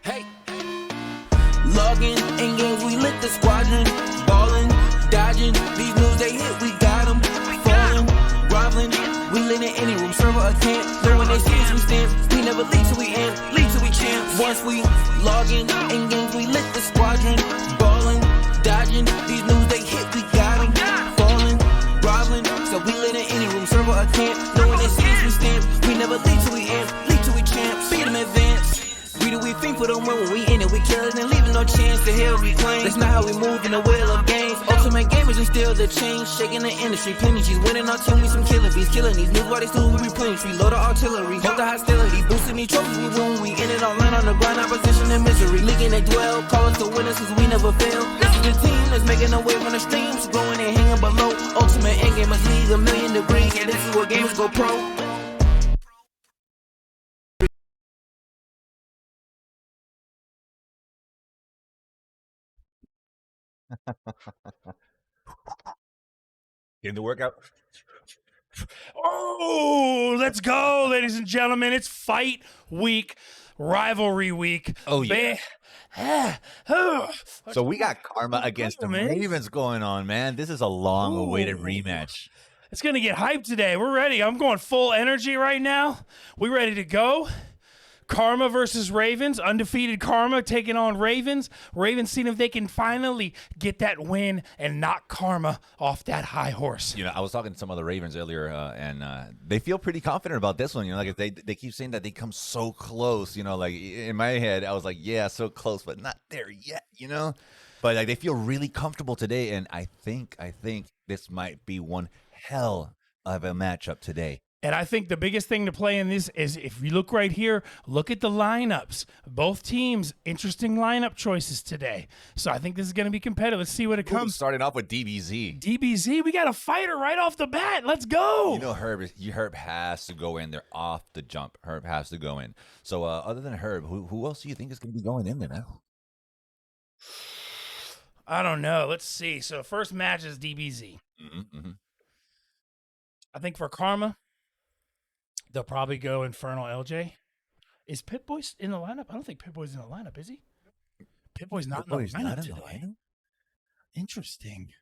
Hey, logging in games, we lit the squadron. Ballin', dodging, these moves they hit, we got them. Falling, groveling, we lit in any room, server or camp. Though when they see us, we stand. We never lead till we end, lead till we champs. Once we logging in games, we lit the squadron. Ballin', dodging, these moves they hit, we got them. Falling, groveling, so we lit in any room, server or camp. Though when they see us, we stand. We never lead till we end, lead till we champs. Beat them advance. We think for them when we in it, we kill it and leaving no chance to hell reclaim. That's not how we move in the wheel of games. Ultimate gamers and still the change, shaking the industry. Penny G's winning our team, we some killing bees, killing these news while they still we replenish. Reload the artillery, hold the hostility, boosting these trophies. We win, we in it on land on the grind, opposition and misery. Leaking they dwell, call us the winners cause we never fail. This is the team that's making a wave on the streams, growing and hanging below. Ultimate endgamers league a million degrees, and this is where gamers go pro. In the workout. Oh, let's go, ladies and gentlemen. It's fight week, rivalry week. Oh, yeah. So we got Karma against the Ravens going on, man. This is a long-awaited rematch. It's going to get hyped today. We're ready. I'm going full energy right now. We ready to go? Karma versus Ravens. Undefeated Karma taking on Ravens. Ravens seeing if they can finally get that win and knock Karma off that high horse. You know, I was talking to some of the Ravens earlier, and they feel pretty confident about this one. You know, like they keep saying that they come so close. You know, like in my head, I was like, yeah, so close, but not there yet. You know, but like they feel really comfortable today, and I think this might be one hell of a matchup today. And I think the biggest thing to play in this is if you look right here, look at the lineups. Both teams, interesting lineup choices today. So I think this is going to be competitive. Let's see what it comes. Starting off with DBZ. DBZ, we got a fighter right off the bat. Let's go. You know, Herb has to go in there off the jump. Herb has to go in. So other than Herb, who else do you think is going to be going in there now? I don't know. Let's see. So first match is DBZ. Mm-hmm. I think for Karma, they'll probably go Infernal LJ. Is Pip-Boy in the lineup? I don't think Pip-Boy's in the lineup, is he? Pip-Boy's not in the lineup today. Interesting.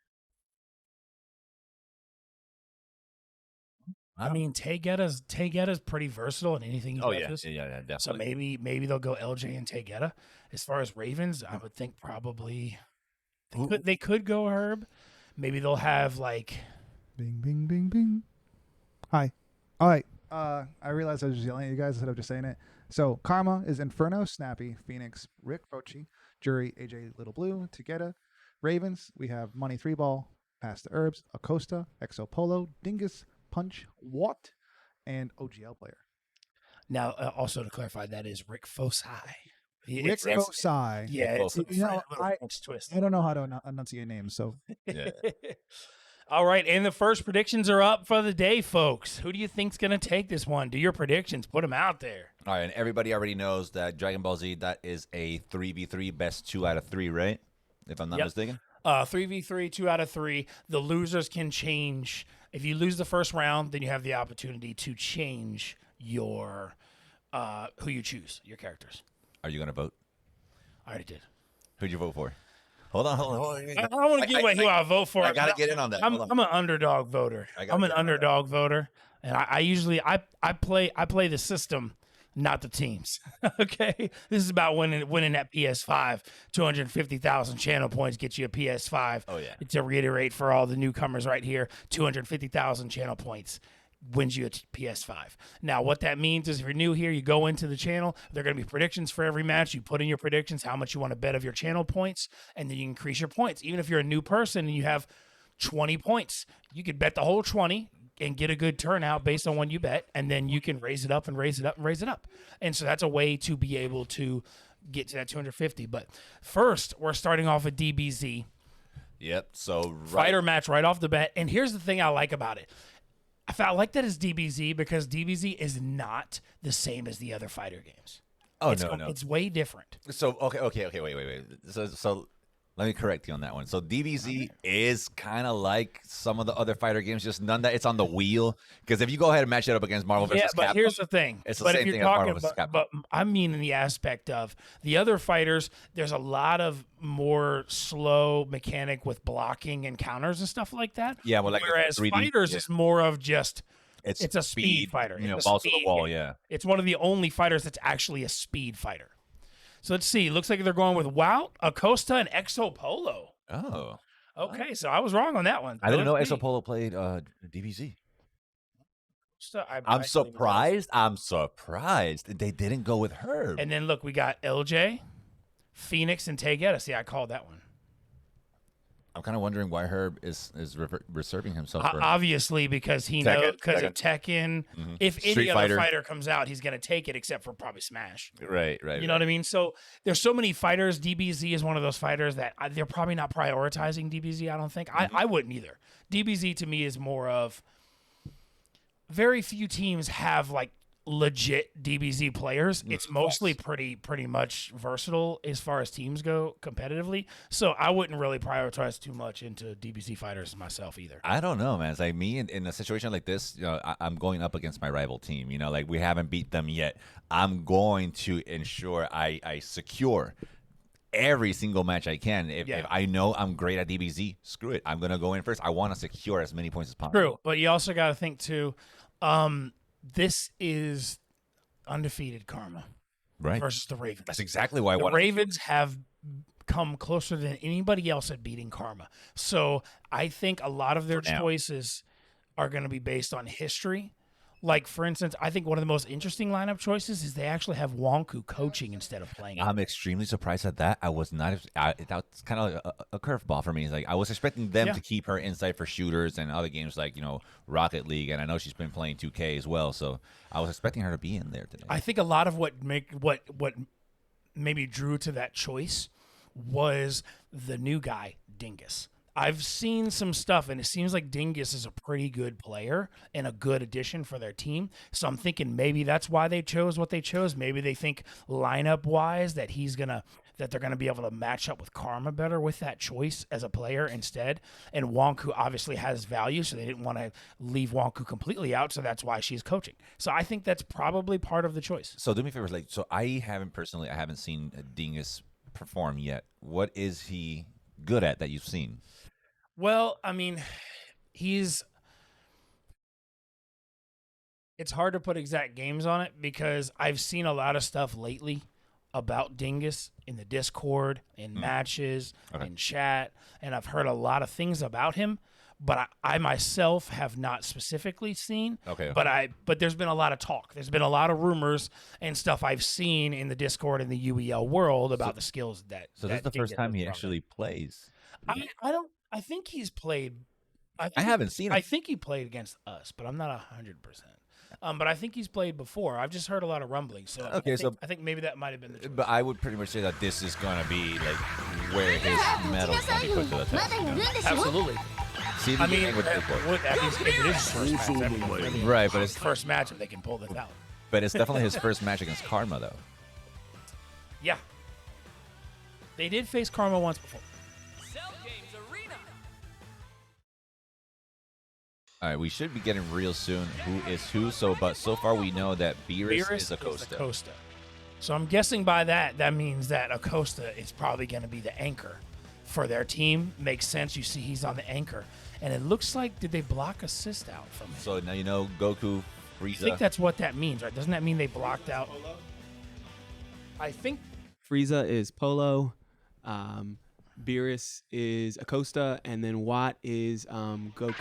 I mean, Taygeta's pretty versatile in anything he does. Yeah, definitely. So maybe they'll go LJ and Taygeta. As far as Ravens, I would think probably they could go Herb. Maybe they'll have like bing, bing, bing, bing. Hi. All right. I realized I was just yelling at you guys instead of just saying it. So Karma is Inferno, Snappy, Phoenix, Rick Fochi, Jury, AJ Little Blue, Taygeta. Ravens, we have Money 3-Ball, Pass the Herbs, Acosta, Exo Polo, Dingus, Punch, Watt, and OGL player. Now, also to clarify, that is Rick Foci. Rick Foci. Yeah, it's a twist. I don't know how to enunciate names, so. Yeah. All right, and the first predictions are up for the day, folks. Who do you think's going to take this one? Do your predictions. Put them out there. All right, and everybody already knows that Dragon Ball Z, that is a 3v3, best 2 out of 3, right? If I'm not mistaken. 3v3, 2 out of 3. The losers can change. If you lose the first round, then you have the opportunity to change your who you choose, your characters. Are you going to vote? I already did. Who'd you vote for? Hold on. I don't want to give away who I vote for. I got to get in on that. I'm an underdog voter. I'm an underdog voter, and I usually play the system, not the teams. Okay, this is about winning that PS5. 250,000 channel points get you a PS5. Oh yeah. To reiterate for all the newcomers right here, 250,000 channel points wins you a PS5. Now, what that means is if you're new here, you go into the channel. There are going to be predictions for every match. You put in your predictions, how much you want to bet of your channel points, and then you increase your points. Even if you're a new person and you have 20 points, you could bet the whole 20 and get a good turnout based on when you bet, and then you can raise it up and raise it up and raise it up. And so that's a way to be able to get to that 250. But first, we're starting off with DBZ. Yep. So fighter match right off the bat. And here's the thing I like about it. I like that it's DBZ because DBZ is not the same as the other fighter games. Oh, no. It's way different. So, okay, wait. So Let me correct you on that one. So DBZ is kind of like some of the other fighter games, just none that it's on the wheel. Because if you go ahead and match it up against Marvel versus but Capcom, here's the thing. it's the but same if you're thing as Marvel talking versus about, Capcom. but I mean in the aspect of the other fighters, there's a lot of more slow mechanic with blocking and counters and stuff like that. Yeah, well, like whereas 3D, fighters is more of just it's a speed fighter. You know, It's a balls to the speed wall. game. Yeah. It's one of the only fighters that's actually a speed fighter. So let's see. Looks like they're going with Wout, Acosta, and Exo Polo. Oh. Okay, so I was wrong on that one. I didn't know Let's see. Exo Polo played DBZ. So I'm surprised. I'm surprised they didn't go with Herb. And then look, we got LJ, Phoenix, and Tegeta. See, I called that one. I'm kind of wondering why Herb is reserving himself for Obviously, because he Tekken, knows because of Tekken. If any Street other Fighter. fighter comes out, he's going to take it, except for probably Smash. right. You know what I mean? So there's so many fighters. DBZ is one of those fighters that they're probably not prioritizing DBZ. I don't think. I wouldn't either. DBZ to me is more of very few teams have like legit DBZ players. It's mostly pretty much versatile as far as teams go competitively. So I wouldn't really prioritize too much into DBZ fighters myself either. I don't know, man. It's like me in a situation like this, you know, I'm going up against my rival team. You know, like we haven't beat them yet. I'm going to ensure I secure every single match I can. If I know I'm great at DBZ, screw it. I'm going to go in first. I want to secure as many points as possible. True, but you also got to think too, this is undefeated Karma Right. versus the Ravens. That's exactly why I The want Ravens have come closer than anybody else at beating Karma. So I think a lot of their For now. choices are going to be based on history. Like, for instance, I think one of the most interesting lineup choices is they actually have Wonku coaching instead of playing. I'm extremely surprised at that. I was not. That's kind of like a curveball for me. It's like I was expecting them to keep her inside for shooters and other games like Rocket League, and I know she's been playing 2K as well. So I was expecting her to be in there today. I think a lot of what maybe drew to that choice was the new guy, Dingus. I've seen some stuff, and it seems like Dingus is a pretty good player and a good addition for their team. So I'm thinking maybe that's why they chose what they chose. Maybe they think lineup-wise that they're gonna be able to match up with Karma better with that choice as a player instead. And Wonku obviously has value, so they didn't want to leave Wonku completely out. So that's why she's coaching. So I think that's probably part of the choice. So do me a favor, I haven't seen Dingus perform yet. What is he good at that you've seen? Well, I mean, it's hard to put exact games on it because I've seen a lot of stuff lately about Dingus in the Discord, in matches, in chat, and I've heard a lot of things about him, but I myself have not specifically seen. Okay. But there's been a lot of talk. There's been a lot of rumors and stuff I've seen in the Discord and the UEL world about the skills that. So this is the first time he actually plays. I think he's played. I haven't seen him. I think he played against us, but I'm not 100%. But I think he's played before. I've just heard a lot of rumblings. So I think maybe that might have been the choice. But I would pretty much say that this is going to be like where his medal's going to be put to the test. Absolutely. See if I he mean, can hang with Discord. if it is his first match, I mean, Right, but it's first match if they can pull this out. But it's definitely his first match against Karma, though. Yeah. They did face Karma once before. All right, we should be getting real soon who is who. But so far we know that Beerus is Acosta. So I'm guessing by that means that Acosta is probably going to be the anchor for their team. Makes sense. You see he's on the anchor. And it looks like, did they block assist out from him? So now you know Goku, Frieza. I think that's what that means, right? Doesn't that mean they blocked out? I think Frieza is Polo. Beerus is Acosta. And then Watt is Goku.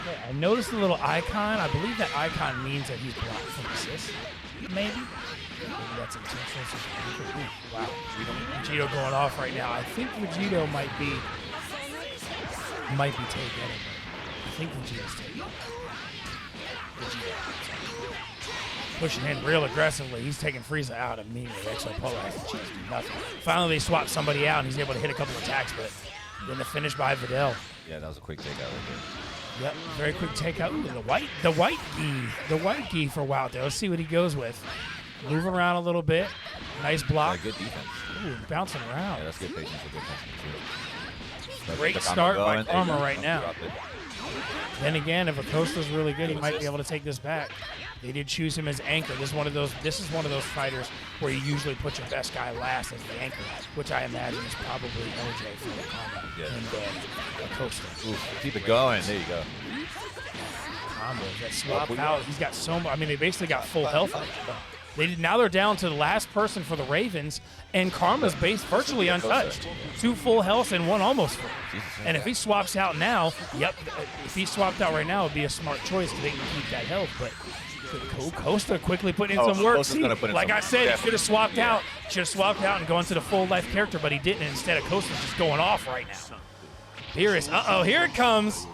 Okay, I noticed the little icon. I believe that icon means that he's blocked from assist. Maybe that's intentional. Ooh, wow. Vegito going off right now. I think Vegito might be taken. I think Vegito's taken. Vegito. Pushing in real aggressively. He's taking Frieza out immediately. Exo Polo has a chance to do nothing. Finally, they swap somebody out, and he's able to hit a couple attacks, but then the finish by Videl. Yeah, that was a quick takeout right there. Yep, very quick takeout. Ooh, the white gi for Wild there. Let's see what he goes with. Move around a little bit. Nice block. Good defense. Ooh, bouncing around. Yeah, that's good patience with good defense, too. Great The combo start by going. Karma right now. Drop it. Then again, if Acosta's really good, he might be able to take this back. They did choose him as anchor. This is one of those fighters where you usually put your best guy last as the anchor, which I imagine is probably LJ for the Karma and Acosta. Ooh, keep it going. There you go. Combos that swap out. He's got so much. I mean, they basically got full health. Now they're down to the last person for the Ravens, and Karma's base virtually untouched. 2 full healths and 1 almost full. And if he swaps out now, if he swapped out right now, it would be a smart choice because they can keep that health. But Costa quickly put in some work. See, like I said, he should have swapped out. Should have swapped out and gone to the full life character, but he didn't. Instead, Costa's just going off right now. Here it comes.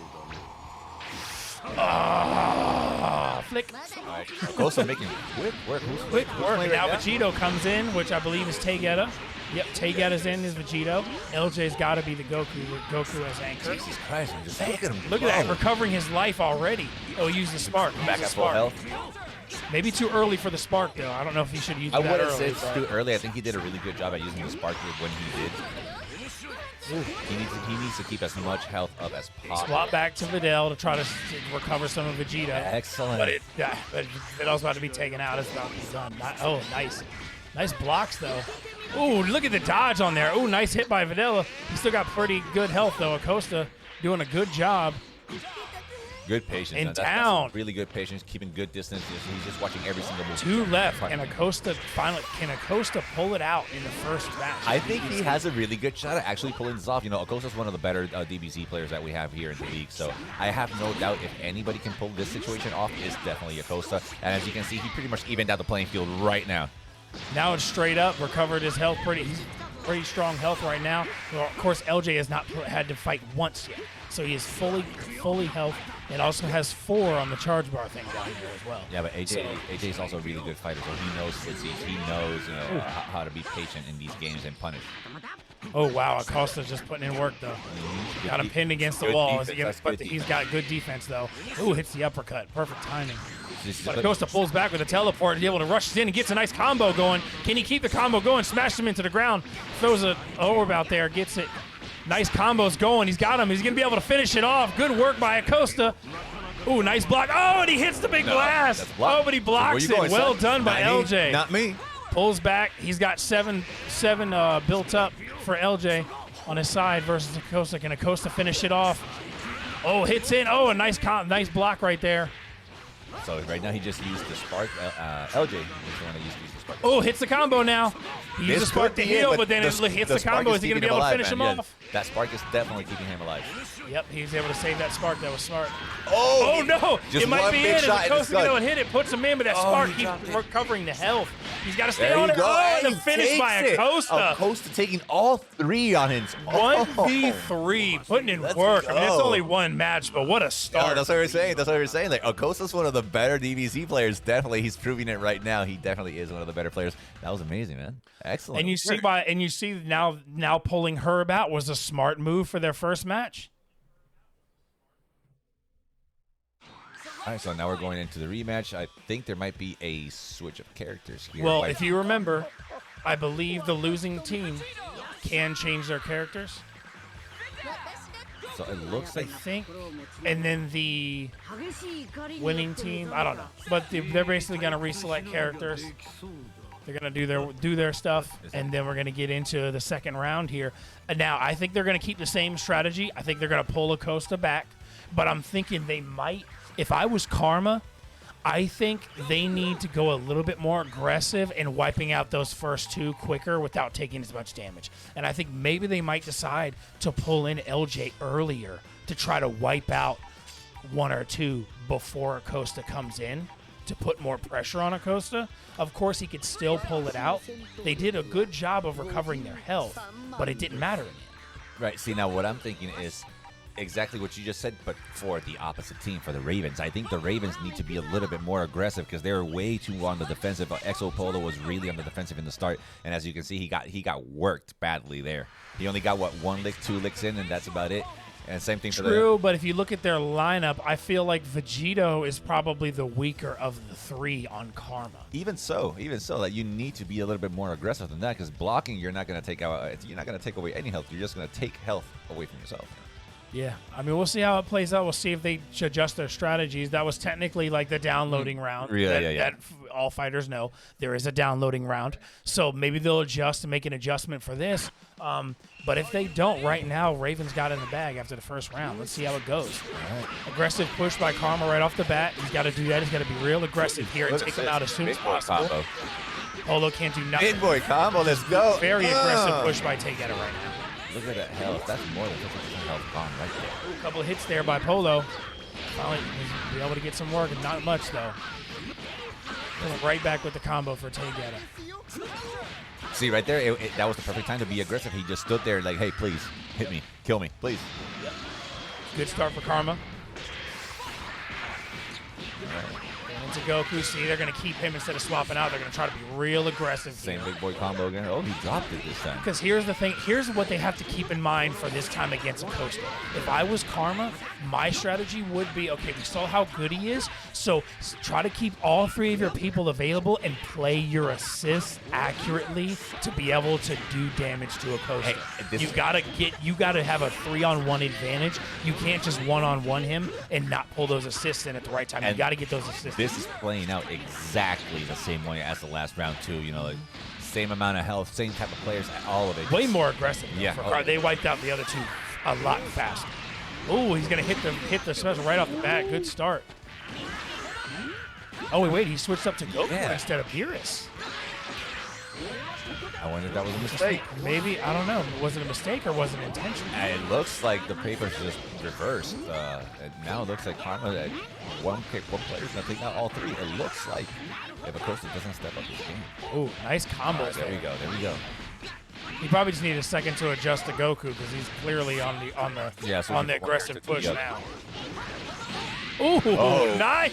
Flick. Costa making quick work. Quick work. And now Vegito comes in, which I believe is Taygeta. Yep, Taygeta's in is Vegito. LJ's got to be the Goku with Goku as anchor. Jesus Christ, man, just look at him. Look at that, recovering his life already. Oh, use the spark. Back at full health. Maybe too early for the spark, though. I don't know if he should use I that wouldn't early. say it's too early. I think he did a really good job at using the spark when he did. He needs to keep as much health up as possible. Swap back to Videl to try to recover some of Vegeta. Excellent. But Videl's about to be taken out. It's about to be done. Oh, nice. Nice blocks, though. Ooh, look at the dodge on there. Ooh, nice hit by Videl. He's still got pretty good health, though. Acosta doing a good job. Good patience. And that's down. Really good patience, keeping good distance. He's just watching every single move. 2 left, and Acosta finally can Acosta pull it out in the first match? I think he has a really good shot at actually pulling this off. You know, Acosta's one of the better DBZ players that we have here in the league, so I have no doubt if anybody can pull this situation off, it's definitely Acosta. And as you can see, he pretty much evened out the playing field right now. Now it's straight up, recovered his health he's pretty strong health right now. Well, of course, LJ has not had to fight once yet, so he is fully health. It also has 4 on the charge bar thing down here as well. Yeah, but AJ is also a really good fighter, so he knows physique. He knows how to be patient in these games and punish. Oh, wow. Acosta's just putting in work, though. Got him pinned against the wall. He's got good defense, though. Ooh, hits the uppercut. Perfect timing. But Acosta pulls back with a teleport to be able to rush in and gets a nice combo going. Can he keep the combo going? Smash him into the ground. Throws an orb out there. Gets it. Nice combos going. He's got him. He's going to be able to finish it off. Good work by Acosta. Ooh, nice block. Oh, and he hits the big blast. Oh, but he blocks it. Well done by LJ. Not me. Pulls back. He's got seven built up for LJ on his side versus Acosta. Can Acosta finish it off? Oh, hits in. Oh, a nice block right there. So right now he just used the spark. LJ is the one that used the spark. Oh, hits the combo now. He used the spark to heal, but then it hits the combo. Is he going to be able to finish him off? That spark is definitely keeping him alive. Yep, he's able to save that spark. That was smart. Oh no! Just it might be in. If Acosta can hit it, puts him in, but that spark keeps recovering the health. He's got to stay on it. Oh, and the finish by Acosta. Acosta taking all 3 on him. 1v3, putting in work. I mean, it's only one match, but what a start. That's what we're saying. Like, Acosta's one of the better DBZ players. Definitely, he's proving it right now. He definitely is one of the better players. That was amazing, man. Excellent. And you see now pulling her about was a smart move for their first match. All right, so now we're going into the rematch. I think there might be a switch of characters here. Well, if you remember, I believe the losing team can change their characters. So it looks like I think, and then the winning team, I don't know, but they're basically going to reselect characters. They're going to do their stuff, and then we're going to get into the second round here. And now, I think they're going to keep the same strategy. I think they're going to pull Acosta back, but I'm thinking they might. If I was Karma, I think they need to go a little bit more aggressive in wiping out those first 2 quicker without taking as much damage. And I think maybe they might decide to pull in LJ earlier to try to wipe out 1 or 2 before Acosta comes in to put more pressure on Acosta. Of course, he could still pull it out. They did a good job of recovering their health, but it didn't matter in the end. Right. See, now what I'm thinking is exactly what you just said, but for the opposite team, for the Ravens. I think the Ravens need to be a little bit more aggressive because they were way too on the defensive. Exo Polo was really on the defensive in the start, and as you can see, he got worked badly there. He only got, 1 lick, 2 licks in, and that's about it. And same thing for True, but if you look at their lineup, I feel like Vegito is probably the weaker of the three on Karma. Even so, like you need to be a little bit more aggressive than that because blocking, you're not going to take away any health. You're just going to take health away from yourself. Yeah, I mean, we'll see how it plays out. We'll see if they adjust their strategies. That was technically like the downloading round. That all fighters know there is a downloading round. So maybe they'll adjust and make an adjustment for this. But if they don't, right now, Ravens got in the bag after the first round. Let's see how it goes. Right. Aggressive push by Karma right off the bat. He's got to do that. He's got to be real aggressive here and take him out as soon as possible. Combo. Polo can't do nothing. Big boy combo, let's go. Very aggressive push by Takegetter right now. Look at that health. That's more than 50% health gone right there. A couple of hits there by Polo. Finally, be able to get some work. Not much, though. Coming right back with the combo for Takegetter. See, right there, that was the perfect time to be aggressive. He just stood there like, hey, please, hit me. Kill me, please. Good start for Karma. Into Goku. See, they're going to keep him instead of swapping out. They're going to try to be real aggressive. Same big boy combo again. Oh, he dropped it this time. Because here's the thing. Here's what they have to keep in mind for this time against Acosta. If I was Karma, my strategy would be, okay, we saw how good he is, so try to keep all three of your people available and play your assists accurately to be able to do damage to Acosta. Hey, you gotta have a 3-on-1 advantage. You can't just 1-on-1 him and not pull those assists in at the right time. You gotta get those assists. This is playing out exactly the same way as the last round too. You know, like same amount of health, same type of players, all of it. Way more aggressive. Yeah. They wiped out the other two a lot faster. Oh, he's gonna hit the special right off the bat. Good start. Oh wait, he switched up to Goku instead of Beerus. I wonder if that was a mistake. Maybe, I don't know. Was it a mistake or was it intentional? It looks like the paper's just reversed. Now it looks like Karma, one player's going to take out all three. It looks like if Acosta doesn't step up his game. Oh, nice combo. Right, there we go. He probably just needed a second to adjust to Goku because he's clearly on the aggressive push now. Ooh, nice.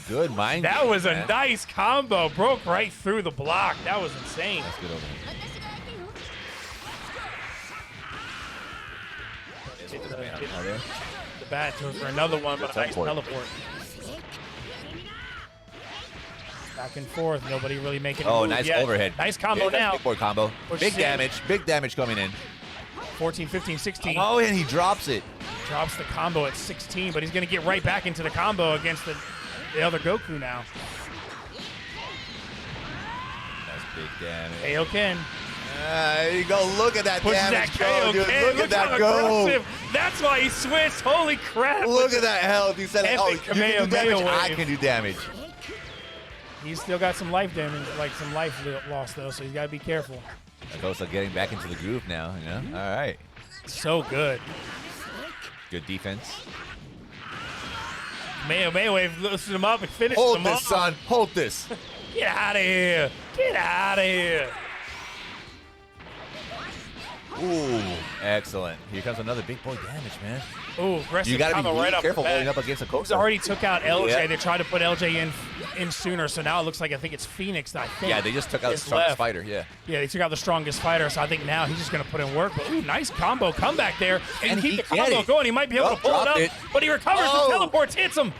Good mind. That was man. A nice combo. Broke right through the block. That was insane. That's good over here. The bat goes for another one, but a nice teleport. Back and forth. Nobody really making a move nice yet. overhead. Nice combo now. Big boy combo. Big damage coming in. 14, 15, 16. Oh, and he drops it. Drops the combo at 16, but he's going to get right back into the combo against the other Goku now. That's big damage. Kaioken. There you go. Look at that Pushes damage that go, dude. Kaioken. Look at that go. Aggressive. That's why he switched. Holy crap. Look at that health. He said, oh, you can do damage. I can do damage. He's still got some life damage, like some life loss, though, so he's got to be careful. Acosta getting back into the groove now, you know? All right. So good. Good defense. Mayo lifted him up and finished Hold him this, off. son. Hold this. Get out of here. Get out of here. Ooh, excellent. Here comes another big boy damage, man. Ooh, aggressive. You got to be really right careful holding holding up against Acosta. He's already took out LJ. Yeah. They tried to put LJ in sooner, so now it looks like I think it's Phoenix. I think. Yeah, they just took out the strongest fighter. Yeah. Yeah, they took out the strongest fighter, so I think now he's just going to put in work. But ooh, nice combo comeback there, and keep the combo going. He might be able to pull it up, but he recovers. The teleports hits him.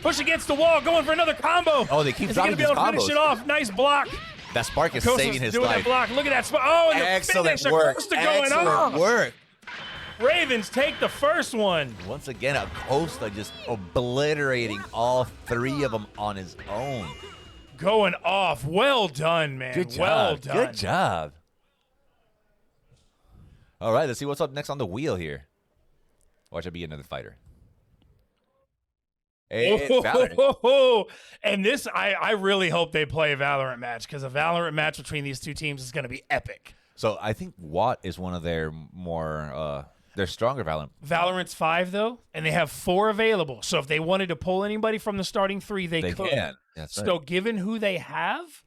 Push against the wall, going for another combo. Oh, they keep dropping these combos. Is he going to be able to finish it off? Nice block. That spark is Acosta's saving his doing life. That block. Look at that spot. Oh, and excellent the finish. work. Acosta going on. Work. Ravens take the first one. Once again, Acosta just obliterating all three of them on his own. Going off. Well done, man. Good job. Well done. Good job. All right, let's see what's up next on the wheel here. Watch it be another fighter. And this, I really hope they play a Valorant match because a Valorant match between these two teams is going to be epic. So I think Watt is one of their more, they're stronger Valorant. Valorant's 5 though, and they have 4 available. So if they wanted to pull anybody from the starting 3, they could. Can. That's right. So given who they have,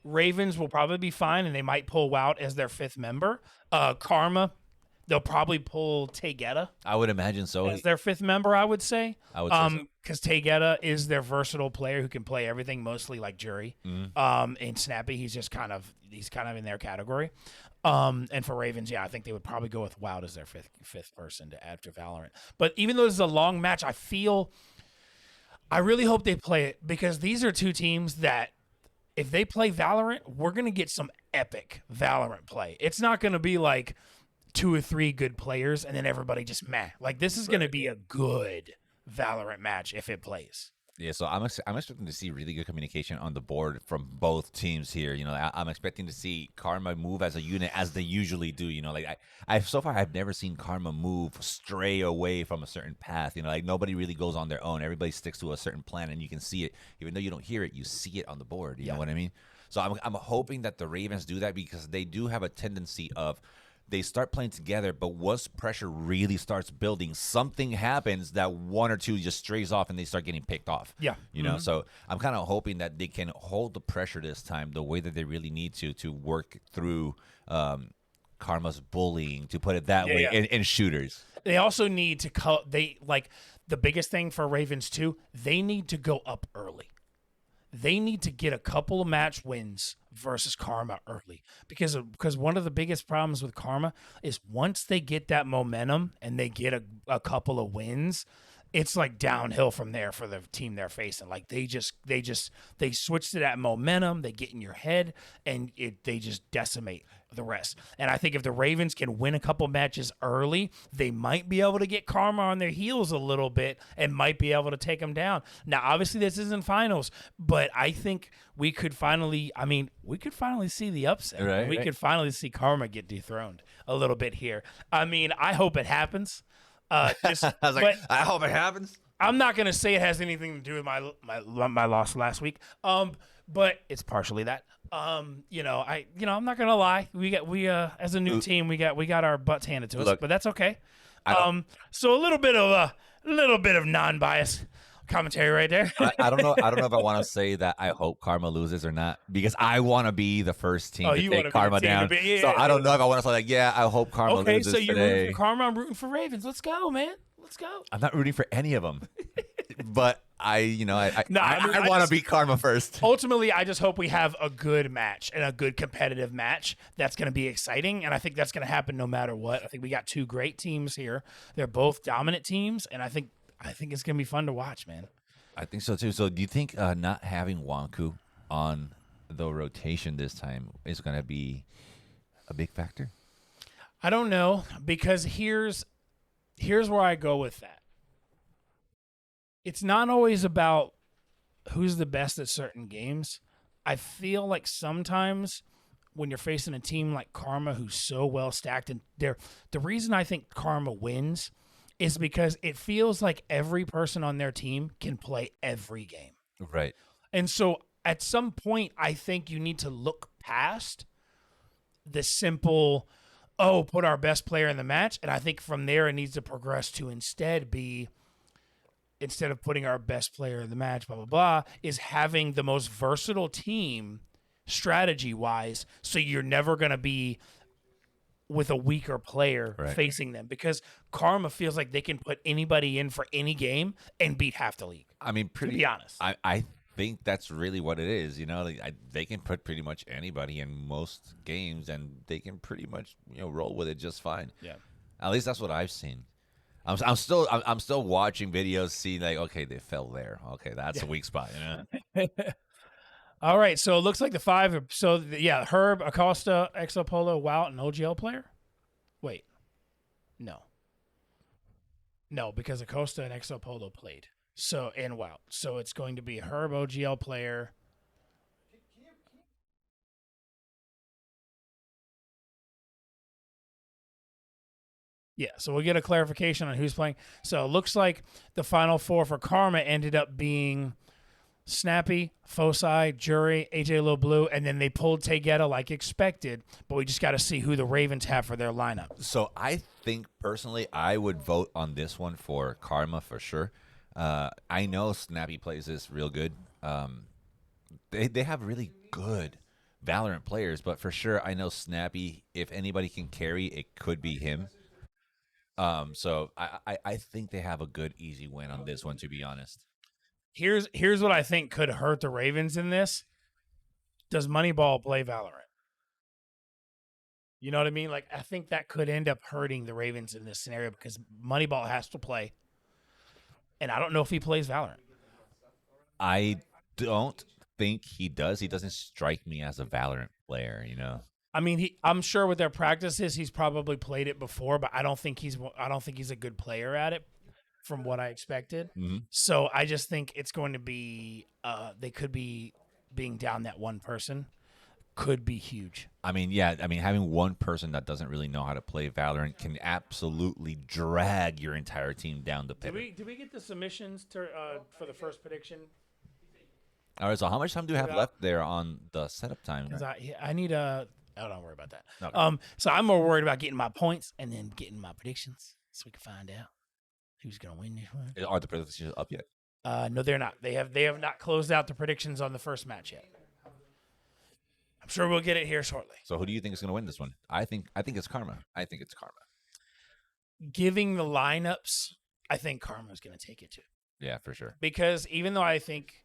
Ravens will probably be fine, and they might pull Wout as their 5th member. Karma, They'll probably pull Tegeta I would imagine so. as their 5th member, I would say. I would say so. Because Tegeta is their versatile player who can play everything, mostly like Jury. And Snappy, he's kind of in their category. And for Ravens, I think they would probably go with Wout as their fifth person to add to Valorant. But even though this is a long match, I really hope they play it, because these are two teams that, if they play Valorant, we're going to get some epic Valorant play. It's not going to be like 2 or 3 good players and then everybody just meh. Like, this is going to be a good Valorant match if it plays. Yeah, so I'm expecting to see really good communication on the board from both teams here. You know, I'm expecting to see Karma move as a unit as they usually do. You know, like I've never seen Karma move stray away from a certain path. You know, like nobody really goes on their own. Everybody sticks to a certain plan, and you can see it, even though you don't hear it. You see it on the board. You know what I mean? So I'm hoping that the Ravens do that, because they do have a tendency of, they start playing together, but once pressure really starts building, something happens that one or two just strays off and they start getting picked off. Yeah. You know, so I'm kind of hoping that they can hold the pressure this time the way that they really need to work through Karma's bullying, to put it that way, in shooters. They also need to the biggest thing for Ravens too, they need to go up early. They need to get a couple of match wins versus Karma early, because one of the biggest problems with Karma is once they get that momentum and they get a couple of wins, it's like downhill from there for the team they're facing. Like they switch to that momentum, they get in your head, and they just decimate the rest. And I think if the Ravens can win a couple matches early, they might be able to get Karma on their heels a little bit and might be able to take them down. Now, obviously this isn't finals, but I think we could finally see the upset. Right, we could finally see Karma get dethroned a little bit here. I mean, I hope it happens. I was like, I hope it happens. I'm not gonna say it has anything to do with my loss last week. But it's partially that. I'm not gonna lie. We as a new team, we got our butts handed to us, but that's okay. So a little bit of non-bias commentary right there. I don't know if I want to say that I hope Karma loses or not, because I want to be the first team to take Karma down. So I don't know if I want to say like, I hope Karma loses so you're today. rooting for Karma. I'm rooting for Ravens. Let's go, man. Let's go. I'm not rooting for any of them, but I want to beat Karma first. Ultimately, I just hope we have a good match and a good competitive match that's going to be exciting, and I think that's going to happen no matter what. I think we got 2 great teams here. They're both dominant teams, and I think it's going to be fun to watch, man. I think so too. So do you think not having Wanku on the rotation this time is going to be a big factor? I don't know, because here's where I go with that. It's not always about who's the best at certain games. I feel like sometimes when you're facing a team like Karma, who's so well stacked, and the reason I think Karma wins is because it feels like every person on their team can play every game. Right. And so at some point, I think you need to look past the simple, put our best player in the match. And I think from there, it needs to progress to instead of putting our best player in the match, blah, blah, blah, is having the most versatile team strategy-wise, so you're never going to be with a weaker player facing them, because Karma feels like they can put anybody in for any game and beat half the league. I mean, to be honest. I think that's really what it is. You know, they can put pretty much anybody in most games, and they can pretty much roll with it just fine. Yeah, at least that's what I've seen. I'm still watching videos, seeing like, okay, they fell there. Okay, that's a weak spot. All right, so it looks like the 5. So Herb, Acosta, Exopolo, Wout, and OGL player. Wait, no, because Acosta and Exopolo played. So and Wout. So it's going to be Herb, OGL player. Yeah, so we'll get a clarification on who's playing. So it looks like the final 4 for Karma ended up being Snappy, Foci, Jury, AJ Lil Blue, and then they pulled Tegeta like expected, but we just got to see who the Ravens have for their lineup. So I think personally I would vote on this one for Karma for sure. I know Snappy plays this real good. They have really good Valorant players, but for sure I know Snappy, if anybody can carry, it could be him. So I think they have a good, easy win on this one, to be honest. Here's what I think could hurt the Ravens in this. Does Moneyball play Valorant? You know what I mean? Like, I think that could end up hurting the Ravens in this scenario because Moneyball has to play. And I don't know if he plays Valorant. I don't think he does. He doesn't strike me as a Valorant player, you know. I mean, I'm sure with their practices, he's probably played it before, but I don't think he's a good player at it from what I expected. Mhm. So I just think it's going to be they could be being down that one person could be huge. I mean, yeah. I mean, having one person that doesn't really know how to play Valorant can absolutely drag your entire team down the pit. Did we get the submissions for the first prediction? All right. So, how much time do we have left there on the setup time? Because I need a. Oh, don't worry about that. Okay. So I'm more worried about getting my points and then getting my predictions so we can find out who's gonna win this one. Are the predictions up yet? No, they're not. They have not closed out the predictions on the first match yet. I'm sure we'll get it here shortly. So, who do you think is going to win this one? I think it's Karma. I think it's Karma. Giving the lineups, I think Karma's going to take it too. Yeah, for sure. Because even though I think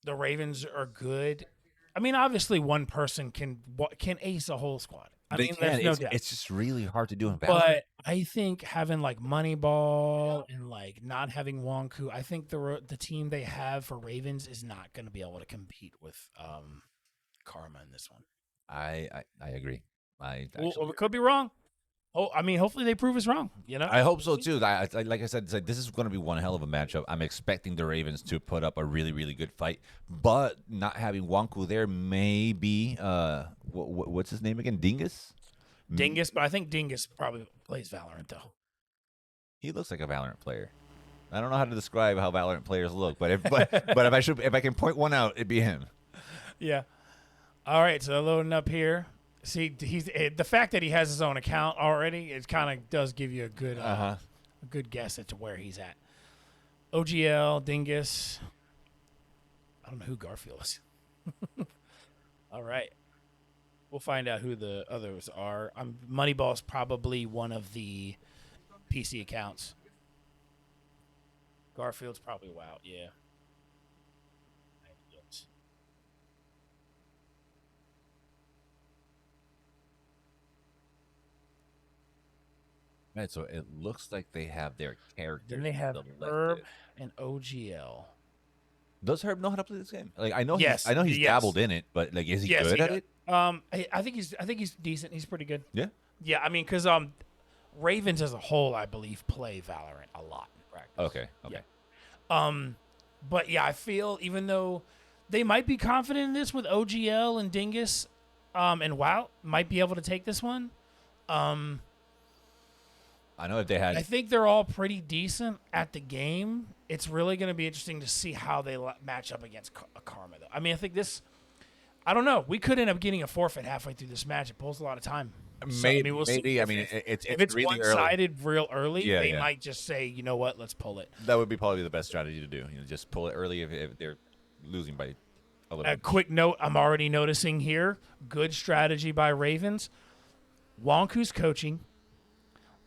the Ravens are good, I mean, obviously one person can ace a whole squad. I mean, there's no doubt. It's just really hard to do in Valorant. But I think having like Moneyball and like not having Wonku, I think the team they have for Ravens is not going to be able to compete with Karma in this one. I agree. Well, we could be wrong. Oh, I mean, hopefully they prove us wrong. You know, I hope so too. Like I said, it's like, this is going to be one hell of a matchup. I'm expecting the Ravens to put up a really, really good fight, but not having Wonku there, maybe what's his name again? Dingus. Dingus, but I think Dingus probably plays Valorant though. He looks like a Valorant player. I don't know how to describe how Valorant players look, but if I can point one out, it'd be him. Yeah. All right, so loading up here. See, the fact that he has his own account already, it kind of does give you a good guess as to where he's at. OGL, Dingus. I don't know who Garfield is. All right. We'll find out who the others are. Moneyball's probably one of the PC accounts. Garfield's probably WoW, yeah. Right, so it looks like they have their characters. Then they have Herb and OGL. Does Herb know how to play this game? Like I know, Yes. he's dabbled in it, but like, is he good at it? I think he's decent. He's pretty good. Yeah. Yeah, I mean, because Ravens as a whole, I believe, play Valorant a lot in practice. Okay. Yeah. But yeah, I feel even though they might be confident in this with OGL and Dingus, and WoW might be able to take this one. I know if they had. I think they're all pretty decent at the game. It's really going to be interesting to see how they match up against Karma, though. I mean, I think this. I don't know. We could end up getting a forfeit halfway through this match. It pulls a lot of time. Maybe. We'll see. I mean, it's If it's really one-sided real early, Yeah, they yeah. might just say, you know what, let's pull it. That would be probably the best strategy to do. Just pull it early if they're losing by a little. A quick note I'm already noticing here. Good strategy by Ravens. Wonku's coaching,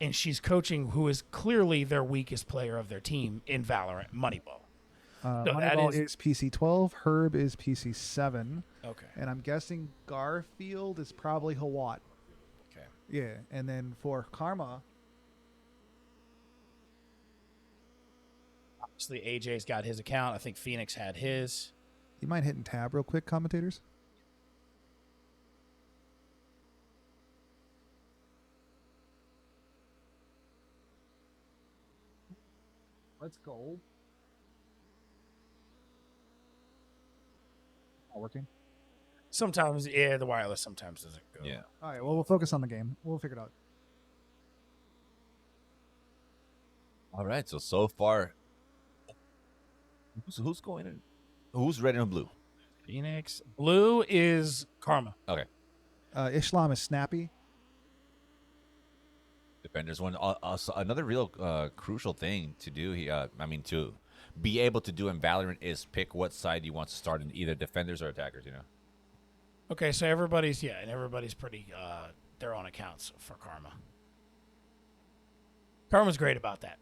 and she's coaching who is clearly their weakest player of their team in Valorant, Moneyball. Moneyball is PC 12. Herb is PC 7. Okay. And I'm guessing Garfield is probably Hawat. Okay. Yeah. And then for Karma, Obviously, AJ's got his account. I think Phoenix had his. you mind hitting tab real quick, commentators? Let's go. Not working. Sometimes, yeah, the wireless sometimes doesn't go. Yeah. All right. Well, we'll focus on the game. We'll figure it out. All right. So far, who's going in? Who's red and blue? Phoenix. Blue is Karma. Okay. Islam is Snappy. Defenders one. Also, another real crucial thing to do here. To be able to do in Valorant is pick what side you want to start in, either defenders or attackers. Okay, so everybody's pretty their own accounts for Karma. Karma's great about that.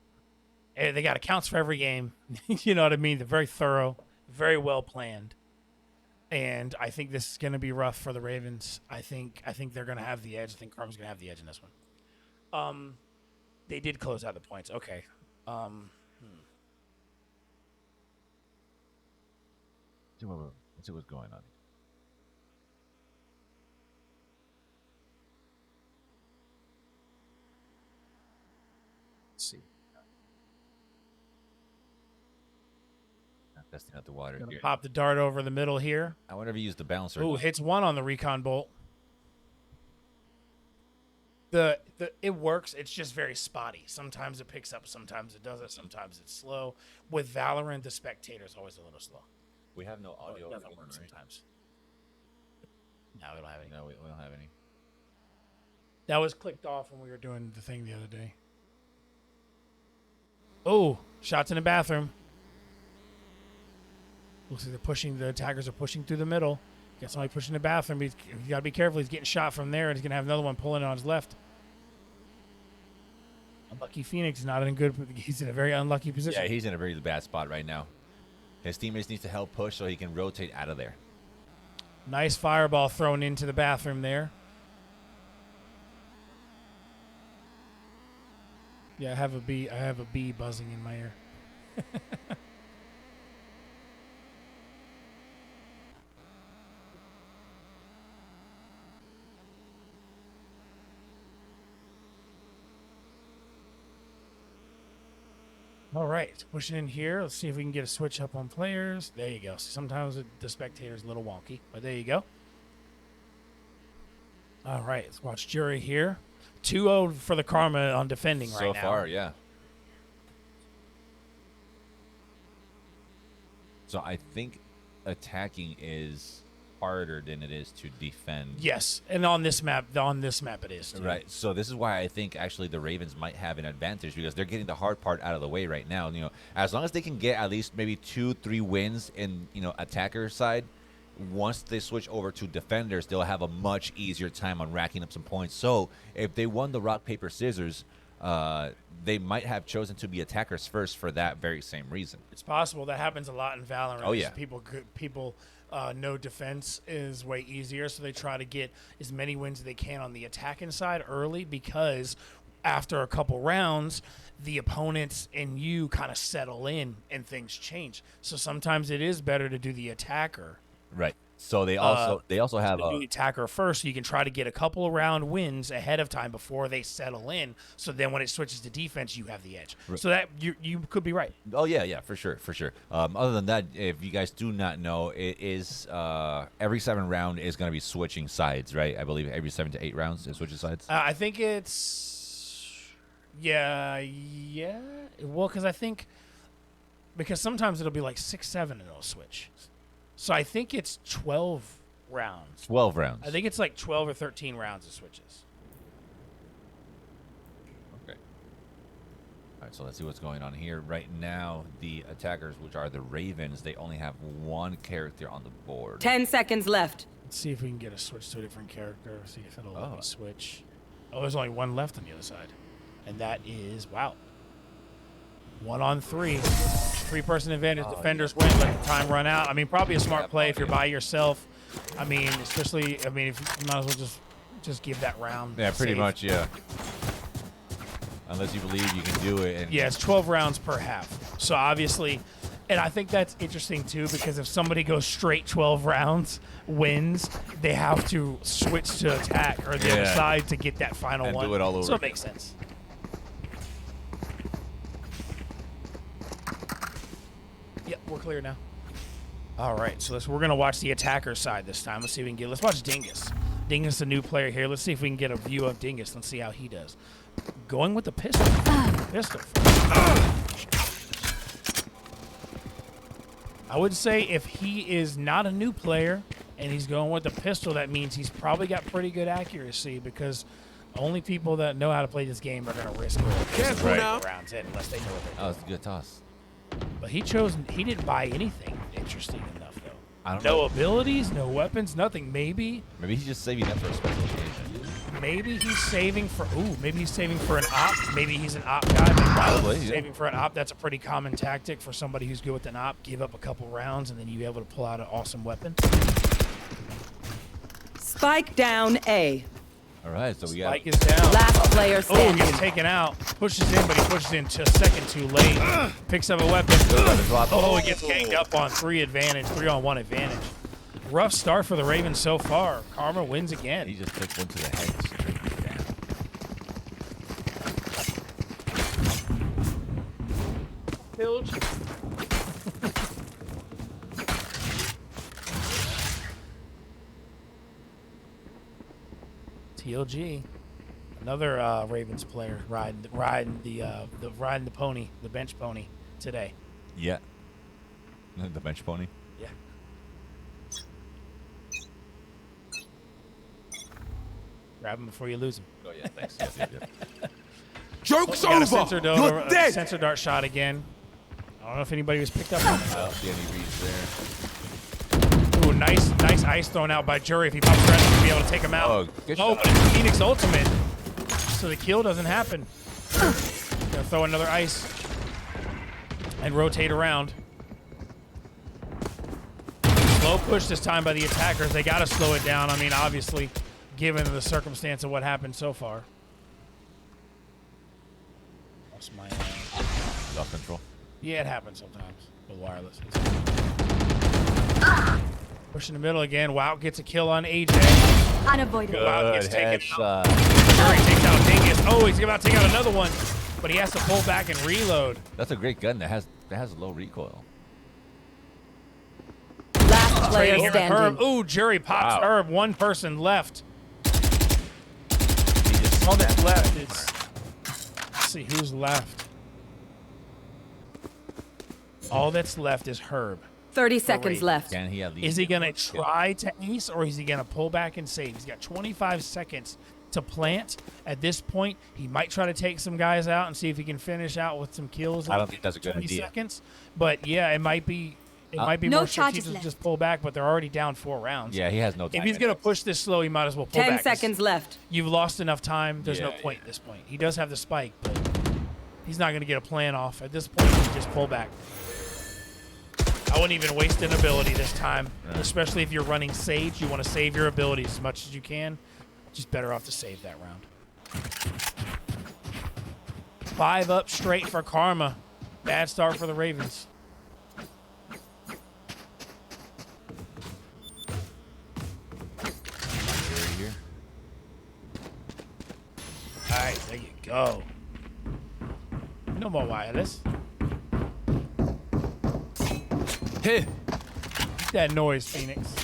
They got accounts for every game. You know what I mean? They're very thorough, very well planned. And I think this is going to be rough for the Ravens. I think they're going to have the edge. I think Karma's going to have the edge in this one. They did close out the points. Okay. Let's see what's going on. Let's see. Not testing out the water Gonna here. pop the dart over the middle here. I wonder if you use the bouncer. Ooh, hits one on the recon bolt. It works. It's just very spotty. Sometimes it picks up, sometimes it doesn't, sometimes it's slow. With Valorant, the spectator's always a little slow. We have no audio. It doesn't going, work right? sometimes. No, we don't have any. No, we don't have any. That was clicked off when we were doing the thing the other day. Oh, shots in the bathroom. Looks like they're pushing. The attackers are pushing through the middle. Got somebody pushing the bathroom. You got to be careful. He's getting shot from there, and he's going to have another one pulling on his left. Unlucky Phoenix is not in good. He's in a very unlucky position. Yeah, he's in a very bad spot right now. His teammates need to help push so he can rotate out of there. Nice fireball thrown into the bathroom there. Yeah, I have a bee buzzing in my ear. All right, pushing in here. Let's see if we can get a switch up on players. There you go. Sometimes the spectator's a little wonky, but there you go. All right, let's watch Jury here. 2-0 for the Karma on defending right now. So far, yeah. So I think attacking is harder than it is to defend. Yes, and on this map it is too. Right. So this is why I think actually the Ravens might have an advantage because they're getting the hard part out of the way right now. You know, as long as they can get at least maybe 2-3 wins in, you know, attacker side, once they switch over to defenders, they'll have a much easier time on racking up some points. So if they won the rock, paper, scissors, they might have chosen to be attackers first for that very same reason. It's possible. That happens a lot in Valorant. Oh, yeah. People know defense is way easier, so they try to get as many wins as they can on the attacking side early because after a couple rounds, the opponents and you kind of settle in and things change. So sometimes it is better to do the attacker. Right. So they also have do the attacker first, so you can try to get a couple of round wins ahead of time before they settle in. So then when it switches to defense, you have the edge. Right. So that you could be right. Oh yeah, for sure. Other than that, if you guys do not know, it is every 7 round is going to be switching sides, right? I believe every 7 to 8 rounds is switching sides. I think it's yeah. Well, because sometimes it'll be like 6-7 and it'll switch. So I think it's 12 rounds. 12 rounds. I think it's like 12 or 13 rounds of switches. Okay. All right, so let's see what's going on here. Right now, the attackers, which are the Ravens, they only have 1 character on the board. 10 seconds left. Let's see if we can get a switch to a different character. See if it'll let me switch. Oh, there's only 1 left on the other side. And that is, wow. 1 on 3. 3-person advantage. Defenders win. Let the time run out. I mean, probably a smart play if you're by yourself. I mean, especially, if you might as well just give that round. Yeah, pretty safe. much, yeah. Unless you believe you can do it. And yeah, it's 12 rounds per half. So obviously, and I think that's interesting too, because if somebody goes straight 12 rounds, wins, they have to switch to attack or the other side to get that final and one. do it all over. So it makes sense. Yep, we're clear now. All right, so we're gonna watch the attacker side this time. Let's see if we can get. Let's watch Dingus. Dingus, a new player here. Let's see if we can get a view of Dingus. Let's see how he does. Going with the pistol. Pistol. I would say if he is not a new player and he's going with the pistol, that means he's probably got pretty good accuracy because only people that know how to play this game are going to risk it rounds in unless they know what they're doing. Oh, it's a good toss. But he didn't buy anything interesting enough, though. I don't No know. abilities, no weapons, nothing. Maybe Maybe he's just saving that for a special occasion. maybe he's saving for. Ooh, maybe he's saving for an op. Maybe he's an op guy. Probably, yeah. Saving for an op. That's a pretty common tactic for somebody who's good with an op. Give up a couple rounds, and then you be able to pull out an awesome weapon. Spike down A. All right, so we got. Spike is down. Last player Oh, standing. gets taken out. Pushes in, but he pushes in just a second too late. Picks up a weapon. Oh, he gets ganged up on 3-on-1 advantage. Rough start for the Ravens so far. Karma wins again. He just took one to the head straight down. Pillage. TLG, another Ravens player riding the pony, the bench pony today. Yeah. The bench pony. Yeah. Grab him before you lose him. Oh yeah, thanks. Yeah. Joke's Got a over. sensor You're dead. sensor dart shot again. I don't know if anybody was picked up on it. I don't see any reads there. Ooh, nice ice thrown out by Jury. If he pops around, he'll be able to take him out. Oh, good Oh, shot. but it's Phoenix ultimate, so the kill doesn't happen. Gonna throw another ice and rotate around. Slow push this time by the attackers. They gotta slow it down. I mean, obviously, given the circumstance of what happened so far. Lost my. Lost control. Yeah, it happens sometimes with wireless. Push in the middle again. Wow gets a kill on AJ. Unavoidable. Wow Good gets taken out. headshot. Jury takes out Dingus. Oh, he's about to take out another one, but he has to pull back and reload. That's a great gun that has a low recoil. Last player Trading here with Herb. standing. Ooh, Jury pops Wow. Herb. One person left. He just All that's left is. Let's see who's left. All that's left is Herb. 30 seconds Ravens. left. Can he at least? Is he get gonna one kill? try to ace or is he gonna pull back and save? He's got 25 seconds to plant. At this point, he might try to take some guys out and see if he can finish out with some kills. I don't think that's a good 20 idea. seconds. But yeah, it might be. It might be No more charges strategic to left. just pull back. But they're already down 4 rounds. Yeah, he has no time. If he's gonna push this slow, he might as well pull 10 back. 'cause seconds left. You've lost enough time. There's no Yeah, point at this point. He does have the spike, but he's not gonna get a plan off at this point. He just pull back. I wouldn't even waste an ability this time, especially if you're running Sage. You want to save your abilities as much as you can. Just better off to save that round. 5 up straight for Karma. Bad start for the Ravens. Here. All right, there you go. No more wireless. Hey, That noise, Phoenix.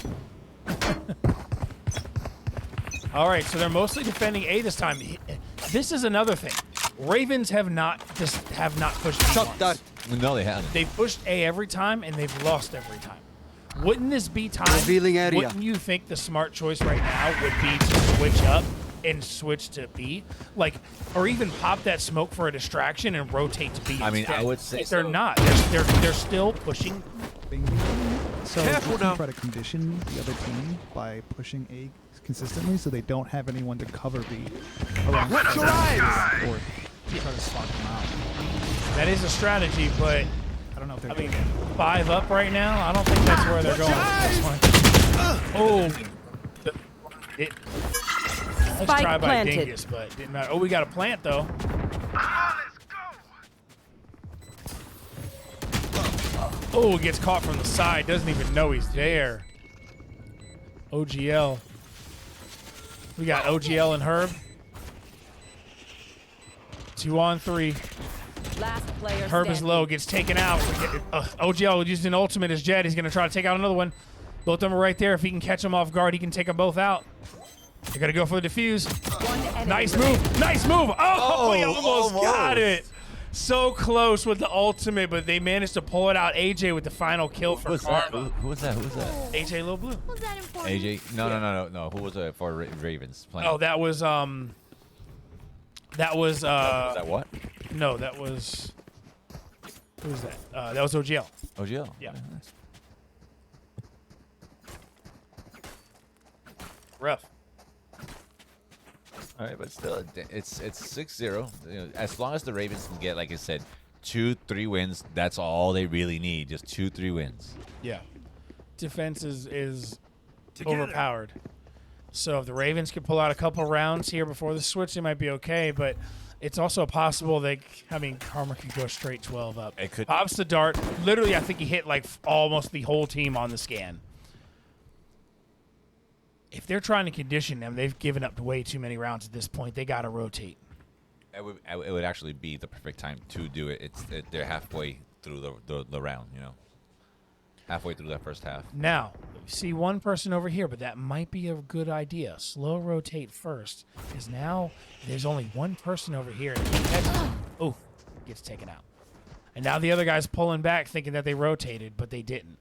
All right, so they're mostly defending A this time. This is another thing. Ravens have not pushed B shut once. that. No, they haven't. They've pushed A every time and they've lost every time. Wouldn't this be time? Revealing area. Wouldn't you think the smart choice right now would be to switch up and switch to B, like, or even pop that smoke for a distraction and rotate to B? I mean, instead? I would say they're so. not. They're still pushing. Bing, bing, bing. So Careful you can now. try to condition the other team by pushing A consistently, so they don't have anyone to cover B around What's your eyes? or try to spot them out. That is a strategy, but I don't know if they're I mean, doing it. 5 up right now. I don't think that's where they're going with this one. Oh, let's Spike try by planted. Dingus, but didn't matter. Oh, we got a plant though. Oh, gets caught from the side. Doesn't even know he's there. OGL. We got OGL and Herb. 2 on 3. Last player Herb is standing. low, gets taken out. OGL used an ultimate as Jet. He's going to try to take out another one. Both of them are right there. If he can catch them off guard, he can take them both out. They're going to go for the defuse. One enemy Nice remaining. move. Nice move. Oh, he almost got almost. it. So close with the ultimate, but they managed to pull it out. AJ with the final kill for Who's that? Karma. Who was that? Who was that? AJ Lil Blue. Was that important? AJ? No. Who was it for Ravens playing? Oh, that was was that what? no, that was who was that? That was OGL. OGL. Yeah. Nice. Rough. All right, but still, it's 6-0. You know, as long as the Ravens can get, like I said, 2-3 wins, that's all they really need. Just 2-3 wins. Yeah. Defense is overpowered. So if the Ravens could pull out a couple rounds here before the switch, they might be okay. But it's also possible Karma could go straight 12 up. It could. Pops the dart. Literally, I think he hit like almost the whole team on the scan. If they're trying to condition them, they've given up way too many rounds at this point. They got to rotate. It would actually be the perfect time to do it. They're halfway through the round, you know, halfway through that first half. Now, see one person over here, but that might be a good idea. Slow rotate first, because now there's only one person over here. Oh, gets taken out. And now the other guy's pulling back, thinking that they rotated, but they didn't.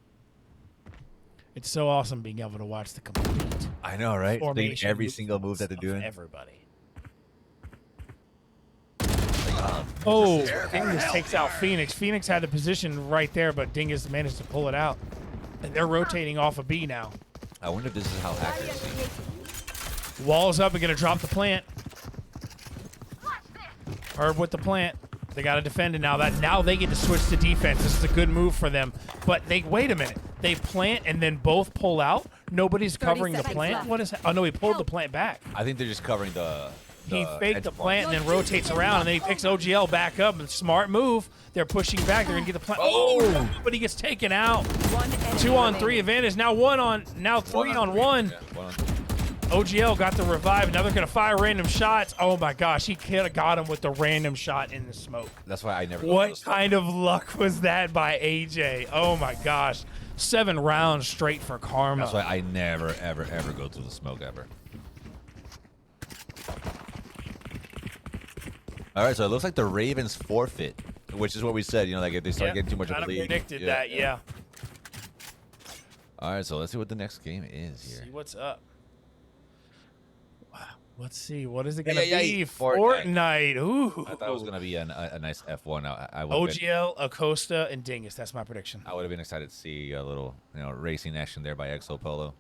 It's so awesome being able to watch the complete I know, right? formation Every single move that they're of doing. everybody. Oh, Dingus takes out Phoenix. Phoenix had the position right there, but Dingus managed to pull it out. And they're rotating off of B now. I wonder if this is how hackers see. Wall's up and going to drop the plant. Herb with the plant. They got to defend it now. Now they get to switch to defense. This is a good move for them. But wait a minute. They plant and then both pull out. Nobody's covering the plant. left. What is? Oh no, he pulled the plant back. I think they're just covering the He faked the edge plant and then rotates around, and then he picks OGL back up. Smart move. They're pushing back. They're gonna get the plant. Oh, but he gets taken out. One enemy 2 on 3 remaining. advantage. Now 3 on 1. Yeah, 1 on 3. OGL got the revive. Now they're gonna fire random shots. Oh my gosh, he could have got him with the random shot in the smoke. That's why I never. go to What the smoke. kind of luck was that by AJ? Oh my gosh. 7 rounds straight for Karma. That's why I never, ever, ever go to the smoke ever. All right, so it looks like the Ravens forfeit, which is what we said. You know, like if they start getting too much of a Kinda lead. predicted that, yeah. All right, so let's see what the next game is See here. what's up. Wow. Let's see. What is it gonna yeah, be? Fortnite. Fortnite. Ooh. I thought it was gonna be a nice F1. I would OGL, Acosta, and Dingus. That's my prediction. I would have been excited to see a little, racing action there by Exo Polo.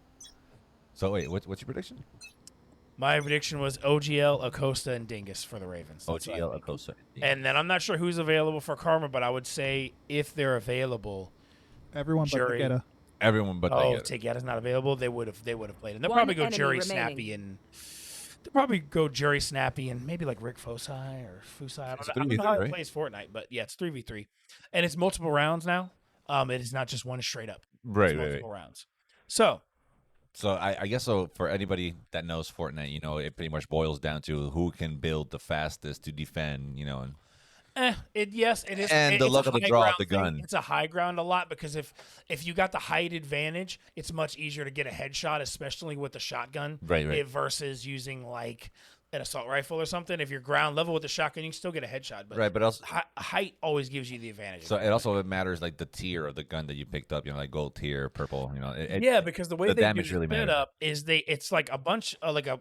So wait, what's your prediction? My prediction was OGL, Acosta, and Dingus for the Ravens. That's what I OGL think. Acosta. And then I'm not sure who's available for Karma, but I would say if they're available, Everyone but Jury. Vegeta. Everyone but if Tegeta. Tegeta's not available, they would have played. And they'll One probably go enemy Jury remaining. Snappy and maybe like Rick Foci or Fusai. I It's don't know how 3v3, he right? plays Fortnite, but yeah, it's 3v3, and it's multiple rounds now. It is not just one straight up. Right, It's right, multiple rounds. So So I guess so for anybody that knows Fortnite, it pretty much boils down to who can build the fastest to defend, and it is. And the it's luck a of the high draw of ground the thing. gun. It's a high ground a lot because if you got the height advantage, it's much easier to get a headshot, especially with the shotgun. Right. Versus using like an assault rifle or something. If you're ground level with the shotgun, you can still get a headshot. But right, but also height always gives you the advantage. so it also matters like the tier of the gun that you picked up, like gold tier, purple, Yeah, because the way the they damage do really it split matters. up is it's like a bunch like a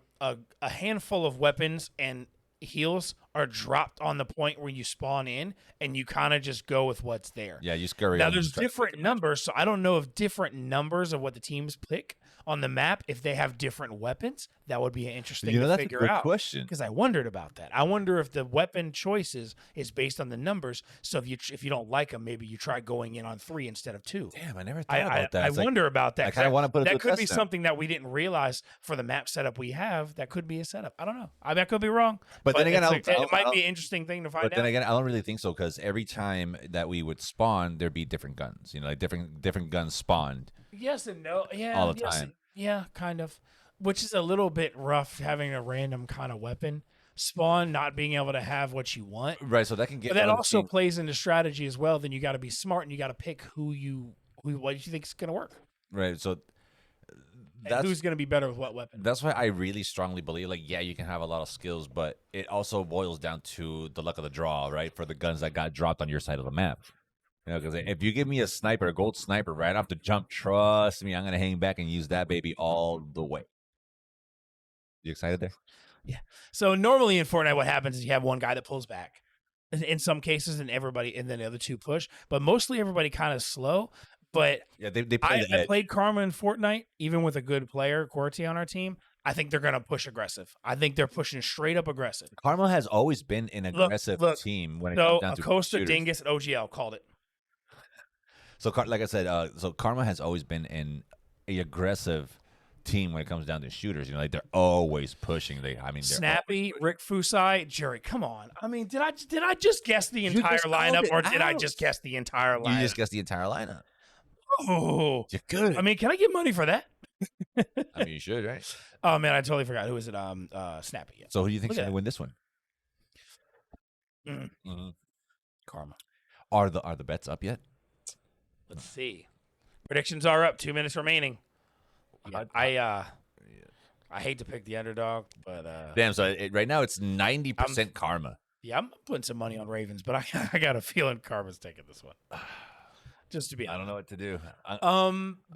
handful of weapons and heals are dropped on the point where you spawn in, and you kind of just go with what's there. Yeah, you scurry. Now on there's and try- different numbers, so I don't know if different numbers of what the teams pick on the map, if they have different weapons, that would be an interesting to that's a figure good out. question. Because I wondered about that. I wonder if the weapon choices is based on the numbers. So if you don't like them, maybe you try going in on 3 instead of 2. Damn, I never thought I about that. I It's like- wonder about that. I kinda wanna put it to that a could be test now. something that we didn't realize for the map setup we have. That could be a setup. I don't know. I could be wrong. But then again, it might be an interesting thing to find But then out. again, I don't really think so because every time that we would spawn, there'd be different guns. Like different guns spawned. Yes and no. Yeah. all the yes time. and- yeah, kind of. Which is a little bit rough having a random kind of weapon spawn, not being able to have what you want. Right, so that can get. But that other also teams- plays into strategy as well. Then you got to be smart and you got to pick what you think is going to work. right. So And that's who's going to be better with what weapon. that's why I really strongly believe, like, yeah, you can have a lot of skills, but it also boils down to the luck of the draw, right? For the guns that got dropped on your side of the map. Because if you give me a sniper, a gold sniper, right off the jump, trust me, I'm gonna hang back and use that baby all the way. You excited there? So normally in Fortnite, what happens is you have one guy that pulls back. In some cases, and then the other 2 push. But mostly everybody kind of slow. But Yeah, they play the I edge. played Karma in Fortnite, even with a good player, Corti, on our team. I think they're going to push aggressive. I think they're pushing straight up aggressive. Karma has always been an aggressive team when it So comes down to Acosta, shooters. Dingus, and OGL called it. So, like I said, so Karma has always been an aggressive team when it comes down to shooters. You know, like they're always pushing. They're Snappy, Rick Fusai, Jerry. Come on. I mean, did I just guess the entire just called lineup, it or did I out. just guess the entire lineup? You just guessed the entire lineup. Oh, You're good. I mean, can I get money for that? I mean, you should, right? Oh man, I totally forgot. Who was it? Snappy. Yeah. So, who do you think is Look going at to win this one? Karma. Are the bets up yet? Let's see. Predictions are up. 2 minutes remaining. I hate to pick the underdog, but Damn. So right now it's 90% Karma. yeah, I'm putting some money on Ravens, but I got a feeling Karma's taking this one. Just to be honest. I don't know what to do.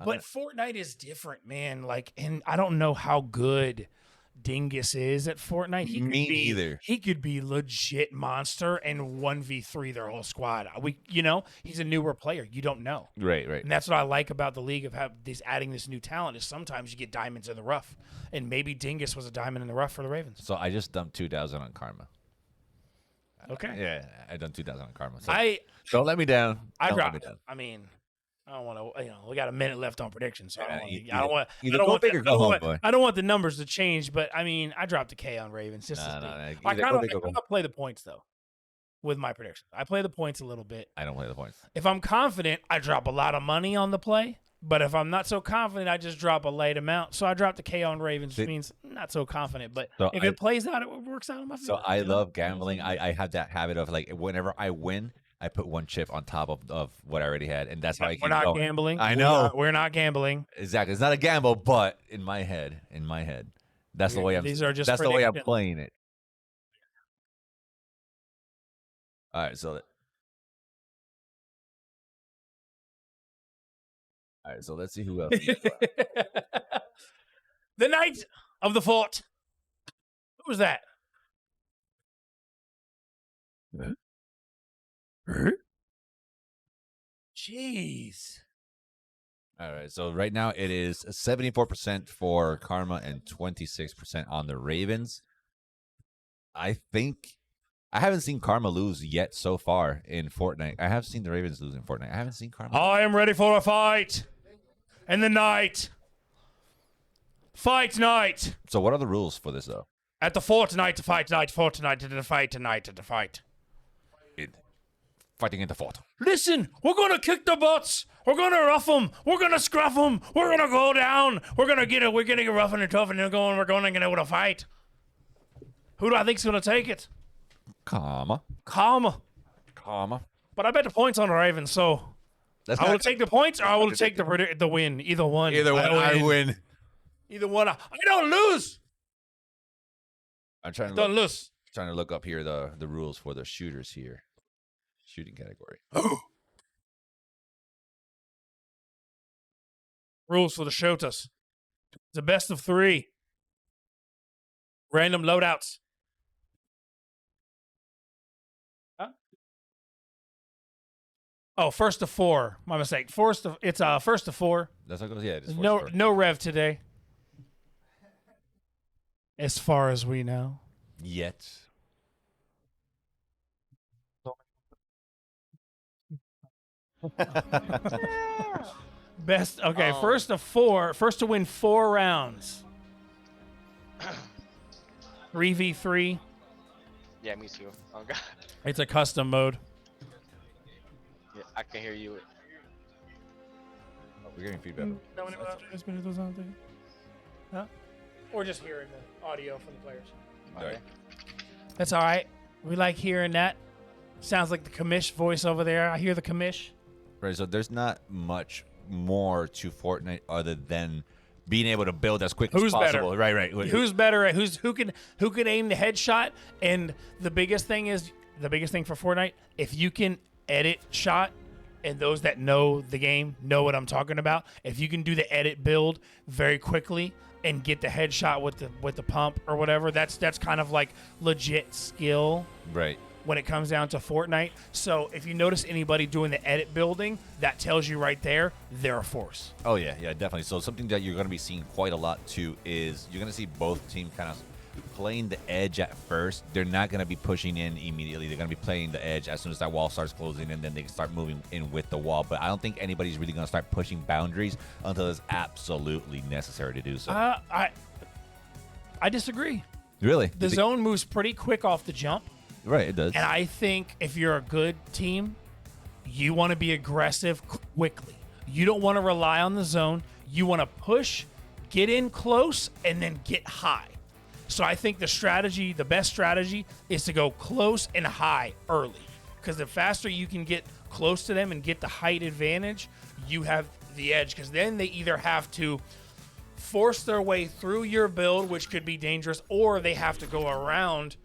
But Fortnite is different, man. Like, and I don't know how good Dingus is at Fortnite. Me neither. He could be legit monster and 1v3 their whole squad. He's a newer player. You don't know. Right. And that's what I like about the league of adding this new talent is sometimes you get diamonds in the rough. And maybe Dingus was a diamond in the rough for the Ravens. So I just dumped 2,000 on Karma. Okay. Yeah, I done 2,000 on Karma. So I don't let me down. Don't let dropped me it. down. I mean, I don't want to. We got a minute left on predictions, so Yeah, I don't want. either go big or go home, boy. I don't want the numbers to change, but I mean, I dropped a K on Ravens. Just No, I either kind go big or go of home. play the points though, with my predictions. I play the points a little bit. I don't play the points. If I'm confident, I drop a lot of money on the play. But if I'm not so confident, I just drop a light amount. So I dropped a K on Ravens, which means not so confident. But So if it plays out, it works out in my favor. So I love gambling. I have that habit of like whenever I win, I put one chip on top of what I already had, and that's how I keep We're not going. gambling. I know. We're not gambling. Exactly. It's not a gamble, but in my head, that's the way I'm. These are just that's the way I'm predictions. playing it. All right, so. All right, so let's see who else. The Knight of the Fort. Who was that? Jeez. All right, so right now it is 74% for Karma and 26% on the Ravens. I think I haven't seen Karma lose yet so far in Fortnite. I have seen the Ravens lose in Fortnite. I haven't seen Karma. I am ready for a fight. And the night. Fight night. So what are the rules for this though? At the fort tonight to fight tonight, fort tonight to fight tonight to fight. Fighting in the fort. Listen, we're gonna kick the butts. We're gonna rough them. We're gonna scruff them. We're gonna go down. We're gonna get it. We're gonna get rough and tough, and we're going to get able to fight. Who do I think's gonna take it? Karma. Karma. But I bet the points on the Ravens, so That's I will not- take the points, or I will take the win. Either one. Either one, I win. Either one. I don't lose. I'm trying to Don't lose. look up here the rules for the shooters here. Shooting category. Rules for the shooters. It's a best of 3. Random loadouts. Huh? Oh, first to 4. My mistake. It's first to 4. That's how it goes. Yeah. It's No rev today. As far as we know. Yet. Best. Okay, first to 4. First to win 4 rounds. 3v3. Yeah, me too. Oh god. It's a custom mode. Yeah, I can hear you. We're getting feedback. Huh? Or just hearing the audio from the players. Okay. That's all right. We like hearing that. Sounds like the commish voice over there. I hear the commish. Right. So there's not much more to Fortnite other than being able to build as quick Who's as possible. better? Right. Who's better at who can aim the headshot? And the biggest thing for Fortnite, if you can edit shot, and those that know the game know what I'm talking about. If you can do the edit build very quickly and get the headshot with the pump or whatever, that's kind of like legit skill. Right. when it comes down to Fortnite. So if you notice anybody doing the edit building, that tells you right there they're a force. Oh yeah, definitely. So something that you're going to be seeing quite a lot too is you're going to see both teams kind of playing the edge at first. They're not going to be pushing in immediately. They're going to be playing the edge as soon as that wall starts closing, and then they can start moving in with the wall. But I don't think anybody's really going to start pushing boundaries until it's absolutely necessary to do so. I disagree. Really? The zone moves pretty quick off the jump. Right, it does. And I think if you're a good team, you want to be aggressive quickly. You don't want to rely on the zone. You want to push, get in close, and then get high. So I think the best strategy is to go close and high early. Because the faster you can get close to them and get the height advantage, you have the edge. Because then they either have to force their way through your build, which could be dangerous, or they have to go around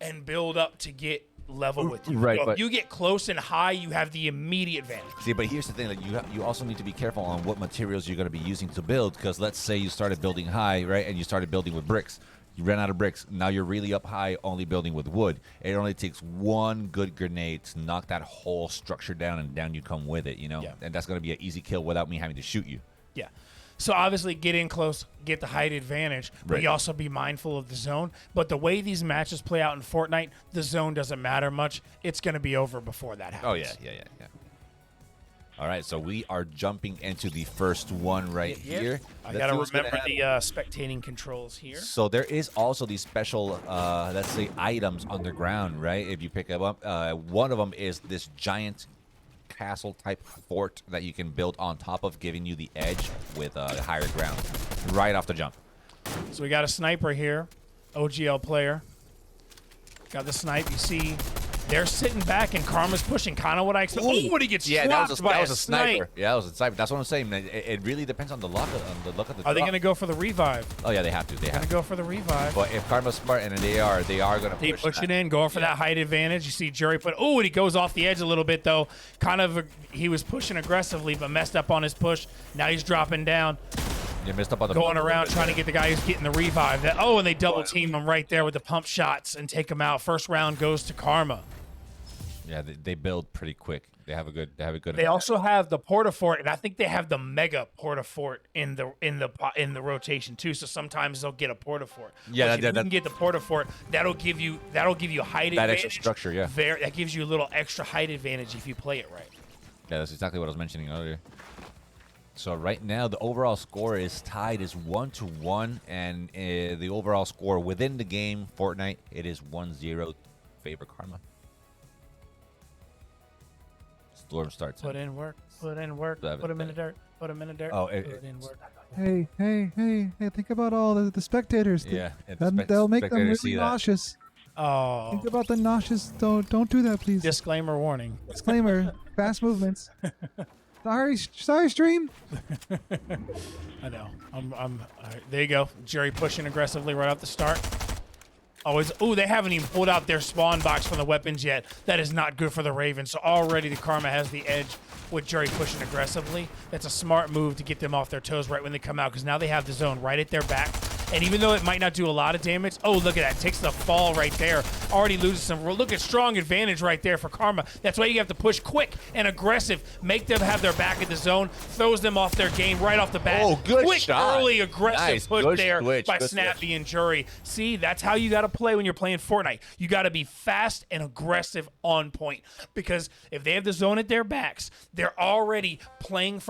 and build up to get level with you. Right, So but if you get close and high, you have the immediate advantage. see, but here's the thing: like you also need to be careful on what materials you're going to be using to build. Because let's say you started building high, right, and you started building with bricks. You ran out of bricks. Now you're really up high, only building with wood. It only takes one good grenade to knock that whole structure down, and down you come with it. Yeah. And that's going to be an easy kill without me having to shoot you. Yeah. So obviously get in close, get the height advantage, but Right. you also be mindful of the zone. But the way these matches play out in Fortnite, the zone doesn't matter much. It's going to be over before that happens. Oh yeah. All right, so we are jumping into the first one right here. I Let's got see to what's gonna remember happen. the spectating controls here. So there is also these special, let's say, items underground, right? If you pick them up, one of them is this giant castle-type fort that you can build on top of, giving you the edge with higher ground right off the jump. So we got a sniper here, OGL player. Got the snipe. You see, they're sitting back and Karma's pushing. Kind of what I expect. Oh, when he gets dropped by that was a a sniper. snipe. Yeah, that was a sniper. That's what I'm saying. It really depends on the luck of the Are they drop. going to go for the revive? Oh yeah, they have to. They Going have to to. go for the revive. But if Karma's smart, and they are going to They push it in, going for that height advantage. You see Jury put, and he goes off the edge a little bit, though. He was pushing aggressively, but messed up on his push. Now he's dropping down, You missed up on the going around trying to get the guy who's getting the revive. And they double team him right there with the pump shots and take him out. First round goes to Karma. Yeah, they build pretty quick. They have a good. They also have the Portafort, and I think they have the Mega Portafort in the rotation too. So sometimes they'll get a Portafort. Yeah, If you can get the Portafort, that'll give you height That advantage. extra structure, yeah. That gives you a little extra height advantage if you play it right. Yeah, that's exactly what I was mentioning earlier. So right now, the overall score is tied is 1-1, and the overall score within the game, Fortnite, it is 1-0 favor Karma. Storm starts. Put in work. Put in work. Seven. Put him in the dirt. Put him in the dirt. Oh, put in work. Hey, think about all the spectators. Yeah, and They'll make them spectators see really that. nauseous. Oh. Think about the nauseous. Don't do that, please. Disclaimer warning. Disclaimer: fast movements. Sorry, stream. I know. I'm all right, there you go. Jerry pushing aggressively right off the start. They haven't even pulled out their spawn box from the weapons yet. That is not good for the Ravens. So already the Karma has the edge with Jerry pushing aggressively. That's a smart move to get them off their toes right when they come out, because now they have the zone right at their back. And even though it might not do a lot of damage, look at that. Takes the fall right there. Already loses some. Look at strong advantage right there for Karma. That's why you have to push quick and aggressive. Make them have their back in the zone. Throws them off their game right off the bat. Oh, good quick, shot. early, aggressive Nice. push Good there switch. by Good Snappy and Jury. See, that's how you got to play when you're playing Fortnite. You got to be fast and aggressive on point. Because if they have the zone at their backs, they're already playing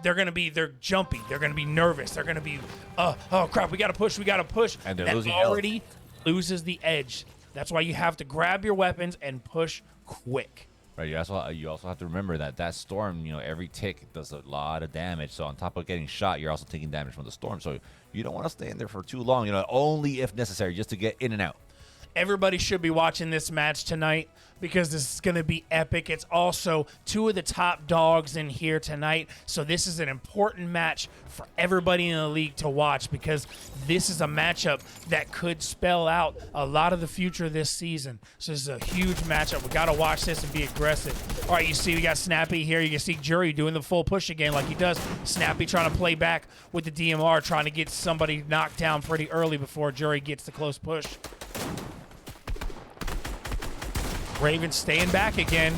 they're jumpy, they're gonna be nervous, they're gonna be oh crap, we gotta push, And they're that losing health. already loses the edge. That's why you have to grab your weapons and push quick. Right. You also have to remember that storm. Every tick does a lot of damage. So on top of getting shot, you're also taking damage from the storm. So you don't want to stay in there for too long. Only if necessary, just to get in and out. Everybody should be watching this match tonight because this is going to be epic. It's also two of the top dogs in here tonight. So this is an important match for everybody in the league to watch, because this is a matchup that could spell out a lot of the future this season. So this is a huge matchup. We got to watch this and be aggressive. All right, you see we got Snappy here. You can see Jury doing the full push again like he does. Snappy trying to play back with the DMR, trying to get somebody knocked down pretty early before Jury gets the close push. Ravens staying back again.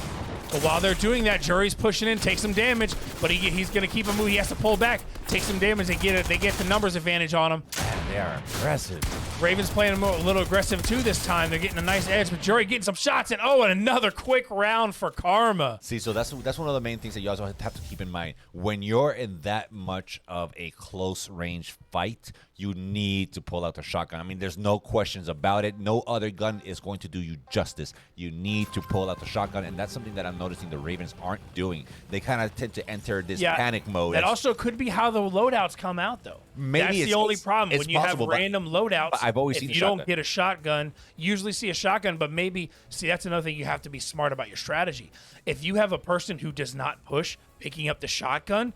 But while they're doing that, Jury's pushing in, takes some damage, but he's going to keep him moving. He has to pull back, take some damage. They get the numbers advantage on him. They are aggressive. Ravens playing a little aggressive too this time. They're getting a nice edge, but Jury getting some shots, and another quick round for Karma. See, so that's one of the main things that you also have to keep in mind. When you're in that much of a close range fight, you need to pull out the shotgun. I mean, there's no questions about it. No other gun is going to do you justice. You need to pull out the shotgun, and that's something that I'm noticing the Ravens aren't doing. They kind of tend to enter this panic mode. That also could be how the loadouts come out, though. Maybe that's it's the only it's- problem it's when you possible, have random loadouts. but I've always if seen you the don't shotgun. get a shotgun, usually see a shotgun, but maybe that's another thing you have to be smart about your strategy. If you have a person who does not push, picking up the shotgun,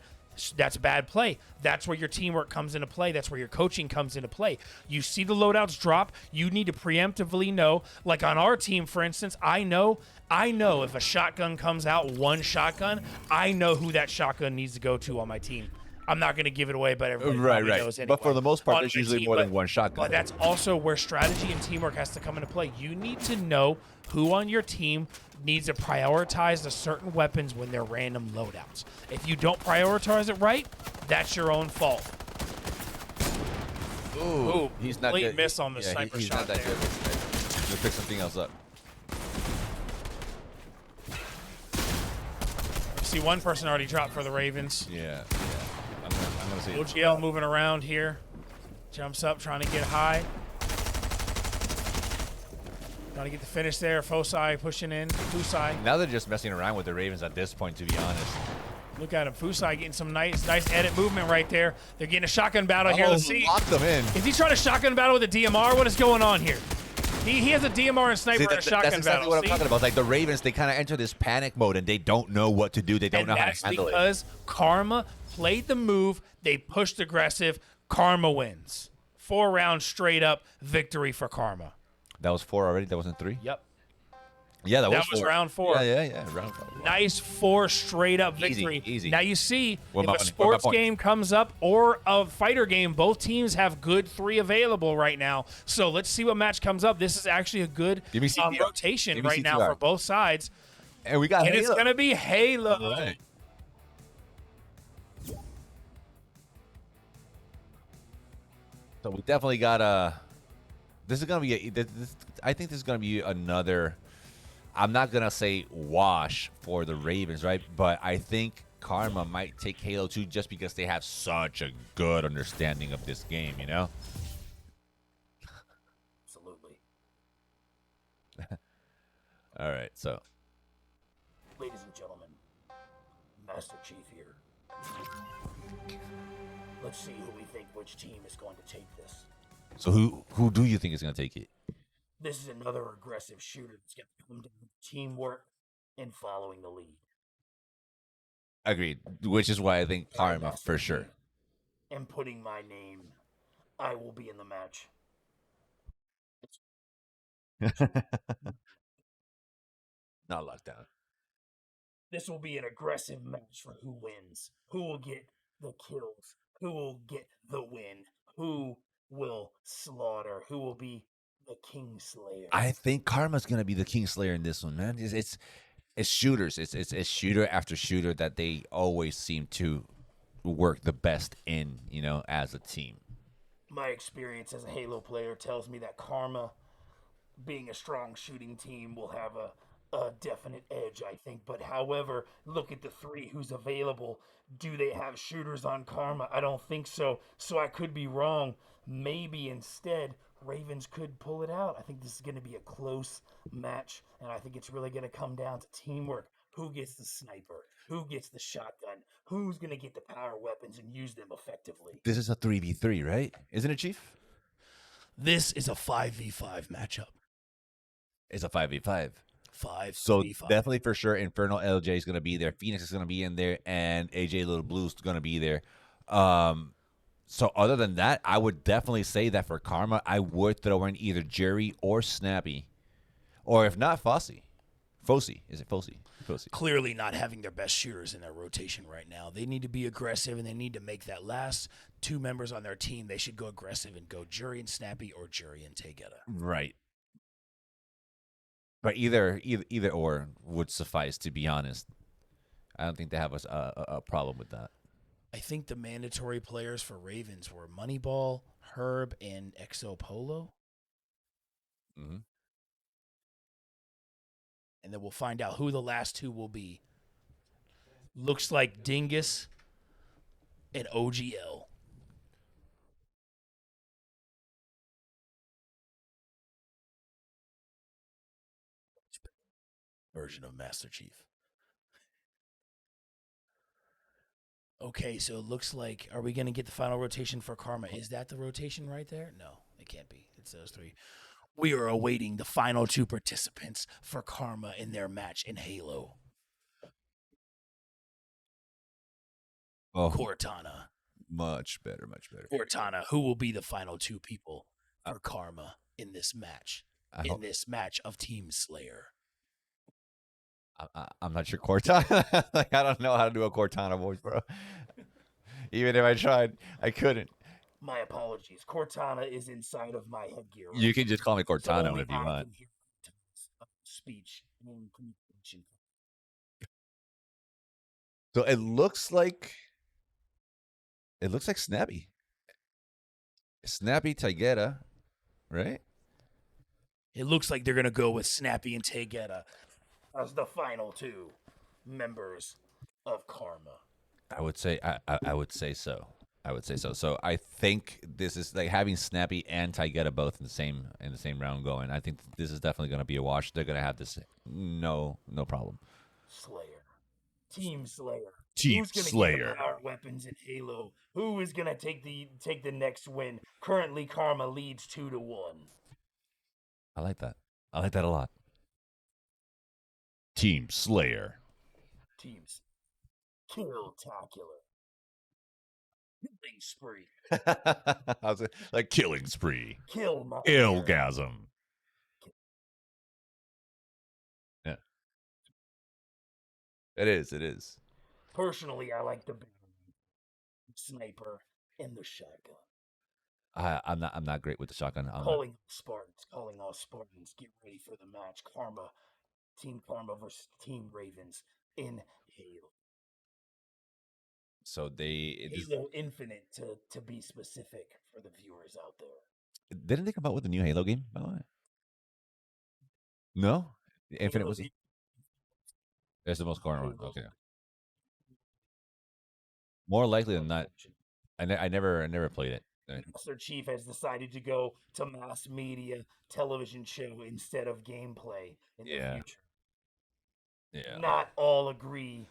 that's bad play. That's where your teamwork comes into play. That's where your coaching comes into play. You see the loadouts drop, you need to preemptively know. Like on our team, for instance, I know if a shotgun comes out, one shotgun, I know who that shotgun needs to go to on my team. I'm not going to give it away, but everybody probably knows anyway. But for the most part, On there's my usually team, more than but- one shotgun. But that's also where strategy and teamwork has to come into play. You need to know who on your team needs to prioritize the certain weapons when they're random loadouts. If you don't prioritize it right, that's your own fault. Ooh, he's not complete good. miss on the Yeah, sniper he's shot not that there. good. Let's pick something else up. See, one person already dropped for the Ravens. Yeah. I'm gonna see it. OGL moving around here. Jumps up, trying to get high. Trying to get the finish there. Fosai pushing in. Fusai. Now they're just messing around with the Ravens at this point, to be honest. Look at him. Fusai getting some nice edit movement right there. They're getting a shotgun battle here. Let's see. Locked them in. Is he trying to shotgun battle with a DMR? What is going on here? He has a DMR and sniper See, and a shotgun that's exactly battle. what I'm See? talking about. Like the Ravens, they kind of enter this panic mode and they don't know what to do. They don't And know how that's to handle it. because Karma played the move. They pushed aggressive. Karma wins. 4 rounds straight up victory for Karma. That was 4 already. That wasn't 3. Yep. Yeah, that was That was 4. round 4. Yeah. Round 4. Nice 4 straight up Easy, victory. easy. Now you see, Where if my a money? Where my sports point? game comes up or a fighter game, both teams have good 3 available right now. So let's see what match comes up. This is actually a good Give me CTR. rotation Give me right now CTR. for both sides. And we got And it's Halo. going to be Halo. All right. So we definitely got this is gonna be I think this is gonna be another. I'm not gonna say wash for the Ravens, right? But I think Karma might take Halo 2 just because they have such a good understanding of this game, you know? Absolutely. All right, so Ladies and gentlemen, Master Chief here. Let's see who we think which team is going to take this. who do you think is gonna take it? This is another aggressive shooter that's going to come down to teamwork and following the lead. Agreed. Which is why I think Karma for sure. And putting my name, I will be in the match. Not lockdown. This will be an aggressive match for who wins, who will get the kills, who will get the win, who will slaughter, who will be the Kingslayer. I think Karma's gonna be the Kingslayer in this one, man. It's shooters. It's shooter after shooter that they always seem to work the best in, you know, as a team. My experience as a Halo player tells me that Karma, being a strong shooting team, will have a definite edge, I think. But however, look at the 3 who's available. Do they have shooters on Karma? I don't think so. So I could be wrong. Maybe instead, Ravens could pull it out. I think this is going to be a close match, and I think it's really going to come down to teamwork. Who gets the sniper? Who gets the shotgun? Who's going to get the power weapons and use them effectively? This is a 3v3, right? Isn't it, Chief? This is a 5v5 matchup. It's a 5v5. 5v5. So definitely for sure, Infernal LJ is gonna be there. Phoenix is gonna be in there, and AJ Little Blue's gonna be there. So other than that, I would definitely say that for Karma, I would throw in either Jerry or Snappy, or if not Fossey. Fossey. Is it Fossey? Fossey. Clearly not having their best shooters in their rotation right now. They need to be aggressive, and they need to make that last 2 members on their team. They should go aggressive and go Jury and Snappy or Jury and Tegeta. Right. But either or would suffice. To be honest, I don't think they have a problem with that. I think the mandatory players for Ravens were Moneyball, Herb, and Exo Polo. Mm-hmm. And then we'll find out who the last two will be. Looks like Dingus and OGL. Version of Master Chief. Okay, so it looks like, are we going to get the final rotation for Karma? Is that the rotation right there? No, it can't be. It's those three. We are awaiting the final two participants for Karma in their match in Halo. Oh, Cortana. much better, much better. Cortana, who will be the final two people for Karma in this match? This match of Team Slayer. I'm not sure Cortana. Like, I don't know how to do a Cortana voice, bro. Even if I tried, I couldn't. My apologies. Cortana is inside of my headgear. You can just call me So Cortana only if you I want. can hear Cortana's speech and communication. So it looks like Snappy. Snappy Taiguera, right? It looks like they're going to go with Snappy and Taygeta as the final two members of Karma. I would say I would say so. I would say so. So I think this is like having Snappy and Taiguera both in the same round going. I think this is definitely going to be a wash. They're going to have this no problem. Slayer. Team Slayer. Team Who's gonna Slayer. get the power weapons in Halo? Who is going to take the next win? Currently, Karma leads 2-1. I like that. I like that a lot. Team Slayer. Teams. Kill-tacular. Killing spree. I was like killing spree. Kill my Ilgasm. Yeah. It is. Personally, I like the sniper and the shotgun. I'm not great with the shotgun. Calling all Spartans, get ready for the match. Team Karma versus Team Ravens in Halo. So Halo Infinite to be specific for the viewers out there. didn't they come out with a new Halo game, by the way? No? Infinite was it's the most current one. Okay. More likely than not. I never played it. Master Chief has decided to go to mass media television show instead of gameplay in the future. Yeah. Not all agree.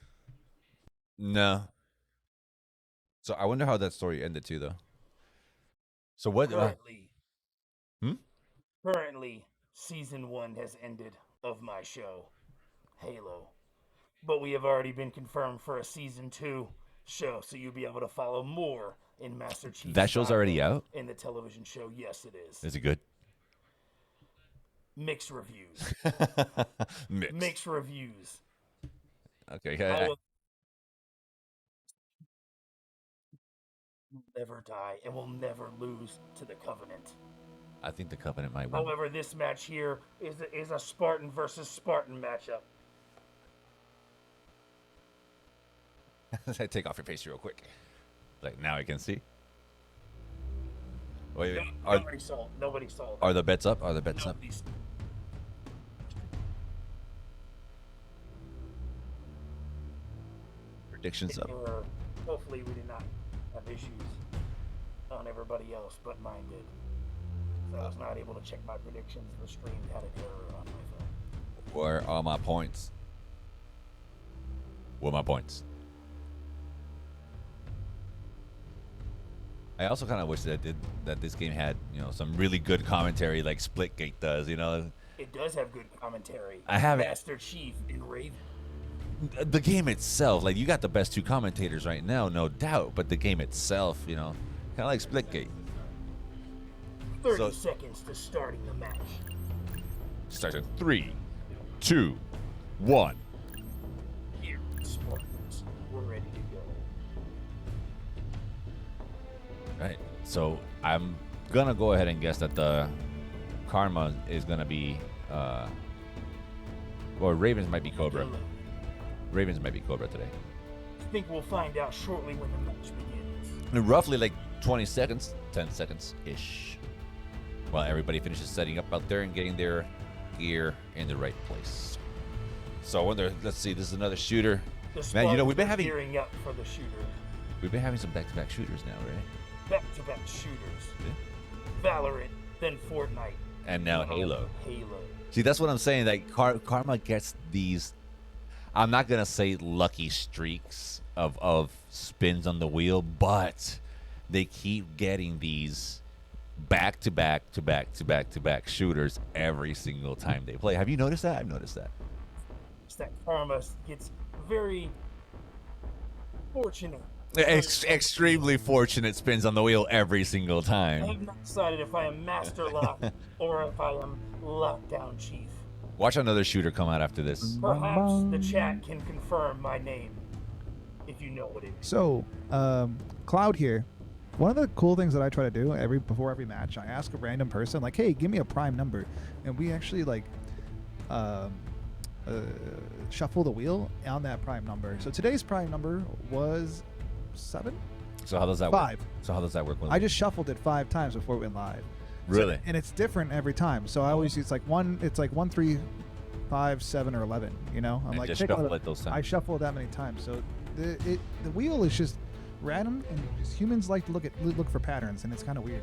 No. So I wonder how that story ended too, though. So what? Currently, season 1 has ended of my show, Halo, but we have already been confirmed for a season 2 show, so you'll be able to follow more in Master Chief. That show's already out in the television show. Yes, it is. Is it good? Mixed reviews. Mixed. Mixed reviews. Okay. Will never die and will never lose to the Covenant. I think the Covenant might win. However, this match here is a Spartan versus Spartan matchup. Take off your face real quick. Like now I can see. Wait, Nobody saw that. Are the bets up? Are the bets up? Predictions up. Hopefully we did not have issues on everybody else, but mine did. So I was not able to check my predictions. The stream had an error on my phone. Where are my points? Where are my points? I also kind of wish that this game had some really good commentary like Splitgate does. It does have good commentary. I have it. Master Chief and Raven. The game itself, like you got the best two commentators right now, no doubt. But the game itself, kind of like Splitgate. 30 seconds to starting the match. Starts in 3, 2, 1. Here, Spartans, we're ready to go. Right. So I'm gonna go ahead and guess that the Karma is gonna be Or Ravens might be Cobra. Ravens might be Cobra today. I think we'll find out shortly when the match begins. In roughly like 20 seconds, 10 seconds ish. While everybody finishes setting up out there and getting their gear in the right place. So I wonder, let's see, this is another shooter. Man, you know, we've been having gearing up for the shooter. We've been having some back-to-back shooters now, right? Back-to-back shooters. Yeah. Valorant, then Fortnite. And now Halo. Halo. See, that's what I'm saying. Like Karma gets these, I'm not gonna say lucky streaks of spins on the wheel, but they keep getting these back-to-back shooters every single time they play. Have you noticed that? I've noticed that. It's that Karma gets very fortunate. Extremely fortunate spins on the wheel every single I time. have not decided if I am Master Lock or if I am Lockdown Chief. Watch another shooter come out after this. Perhaps the chat can confirm my name, if you know what it is. So, Cloud here. One of the cool things that I try to do before every match, I ask a random person, like, "Hey, give me a prime number," and we actually like shuffle the wheel on that prime number. So today's prime number was 7. So how does that 5. work? So how does that work? I just shuffled it 5 times before it went live. Really? So, and it's different every time. So I always it's like 1, 3, 5, 7, or 11. You know, I'm And like just pick shuffle one of it those the- times. I shuffle it that many times. So the wheel is just random, and just humans like to look for patterns, and it's kind of weird.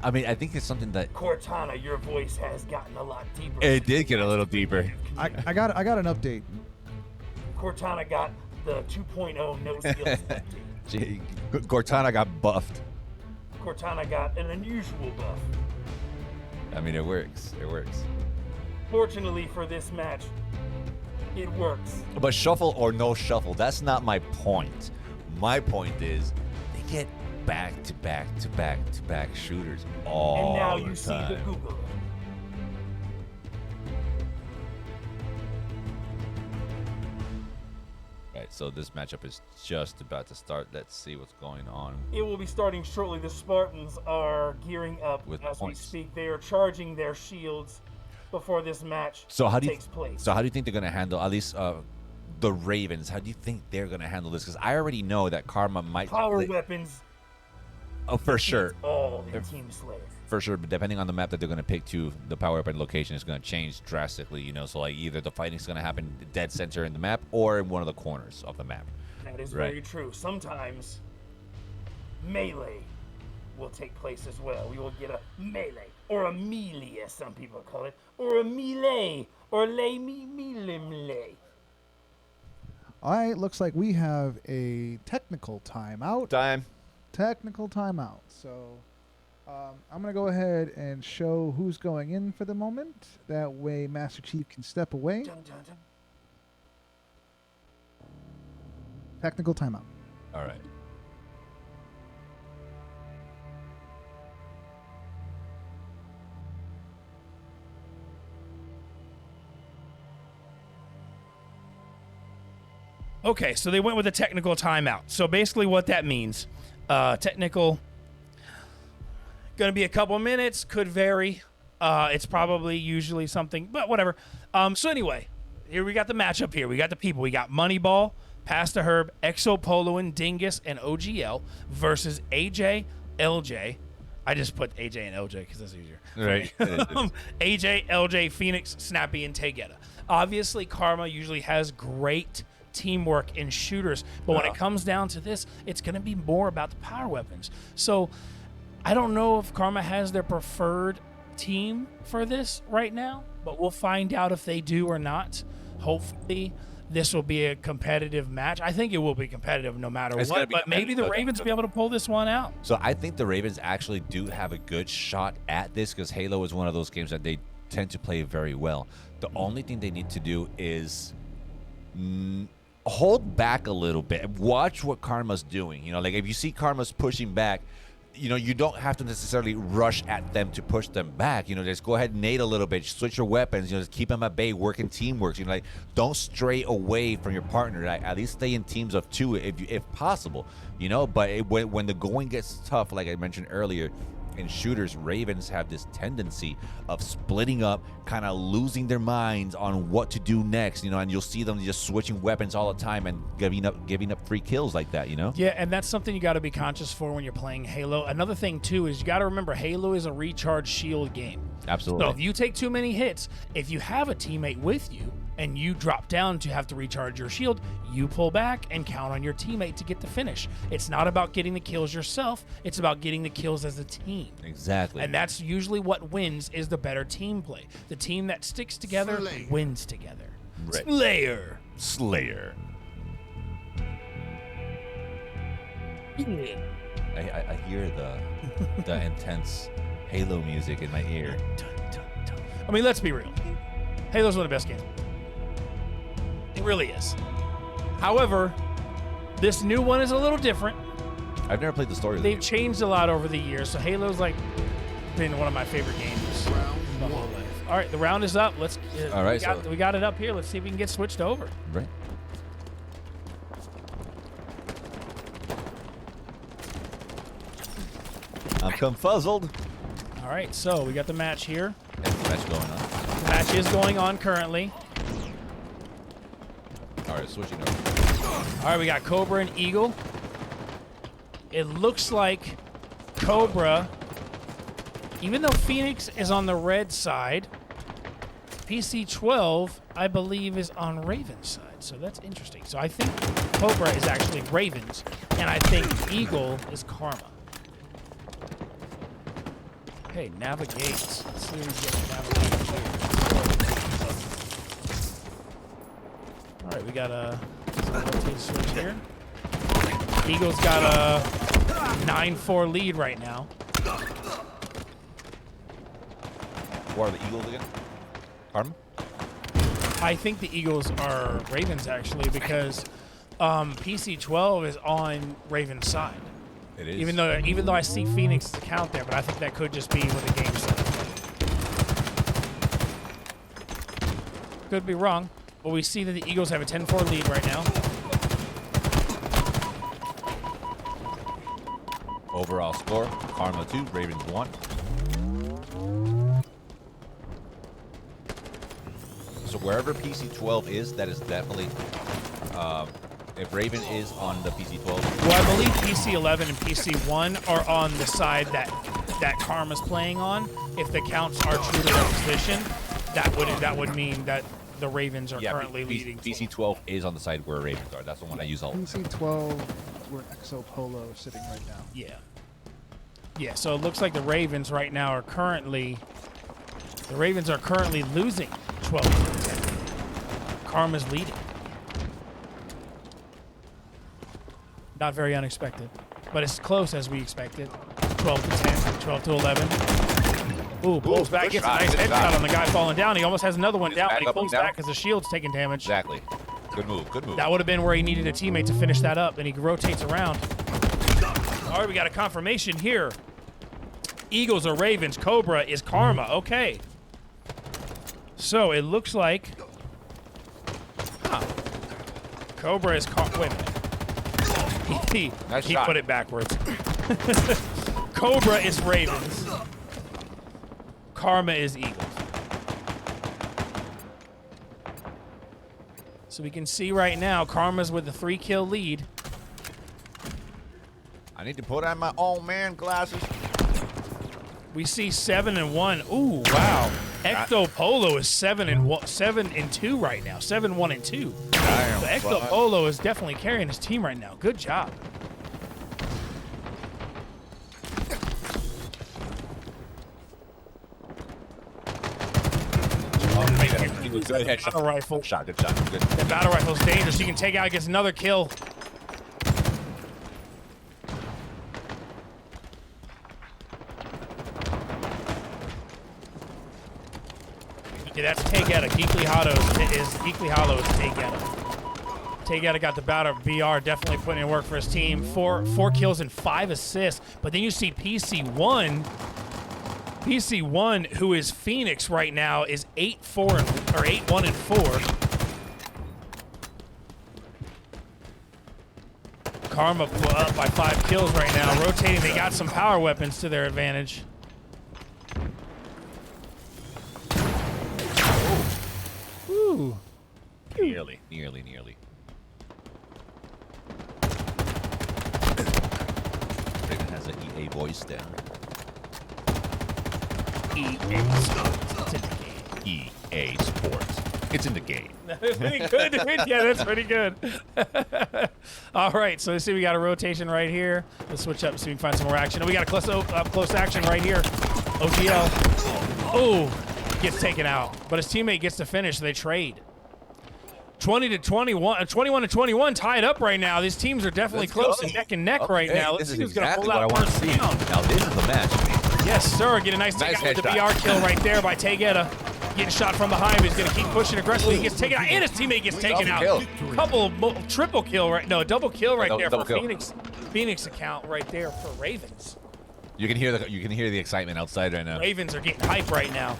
I mean, I think it's something that Cortana, your voice has gotten a lot deeper. it did get a little deeper. I got an update. Cortana got the 2.0 no skills update. Gee, Cortana got buffed. Cortana got an unusual buff. I mean, it works. It works. Fortunately for this match, it works. But shuffle or no shuffle, that's not my point. My point is they get back to back shooters all And now the you see time. the Google. Right, so this matchup is just about to start. Let's see what's going on. It will be starting shortly. The Spartans are gearing up With as points. we speak. They are charging their shields before this match So how do you takes place. So how do you think they're gonna handle at least the Ravens? How do you think they're gonna handle this? Because I already know that Karma might Power play- weapons, Oh, for sure. all in Team Slayer. For sure, but depending on the map that they're going to pick to, the power weapon location is going to change drastically, you know? So, like, either the fighting's going to happen dead center in the map or in one of the corners of the map. That is Right. very true. Sometimes melee will take place as well. We will get a melee, or a melee, as some people call it, or a melee, or melee. All right, looks like we have a technical timeout. Technical timeout. So I'm going to go ahead and show who's going in for the moment. That way Master Chief can step away. Dun, dun, dun. Technical timeout. All right. Okay, so they went with a technical timeout. So basically what that means, technical, going to be a couple minutes, could vary. It's probably usually something, but whatever. So anyway, here we got the matchup here. We got the people. We got Moneyball, Pasta Herb, Exo Poloin, Dingus, and OGL versus AJ, LJ. I just put AJ and LJ because that's easier. Right. AJ, LJ, Phoenix, Snappy, and Tegeta. Obviously, Karma usually has great teamwork in shooters, but when it comes down to this, it's going to be more about the power weapons. So I don't know if Karma has their preferred team for this right now, but we'll find out if they do or not. Hopefully this will be a competitive match. I think it will be competitive no matter It's gonna what, be but maybe the competitive. Ravens will be able to pull this one out. So I think the Ravens actually do have a good shot at this because Halo is one of those games that they tend to play very well. The only thing they need to do is hold back a little bit. Watch what Karma's doing. You know, like if you see Karma's pushing back, you know, you don't have to necessarily rush at them to push them back. You know, just go ahead and nade a little bit, switch your weapons, you know, just keep them at bay, work in teamwork. You know, like don't stray away from your partner. Like, at least stay in teams of 2 if possible. You know, but when the going gets tough, like I mentioned earlier, in shooters, Ravens have this tendency of splitting up, kind of losing their minds on what to do next, you know, and you'll see them just switching weapons all the time and giving up free kills like that, you know? Yeah, and that's something you got to be conscious for when you're playing Halo. Another thing, too, is you got to remember Halo is a recharge shield game. Absolutely. So if you take too many hits, if you have a teammate with you and you drop down to have to recharge your shield, you pull back and count on your teammate to get the finish. It's not about getting the kills yourself. It's about getting the kills as a team. Exactly. And that's usually what wins is the better team play. The team that sticks together wins together. Right. Slayer. I hear the intense Halo music in my ear. I mean, let's be real. Halo's one of the best games. It really is. However, this new one is a little different. I've never played the story. They've changed a lot over the years, so Halo's like been one of my favorite games my whole life. All right, the round is up. Let's. All right, we got it up here. Let's see if we can get switched over. Right. I'm confuzzled. All right, so we got the match here. Yeah, the match going on. The match is going on currently. All right, switching over. All right, we got Cobra and Eagle. It looks like Cobra, even though Phoenix is on the red side, PC-12, I believe, is on Raven's side. So that's interesting. So I think Cobra is actually Ravens, and I think Eagle is Karma. Okay, navigate. Let's see if we get to navigate here. All right, we got a rotate switch here. Eagle's got a 9-4 lead right now. What are the Eagles again? Arm? I think the Eagles are Ravens, actually, because PC-12 is on Ravens' side. It is. Even though I see Phoenix's account there, but I think that could just be what the game said. Could be wrong, but we see that the Eagles have a 10-4 lead right now. Overall score, Karma 2, Ravens 1. So wherever PC-12 is, that is definitely, if Raven is on the PC-12. Well, I believe PC-11 and PC-1 are on the side that Karma's playing on. If the counts are true to their position, that would mean that the Ravens are currently leading. PC-12 is on the side where Ravens are. That's the one I use all the time. PC-12, where Exo Polo is sitting right now. Yeah. Yeah, so it looks like the Ravens right now are currently losing 12 to 10. Karma's leading. Not very unexpected, but it's close as we expected. 12 to 10, 12 to 11. Ooh, pulls back, gets a nice headshot on the guy falling down. He almost has another one down, but he pulls back because the shield's taking damage. Exactly. Good move, good move. That would have been where he needed a teammate to finish that up, and he rotates around. All right, we got a confirmation here. Eagles are Ravens. Cobra is Karma. Okay. So it looks like... Cobra is Karma. Wait a minute. He put it backwards. Cobra is Ravens. Karma is Eagles. So we can see right now, Karma's with the 3-kill lead. I need to put on my old man glasses. We see 7-1. Ooh, wow. Ecto Polo is 7-2 right now. 7-1-2. Damn, So Ecto Polo is definitely carrying his team right now. Good job. Good headshot. Battle rifle. Good shot. Good. The battle rifle's dangerous. You can take out, gets another kill. Yeah, that's Taygetta. Geekly Hollow is Taygetta. Taygetta got the battle. BR definitely putting in work for his team. Four kills and 5 assists. But then you see PC-1. PC-1, who is Phoenix right now, is 8-1-4. Karma up by 5 kills right now. Rotating, they got some power weapons to their advantage. Ooh. Nearly. Raven has an EA voice down. EA Sports. It's in the game. EA Sports. It's in the game. Pretty good, dude. Yeah, that's pretty good. All right, so let's see. We got a rotation right here. Let's switch up so we can find some more action. We got a close action right here. OGL. Oh, gets taken out, but his teammate gets to finish. So they trade. 20-21, 21-21, tied up right now. These teams are definitely close and neck and neck right now. Let's see who's going to pull out first down. Now this is the match. Yes, sir. Get a nice takeout with the BR kill right there by Tegeta. Getting shot from behind, but he's going to keep pushing aggressively. He gets taken out, and his teammate gets taken out. Triple kill right, no, double kill right there for Phoenix. Phoenix account right there for Ravens. You can hear the excitement outside right now. Ravens are getting hype right now.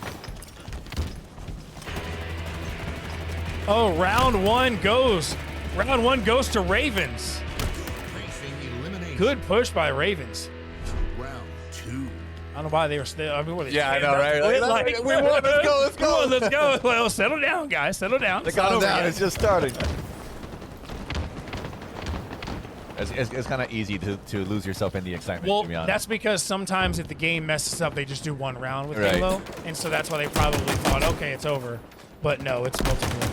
Oh, round one goes to Ravens. Good push by Ravens. I don't know why they were still. I mean, were they Yeah, I know, right? Like, We won. Let's go. Let's go. Well, settle down, guys. Settle down. They calm down. It's just starting. It's kind of easy to lose yourself in the excitement. Well, to be honest. that's because sometimes if the game messes up, they just do one round with Right. Halo, and so that's why they probably thought, okay, it's over. But no, it's multiple.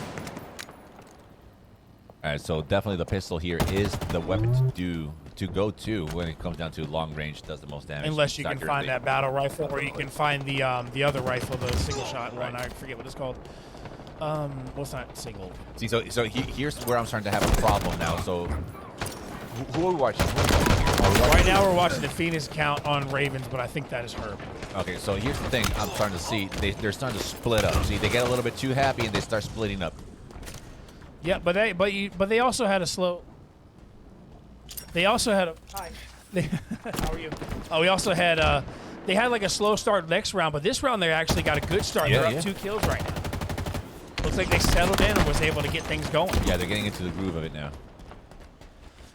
All right, so definitely the pistol here is the weapon to go to when it comes down to long range. Does the most damage. Unless you can accurately. find that battle rifle, or you can find the other rifle, the single shot one. I forget what it's called. Well, it's not single. See, so here's where I'm starting to have a problem now. So who are we watching? Right now we're watching the Phoenix account on Ravens, but I think that is Herb. Okay, so here's the thing I'm starting to see. They're starting to split up. See, they get a little bit too happy and they start splitting up. Yeah, but they also had a slow. They also had a hi. How are you? Oh, we also had they had like a slow start next round, but this round they actually got a good start. Yeah, They're up 2 kills right now. Looks like they settled in and was able to get things going. Yeah, they're getting into the groove of it now.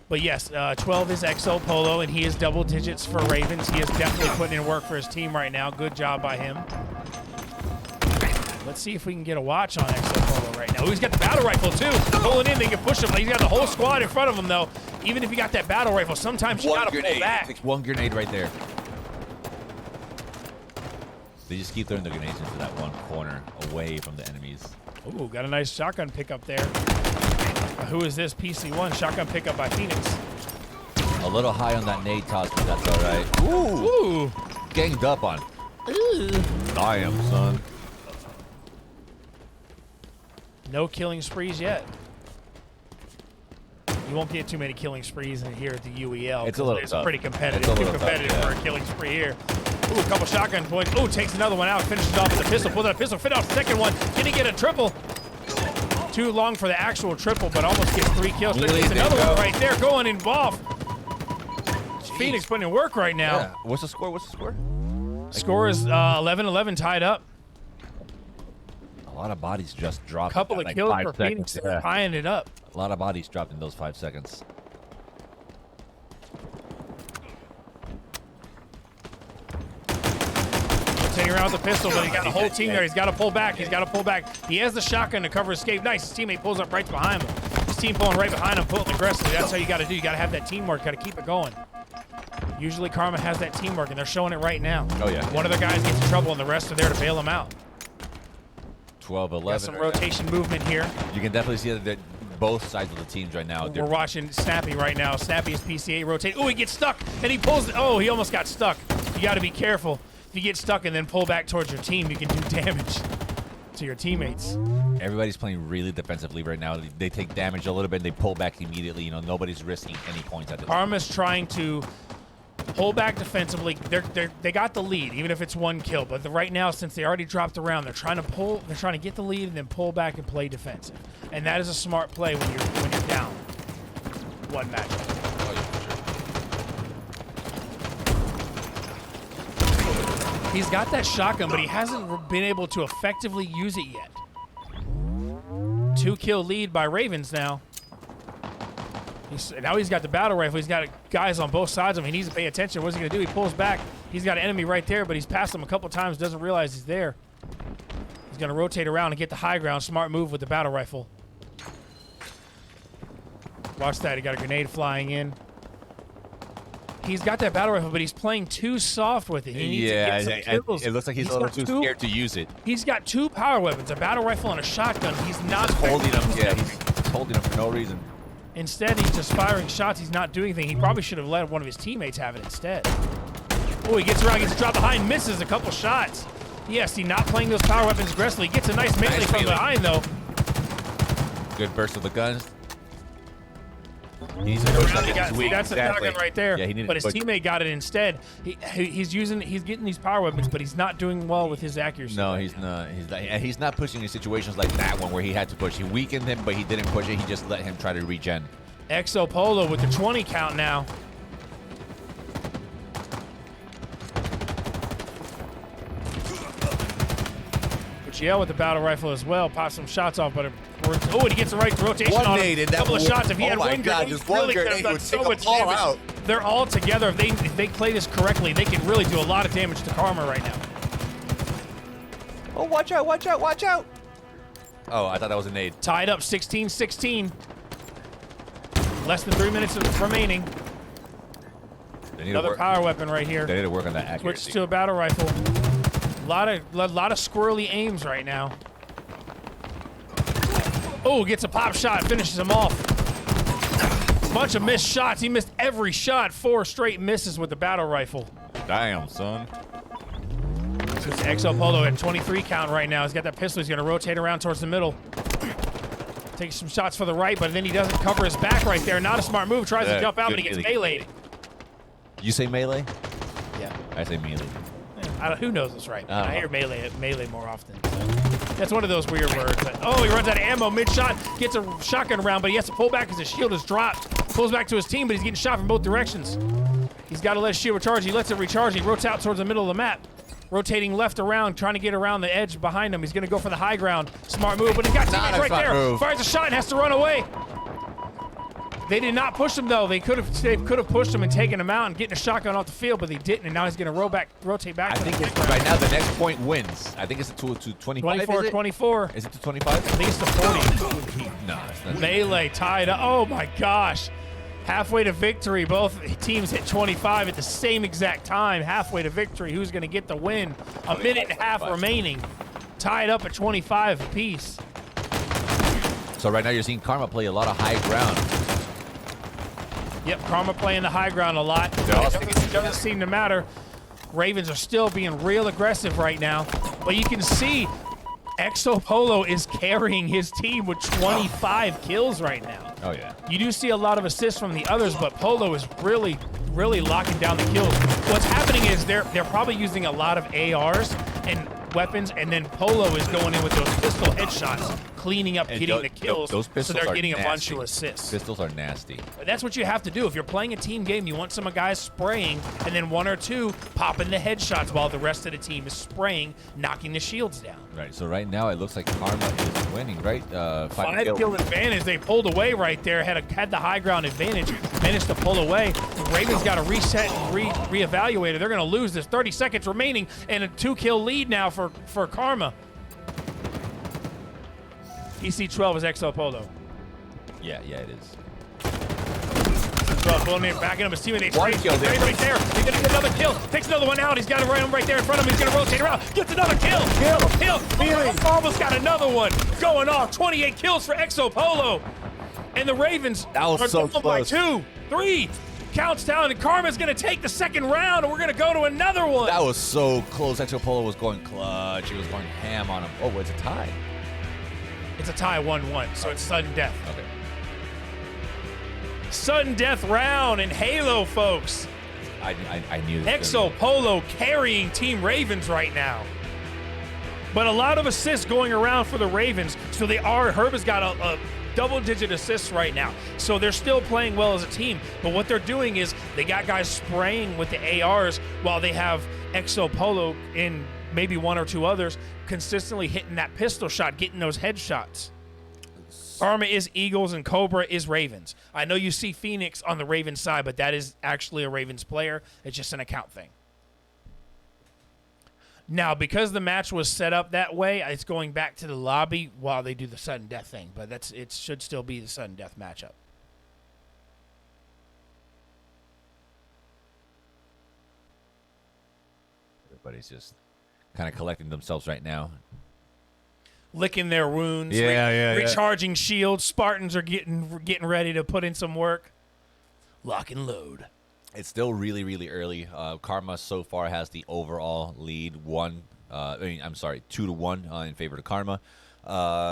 But yes, 12 is Exo Polo, and he is double digits for Ravens. He is definitely putting in work for his team right now. Good job by him. Let's see if we can get a watch on Exo Polo right now. Oh, he's got the battle rifle too. Pulling in, they can push him. He's got the whole squad in front of him though. Even if you got that battle rifle, sometimes you gotta pull back. One grenade right there. They just keep throwing the grenades into that one corner away from the enemies. Ooh, got a nice shotgun pickup there. Who is this? PC1 shotgun pickup by Phoenix. A little high on that nade toss, but that's all right. Ooh, ganged up on. I am, son. No killing sprees yet. You won't get too many killing sprees in here at the UEL. It's a little It's tough. pretty competitive. It's a Too little competitive tough, yeah. for a killing spree here. Ooh, a couple shotgun points. Ooh, takes another one out. Finishes off with a pistol. Pulls out a pistol. Fit off the second one. Can he get a triple? Too long for the actual triple, but almost gets 3 kills. But Really gets another did go. one right there going in off. Phoenix putting in work right now. Yeah. What's the score? Score is 11-11 tied up. A lot of bodies just dropped. Couple in of like kills 5 for seconds. Phoenix. Yeah. They're tying it up. A lot of bodies dropped in those 5 seconds. Taking around with the pistol, but he got the whole team there. He's got to pull back. He has the shotgun to cover escape. Nice. His teammate pulls up right behind him. His team pulling right behind him, pulling aggressively. That's how you got to do. You got to have that teamwork. Got to keep it going. Usually Karma has that teamwork, and they're showing it right now. Oh, yeah. One of their guys gets in trouble, and the rest are there to bail him out. 12-11. Got some rotation movement here. You can definitely see that both sides of the teams right now. We're watching Snappy right now. Snappy's PCA rotate. Oh, he gets stuck, and he pulls. Oh, he almost got stuck. You got to be careful. If you get stuck and then pull back towards your team, you can do damage to your teammates. Everybody's playing really defensively right now. They take damage a little bit, and they pull back immediately. You know, nobody's risking any points at this point. Karma's trying to pull back defensively. They got the lead, even if it's 1 kill. But right now, since they already dropped around, they're trying to get the lead and then pull back and play defensive. And that is a smart play when you're down 1 matchup. He's got that shotgun, but he hasn't been able to effectively use it yet. 2 kill lead by Ravens now. Now he's got the battle rifle. He's got guys on both sides of him. He needs to pay attention. What's he going to do? He pulls back. He's got an enemy right there, but he's passed him a couple times, doesn't realize he's there. He's going to rotate around and get the high ground. Smart move with the battle rifle. Watch that. He got a grenade flying in. He's got that battle rifle, but he's playing too soft with it. He needs to get some kills. It looks like he's a little too scared to use it. He's got 2 power weapons, a battle rifle and a shotgun. He's not Holding them, yeah, he's holding them for no reason. Instead, he's just firing shots. He's not doing anything. He probably should have let one of his teammates have it instead. Oh, he gets around, gets dropped behind, misses a couple shots. Yes, he's not playing those power weapons aggressively. Gets a nice melee from behind, though. Good burst of the guns. He's that's a shotgun right there. Yeah, but his teammate got it instead. He's getting these power weapons, but he's not doing well with his accuracy. No, he's not. He's not pushing in situations like that one where he had to push. He weakened him, but he didn't push it. He just let him try to regen. Exo Polo with the 20 count now. But with the battle rifle as well. Pops some shots off, but and he gets the right rotation on him. A couple of shots. If he had one grenade, he really could have done so much damage. Out. They're all together. If they play this correctly, they can really do a lot of damage to Karma right now. Oh, watch out, watch out, watch out. Oh, I thought that was a nade. Tied up 16-16. Less than 3 minutes remaining. Another power weapon right here. They need to work on that accuracy. Switch to a battle rifle. A lot of squirrely aims right now. Oh, gets a pop shot, finishes him off. Bunch of missed shots. He missed every shot. 4 straight misses with the battle rifle. Damn, son. So it's Exo Polo at 23 count right now. He's got that pistol. He's going to rotate around towards the middle. Takes some shots for the right, but then he doesn't cover his back right there. Not a smart move. Tries to jump out, but he gets meleeed. You say melee? Yeah. I say melee. Who knows what's right? I hear melee more often. So. That's one of those weird words. But, oh, he runs out of ammo mid-shot, gets a shotgun round, but he has to pull back because his shield is dropped. Pulls back to his team, but he's getting shot from both directions. He's got to let his shield recharge. He lets it recharge. He rotates out towards the middle of the map. Rotating left around, trying to get around the edge behind him. He's going to go for the high ground. Smart move, but he got teammates right there. Move. Fires a shot and has to run away. They did not push him, though. They could have pushed him and taken him out and getting a shotgun off the field, but they didn't, and now he's going to rotate back. I think right now the next point wins. I think it's to 25. 24. Is it to 25? I think it's to 40. No, it's not. Melee tied up. Oh, my gosh. Halfway to victory. Both teams hit 25 at the same exact time. Halfway to victory. Who's going to get the win? A minute and a half remaining. Tied up at 25 apiece. So right now you're seeing Karma play a lot of high ground. Yep, Karma playing the high ground a lot. It doesn't seem to matter. Ravens are still being real aggressive right now. But you can see Exo Polo is carrying his team with 25 kills right now. Oh, yeah. You do see a lot of assists from the others, but Polo is really locking down the kills. What's happening is they're probably using a lot of ARs and weapons, and then Polo is going in with those pistol headshots, cleaning up, getting the kills, those so they're getting a bunch of assists. Pistols are nasty. But that's what you have to do. If you're playing a team game, you want some guys spraying, and then 1 or 2 popping the headshots while the rest of the team is spraying, knocking the shields down. Right, so right now it looks like Karma is winning, right? 5 kill advantage. They pulled away right there, had the high ground advantage, managed to pull away. The Ravens got to reset and reevaluate it. They're going to lose this. 30 seconds remaining, and a 2-kill lead now for Karma. EC12 is Exo Polo. Yeah, it is. 12 pulling in, backing up his teammate. One kill there. Right there. He's going to get another kill. Takes another one out. He's got it right there in front of him. He's going to rotate around. Gets another kill. Almost got another one. Going off. 28 kills for Exo Polo. And the Ravens are so down by close. 2, 3. Counts down, and Karma's going to take the second round, and we're going to go to another one. That was so close. Exo Polo was going clutch. He was going ham on him. Oh, it's a tie. It's a tie 1-1, so it's sudden death. Okay. Sudden death round in Halo, folks. I knew this. Exo Polo carrying Team Ravens right now. But a lot of assists going around for the Ravens, so Herb has got a double-digit assists right now. So they're still playing well as a team. But what they're doing is they got guys spraying with the ARs while they have Exo Polo in maybe 1 or 2 others consistently hitting that pistol shot, getting those headshots. Karma is Eagles and Cobra is Ravens. I know you see Phoenix on the Ravens side, but that is actually a Ravens player. It's just an account thing. Now, because the match was set up that way, it's going back to the lobby while they do the sudden death thing. But it should still be the sudden death matchup. Everybody's just kind of collecting themselves right now. Licking their wounds, Yeah. recharging shields. Spartans are getting ready to put in some work. Lock and load. It's still really, really early. Karma so far has the overall lead 2-1 in favor of Karma.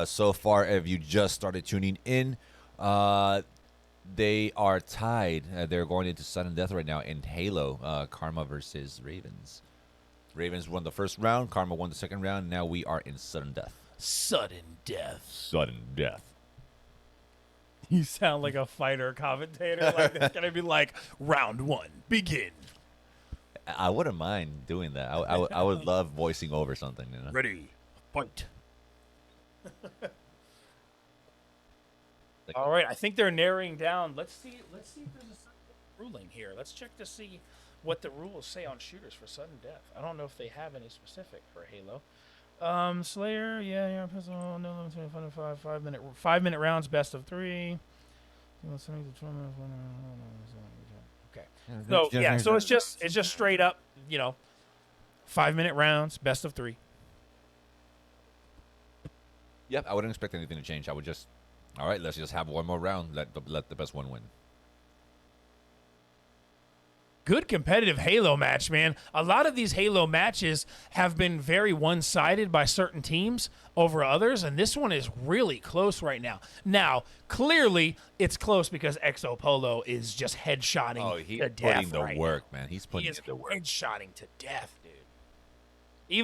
So far, if you just started tuning in, they are tied. They're going into sudden death right now in Halo. Karma versus Ravens. Ravens won the first round. Karma won the second round. Now we are in sudden death. Sudden death. Sudden death. You sound like a fighter commentator. Like it's gonna be like round 1, begin. I wouldn't mind doing that. I would love voicing over something. You know? Ready, fight. All right, I think they're narrowing down. Let's see if there's a ruling here. Let's check to see what the rules say on shooters for sudden death. I don't know if they have any specific for Halo. Slayer, yeah, pistol, no limit to 5 minute rounds, best of 3. Okay. So yeah, so it's just straight up, 5-minute rounds, best of 3. Yep, I wouldn't expect anything to change. I would just, all right, let's just have one more round. Let the best one win. Good competitive Halo match, man. A lot of these Halo matches have been very one-sided by certain teams over others, and this one is really close right now. Now, clearly, it's close because Exo Polo is just headshotting to death putting the right work, now. man. He's putting the work. Headshotting to death, dude.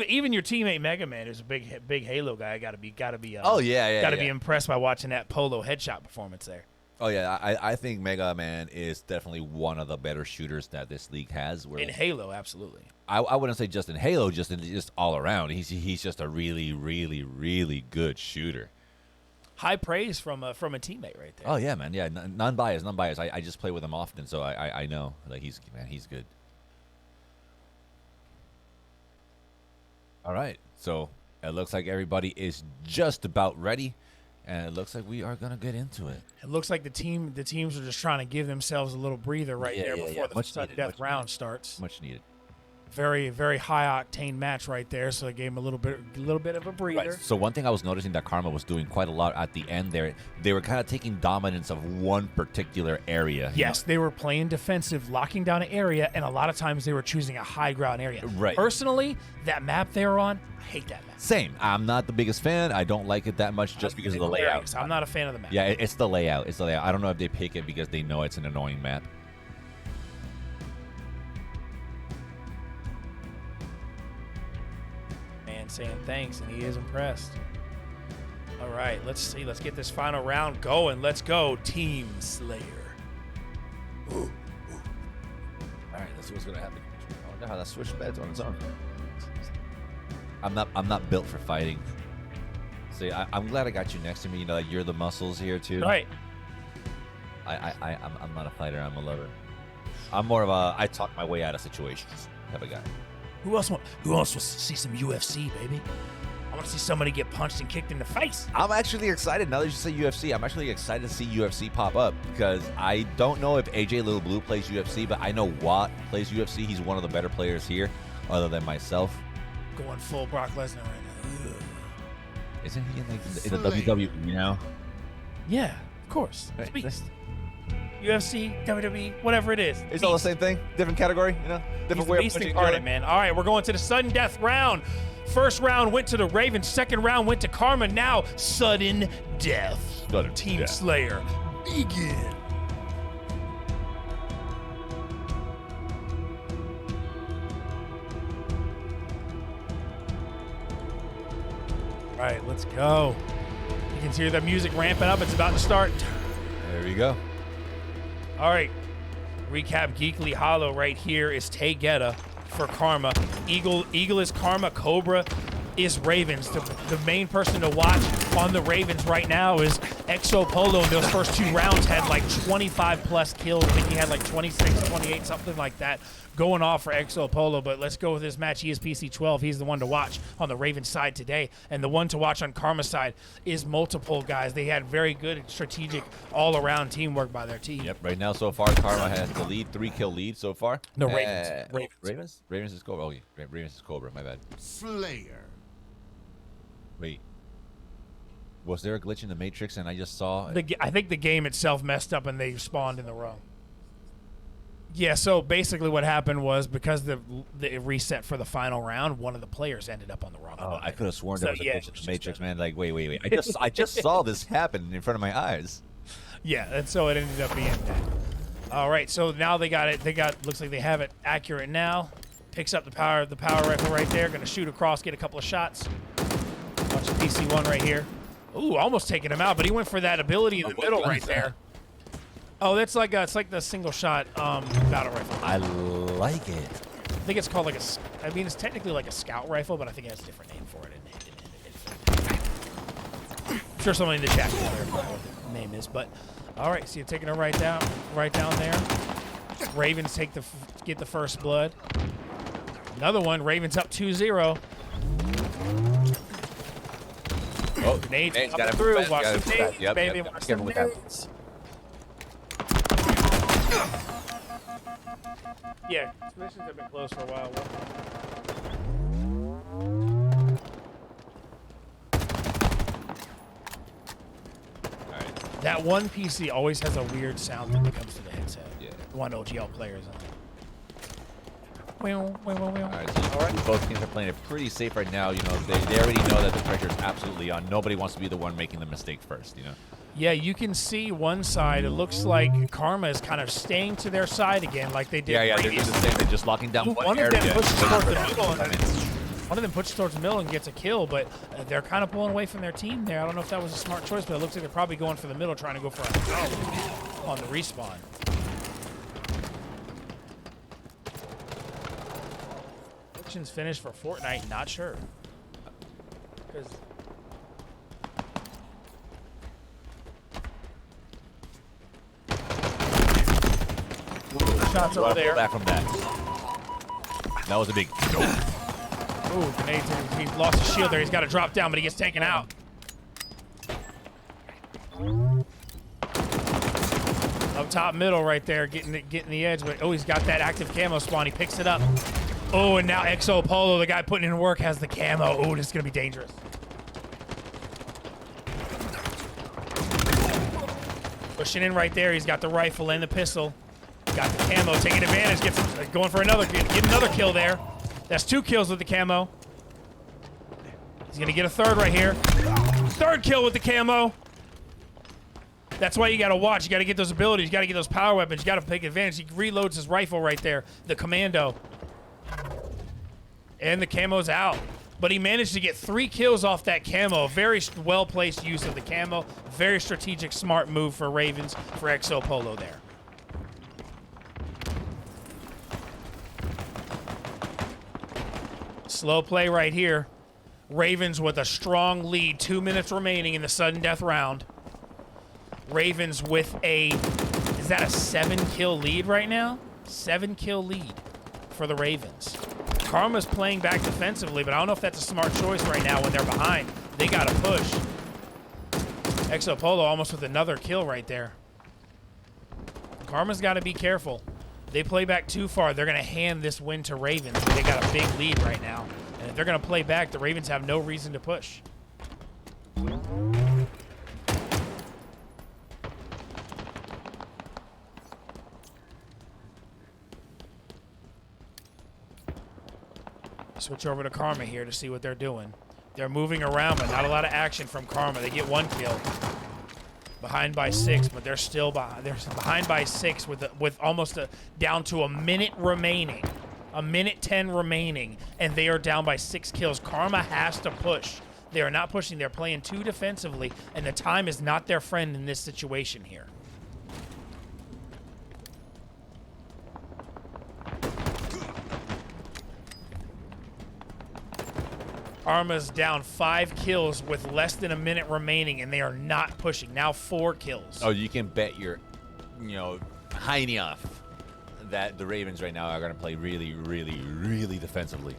Even your teammate Mega Man is a big Halo guy. Gotta be. Be impressed by watching that Polo headshot performance there. Oh yeah, I think Mega Man is definitely one of the better shooters that this league has. In Halo, absolutely. I wouldn't say just in Halo, just all around. He's just a really, really, really good shooter. High praise from a teammate right there. Oh yeah, man. Yeah, non-biased. I just play with him often, so I know like he's good. All right, so it looks like everybody is just about ready. And it looks like we are gonna get into it. It looks like the teams are just trying to give themselves a little breather there before the sudden death round starts. Much needed. Very, very high octane match right there. So it gave him a little bit of a breather. Right. So one thing I was noticing that Karma was doing quite a lot at the end there, they were kind of taking dominance of one particular area. Yes, they were playing defensive, locking down an area, and a lot of times they were choosing a high ground area. Right. Personally, that map they were on, I hate that map. Same. I'm not the biggest fan. I don't like it that much just because of the layout. I'm not a fan of the map. Yeah, it's the layout. I don't know if they pick it because they know it's an annoying map. Saying thanks, and he is impressed. All right, let's see. Let's get this final round going. Let's go, Team Slayer. All right, let's see what's gonna happen. I wonder how that switch beds on its own. I'm not built for fighting. See, I'm glad I got you next to me. You know, like you're the muscles here too. Right. I'm not a fighter. I'm a lover. I'm more of a I talk my way out of situations type of guy. Who else wants to see some UFC, baby? I want to see somebody get punched and kicked in the face. I'm actually excited. Now that you say UFC, I'm actually excited to see UFC pop up because I don't know if AJ Little Blue plays UFC, but I know Watt plays UFC. He's one of the better players here, other than myself. Going full Brock Lesnar right now. Ugh. Isn't he in the WWE now? Yeah, of course. It's Beast. UFC, WWE, whatever it is. It's all the same thing, different category, different way of putting it, man. All right, we're going to the sudden death round. First round went to the Ravens. Second round went to Karma. Now sudden death. Team Slayer, begin. All right, let's go. You can hear the music ramping up. It's about to start. There we go. All right, recap Geekly Hollow right here is Tay Guetta for Karma. Eagle is Karma. Cobra is Ravens. The main person to watch on the Ravens right now is Exo Polo in those first 2 rounds had like 25 plus kills. I think he had like 26, 28, something like that going off for Exo Polo. But let's go with this match. He is PC12. He's the one to watch on the Ravens side today. And the one to watch on Karma's side is multiple guys. They had very good strategic all-around teamwork by their team. Yep. Right now, so far, Karma has the lead, 3-kill lead so far. No, Ravens. Ravens is Cobra. Oh, yeah. Ravens is Cobra. My bad. Slayer. Wait. Was there a glitch in the Matrix and I just saw? I think the game itself messed up and they spawned in the wrong. Yeah, so basically what happened was because the reset for the final round, one of the players ended up on the wrong. Oh, I could have sworn there was a glitch in the Matrix, just man. Like, wait. I just saw this happen in front of my eyes. Yeah, and so it ended up being that. All right, so now they got it. Looks like they have it accurate now. Picks up the power rifle right there. Going to shoot across, get a couple of shots. Watch the PC1 right here. Ooh, almost taking him out, but he went for that ability in the middle right there. Oh, that's like it's like the single shot battle rifle. I like it. I think it's called like I mean, it's technically like a scout rifle, but I think it has a different name for it. I'm sure somebody in the chat can clarify what the name is, but all right. So you're taking it right down there. Ravens get the first blood. Another one. Ravens up 2-0. Oh, Nades Nade's coming gotta through. move Watch fast, the nades, Yep, baby. yep, Watch careful the with that. nades. Yeah, missions have been closed for a while. Alright. That one PC always has a weird sound when it comes to the headset. Yeah. The one OGL players on. Alright, so both teams are playing it pretty safe right now. You know, they already know that the pressure is absolutely on. Nobody wants to be the one making the mistake first, you know. Yeah, you can see one side. It looks like Karma is kind of staying to their side again, like they did. Yeah, they're previously. just the same. They're just locking down one One of area. them pushes towards the middle, and I mean, one of them pushes towards the middle and gets a kill, but they're kind of pulling away from their team there. I don't know if that was a smart choice, but it looks like they're probably going for the middle, trying to go for a kill on the respawn. Predictions finished for Fortnite, not sure. 'Cause shots over there. back from that. That was a big. Ooh, grenades. He lost his shield there. He's got to drop down, but he gets taken out. Up top middle right there, getting the edge. But, oh, he's got that active camo spawn. He picks it up. Oh, and now Exo Polo, the guy putting in work, has the camo. Oh, this is going to be dangerous. Pushing in right there. He's got the rifle and the pistol. Got the camo, taking advantage, going for get another kill there. That's 2 kills with the camo. He's gonna get a third right here. Third kill with the camo. That's why you gotta watch. You gotta get those abilities. You gotta get those power weapons. You gotta take advantage. He reloads his rifle right there, the commando. And the camo's out. But he managed to get 3 kills off that camo. Very well-placed use of the camo. Very strategic, smart move for Ravens, for Exo Polo there. Slow play right here. Ravens with a strong lead. 2 minutes remaining in the sudden death round. Ravens with is that a 7-kill lead right now? 7-kill lead for the Ravens. Karma's playing back defensively, but I don't know if that's a smart choice right now when they're behind. They got to push. Exo Polo almost with another kill right there. Karma's got to be careful. They play back too far, they're going to hand this win to Ravens. They got a big lead right now. And if they're going to play back, the Ravens have no reason to push. Switch over to Karma here to see what they're doing. They're moving around, but not a lot of action from Karma. They get 1 kill. Behind by 6, but they're still behind. They're behind by 6 with almost down to a minute remaining. A minute 10 remaining, and they are down by 6 kills. Karma has to push. They are not pushing. They're playing too defensively, and the time is not their friend in this situation here. Arma's down 5 kills with less than a minute remaining, and they are not pushing. Now 4 kills. Oh, you can bet your, hiney off that the Ravens right now are going to play really, really, really defensively.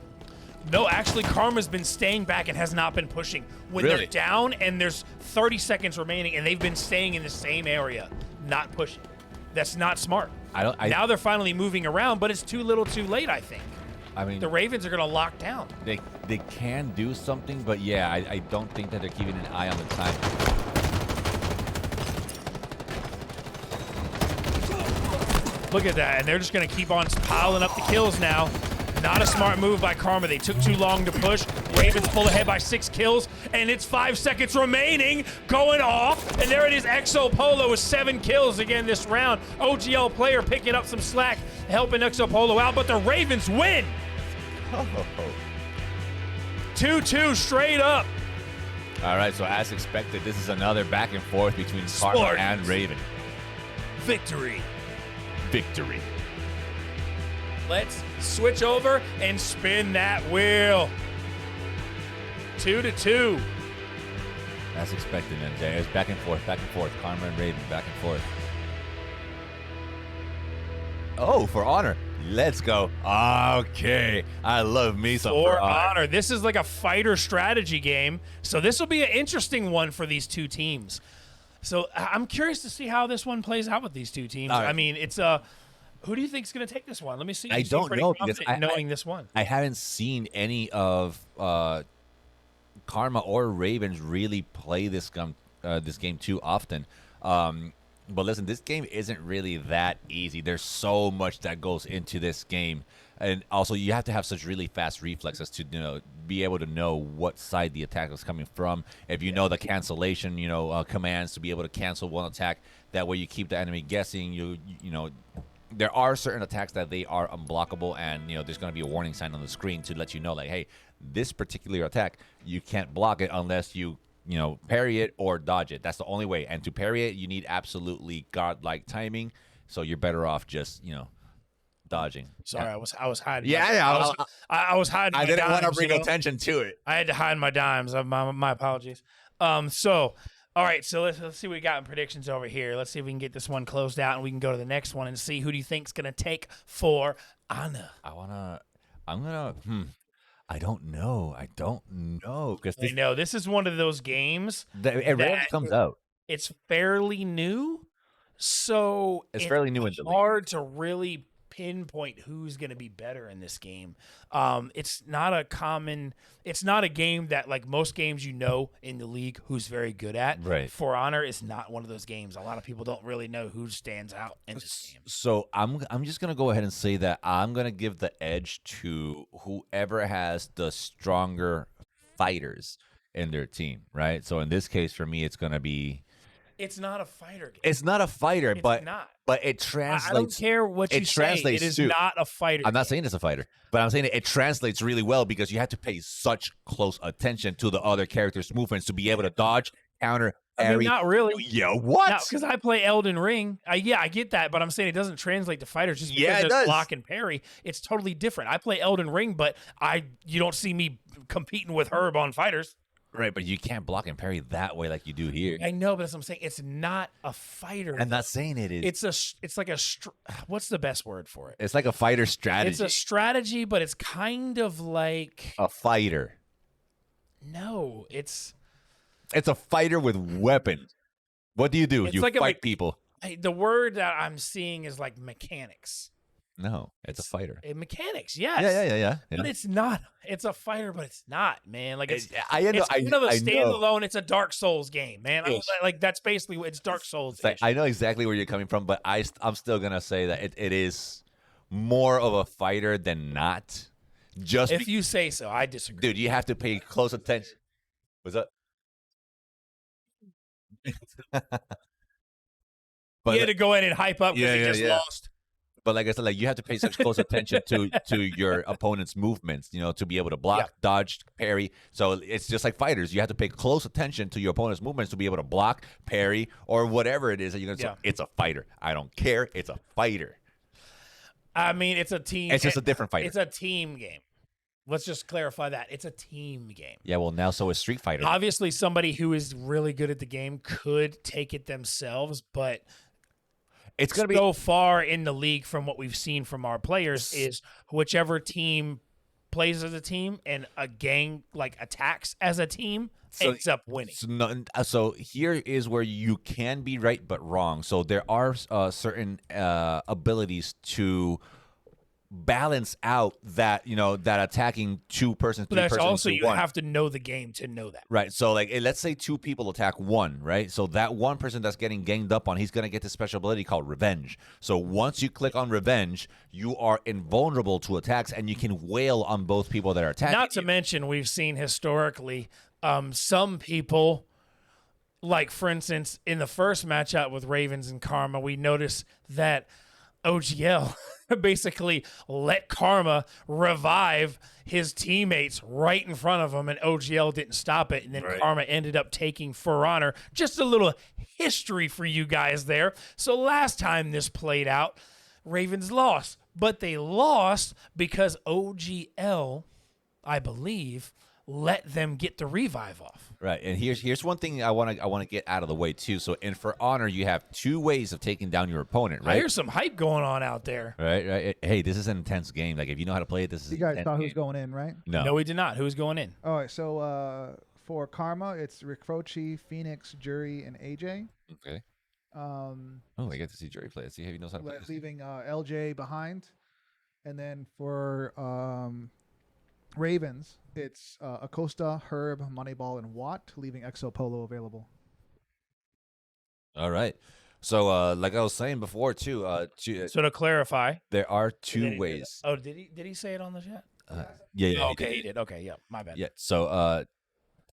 No, actually, Karma's been staying back and has not been pushing. When Really? they're down and there's 30 seconds remaining, and they've been staying in the same area, not pushing. That's not smart. Now they're finally moving around, but it's too little too late, I think. I mean, The Ravens are going to lock down. they can do something, but yeah, I don't think that they're keeping an eye on the time. Look at that, and they're just going to keep on piling up the kills now. Not a smart move by Karma. They took too long to push. Ravens pull ahead by 6 kills, and it's 5 seconds remaining, going off, and there it is. Exo Polo with 7 kills again this round. OGL player picking up some slack, helping Exo Polo out, but the Ravens win. 2-2 straight up. All right, so as expected, this is another back and forth between Karma Spartans. and Raven. Victory. Victory. Let's switch over and spin that wheel. 2-2. As expected, then, Jay. It's back and forth, Karma and Raven, back and forth. Oh, for honor. Let's go. Okay. I love me some For honor. This is like a fighter strategy game. So this will be an interesting one for these two teams. So I'm curious to see how this one plays out with these two teams. All right. I mean, it's who do you think is going to take this one? Let me see. I You seem don't pretty know, confident because knowing this one. I haven't seen any of Karma or Ravens really play this game too often. But listen, this game isn't really that easy. There's so much that goes into this game. And also, you have to have such really fast reflexes to be able to know what side the attack is coming from. If you know the cancellation, commands to be able to cancel one attack, that way you keep the enemy guessing. You know, there are certain attacks that they are unblockable, and there's going to be a warning sign on the screen to let you know, like, hey, this particular attack, you can't block it unless you parry it or dodge it. That's the only way. And to parry it, you need absolutely godlike timing. So you're better off just dodging. Sorry, I was hiding. Yeah, I was hiding. I my didn't want to dimes, bring attention to it. I had to hide my dimes. My apologies. So, all right. So let's see what we got in predictions over here. Let's see if we can get this one closed out, and we can go to the next one and see who do you think's gonna take for Anna. I don't know. Because I know this is one of those games it rarely comes out. It's fairly new, so It's fairly new in the league. hard to really pinpoint who's going to be better in this game. It's not a game that, like most games in the league, who's very good at. Right. For Honor is not one of those games. A lot of people don't really know who stands out in this game. So I'm just gonna go ahead and say that I'm gonna give the edge to whoever has the stronger fighters in their team, right? So in this case, for me, it's gonna be. It's not a fighter game. It's not a fighter, It's but not. But it translates. I don't care what you it say. translates It is to- not a fighter. I'm not game. saying it's a fighter, but I'm saying it translates really well because you have to pay such close attention to the other characters' movements to be able to dodge, counter, parry. not really. Yeah, what? Because I play Elden Ring. I get that, but I'm saying it doesn't translate to fighters just because Yeah, it there's does. block and parry. It's totally different. I play Elden Ring, but you don't see me competing with Herb on fighters. Right, but you can't block and parry that way like you do here. I know, but that's what I'm saying. It's not a fighter. I'm not saying it is. It's like what's the best word for it? It's like a fighter strategy. It's a strategy, but it's kind of like a fighter. no, it's a fighter with weapons. What do? It's You like a fight mech- people. the word that I'm seeing is like mechanics. No, it's a fighter. Mechanics, yes. Yeah. But it's not. It's a fighter, but it's not, man. Like it's I know. it's kind of a I know. standalone. It's a Dark Souls game, man. Ish. Like that's basically what it's Dark Souls. It's like, I know exactly where you're coming from, but I'm still gonna say that it is more of a fighter than not. Just If you say so, I disagree. dude, you have to pay close attention. What's up? He had to go in and hype up because he just lost. But like I said, you have to pay such close attention to your opponent's movements, to be able to block, dodge, parry. So it's just like fighters. You have to pay close attention to your opponent's movements to be able to block, parry, or whatever it is that you're going to say. It's a fighter. I don't care. It's a fighter. I mean, it's a team. It's just a different fighter. It's a team game. Let's just clarify that. It's a team game. Yeah, well, now so is Street Fighter. Obviously, somebody who is really good at the game could take it themselves, but It's going to be so far in the league from what we've seen from our players is whichever team plays as a team and a gang like attacks as a team ends up winning. So here is where you can be right but wrong. So there are certain abilities to balance out that that attacking two persons, But three that's persons also to you one. have to know the game to know that. Right. So like let's say two people attack one, right? So that one person that's getting ganged up on, he's going to get this special ability called revenge. So once you click on revenge, you are invulnerable to attacks and you can wail on both people that are attacking. Not to mention we've seen historically some people, like for instance in the first matchup with Ravens and Karma, we noticed that OGL basically let Karma revive his teammates right in front of him, and OGL didn't stop it. And then Karma ended up taking For Honor. Just a little history for you guys there. So last time this played out, Ravens lost, but they lost because OGL, I believe, let them get the revive off. Right, and here's one thing I want to get out of the way too. So in For Honor, you have two ways of taking down your opponent, I right? hear some hype going on out there. Right. Hey, this is an intense game. Like if you know how to play it, this is You guys an saw intense who's game. going in, right? No, we did not. Who's going in? All right, so for Karma, it's Rick Focci, Phoenix, Jury, and AJ. Okay. Oh, I get to see Jury play. Let's see if he knows how to play this. leaving LJ behind. And then for Ravens, it's Acosta, Herb, Moneyball, and Watt, leaving Exo Polo available. All right. So like I was saying before too, So to clarify, there are two ways. Oh, did he say it on the chat? Yeah. Oh, okay, he did. Okay, yeah, my bad. Yeah. So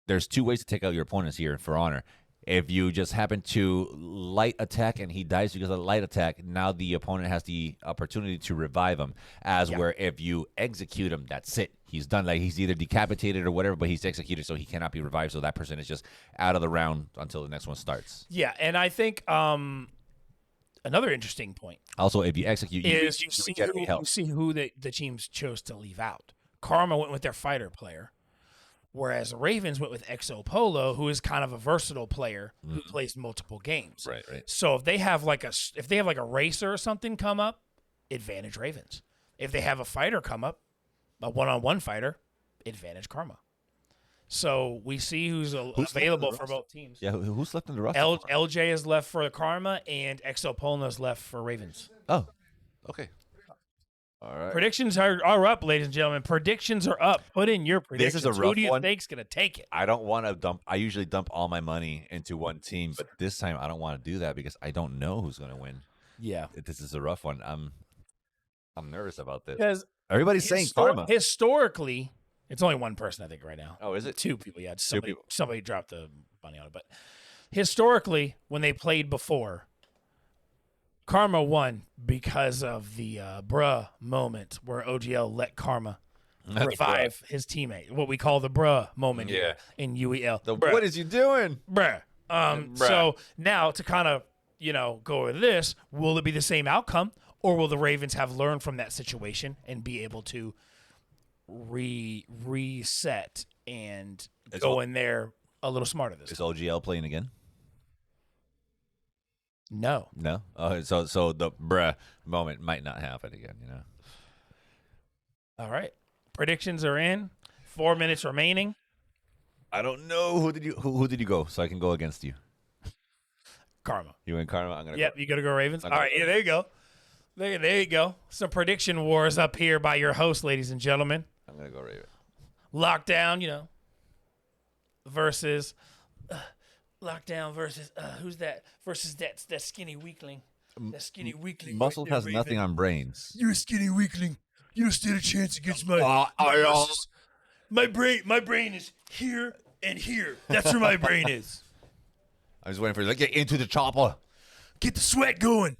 there's two ways to take out your opponents here in For Honor. If you just happen to light attack and he dies because of the light attack, now the opponent has the opportunity to revive him. Where if you execute him, that's it. He's done. Like he's either decapitated or whatever, but he's executed, so he cannot be revived. So that person is just out of the round until the next one starts. Yeah, and I think another interesting point Also, if you execute, is you get health. see who the teams chose to leave out. Karma went with their fighter player, whereas Ravens went with Exo Polo, who is kind of a versatile player who plays multiple games. Right. So if they have like a racer or something come up, advantage Ravens. If they have a fighter come up, a one-on-one fighter, advantage Karma. So we see who's available for both teams. Yeah, who's left in the roster? LJ is left for Karma, and Exo Polo is left for Ravens. Oh, okay. All right. Predictions are up, ladies and gentlemen. Predictions are up. Put in your predictions. a Who rough do you one. think's going to take it? I don't want to dump. I usually dump all my money into one team, but this time I don't want to do that because I don't know who's going to win. Yeah. This is a rough one. I'm nervous about this. Because Everybody's saying Karma. historically, it's only one person, I think, right now. Oh, is it? Two people. Yeah, people. somebody dropped the money on it. But historically, when they played before, Karma won because of the bruh moment where OGL let Karma revive his teammate. What we call the bruh moment here in UEL. Bruh. What is you doing? Bruh. So now to kind of, go over this, will it be the same outcome, or will the Ravens have learned from that situation and be able to reset and go in there a little smarter this Is time? OGL playing again? No. No. So the bruh moment might not happen again. All right. Predictions are in. 4 minutes remaining. I don't know who did you go so I can go against you. Karma. You went Karma. I'm gonna. Yep, Go. you got to go Ravens. I'm All gonna right, yeah, there you go. There you go. Some prediction wars up here by your host, ladies and gentlemen. I'm gonna go Raven. Lockdown, versus Lockdown versus who's that? Versus that skinny weekling. That skinny weakling. Muscle right there, has Raven. nothing on brains. You're a skinny weakling. You don't stand a chance against my muscles. My brain is here and here. That's where my brain is. I was waiting for you to get into the chopper. Get the sweat going.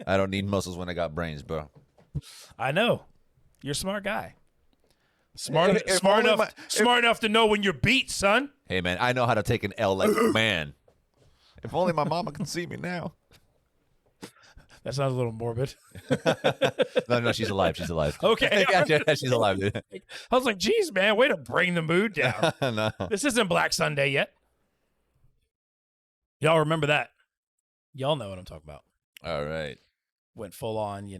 I don't need muscles when I got brains, bro. I know. You're a smart guy. Smart If only enough to know when you're beat, son. Hey, man, I know how to take an L like a man. If only my mama can see me now. That sounds a little morbid. No, she's alive. She's alive. Okay. yeah, she's alive, dude. I was like, geez, man, way to bring the mood down. No. This isn't Black Sunday yet. Y'all remember that? Y'all know what I'm talking about. All right. Went full on,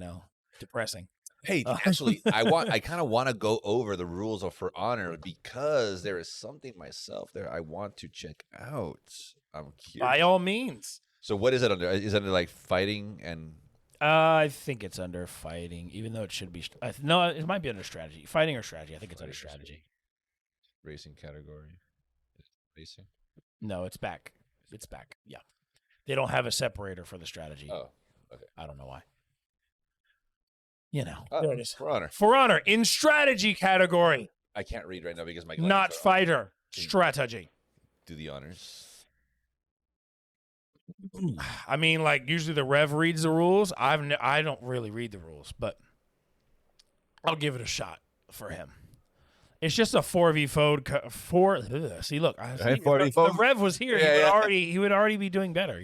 depressing. Hey, actually, I kind of want to go over the rules of For Honor because there is something myself there I want to check out. I'm curious. By all means. So what is it under? Is it under like fighting and? I think it's under fighting, even though it should be. No, it might be under strategy. Fighting or strategy. I think it's under strategy. Racing category. Racing. No, it's back. It's back. Yeah. They don't have a separator for the strategy. Oh, okay. I don't know why. Oh, there it is. For Honor. For Honor in strategy category, I can't read right now because my not glasses are fighter. Strategy. Do the honors. I mean, like usually the Rev reads the rules. I don't really read the rules, but I'll give it a shot for him. It's just a 4v4. See, look, Hey, 4v4. the Rev was here. Yeah, He would already be doing better.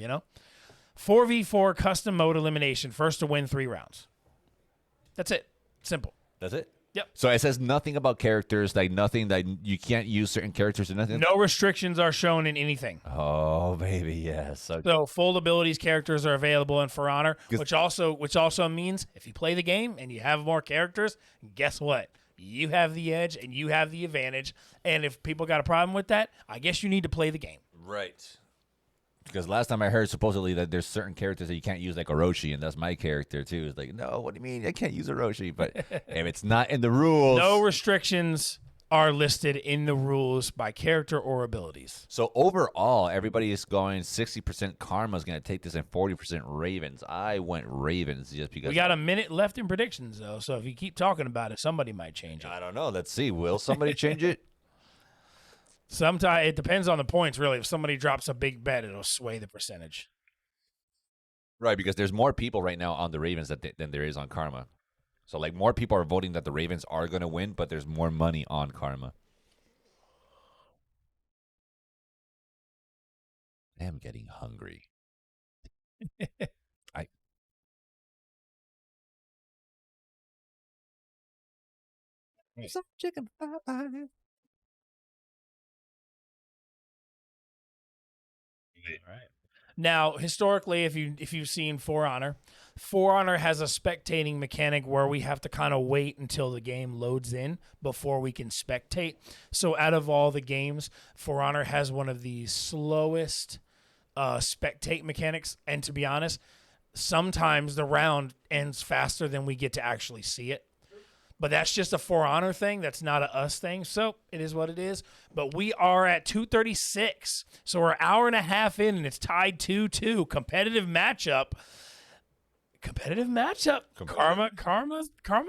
4v4 custom mode elimination. First to win 3 rounds. That's it. Simple. That's it. Yep. So it says nothing about characters, like nothing that you can't use certain characters or nothing. No restrictions are shown in anything. Oh baby, yes. Okay. So full abilities characters are available in For Honor, which also means if you play the game and you have more characters, guess what? You have the edge and you have the advantage. And if people got a problem with that, I guess you need to play the game. Right. Because last time I heard supposedly that there's certain characters that you can't use, like Orochi, and that's my character too. It's like, no, what do you mean I can't use Orochi? But if it's not in the rules, No restrictions are listed in the rules by character or abilities. So overall, everybody is going 60% Karma's going to take this and 40% Ravens. I went Ravens just because. We got a minute left in predictions, though, so if you keep talking about it, somebody might change it. I don't know. Let's see. Will somebody change it? Sometimes it depends on the points, really. If somebody drops a big bet, it'll sway the percentage. Right, because there's more people right now on the Ravens than there is on Karma. So, like, more people are voting that the Ravens are going to win, but there's more money on Karma. I am getting hungry. Some chicken pie. All right. Now, historically, if you've seen For Honor has a spectating mechanic where we have to kind of wait until the game loads in before we can spectate. So out of all the games, For Honor has one of the slowest spectate mechanics. And to be honest, sometimes the round ends faster than we get to actually see it. But that's just a For Honor thing. That's not a us thing. So it is what it is. But we are at 2:36. So we're an hour and a half in, and it's tied 2-2. Competitive matchup. Karma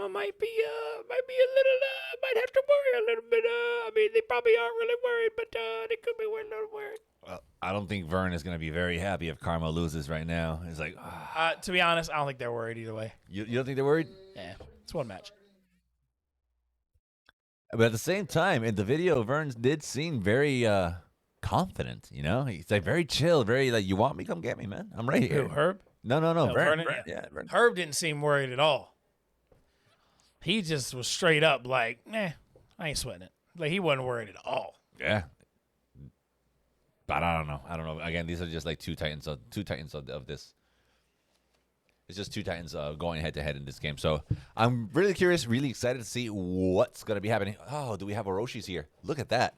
might be a little. Might have to worry a little bit. I mean, they probably aren't really worried, but they could be a little worried. Well, I don't think Vern is going to be very happy if Karma loses right now. It's like, To be honest, I don't think they're worried either way. You don't think they're worried? Yeah, it's one match. But at the same time, in the video, Vern did seem very confident, you know? He's like very chill, very like, you want me? Come get me, man. I'm right here. Who, Herb? No, No, Vern. Vernon, Yeah, Vern. Herb didn't seem worried at all. He just was straight up like, I ain't sweating it. Like, he wasn't worried at all. Yeah. But I don't know. Again, these are just like two titans of this. It's just two titans going head-to-head in this game. So I'm really curious, really excited to see what's going to be happening. Oh, do we have Orochis here? Look at that.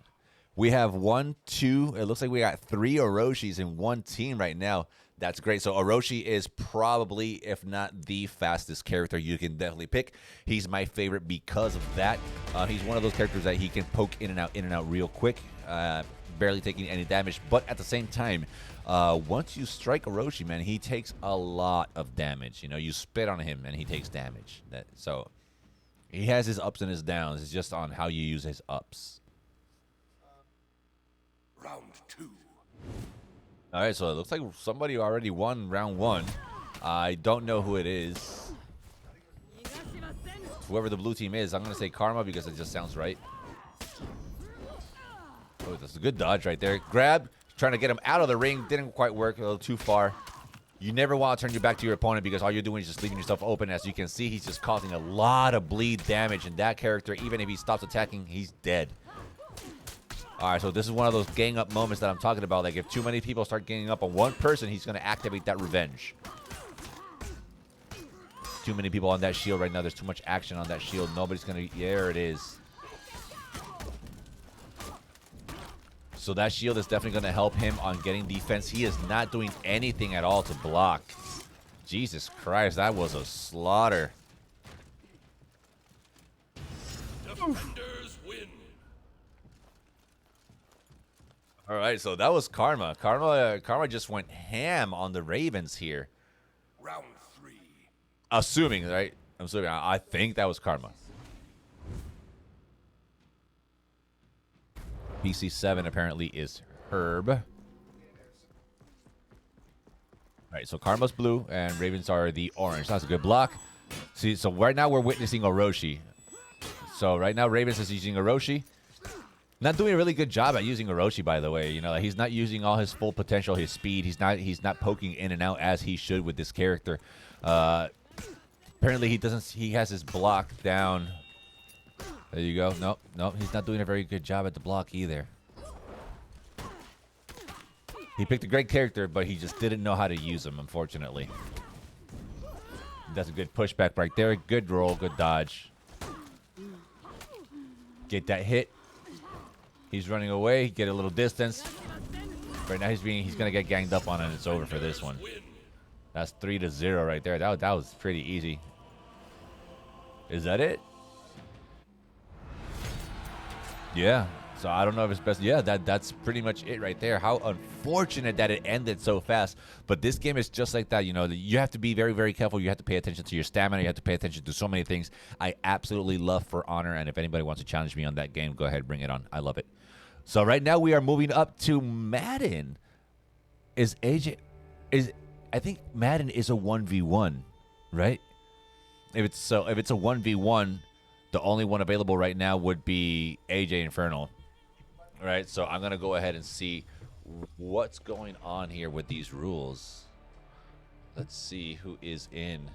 We have 1, 2. It looks like we got 3 Orochis in one team right now. That's great. So Orochi is probably, if not the fastest character you can definitely pick. He's my favorite because of that. He's one of those characters that he can poke in and out real quick, barely taking any damage. But at the same time, once you strike Orochi, man, he takes a lot of damage. You know, you spit on him and he takes damage. So he has his ups and his downs. It's just on how you use his ups. Round 2. All right, so it looks like somebody already won round 1. I don't know who it is. Whoever the blue team is, I'm going to say Karma because it just sounds right. Oh, that's a good dodge right there. Grab, trying to get him out of the ring. Didn't quite work, a little too far. You never want to turn your back to your opponent because all you're doing is just leaving yourself open. As you can see, he's just causing a lot of bleed damage. And that character, even if he stops attacking, he's dead. All right, so this is one of those gang up moments that I'm talking about. Like, if too many people start ganging up on one person, he's going to activate that revenge. Too many people on that shield right now. There's too much action on that shield. Nobody's going to... There it is. So that shield is definitely going to help him on getting defense. He is not doing anything at all to block. Jesus Christ, that was a slaughter. Defenders win. All right, so that was Karma. Karma just went ham on the Ravens here. Round 3. Assuming, right? I'm assuming. I think that was Karma. PC7 apparently is Herb. All right, so Karma's blue and Ravens are the orange. That's a good block. See, so right now we're witnessing Orochi. So right now Ravens is using Orochi. Not doing a really good job at using Orochi, by the way. You know, like, he's not using all his full potential, his speed. He's not poking in and out as he should with this character. Apparently he doesn't. He has his block down. There you go. Nope. He's not doing a very good job at the block either. He picked a great character, but he just didn't know how to use him, unfortunately. That's a good pushback right there. Good roll, good dodge. Get that hit. He's running away. Get a little distance. Right now he's gonna get ganged up on, and it's over for this one. That's 3-0 right there. That was pretty easy. Is that it? Yeah. So I don't know if it's best. Yeah, that's pretty much it right there. How unfortunate that it ended so fast. But this game is just like that. You know, you have to be very, very careful. You have to pay attention to your stamina. You have to pay attention to so many things. I absolutely love For Honor. And if anybody wants to challenge me on that game, go ahead, bring it on. I love it. So right now we are moving up to Madden. I think Madden is a 1v1, right? If it's a 1v1, the only one available right now would be AJ Infernal. All right, so I'm going to go ahead and see what's going on here with these rules. Let's see who is in.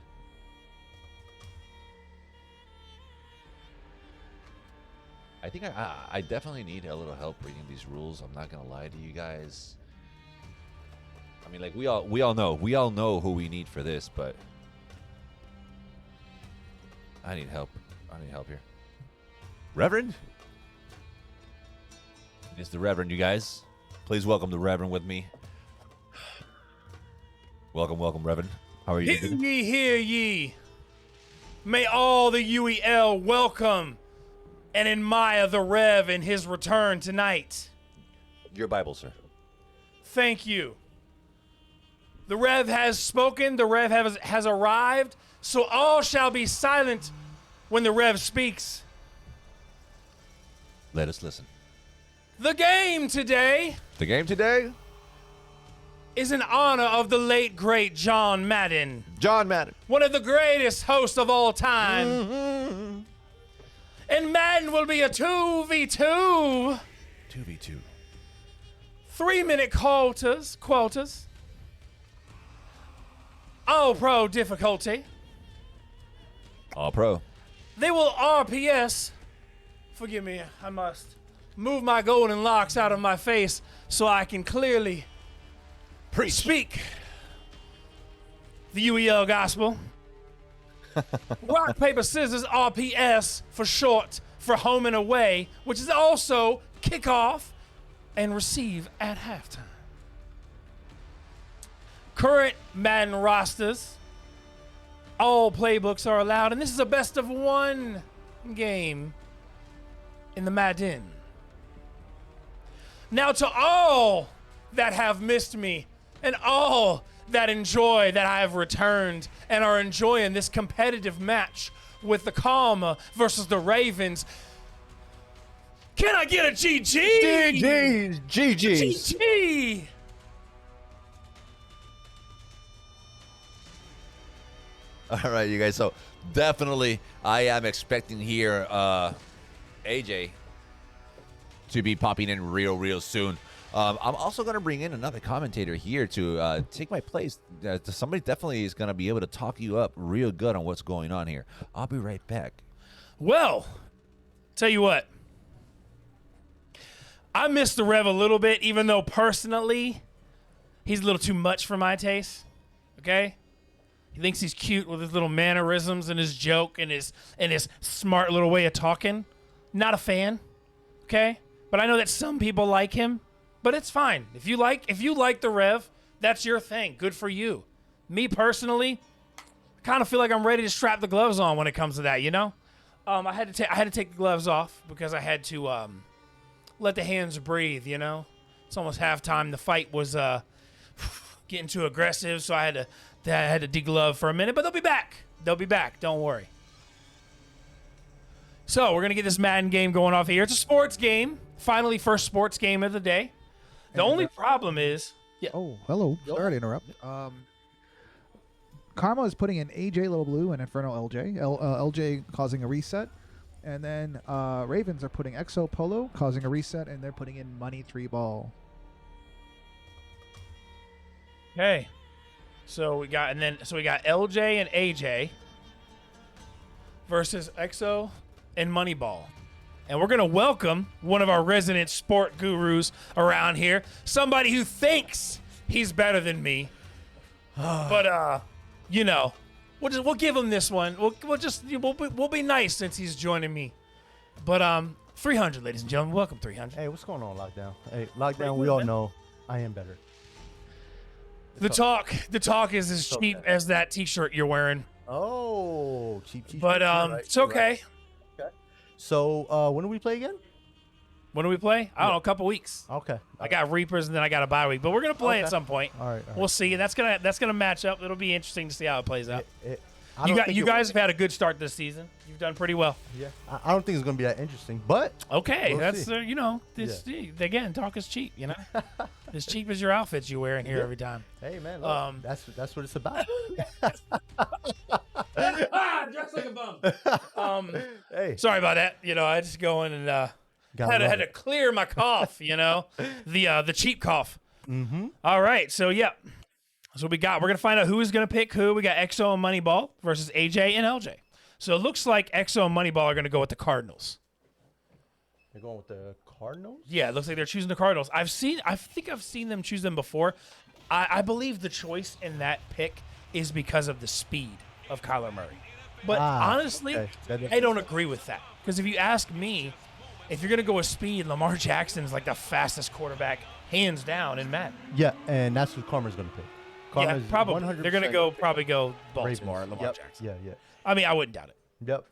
I think I definitely need a little help reading these rules. I'm not going to lie to you guys. I mean, like, we all know who we need for this, but I need help. I need help here. Reverend? It's the Reverend, you guys. Please welcome the Reverend with me. Welcome, Reverend. How are you? Hear ye, hear ye. May all the UEL welcome and admire the Rev in his return tonight. Your Bible, sir. Thank you. The Rev has spoken. The Rev has arrived. So all shall be silent when the Rev speaks. Let us listen. The game today is in honor of the late, great John Madden. John Madden. One of the greatest hosts of all time. And Madden will be a 2v2. 2v2. 3-minute quotas. All pro difficulty. All pro. They will RPS. Forgive me, I must move my golden locks out of my face so I can clearly speak the UEL gospel. Rock, paper, scissors, RPS for short for home and away, which is also kickoff and receive at halftime. Current Madden rosters, all playbooks are allowed, and this is a best of one game in the Madden. Now, to all that have missed me and all that enjoy that I have returned and are enjoying this competitive match with the Karma versus the Ravens, can I get a GG? GG's. GG. All right, you guys. So definitely, I am expecting here AJ to be popping in real soon. I'm also going to bring in another commentator here to take my place. Somebody definitely is going to be able to talk you up real good on what's going on here. I'll be right back. Well, tell you what. I miss the Rev a little bit, even though personally, he's a little too much for my taste. Okay? He thinks he's cute with his little mannerisms and his joke and his smart little way of talking. Not a fan. Okay? But I know that some people like him. But it's fine. If you like the Rev, that's your thing. Good for you. Me personally, I kind of feel like I'm ready to strap the gloves on when it comes to that, you know? I had to take the gloves off because I had to let the hands breathe, you know? It's almost halftime. The fight was getting too aggressive, so I had to deglove for a minute, but they'll be back. They'll be back. Don't worry. So we're going to get this Madden game going off here. It's a sports game. Finally, first sports game of the day. The only problem is... Yeah. Oh, hello. Sorry to interrupt. Karma is putting in AJ Little Blue and Inferno LJ. LJ causing a reset. And then Ravens are putting Exo Polo causing a reset, and they're putting in Money 3 Ball. Okay. So we got LJ and AJ versus Exo and Moneyball. And we're going to welcome one of our resident sport gurus around here. Somebody who thinks he's better than me. But, you know, we'll give him this one. We'll be nice since he's joining me. But, 300, ladies and gentlemen. Welcome, 300. Hey, what's going on, Lockdown? Hey, Lockdown, we all know I am better. The talk is as cheap as that T-shirt you're wearing. Oh, cheap. But, right, it's okay. Right. So, when do we play again? When do we play? I don't know, a couple weeks. Okay. I got Reapers and then I got a bye week, but we're gonna play at some point. All right. We'll see. That's gonna match up. It'll be interesting to see how it plays out. You guys have had a good start this season. You've done pretty well. Yeah. I don't think it's gonna be that interesting, but okay, we'll that's see. Again, talk is cheap. You know, as cheap as your outfits you wear in here every time. Hey man, look, that's what it's about. Dress like a bum. Hey, sorry about that. You know, I just go in and had to clear my cough. You know, the cheap cough. Mm-hmm. All right, so yeah. So we got. We're gonna find out who is gonna pick who. We got Exo and Moneyball versus AJ and LJ. So it looks like Exo and Moneyball are gonna go with the Cardinals. They're going with the Cardinals? Yeah, it looks like they're choosing the Cardinals. I think I've seen them choose them before. I believe the choice in that pick is because of the speed of Kyler Murray. But honestly, okay. I don't agree with that. Because if you ask me, if you're gonna go with speed, Lamar Jackson is like the fastest quarterback, hands down, in Madden. Yeah, and that's what Karma's gonna pick. Yeah, probably. They're gonna go Baltimore and Lamar Jackson. Yeah. I mean, I wouldn't doubt it.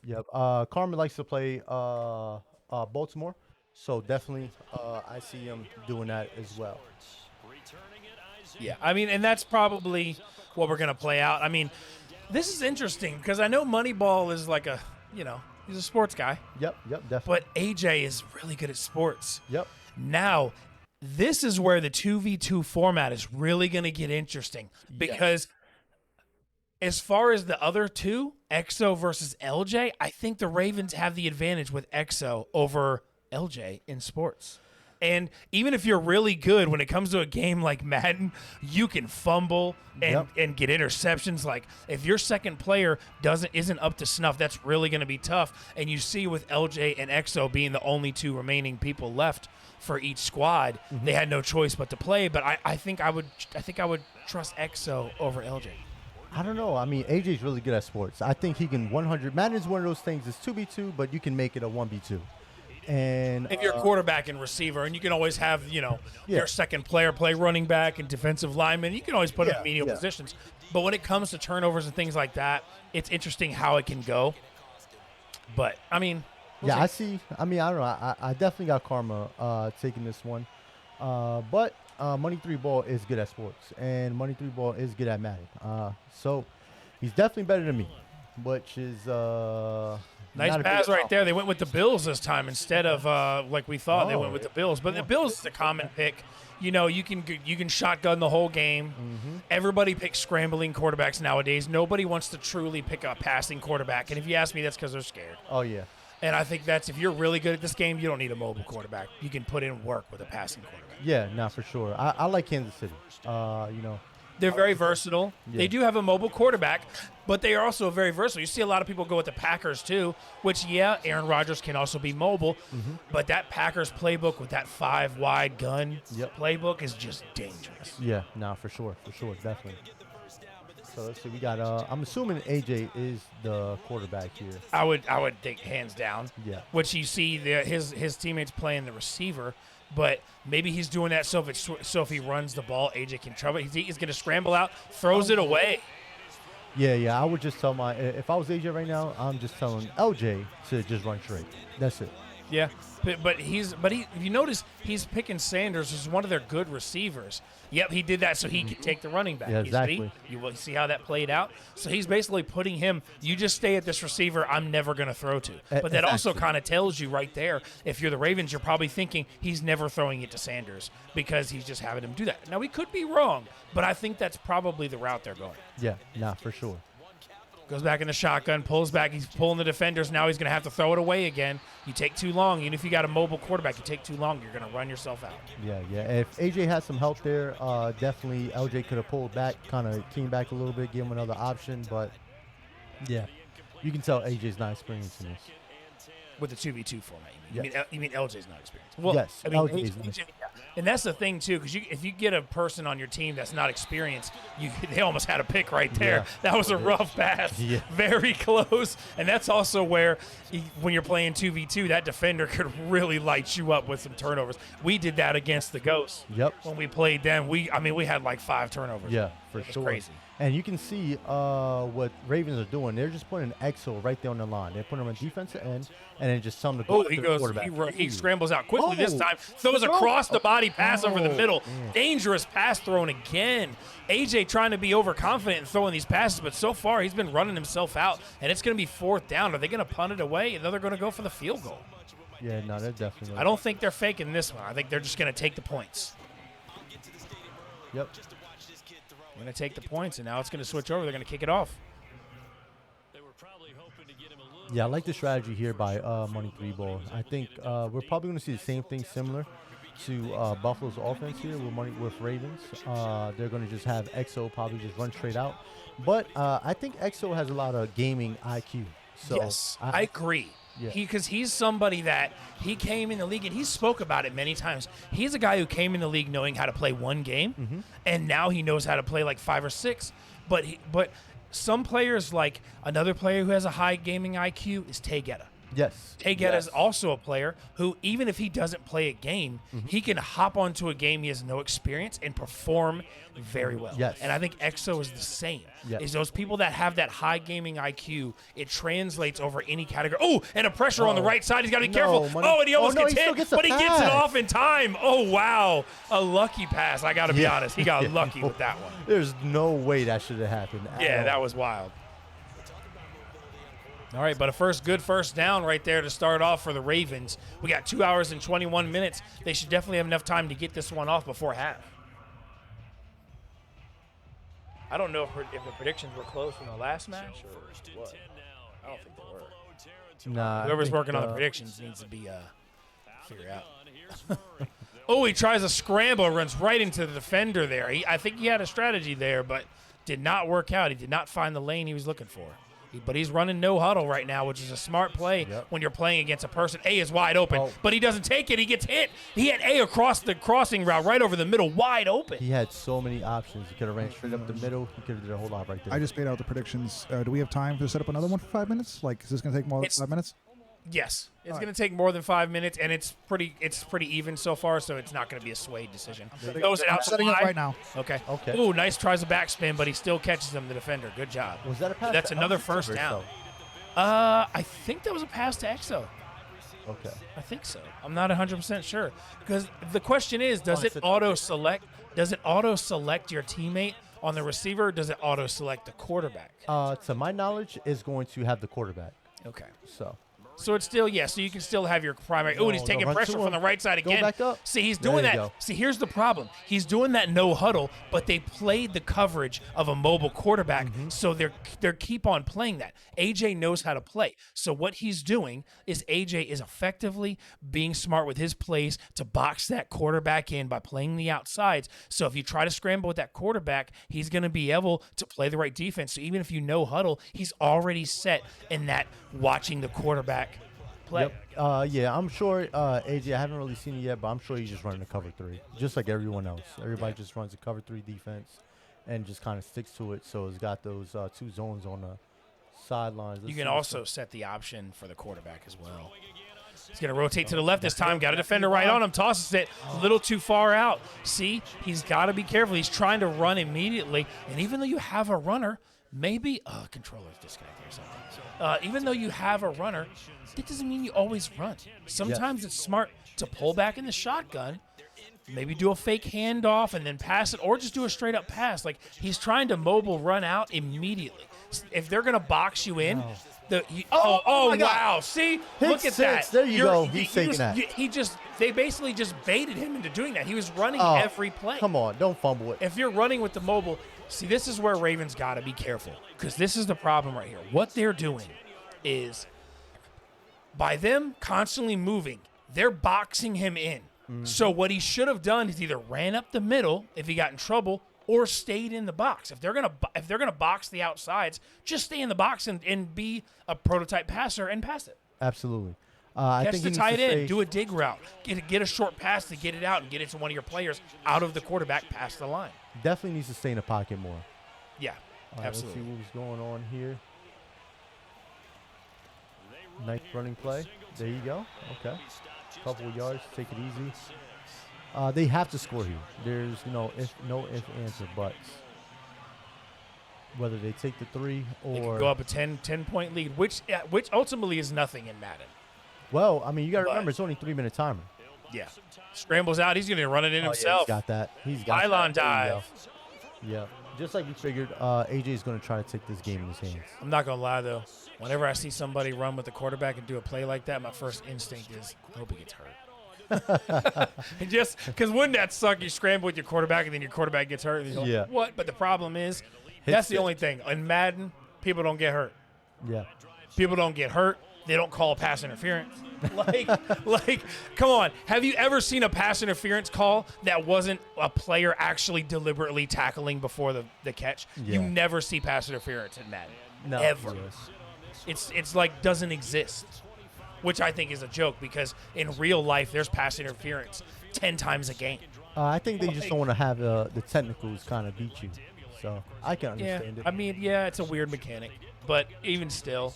Yep. Karma likes to play Baltimore, so definitely I see him doing that as well. Yeah, I mean, and that's probably what we're gonna play out. I mean, this is interesting because I know Moneyball is like he's a sports guy. Yep, definitely. But AJ is really good at sports. Yep. Now, this is where the 2v2 format is really going to get interesting because as far as the other two, Exo versus LJ, I think the Ravens have the advantage with Exo over LJ in sports. And even if you're really good when it comes to a game like Madden, you can fumble and get interceptions. Like if your second player isn't up to snuff, that's really going to be tough. And you see with LJ and Exo being the only two remaining people left for each squad, they had no choice but to play. But I think I would trust Exo over LJ. I don't know. I mean, AJ's really good at sports. I think he can 100. Madden is one of those things. It's 2v2, but you can make it a 1v2. And if you're quarterback and receiver, and you can always have your second player play running back and defensive lineman, you can always put them in medial positions. But when it comes to turnovers and things like that, it's interesting how it can go. But I mean, I see. I mean, I don't know. I definitely got Karma taking this one, but Money 3 Ball is good at sports, and Money 3 Ball is good at Madden. So he's definitely better than me, which is nice pass right there. They went with the Bills this time instead of like we thought. They went with the Bills, but the Bills is a common pick. You can shotgun the whole game. Everybody picks scrambling quarterbacks nowadays. Nobody wants to truly pick a passing quarterback, and if you ask me, that's because they're scared. Oh yeah. And I think that's if you're really good at this game, you don't need a mobile quarterback. You can put in work with a passing quarterback. Yeah, for sure. I like Kansas City. They're very versatile. Yeah. They do have a mobile quarterback, but they are also very versatile. You see a lot of people go with the Packers too, which, Aaron Rodgers can also be mobile, but that Packers playbook with that 5-wide gun playbook is just dangerous. Yeah, for sure, definitely. So let's see. We got. I'm assuming AJ is the quarterback here. I would think hands down. Yeah. Which you see his teammates playing the receiver, but maybe he's doing that so if he runs the ball, AJ can trouble. He's going to scramble out, throws it away. Yeah. I would just tell if I was AJ right now, I'm just telling LJ to just run straight. That's it. Yeah, but if you notice, he's picking Sanders as one of their good receivers. Yep, he did that so he could take the running back. Yeah, exactly. You will see how that played out. So he's basically putting him, you just stay at this receiver I'm never going to throw to. But that also kind of tells you right there, if you're the Ravens, you're probably thinking he's never throwing it to Sanders because he's just having him do that. Now, we could be wrong, but I think that's probably the route they're going. Yeah, for sure. Goes back in the shotgun, pulls back. He's pulling the defenders. Now he's going to have to throw it away again. You take too long. Even if you got a mobile quarterback, you take too long, you're going to run yourself out. Yeah. If AJ had some help there, definitely LJ could have pulled back, kind of came back a little bit, gave him another option. But, yeah, you can tell AJ's not experienced in this. With the 2v2 format, Yes. you mean LJ's not experienced? Well, Yes, I mean, LJ's not. and that's the thing too, because if you get a person on your team that's not experienced, they almost had a pick right there. Yeah. That was a rough pass, very close, and that's also where when you're playing 2v2, that defender could really light you up with some turnovers. We did that against the Ghosts. Yep. When we played them, we had like 5 turnovers. Yeah, for It was sure. crazy. And you can see what Ravens are doing. They're just putting an EXO right there on the line. They're putting him on defensive end, and then just tell him to go He to goes. the quarterback. He scrambles out quickly this Oh. time. Throws across the body pass over the middle. Man. Dangerous pass thrown again. AJ trying to be overconfident and throwing these passes, but so far he's been running himself out, and it's going to be 4th down. Are they going to punt it away? No, they're going to go for the field goal. Yeah, no, they're definitely. I don't think they're faking this one. I think they're just going to take the points. Yep. They're going to take the points, and now it's going to switch over. They're going to kick it off. Yeah, I like the strategy here by Money 3 Ball. I think we're probably going to see the same thing similar to Buffalo's offense here with Ravens. They're going to just have EXO probably just run straight out. But I think EXO has a lot of gaming IQ. So yes, I agree. Yeah. Because he's somebody that he came in the league, and he spoke about it many times. He's a guy who came in the league knowing how to play one game, and now he knows how to play like 5 or 6. But some players, like another player who has a high gaming IQ, is Tay Getta. Yes. Tay Getta is also a player who, even if he doesn't play a game, he can hop onto a game he has no experience and perform very well. Yes. And I think EXO is the same. Yes. Is those people that have that high gaming IQ, it translates over any category. Oh, and a pressure on the right side. He's got to be careful. Money. Oh, and he almost no, gets he still hit, gets a but he gets it pass. off in time. Oh, wow. A lucky pass. I got to be honest. He got lucky with that one. There's no way that should have happened. Yeah, that was wild. All right, but a good first down right there to start off for the Ravens. We got 2 hours and 21 minutes. They should definitely have enough time to get this one off before half. I don't know if the predictions were close in the last match or what. I don't think they were. Nah, Whoever's working on the predictions needs to be figured out. Oh, he tries a scramble, runs right into the defender there. I think he had a strategy there, but did not work out. He did not find the lane he was looking for. But he's running no huddle right now, which is a smart play when you're playing against a person. A is wide open, but he doesn't take it. He gets hit. He had A across the crossing route right over the middle, wide open. He had so many options. He could have ran straight up the middle. He could have did a whole lot right there. I just made out the predictions. Do we have time to set up another one for 5 minutes? Like, is this going to take more than 5 minutes? Yes, it's going to take more than 5 minutes, and it's pretty even so far, so it's not going to be a swayed decision. I'm setting it right now. Okay. Okay. Ooh, nice tries a backspin, but he still catches him, the defender. Good job. Was that a pass? That's to another Elgin first or down. so? I think that was a pass to EXO. Okay. I think so. I'm not 100% sure because the question is, does it it's a- auto select? Does it auto select your teammate on the receiver? Or does it auto select the quarterback? To my knowledge, is going to have the quarterback. Okay. So So it's still, so you can still have your primary. Oh, and he's No, taking run pressure to from him. the right side Go again. back up. See, he's There doing you that. go. See, here's the problem. He's doing that no huddle, but they played the coverage of a mobile quarterback, Mm-hmm. so they're keep on playing that. AJ knows how to play. So what he's doing is AJ is effectively being smart with his plays to box that quarterback in by playing the outsides. So if you try to scramble with that quarterback, he's going to be able to play the right defense. So even if you no huddle, he's already set in that watching the quarterback play. Yep. Yeah, I'm sure AJ. I haven't really seen it yet, but I'm sure he's just running a cover 3, just like everyone else. Everybody just runs a cover 3 defense and just kind of sticks to it. So it's got those 2 zones on the sidelines. You can also set the option for the quarterback as well. He's going to rotate to the left this time. Got a defender right on him. Tosses it a little too far out. See, he's got to be careful. He's trying to run immediately. And even though you have a runner, maybe controller's disconnected or something. Even though you have a runner, that doesn't mean you always run. Sometimes it's smart to pull back in the shotgun, maybe do a fake handoff and then pass it, or just do a straight up pass. Like he's trying to mobile run out immediately. If they're going to box you in, Oh my God. wow! See, look at six. that. There you go. He's taking that. They basically just baited him into doing that. He was running Oh, every play. Come on, don't fumble it. If you're running with the mobile, see, this is where Ravens got to be careful because this is the problem right here. What they're doing is by them constantly moving, they're boxing him in. So what he should have done is either ran up the middle if he got in trouble or stayed in the box. If they're gonna box the outsides, just stay in the box and be a prototype passer and pass it. Absolutely. I Catch think the he needs tight to end, stay- do a dig route, get a short pass to get it out and get it to one of your players out of the quarterback past the line. Definitely needs to stay in the pocket more. Yeah, All right, absolutely. Let's see what's going on here. Nice running play. There you go. Okay. Couple of yards. Take it easy. They have to score here. There's no if, ands, or buts. Whether they take the 3 They or can go up a 10-point lead, which ultimately is nothing in Madden. well, I mean, you got to But- remember it's only 3-minute timer. Yeah. Scrambles out. He's going to run it in Oh, yeah, himself. he's got that. He's got Pylon that. There you go. dive. Yeah. Just like we figured, AJ is going to try to take this game in his hands. I'm not going to lie, though. Whenever I see somebody run with the quarterback and do a play like that, my first instinct is, I hope he gets hurt. And just because wouldn't that suck? You scramble with your quarterback and then your quarterback gets hurt. And you go, Yeah. What? But the problem is, that's the it. only thing. In Madden, people don't get hurt. Yeah. People don't get hurt. They don't call pass interference. like, come on. Have you ever seen a pass interference call that wasn't a player actually deliberately tackling before the catch? Yeah. You never see pass interference in Madden. No. Ever. Yes. It's like doesn't exist, which I think is a joke because in real life there's pass interference 10 times a game. I think they just don't want to have the technicals kind of beat you. So I can Yeah, understand it. I mean, yeah, it's a weird mechanic, but even still,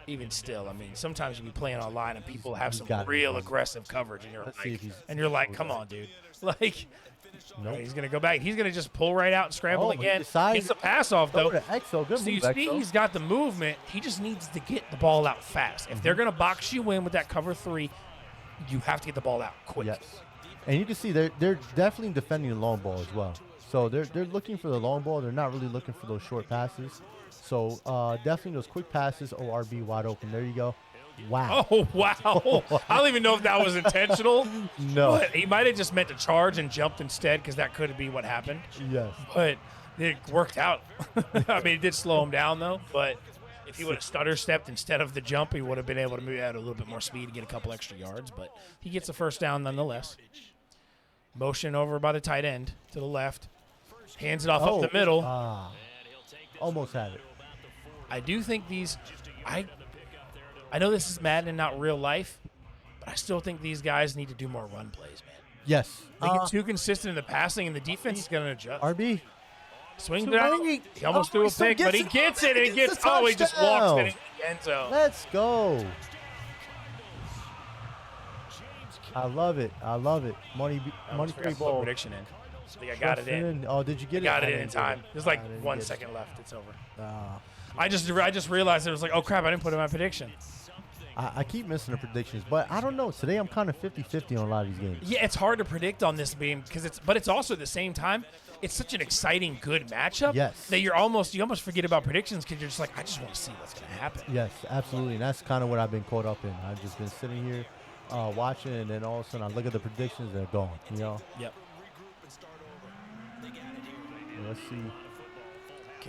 I mean, sometimes you be playing online and people have some got it. real aggressive coverage, and Let's see if he's- you're like, come on, dude, like. Nope. He's gonna go back. He's gonna just pull right out and scramble Oh, he again. decides- Gets the pass off Over though. to Exo. Good So you move, see, Exo. he's got the movement. He just needs to get the ball out fast. If they're gonna box you in with that cover 3, you have to get the ball out quick. Yes. And you can see they're definitely defending the long ball as well. So they're looking for the long ball. They're not really looking for those short passes. So definitely those quick passes. ORB wide open. There you go. Wow. Oh wow! I don't even know if that was intentional. No. But he might have just meant to charge and jumped instead because that could be what happened. Yes. But it worked out. I mean, it did slow him down though. But if he would have stutter stepped instead of the jump, he would have been able to move at a little bit more speed to get a couple extra yards. But he gets the first down nonetheless. Motion over by the tight end to the left. Hands it off up the middle. Almost had it. I do think these. I know this is Madden and not real life, but I still think these guys need to do more run plays, man. Yes. They get too consistent in the passing, and the defense is going to adjust. RB. Swings it out. Swing. He almost threw a So pick, gets but he it. gets it. And he Gets gets. the Oh, he just walks touchdown. it in the end zone. Let's go. I love it. I love it. Money Forgot 3 to put ball. prediction in. I think I got it in. Oh, did you get it? Got I it in didn't get time. it. There's like I didn't 1 get it. second left. It's over. Ah. I just realized it was like, oh crap, I didn't put in my prediction. I keep missing the predictions, but I don't know. Today I'm kind of 50-50 on a lot of these games. Yeah, it's hard to predict on this beam because it's also at the same time, it's such an exciting, good matchup Yes. that you almost forget about predictions because you're just like, I just want to see what's going to happen. Yes, absolutely. And that's kind of what I've been caught up in. I've just been sitting here watching, and then all of a sudden I look at the predictions and they're gone, you know? Yep. Let's see.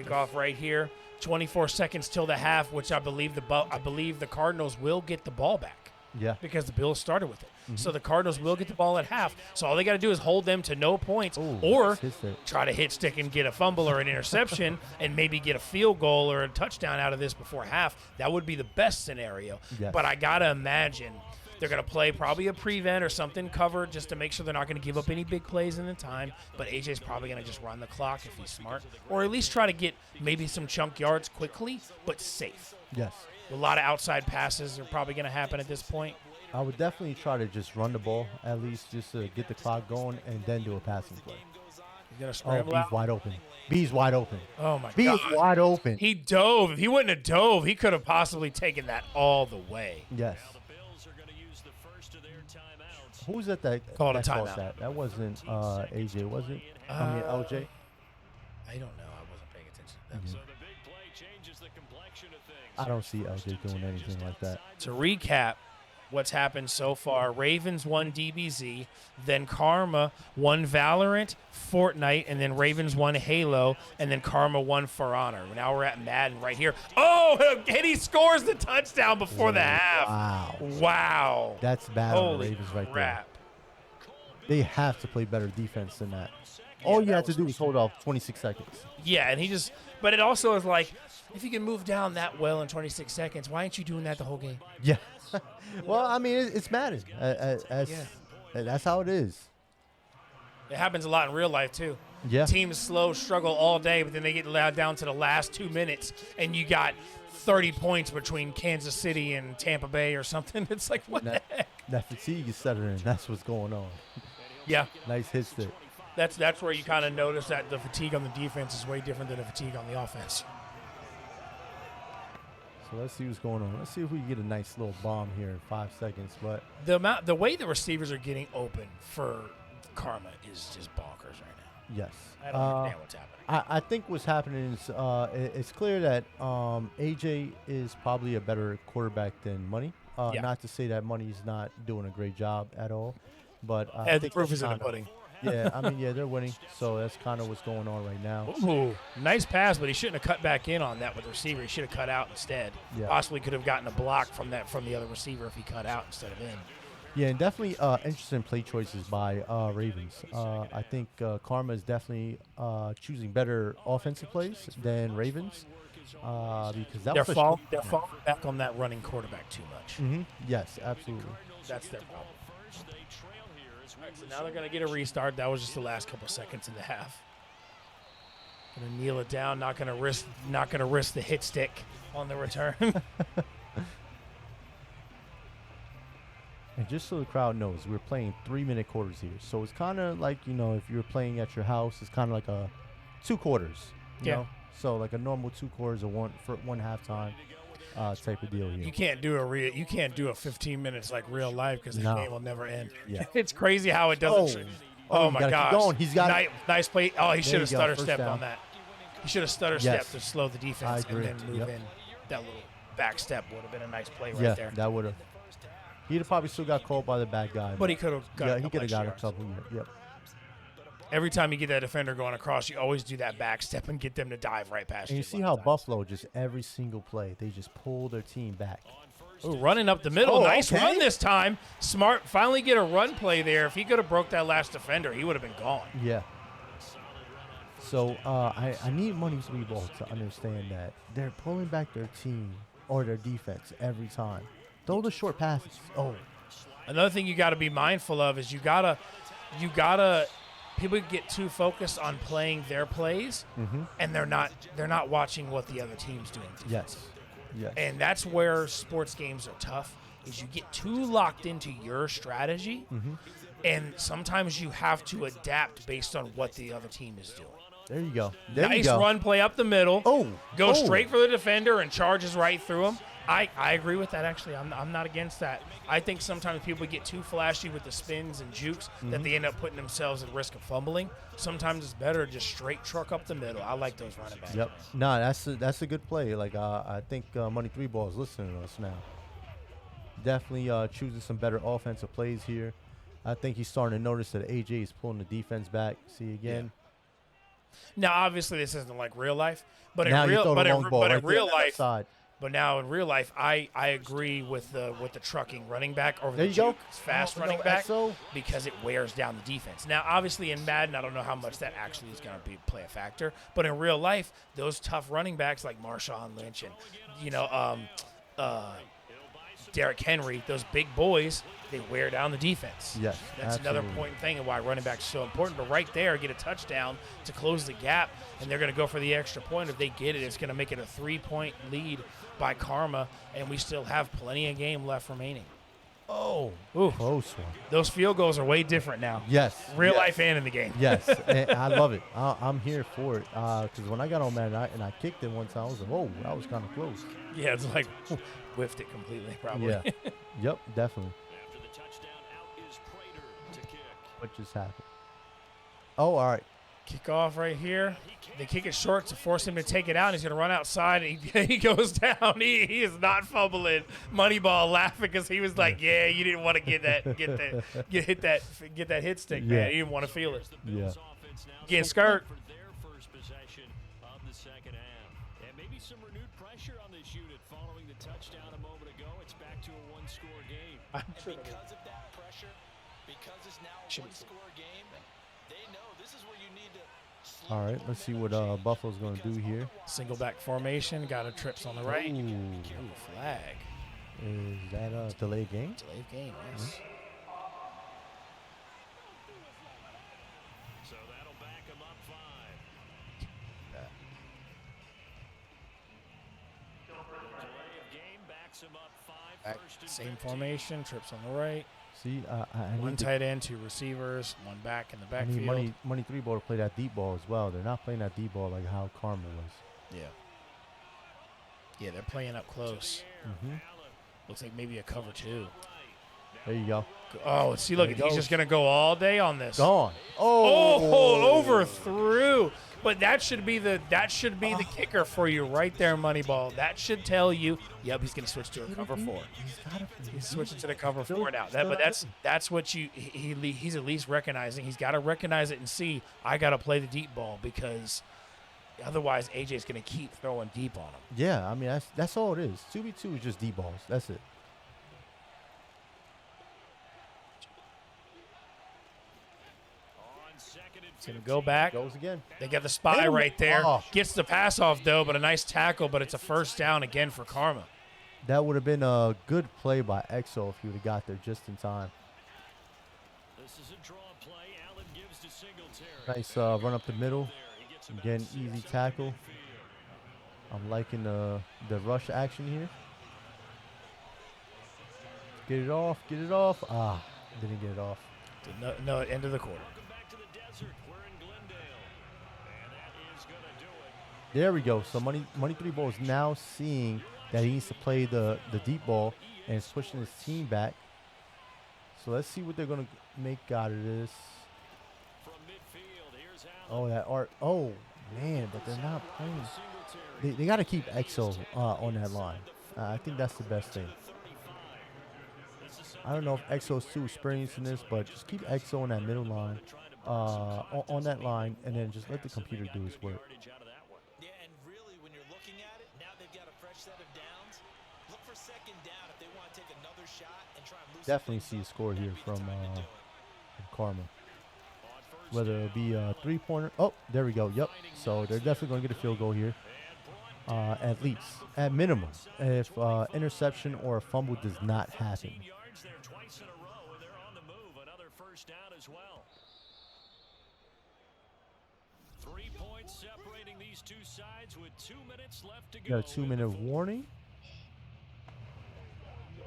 Kickoff right here. 24 seconds till the half, which I believe the Cardinals will get the ball back. Yeah. Because the Bills started with it. So the Cardinals will get the ball at half. So all they got to do is hold them to no points or nice hit stick. try to hit stick and get a fumble or an interception and maybe get a field goal or a touchdown out of this before half. That would be the best scenario. Yes. But I got to imagine they're going to play probably a prevent or something covered just to make sure they're not going to give up any big plays in the time. But AJ's probably going to just run the clock if he's smart, or at least try to get maybe some chunk yards quickly, but safe. Yes. A lot of outside passes are probably going to happen at this point. I would definitely try to just run the ball, at least just to get the clock going, and then do a passing play. He's going to Oh, scramble B's out. wide open. B's wide open. Oh, my B God. is wide open. He dove. If he wouldn't have dove, he could have possibly taken that all the way. Yes. Who's at that? Called a that called timeout. That? That wasn't AJ, was it? I mean, LJ. I don't know. I wasn't paying attention to that. I don't see LJ doing anything like that. To recap what's happened so far, Ravens won DBZ, then Karma won Valorant, Fortnite, and then Ravens won Halo, and then Karma won For Honor. Now we're at Madden right here. Oh, and he scores the touchdown before the half. Wow. Wow. That's bad on the Holy Ravens right crap. there. They have to play better defense than that. All you that have to was do is hold off 26 seconds. Yeah, and he just – but it also is like, if you can move down that well in 26 seconds, why aren't you doing that the whole game? Yeah. Well, I mean, it's Madden. That's how it is. It happens a lot in real life, too. Yeah. Teams struggle all day, but then they get allowed down to the last 2 minutes, and you got 30 points between Kansas City and Tampa Bay or something. It's like, what the heck? That fatigue is setting in. That's what's going on. Yeah, Nice hit stick. that's where you kind of notice that the fatigue on the defense is way different than the fatigue on the offense. So let's see what's going on. Let's see if we can get a nice little bomb here in 5 seconds. But The way the receivers are getting open for Karma is just bonkers right now. yes. I don't understand what's happening. I think what's happening is it's clear that AJ is probably a better quarterback than Money. Yeah. Not to say that Money's not doing a great job at all, but I And the think proof that's is in the kinda- pudding. Yeah, I mean, yeah, they're winning, so that's kind of what's going on right now. Ooh, nice pass, but he shouldn't have cut back in on that with the receiver. He should have cut out instead. Yeah. Possibly could have gotten a block from the other receiver if he cut out instead of in. Yeah, and definitely interesting play choices by Ravens. I think Karma is definitely choosing better offensive plays than Ravens because that They're was falling back on that running quarterback too much. Yes, absolutely. That's their problem. All right, so now they're going to get a restart. That was just the last couple seconds in the half. Going to kneel it down. Not going to risk the hit stick on the return. And just so the crowd knows, we're playing 3-minute quarters here. So it's kind of like, if you're playing at your house, it's kind of like a 2 quarters. You Yeah. know? So like a normal 2 quarters or one halftime type of deal here. You can't do a 15 minutes like real life because the No. game will never end. Yeah. It's crazy how it doesn't. Oh, Oh you my gotta keep gosh! going. He's got it. nice play. Oh, he There should you have go. stutter First stepped down. on that. He should have stutter Yes. stepped to slow the defense I agree. and then move Yep. in. That little back step would have been a nice play right Yeah, there. that would have. He'd have probably still got called by the bad guy. But he could have got. yeah, a he couple could have extra got a yards. couple. Yep. Every time you get that defender going across, you always do that back step and get them to dive right past And you. you see how Buffalo just every single play they just pull their team back. Ooh, running up the middle. Oh, Nice okay. run this time. Smart. Finally get a run play there. If he could have broke that last defender, he would have been gone. Yeah. So I need Money Ball to understand that they're pulling back their team or their defense every time. Throw the short passes. Oh, Another thing you got to be mindful of is you gotta. People get too focused on playing their plays, and they're not watching what the other team's doing. yes. Yes. And that's where sports games are tough. Is you get too locked into your strategy, and sometimes you have to adapt based on what the other team is doing. There you go. There you Nice go. run play up the middle. Oh. Go Oh. straight for the defender and charges right through him. I agree with that, actually. I'm not against that. I think sometimes people get too flashy with the spins and jukes that they end up putting themselves at risk of fumbling. Sometimes it's better to just straight truck up the middle. I like those running backs. Yep. Nah, that's a good play. Like I think Money 3 Ball is listening to us now. Definitely choosing some better offensive plays here. I think he's starting to notice that AJ is pulling the defense back. See again. Now, obviously, this isn't like real life, but Now in you real, throw the but long in, ball but right in there real on the left life, side. but now in real life, I agree with the trucking running back over There the you go. juke, fast Oh, running no, back, XO. because it wears down the defense. Now, obviously, in Madden, I don't know how much that actually is going to play a factor, but in real life, those tough running backs like Marshawn Lynch and Derrick Henry, those big boys, they wear down the defense. Yes, That's another absolutely. important thing and why running backs are so important. But right there, get a touchdown to close the gap, and they're going to go for the extra point. If they get it, it's going to make it a 3-point lead by Karma, and we still have plenty of game left remaining. Oh, Ooh, close one. those field goals are way different now. Yes. Real yes. life and in the game. Yes, and I love it. I'm here for it. Because when I got on Madden and I kicked it one time, I was like, whoa, that was kind of close. Yeah, it's like whiffed it completely, probably. Yeah. Yep, definitely. What just happened? Oh, all right. Kickoff right here. They kick it short to force him to take it out. He's going to run outside. He goes down. He is not fumbling. Moneyball laughing because he was like, "Yeah, you didn't want to get that hit stick, man. You didn't want to feel it." Yeah. Getting skirt. Maybe some renewed pressure on this unit following the touchdown a moment ago. It's back to a one-score game. Because of that pressure, because it's now a one-score game, they know this is where you need to. All right, let's see what Buffalo's going to do here. Single back formation. Got a trips on the right. Ooh. Flag. Is that a delayed game? Delayed game, yes. So that'll back him up 5. Delay of game backs him up 5. Back, First and same 15. formation. Trips on the right. See, I One need to, tight end, 2 receivers, 1 back in the I need backfield. money 3 ball to play that deep ball as well. They're not playing that deep ball like how Karma was. Yeah. Yeah, they're playing up close. Mm-hmm. Looks like maybe a cover 2. There you go. Oh, see, look, There he he's goes. just going to go all day on this. Gone. Oh, overthrew. But that should be the kicker for you right there, Moneyball. That should tell you, yep, he's going to switch to a cover 4. He's switching to the cover 4 now. But that's what he's at least recognizing. He's got to recognize it and see, I got to play the deep ball because otherwise AJ's going to keep throwing deep on him. Yeah, I mean, that's all it is. 2v2 is just deep balls. That's it. He's going to go back. Goes again. They got the spy Hit him. right there. Oh. Gets the pass off, though, but a nice tackle, but it's a first down again for Karma. That would have been a good play by EXO if he would have got there just in time. This is a draw play. Allen gives to Singletary. Nice run up the middle. Again, easy tackle. I'm liking the rush action here. Get it off. Get it off. Ah, didn't get it off. No, end of the quarter. Welcome back to the desert. We're in Glendale. And that is going to do it. There we go. So Money 3 Ball is now seeing that he needs to play the deep ball and is pushing his team back. So let's see what they're going to make out of this. From midfield, here's Allen. Oh, that art. Oh, man, but they're not playing. They got to keep EXO on that line. I think that's the best thing. I don't know if EXO's too experienced in this, but just keep EXO on that middle line, on that line, and then just let the computer do its work. Yeah, and really, when you're looking at it, now they've got a fresh set of downs. Look for second down if they want to take another shot and try and lose. Definitely see a score here from Karma. Whether it be a 3-pointer. Oh, there we go. Yep. So they're definitely going to get a field goal here. At least, at minimum, if interception or a fumble does not happen. Yards there twice in a row, and they're on the move. Another first down as well. 3 points separating these two sides with 2 minutes left to go. Got a 2-minute warning.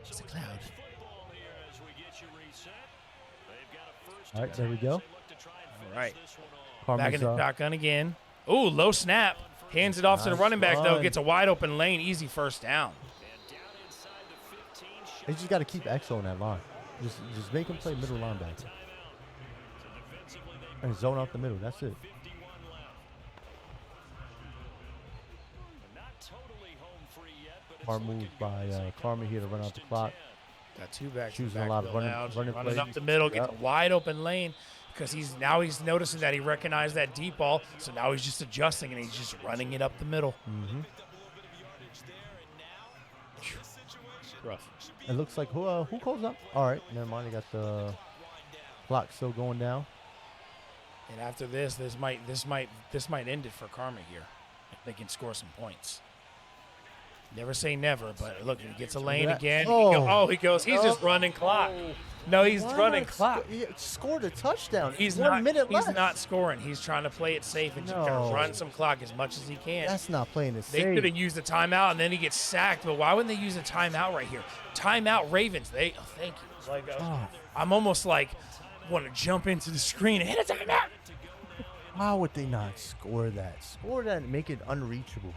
It's a cloud. Football here as we get you reset. They've got a first All right, there we go. All right. Karma's, Back in the shotgun again. Ooh, low snap. Hands it off to the Nice running back, though. run. Gets a wide open lane. Easy first down. They just got to keep Exo in that line. Just make him play middle linebacker. And zone out the middle. That's it. Smart move by Karma here to run out the clock. Got two back. Choosing a lot of running plays. up the middle, Yep. gets a wide open lane because he's noticing that he recognized that deep ball. So now he's just adjusting and he's just running it up the middle. Mm-hmm. Rough. It looks like who calls up? All right, never mind. They got the clock still going down. And after this might end it for Karma here. If they can score some points. Never say never, but look, he gets a lane again. He goes. He's just running clock. No, he's running clock. He scored a touchdown. He's 1 minute left. He's not scoring. He's trying to play it safe and just gonna run some clock as much as he can. That's not playing it They safe. could have used a timeout and then he gets sacked. But why wouldn't they use a timeout right here? Timeout Ravens. Thank you. Like I'm almost like want to jump into the screen and hit a timeout. Why would they not score that? Score that and make it unreachable.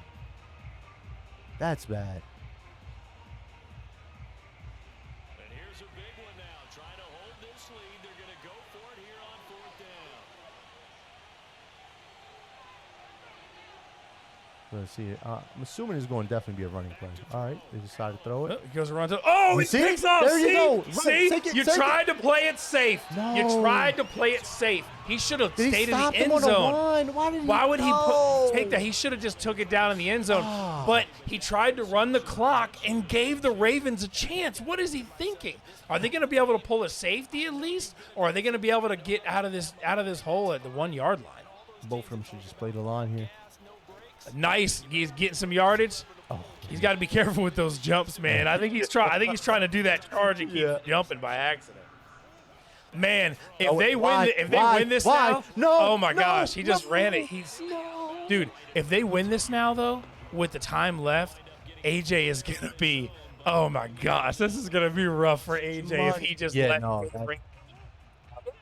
That's bad. And here's a big one now. Trying to hold this lead. They're going to go for it here on 4th down. Let's see. I'm assuming it's going to definitely be a running play. All right, they decide to throw it. He goes around to. Oh, he See? picks off. There you go. Right. See, Take it, you take tried it. to play it safe. No. You tried to play it safe. He should have Did he stayed in stop the him end on the zone. line? Why would he go? take that? He should have just took it down in the end zone. Ah. But he tried to run the clock and gave the Ravens a chance. What is he thinking? Are they going to be able to pull a safety at least, or are they going to be able to get out of this hole at the 1 yard line? Both of them should just play the line here. Nice. He's getting some yardage. Oh, He's got to be careful with those jumps, man. I think he's trying to do that charge and keep jumping by accident. Man, if they win this now, oh my gosh, he just ran it. Dude, if they win this now though, with the time left, AJ is gonna be. Oh my gosh, this is gonna be rough for AJ if he just let him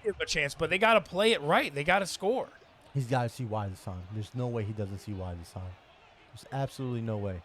give him a chance. But they got to play it right. They got to score. He's got to see why this time. There's no way he doesn't see why this time. There's absolutely no way.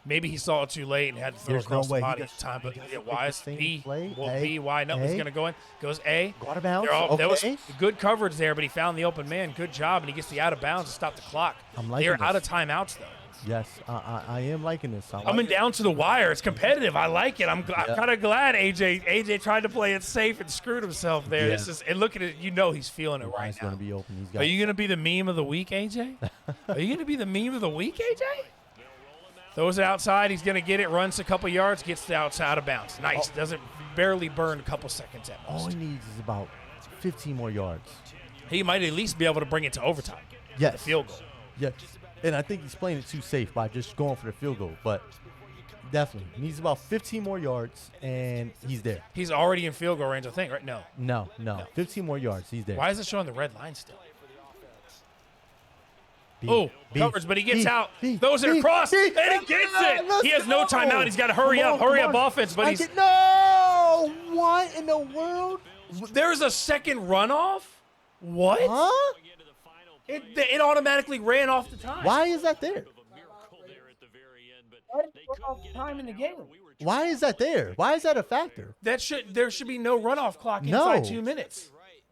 Maybe he saw it too late and had to throw There's across no way the he body at does- the time. But he doesn't yeah, make why the is same B? play. Well, A, B, why? No, he's A. going to go in. Goes A. Go out of bounds. That was Okay. good coverage there, but he found the open man. Good job, and he gets the out of bounds to stop the clock. I'm liking They're this. out of timeouts, though. Yes, I am liking this. Coming down to the wire. It's competitive. I like it. I'm kind of glad AJ tried to play it safe and screwed himself there. Yeah. And look at it. You know he's feeling it right He's now. going to be open. He's got Are you going to be the meme of the week, AJ? Are you going to be the meme of the week, AJ? Throws it outside. He's going to get it. Runs a couple yards. Gets the outside of bounds. Nice. Doesn't barely burn a couple seconds at most. All he needs is about 15 more yards. He might at least be able to bring it to overtime. Yes. The field goal. Yes. And I think he's playing it too safe by just going for the field goal. But definitely needs about 15 more yards, and he's there. He's already in field goal range, I think, right? No. No. 15 more yards. He's there. Why is it showing the red line still? B, B, coverage, but he gets B, out. B, Throws it B, across, B. and he gets it. Let's He has no go. timeout. He's got to hurry Come up, on, hurry come up on. offense. But No! What in the world? there's a second runoff? What? Huh? It automatically ran off the time. Why is that there? Time in the game. Why is that there? Why is that a factor? There should be no runoff clock No. inside 2 minutes.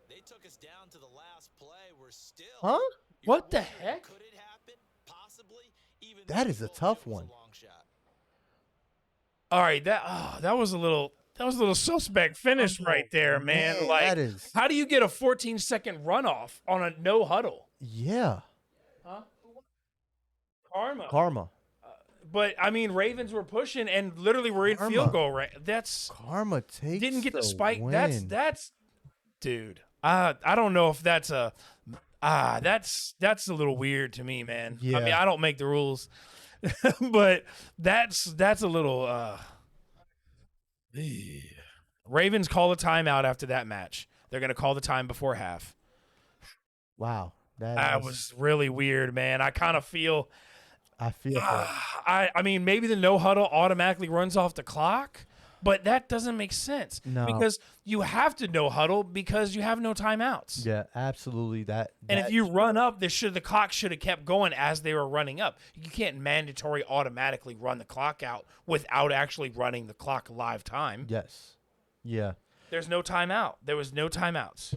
They took us down to the last play. We're still. Huh? What the heck? Could it happen? Possibly. Even That is a tough one. long shot. All right, that was a little suspect finish right there, man. man, Like, that is- how do you get a 14-second runoff on a no huddle? Yeah. Karma. But I mean, Ravens were pushing and literally were in Karma. field goal range. That's Karma takes didn't get the spike. win. That's dude. I don't know if that's that's a little weird to me, man. I mean, Yeah. I don't make the rules, but that's a little. Ravens call a timeout after that match. They're gonna call the time before half. Wow. That was really weird, man. I kind of feel. I feel that. I mean, maybe the no huddle automatically runs off the clock, But that doesn't make sense No. because you have to no huddle because you have no timeouts. Yeah, absolutely. And if you run up, the clock should have kept going as they were running up. You can't mandatory automatically run the clock out without actually running the clock live time. Yes. Yeah. There's no timeout. There was no timeouts.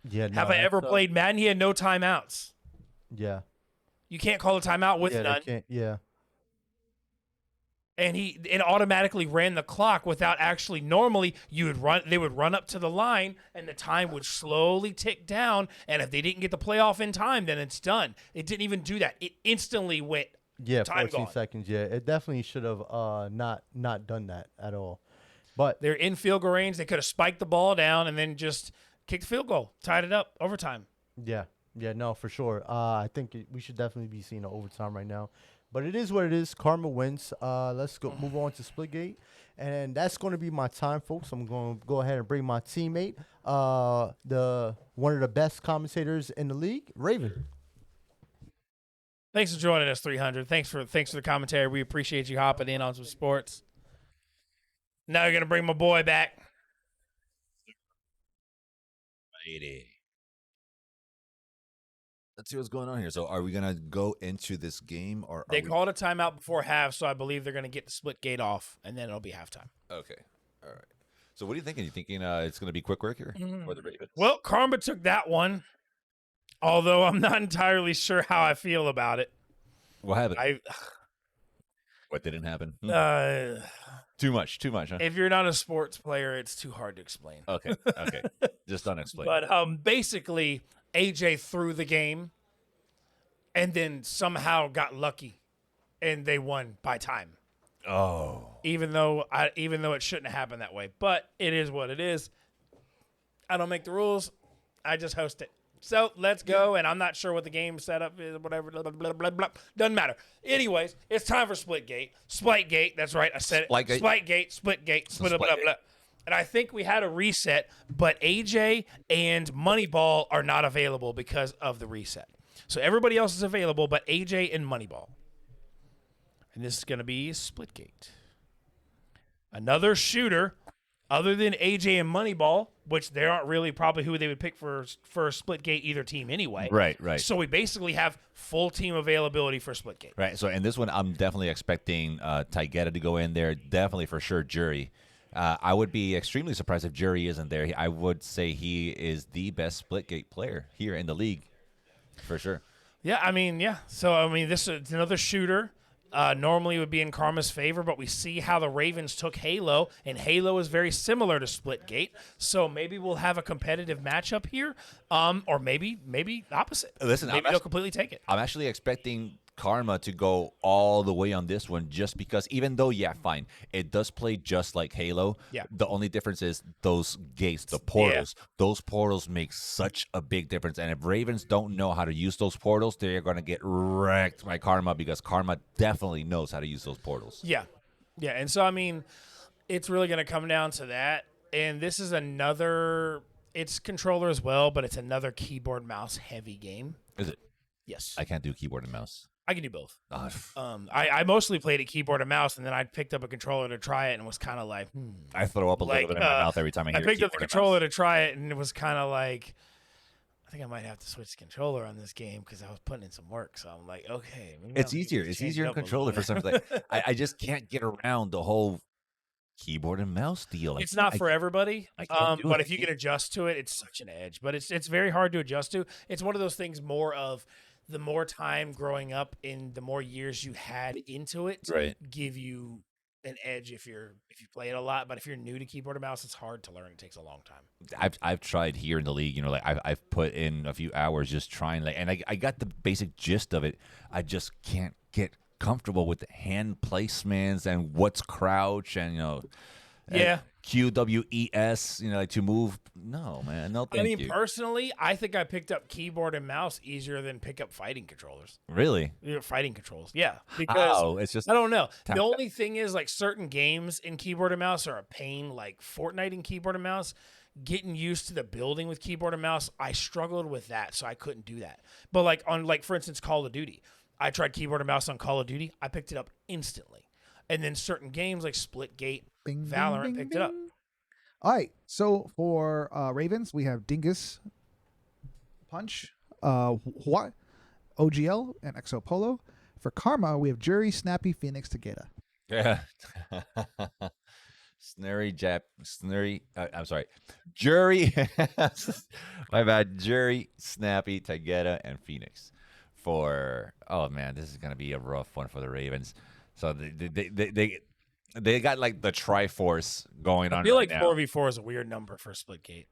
Yeah. Have I ever played Madden? He had no timeouts. Yeah. You can't call a timeout with Yeah. none. They can't. Yeah. And it automatically ran the clock without actually normally they would run up to the line and the time would slowly tick down, and if they didn't get the playoff in time, then it's done. It didn't even do that. It instantly went Yeah, time 14 gone. seconds. Yeah, it definitely should have not done that at all. But They're in field goal range. They could have spiked the ball down and then just kicked the field goal, tied it up, overtime. yeah, no, for sure. I think we should definitely be seeing an overtime right now. But it is what it is. Karma wins. Let's move on to Splitgate. And that's going to be my time, folks. I'm going to go ahead and bring my teammate, one of the best commentators in the league, Raven. Thanks for joining us, 300. Thanks for the commentary. We appreciate you hopping in on some sports. Now you're going to bring my boy back. Lady. Let's see what's going on here. So are we going to go into this game? Or They called a timeout before half, so I believe they're going to get the split gate off, and then it'll be halftime. Okay. All right. So what are you thinking? You thinking it's going to be quick work here for the Ravens? Well, Karma took that one, although I'm not entirely sure how I feel about it. What happened? What didn't happen? Too much, huh? If you're not a sports player, it's too hard to explain. Okay. Just unexplained. But basically, AJ threw the game and then somehow got lucky, and they won by time. Oh. Even though it shouldn't have happened that way, but it is what it is. I don't make the rules. I just host it. So let's go, and I'm not sure what the game setup is, whatever, blah, blah, blah, blah, blah. Doesn't matter. Anyways, it's time for Splitgate. Splitgate, that's right, I said it. Splitgate. Splitgate, blah, blah, blah. And I think we had a reset, but AJ and Moneyball are not available because of the reset. So everybody else is available, but AJ and Moneyball. And this is going to be Splitgate. Another shooter other than AJ and Moneyball, which they aren't really probably who they would pick for Splitgate either team anyway. Right. So we basically have full team availability for Splitgate. Right. So in this one, I'm definitely expecting Taigeta to go in there. Definitely for sure, Jury. I would be extremely surprised if Jury isn't there. I would say he is the best Splitgate player here in the league, for sure. Yeah, yeah. So, this is another shooter. Normally it would be in Karma's favor, but we see how the Ravens took Halo, and Halo is very similar to Splitgate. So maybe we'll have a competitive matchup here, or maybe opposite. Listen, maybe they'll completely take it. I'm actually expecting Karma to go all the way on this one, just because even though, fine, it does play just like Halo. Yeah. The only difference is those gates, the portals. Yeah. Those portals make such a big difference. And if Ravens don't know how to use those portals, they're going to get wrecked by Karma, because Karma definitely knows how to use those portals. Yeah. And so, it's really going to come down to that. And this is it's controller as well, but it's another keyboard mouse heavy game. Is it? Yes. I can't do keyboard and mouse. I can do both. I mostly played it keyboard and mouse, and then I picked up a controller to try it, and was kind of like, I throw up a little bit in my mouth every time I hear I picked up the controller to try it, and it was kind of like, I think I might have to switch the controller on this game because I was putting in some work. So I'm like, okay. It's easier. It's easier in controller for something. I just can't get around the whole keyboard and mouse deal. It's not for everybody, but if you can can adjust to it, it's such an edge. But it's very hard to adjust to. It's one of those things more of the more time growing up and the more years you had into it, right, give you an edge if you play it a lot. But if you're new to keyboard and mouse, it's hard to learn. It takes a long time. I've tried here in the league, I've put in a few hours just trying, and I got the basic gist of it. I just can't get comfortable with the hand placements and what's crouch and QWES, to move. No, man, no thank you. Personally, I think I picked up keyboard and mouse easier than pick up fighting controllers. Really? Fighting controls, yeah. Because it's just I don't know. The only thing is, like, certain games in keyboard and mouse are a pain, like Fortnite in keyboard and mouse. Getting used to the building with keyboard and mouse, I struggled with that, so I couldn't do that. But for instance, Call of Duty. I tried keyboard and mouse on Call of Duty. I picked it up instantly. And then certain games like Splitgate, Bing, bing, Valorant bing, picked it up. bing. All right. So for Ravens, we have Dingus, Punch, what, OGL, and Exo Polo. For Karma, we have Jury, Snappy, Phoenix, Takeda. Yeah. I'm sorry. Jury. My bad. Jury, Snappy, Tagetta, and Phoenix. Oh man, this is gonna be a rough one for the Ravens. So they got like the Triforce going on. I feel right like now. 4v4 is a weird number for Splitgate.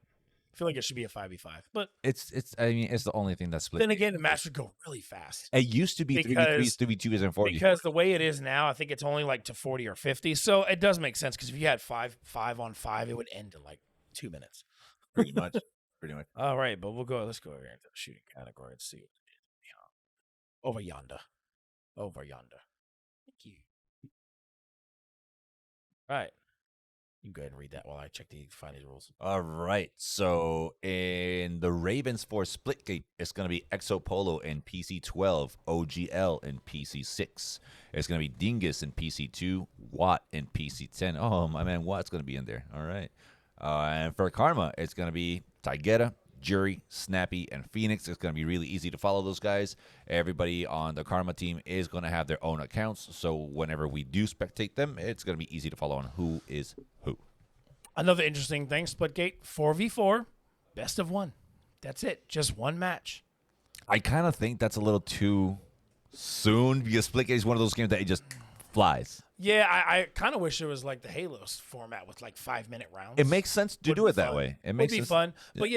I feel like it should be a 5v5. But It's the only thing that's split. then again, the match would go really fast. It used to be 3v3s, 2v2s, and 4v4. Because the way it is now, I think it's only like to 40 or 50. So it does make sense because if you had 5 on 5, it would end in like 2 minutes. Pretty much. All right, but let's go over here into the shooting category and see what it is. Over yonder. Thank you. All right. You can go ahead and read that while I check the final rules. All right. So in the Ravens for Splitgate, it's going to be Exo Polo in PC12, OGL in PC6. It's going to be Dingus in PC2, Watt in PC10. Oh, my man, Watt's going to be in there. All right. And for Karma, it's going to be Taigeta, Jury, Snappy, and Phoenix. It's going to be really easy to follow those guys. Everybody on the Karma team is going to have their own accounts. So whenever we do spectate them, it's going to be easy to follow on who is who. Another interesting thing, Splitgate, 4v4, best of one. That's it. Just one match. I kind of think that's a little too soon because Splitgate is one of those games that it just flies. Yeah, I kind of wish it was like the Halos format with like 5-minute rounds. It makes sense to do it that way. It makes would be sense. fun, but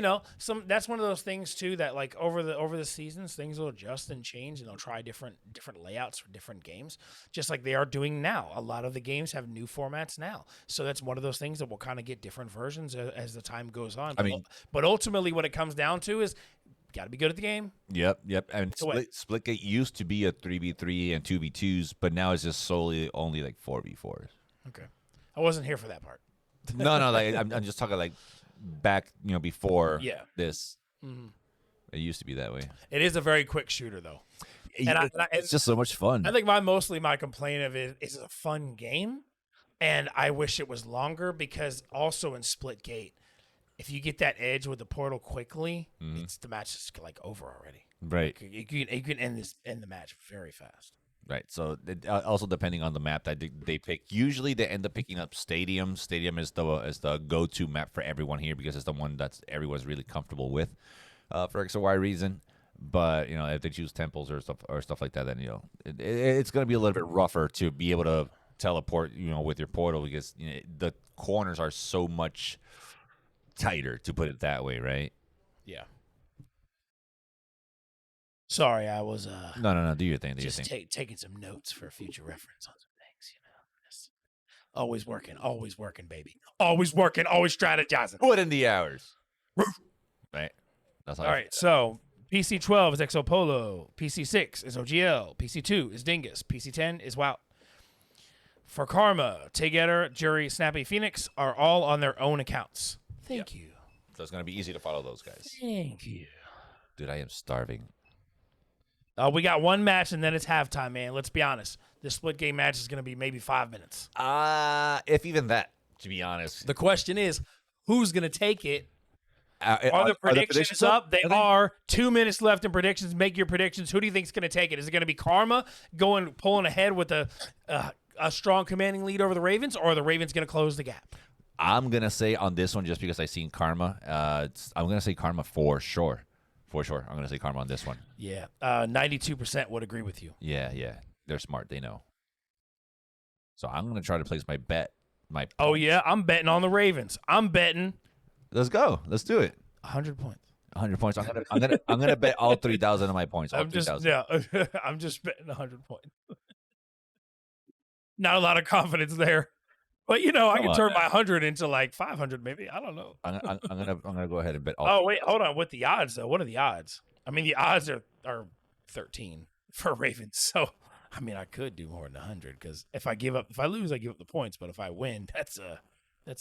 that's one of those things too that like over the seasons things will adjust and change, and they'll try different layouts for different games, just like they are doing now. A lot of the games have new formats now, so that's one of those things that will kind of get different versions as the time goes on. But ultimately, what it comes down to is got to be good at the game. Yep. And Splitgate used to be a 3v3 and 2v2s, but now it's just solely only like 4v4s. Okay, I wasn't here for that part. No, like I'm just talking like back, before this. Mm-hmm. It used to be that way. It is a very quick shooter though. It's just so much fun. I think my complaint of it is a fun game, and I wish it was longer because also in Splitgate, if you get that edge with the portal quickly, the match is like over already. Right. You can end the match very fast. Right. So also depending on the map that they pick, usually they end up picking up Stadium. Stadium is the go-to map for everyone here because it's the one that everyone's really comfortable with, for X or Y reason. But if they choose temples or stuff like that, then it's going to be a little bit rougher to be able to teleport with your portal because the corners are so much tighter, to put it that way, right? Yeah. Sorry, I was No. Do your thing. Taking some notes for future reference on some things. Just always working, baby. Always working, always strategizing. Put in the hours. Right. That's all right. So PC12 is Exo Polo. PC6 is OGL. PC2 is Dingus. PC10 is WoW. For Karma, Tagetter, Jury, Snappy, Phoenix are all on their own accounts. Thank you. So it's going to be easy to follow those guys. Thank you. Dude, I am starving. We got one match, and then it's halftime, man. Let's be honest. This split game match is going to be maybe 5 minutes. If even that, to be honest. The question is, who's going to take it? Are the predictions up? They are. 2 minutes left in predictions. Make your predictions. Who do you think is going to take it? Is it going to be Karma pulling ahead with a strong commanding lead over the Ravens, or are the Ravens going to close the gap? I'm going to say on this one, just because I've seen Karma, I'm going to say Karma for sure. For sure. I'm going to say Karma on this one. Yeah. 92% would agree with you. Yeah. They're smart. They know. So I'm going to try to place my bet. Oh, yeah. I'm betting on the Ravens. I'm betting. Let's go. Let's do it. 100 points. 100 points. I'm gonna bet all 3,000 of my points. I'm just betting 100 points. Not a lot of confidence there. But I can turn my 100 into like 500 maybe. I don't know. I'm gonna go ahead and bet all. Oh wait, hold on. With the odds though, what are the odds? I mean, the odds are 13 for Ravens. So I mean, I could do more than 100 because if I lose, I give up the points. But if I win, that's a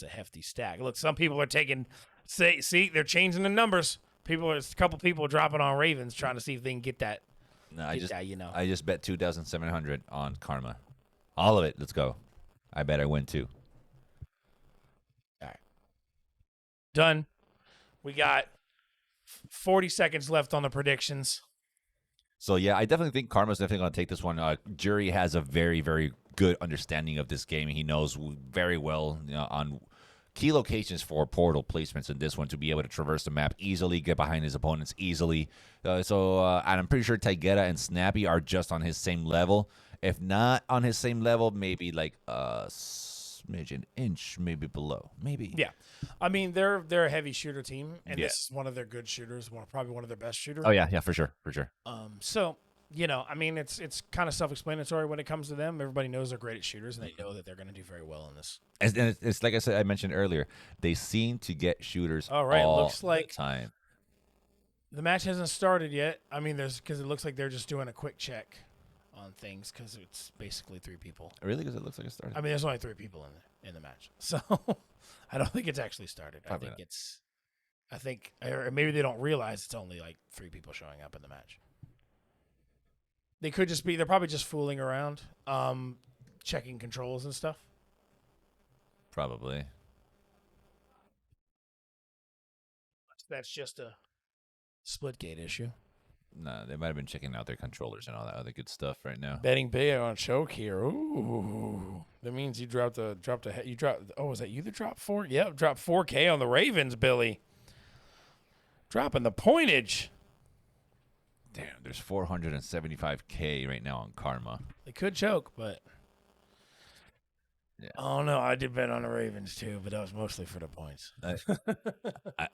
hefty stack. Look, some people are they're changing the numbers. A couple people dropping on Ravens trying to see if they can get that. No, I just bet 2,700 on Karma. All of it. Let's go. I bet I win too. All right. Done. We got 40 seconds left on the predictions. So yeah, I definitely think Karma's definitely going to take this one. Jury has a very, very good understanding of this game. He knows very well on key locations for portal placements in this one to be able to traverse the map easily, get behind his opponents easily. And I'm pretty sure Taigeta and Snappy are just on his same level. If not on his same level, maybe like a smidge, an inch, maybe below. Maybe. Yeah. I mean, they're a heavy shooter team, and this is one of their good shooters, probably one of their best shooters. Oh, yeah, for sure. So, I mean, it's kind of self-explanatory when it comes to them. Everybody knows they're great at shooters, and they know that they're going to do very well in this. And it's like I mentioned earlier, they seem to get shooters all right, all looks like the time. The match hasn't started yet. I mean, because it looks like they're just doing a quick check on things because it's basically 3 people. Really? Because it looks like it started. I mean, there's only 3 people in the match, so I don't think it's actually started. Probably I think or maybe they don't realize it's only like 3 people showing up in the match. They could just be. They're probably just fooling around, checking controls and stuff. Probably. That's just a Splitgate issue. No, they might have been checking out their controllers and all that other good stuff right now. Betting big on choke here. Ooh, that means you dropped. Oh, was that you that dropped 4? Yep, dropped 4K on the Ravens, Billy. Dropping the pointage. Damn, there's 475K right now on Karma. They could choke, but yeah. Oh no, I did bet on the Ravens too, but that was mostly for the points.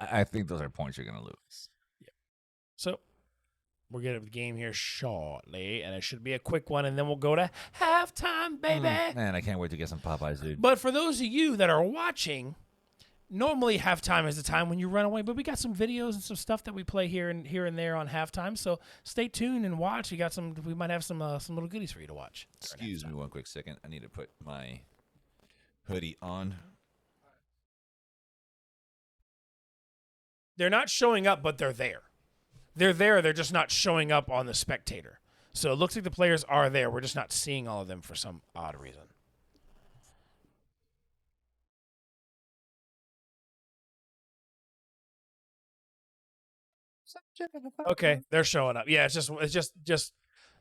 I think those are points you're gonna lose. Yeah. So we'll get to the game here shortly, and it should be a quick one, and then we'll go to halftime, baby. Man, I can't wait to get some Popeyes, dude. But for those of you that are watching, normally halftime is the time when you run away, but we got some videos and some stuff that we play here and there on halftime. So stay tuned and watch. We might have some little goodies for you to watch. Excuse me one quick second. I need to put my hoodie on. They're not showing up, but they're there. They're there. They're just not showing up on the spectator. So it looks like the players are there. We're just not seeing all of them for some odd reason. Okay, they're showing up. Yeah, it's just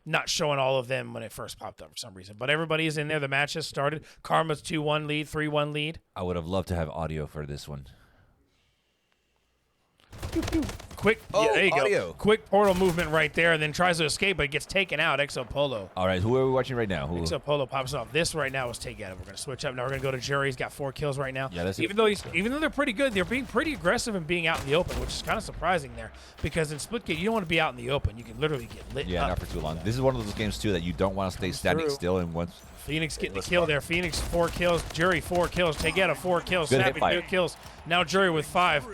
not showing all of them when it first popped up for some reason. But everybody is in there. The match has started. Karma's 2-1 lead, 3-1 lead. I would have loved to have audio for this one. Quick, yeah, there you go. Quick portal movement right there, and then tries to escape, but it gets taken out. Exo Polo. All right, who are we watching right now? Exo Polo pops off. This right now is Taigeta. We're gonna switch up now. We're gonna go to Jerry. He's got 4 kills right now. Yeah, even though they're pretty good, they're being pretty aggressive and being out in the open, which is kind of surprising there. Because in Splitgate, you don't want to be out in the open. You can literally get lit. Yeah, up. not for too long. This is one of those games too that you don't want to stay standing still. And once Phoenix getting the kill there. Phoenix 4 kills. Jury 4 kills. Taigeta 4 kills. Snappy 2 kills. Now Jury with 5.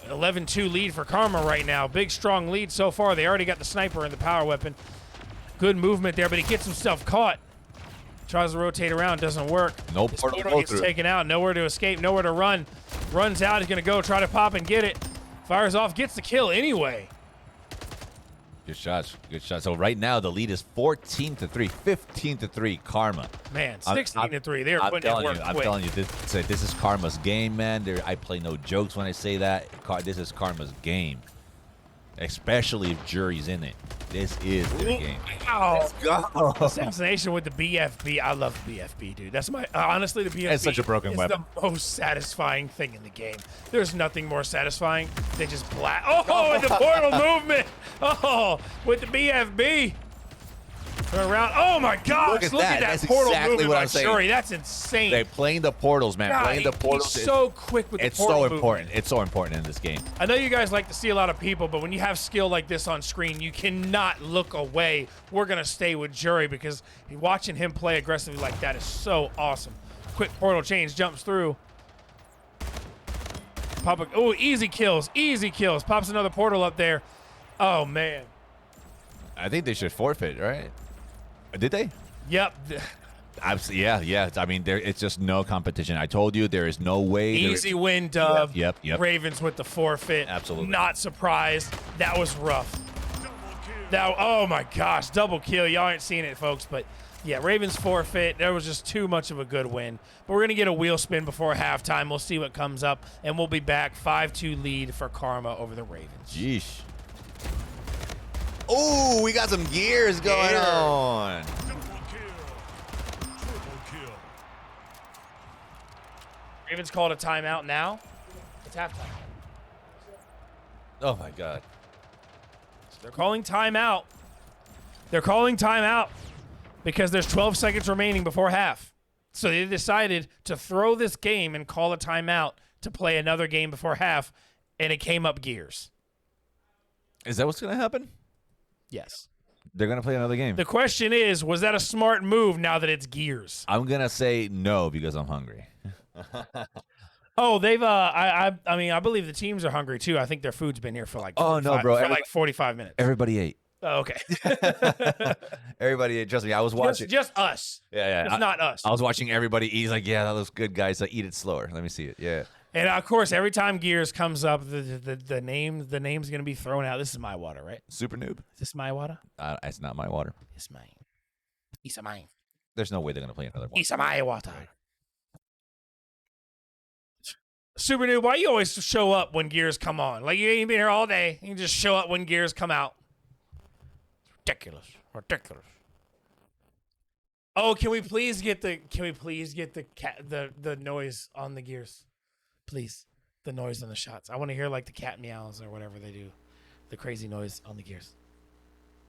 11-2 lead for Karma right now. Big, strong lead so far. They already got the sniper and the power weapon. Good movement there, but he gets himself caught. Tries to rotate around. Doesn't work. Nope. His portal gets taken out. Nowhere to escape. Nowhere to run. Runs out. He's going to go try to pop and get it. Fires off. Gets the kill anyway. Good shots. Good shots. So right now the lead is 14-3, 15-3 Karma. Man, 16-3. They're putting it work quick. I'm telling you, this is Karma's game, man. I play no jokes when I say that. This is Karma's game, especially if Jury's in it. This is their game. Ow. Let's go. Assassination with the BFB. I love the BFB, dude. That's my honestly the BFB. It's such a broken is weapon. The most satisfying thing in the game. There's nothing more satisfying than just blast. Oh, and the portal movement. Oh, with the BFB. Turn around. Oh my gosh! Look at that That's portal exactly movement what by I'm saying. Shuri. That's insane. They're playing the portals, man. God, playing the portals. He's so quick with the portal It's so important. movement. It's so important in this game. I know you guys like to see a lot of people, but when you have skill like this on screen, you cannot look away. We're going to stay with Jury because watching him play aggressively like that is so awesome. Quick portal change, jumps through. Oh, easy kills, easy kills. Pops another portal up there. Oh, man. I think they should forfeit, right? Did they? Yep. Yeah. I mean, it's just no competition. I told you there is no way. Easy win, Dove. Yep. Ravens with the forfeit. Absolutely. Not surprised. That was rough. Oh my gosh, double kill. Y'all ain't seen it, folks, but Yeah, Ravens forfeit. There was just too much of a good win. But we're going to get a wheel spin before halftime. We'll see what comes up, and we'll be back 5-2 lead for Karma over the Ravens. Jeesh. Oh, we got some gears going on. Ravens called a timeout now. It's halftime. Oh, my God. So they're calling timeout. They're calling timeout because there's 12 seconds remaining before half. So they decided to throw this game and call a timeout to play another game before half, and it came up gears. Is that what's going to happen? Yes. They're going to play another game. The question is, was that a smart move now that it's gears? I'm going to say no because I'm hungry. Oh, they've I mean, I believe the teams are hungry too. I think their food's been here for like 45 minutes. Everybody ate. Oh, okay. Everybody ate. Trust me, I was watching. Just us. Yeah. It's not us. I was watching everybody eat. He's like, yeah, that looks good, guys. So eat it slower. Let me see it. Yeah. And of course, every time Gears comes up, the name's gonna be thrown out. This is my water, right? Super noob. Is this my water? It's not my water. It's mine. It's mine. There's no way they're gonna play another one. It's my water. Super noob, why you always show up when Gears come on? Like you ain't been here all day. You just show up when Gears come out. Ridiculous. Oh, can we please get the noise on the Gears? Please. The noise on the shots. I want to hear like the cat meows or whatever they do. The crazy noise on the Gears.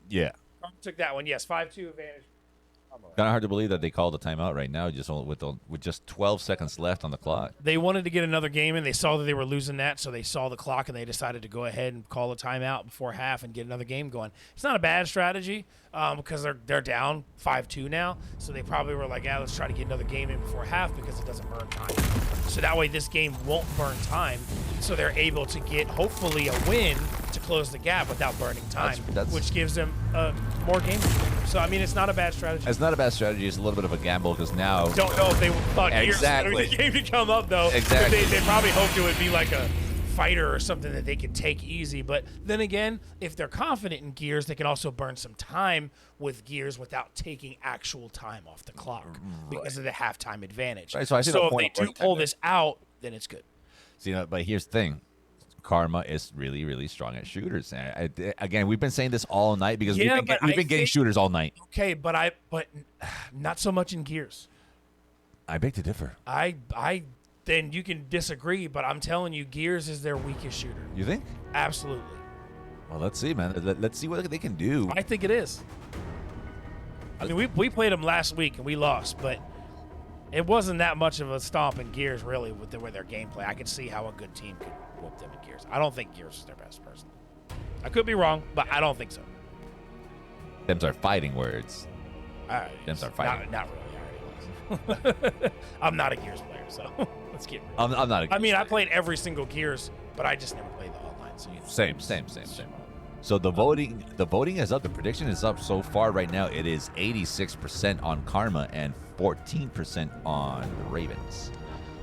Yeah. Took that one. Yes, 5-2 advantage. Kind of hard to believe that they called a timeout right now, just with just 12 seconds left on the clock. They wanted to get another game, and they saw that they were losing that, so they saw the clock, and they decided to go ahead and call a timeout before half and get another game going. It's not a bad strategy because they're down 5-2 now, so they probably were like, let's try to get another game in before half because it doesn't burn time. So that way this game won't burn time, so they're able to get, hopefully, a win to close the gap without burning time, which gives them more games. So, I mean, it's not a bad strategy. It's not a bad strategy. It's a little bit of a gamble because now... Don't know if they thought exactly. the game to come up, though. Exactly. They probably hoped it would be like a fighter or something that they could take easy. But then again, if they're confident in Gears, they can also burn some time with Gears without taking actual time off the clock because of the halftime advantage. Right, so I see so the if point they do pull this out, then it's good. See, but here's the thing. Karma is really, really strong at shooters. Again, we've been saying this all night because we've been getting shooters all night. Okay, but not so much in Gears. I beg to differ. Then you can disagree, but I'm telling you, Gears is their weakest shooter. You think? Absolutely. Well, let's see, man. Let's see what they can do. I think it is. I mean, we played them last week and we lost, but it wasn't that much of a stomp in Gears, really, with their gameplay. I could see how a good team could whoop them in Gears. I don't think Gears is their best person. I could be wrong, but I don't think so. Them's are fighting words. Them's are fighting. Not really. I already was. I'm not a Gears player, so let's get real. I'm not a Gears I played every single Gears, but I just never played the online. So Same. So the voting is up. The prediction is up so far right now. It is 86% on Karma and 14% on the Ravens.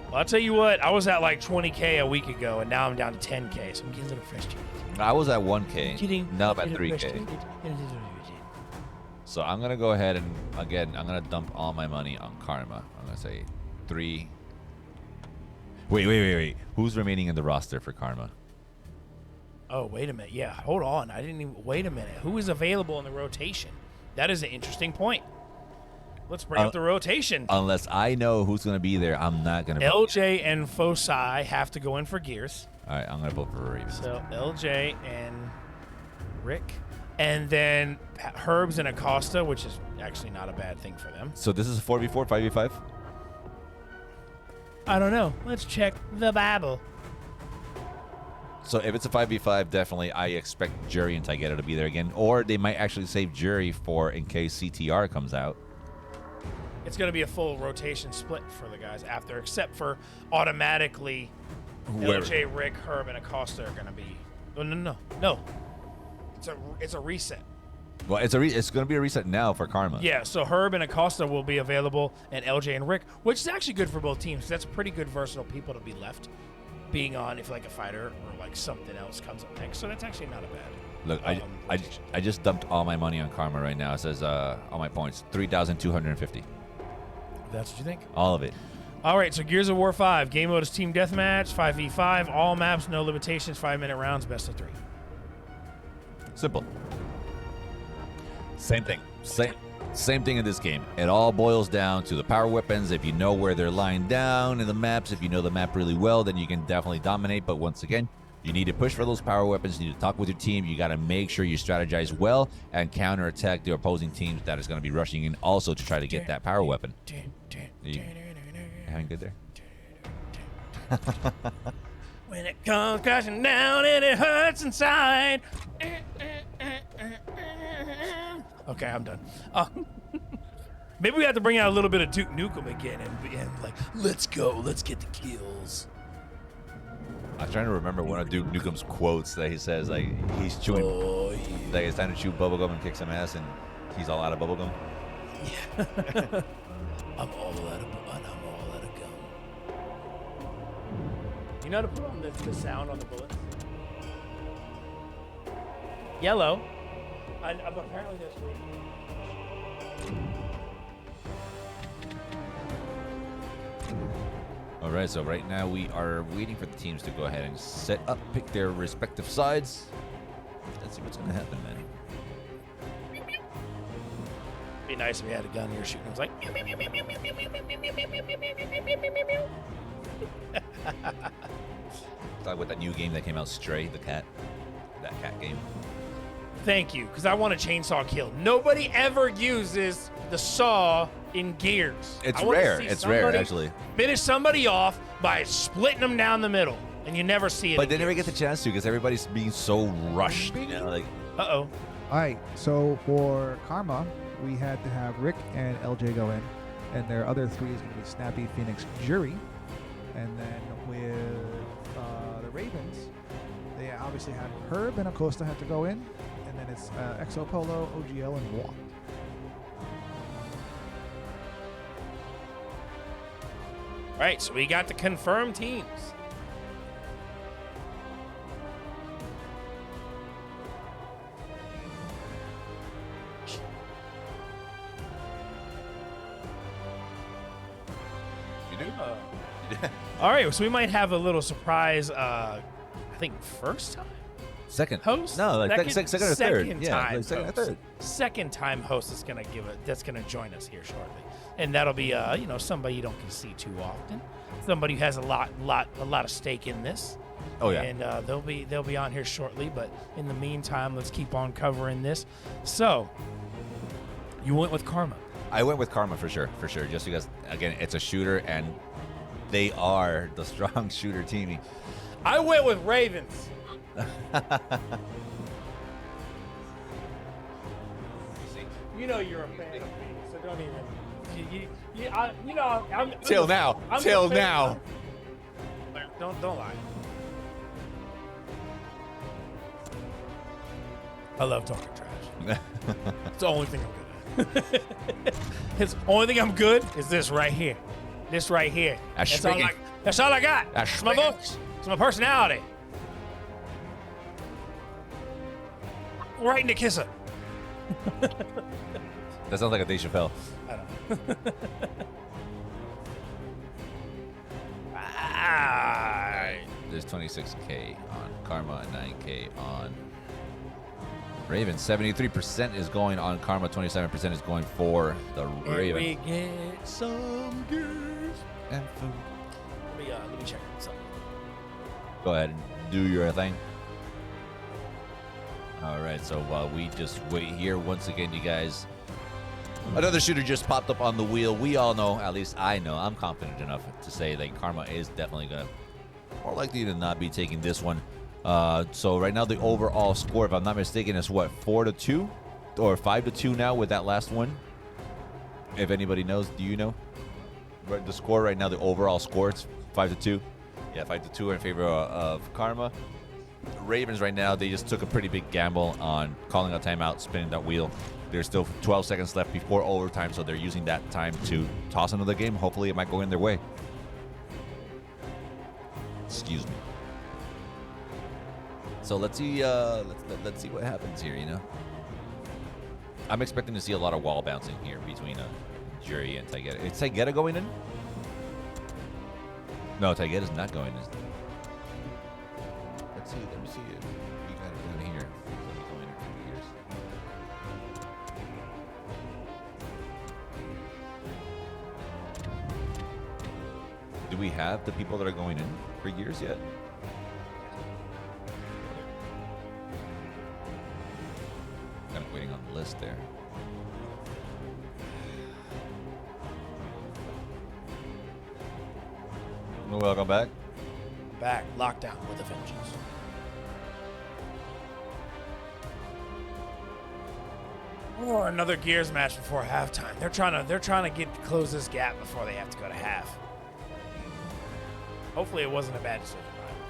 Well, I'll tell you what, I was at like 20K a week ago, and now I'm down to 10K, so I'm getting a little frustrated. I was at 1K. Now I'm at 3K. So I'm going to go ahead and, again, I'm going to dump all my money on Karma. I'm going to say 3. Wait. Who's remaining in the roster for Karma? Oh, wait a minute. Yeah, hold on. I didn't even... Wait a minute. Who is available in the rotation? That is an interesting point. Let's bring up the rotation. Unless I know who's going to be there, I'm not going to... LJ and Fossai have to go in for Gears. All right, I'm going to vote for Ravens. So LJ and Rick. And then Herbs and Acosta, which is actually not a bad thing for them. So this is a 4v4, 5v5? I don't know. Let's check the Bible. So if it's a 5v5, definitely I expect Jury and Taigeta to be there again. Or they might actually save Jury for in case CTR comes out. It's going to be a full rotation split for the guys after, except for automatically LJ, Rick, Herb, and Acosta are going to be... No. It's a reset. Well, it's going to be a reset now for Karma. Yeah, so Herb and Acosta will be available, and LJ and Rick, which is actually good for both teams. That's pretty good versatile people to be left being on if like a fighter or like something else comes up next. So that's actually not a bad. Look, I just dumped all my money on Karma right now. It says all my points 3,250. That's what you think? All of it. All right, so Gears of War 5. Game mode is team deathmatch, 5v5, all maps, no limitations, 5-minute rounds, best of 3. Simple. Same thing. Same thing in this game. It all boils down to the power weapons. If you know where they're lying down in the maps, if you know the map really well, then you can definitely dominate. But once again, you need to push for those power weapons. You need to talk with your team. You got to make sure you strategize well and counterattack the opposing teams that is going to be rushing in also to try to get that power weapon. You having good there? When it comes crashing down and it hurts inside. Okay, I'm done. Maybe we have to bring out a little bit of Duke Nukem again and like, let's go, let's get the kills. I'm trying to remember one of Duke Nukem's quotes that he says, like, he's chewing, like it's time to chew bubblegum and kick some ass, and he's all out of bubblegum. Yeah. I'm all out of gum. You know how to put on the sound on the bullets? Yellow. I'm apparently there's three. All right, so right now we are waiting for the teams to go ahead and set up, pick their respective sides. Let's see what's going to happen, man. Be nice if we had a gun here shooting. I was like, Talk about that new game that came out, Stray, that cat game. thank you, because I want a chainsaw kill. Nobody ever uses the saw in Gears. It's I wanna rare. see It's rare, somebody actually. Finish somebody off by splitting them down the middle, and you never see it. But they never get the chance to because everybody's being so rushed. You know, like, Uh-oh. All right, so for Karma, we had to have Rick and LJ go in, and their other three is going to be Snappy, Phoenix, Jury. And then with the Ravens, they obviously had Herb and Acosta had to go in, and then it's Exo Polo, OGL, and Walk. All right, so we got the confirmed teams. you do? All right, so we might have a little surprise. I think first time Second host. No, like second or third. Second Yeah, time like second or host. third. Second time host is gonna that's gonna join us here shortly, and that'll be somebody you don't get to see too often, somebody who has a lot of stake in this. Oh yeah. And they'll be on here shortly. But in the meantime, let's keep on covering this. So you went with Karma. I went with Karma for sure. Just because, again, it's a shooter and they are the strong shooter team. I went with Ravens. You know you're a fan of me, so don't even. I'm Till now. I'm Till a fan. now. Don't lie. I love talking trash. It's the only thing I'm good at. It's the only thing I'm good is this right here. This right here. That's all I got. It's my voice. It's my personality. Right in the kisser. That sounds like a Dave Chappelle. I don't know. There's 26K on Karma, 9K on Ravens. 73% is going on Karma, 27% is going for the Ravens. We get some gears and food. Let me check something. Go ahead and do your thing. All right, so while we just wait here, once again, you guys, another shooter just popped up on the wheel. We all know, at least I know, I'm confident enough to say that Karma is definitely going to, more likely to not be taking this one. So right now, the overall score, if I'm not mistaken, is what, 4-2 or 5-2 now with that last one? If anybody knows, do you know? The score right now, the overall score, it's 5-2. Yeah, 5-2 in favor of Karma. The Ravens right now, they just took a pretty big gamble on calling a timeout, spinning that wheel. There's still 12 seconds left before overtime, so they're using that time to toss another game. Hopefully, it might go in their way. Excuse me. So let's see. Let's see what happens here. You know, I'm expecting to see a lot of wall bouncing here between Jury and Taigeta. Is Taigeta going in? No, Taigeta's not going in. Let's see. Let me see it. We got it down here. Let me go in for years. Do we have the people that are going in for years yet? Kind of waiting on the list there. Welcome back. Back, lockdown with a vengeance. Or another Gears match before halftime. They're trying to close this gap before they have to go to half. Hopefully, it wasn't a bad decision.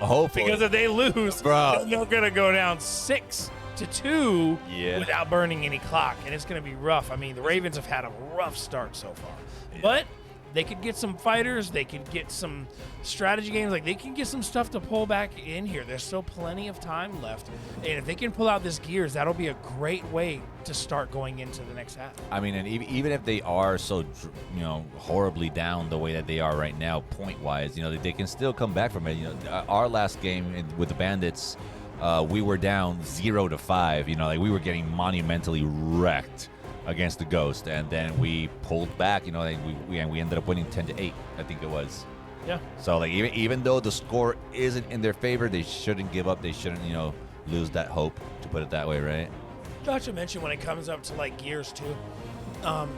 Right? Hopefully, because if they lose, bro, they're gonna go down 6-2 yeah, without burning any clock, and it's gonna be rough. I mean, the Ravens have had a rough start so far, but they could get some fighters. They could get some strategy games. Like, they can get some stuff to pull back in here. There's still plenty of time left. And if they can pull out this Gears, that'll be a great way to start going into the next half. I mean, and even if they are so, horribly down the way that they are right now, point-wise, they can still come back from it. Our last game with the Bandits, we were down 0-5. Like, we were getting monumentally wrecked against the Ghost, and then we pulled back. We ended up winning 10-8, I think it was. Yeah. So like even though the score isn't in their favor, they shouldn't give up. They shouldn't lose that hope, to put it that way, right? Not to mention when it comes up to like Gears too.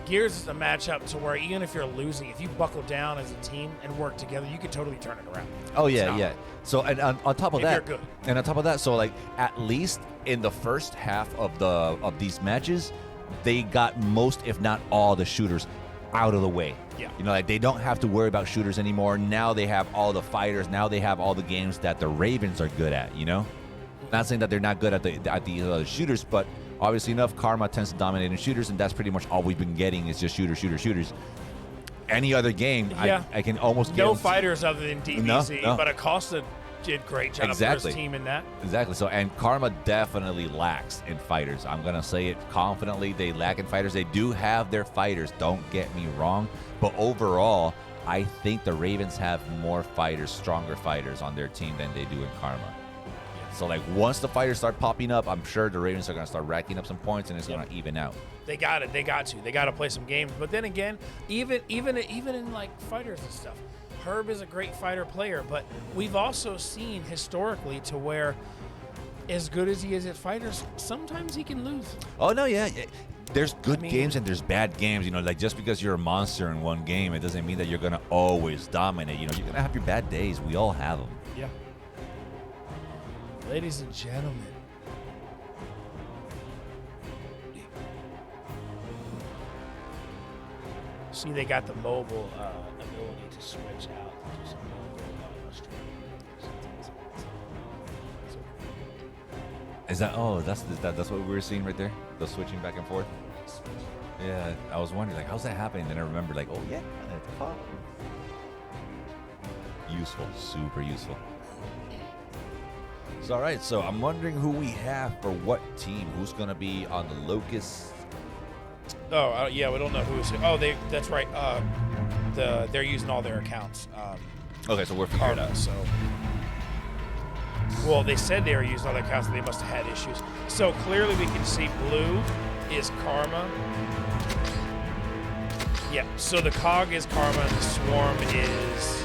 Gears is a matchup to where even if you're losing, if you buckle down as a team and work together, you can totally turn it around. Oh yeah. So and on top of that, you're good. And on top of that, so like at least in the first half of these matches, they got most, if not all, the shooters out of the way. Yeah. Like they don't have to worry about shooters anymore. Now they have all the fighters. Now they have all the games that the Ravens are good at. Not saying that they're not good at the shooters, but obviously enough, Karma tends to dominate in shooters, and that's pretty much all we've been getting is just shooters. Any other game, yeah. I can almost no guarantee. fighters other than DBZ, No. but Acosta did great job for his team in that. Exactly. So, and Karma definitely lacks in fighters. I'm gonna say it confidently. They lack in fighters. They do have their fighters. Don't get me wrong. But overall, I think the Ravens have more fighters, stronger fighters on their team than they do in Karma. So, like, once the fighters start popping up, I'm sure the Ravens are gonna start racking up some points, and it's gonna even out. They got it. They got to play some games. But then again, even in like fighters and stuff, Herb is a great fighter player, but we've also seen historically to where as good as he is at fighters, sometimes he can lose. Oh, no, yeah. There's good games and there's bad games. Like just because you're a monster in one game, it doesn't mean that you're going to always dominate. You're going to have your bad days. We all have them. Yeah. Ladies and gentlemen. See, they got the mobile ability to switch out. Is that? Oh, that's what we were seeing right there. The switching back and forth. Yeah, I was wondering like, how's that happening? Then I remembered like, oh yeah, it's fun. Useful, super useful. So all right, so I'm wondering who we have for what team. Who's gonna be on the Locust? Oh yeah, we don't know who's. Oh, that's right. They're using all their accounts. Okay, so we're figuring it out. So. Well, they said they were using all their accounts, and they must have had issues. So clearly, we can see blue is Karma. Yeah. So the Cog is Karma, and the Swarm is.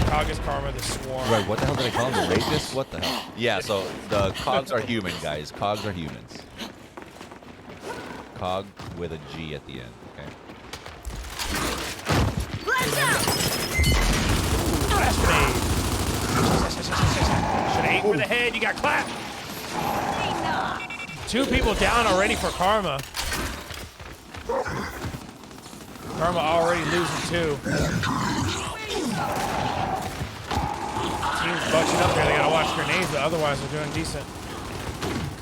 Cog is Karma, the Swarm. Right. What the hell did I call them? The Rapists? What the hell? Yeah. So the Cogs are human, guys. Cogs are humans. Cog with a G at the end. Okay. Flash grenade. Should have aimed for the head. You got clapped. 2 people down already for Karma. Karma already losing 2. Team's bunching up there. They gotta watch grenades, but otherwise they're doing decent.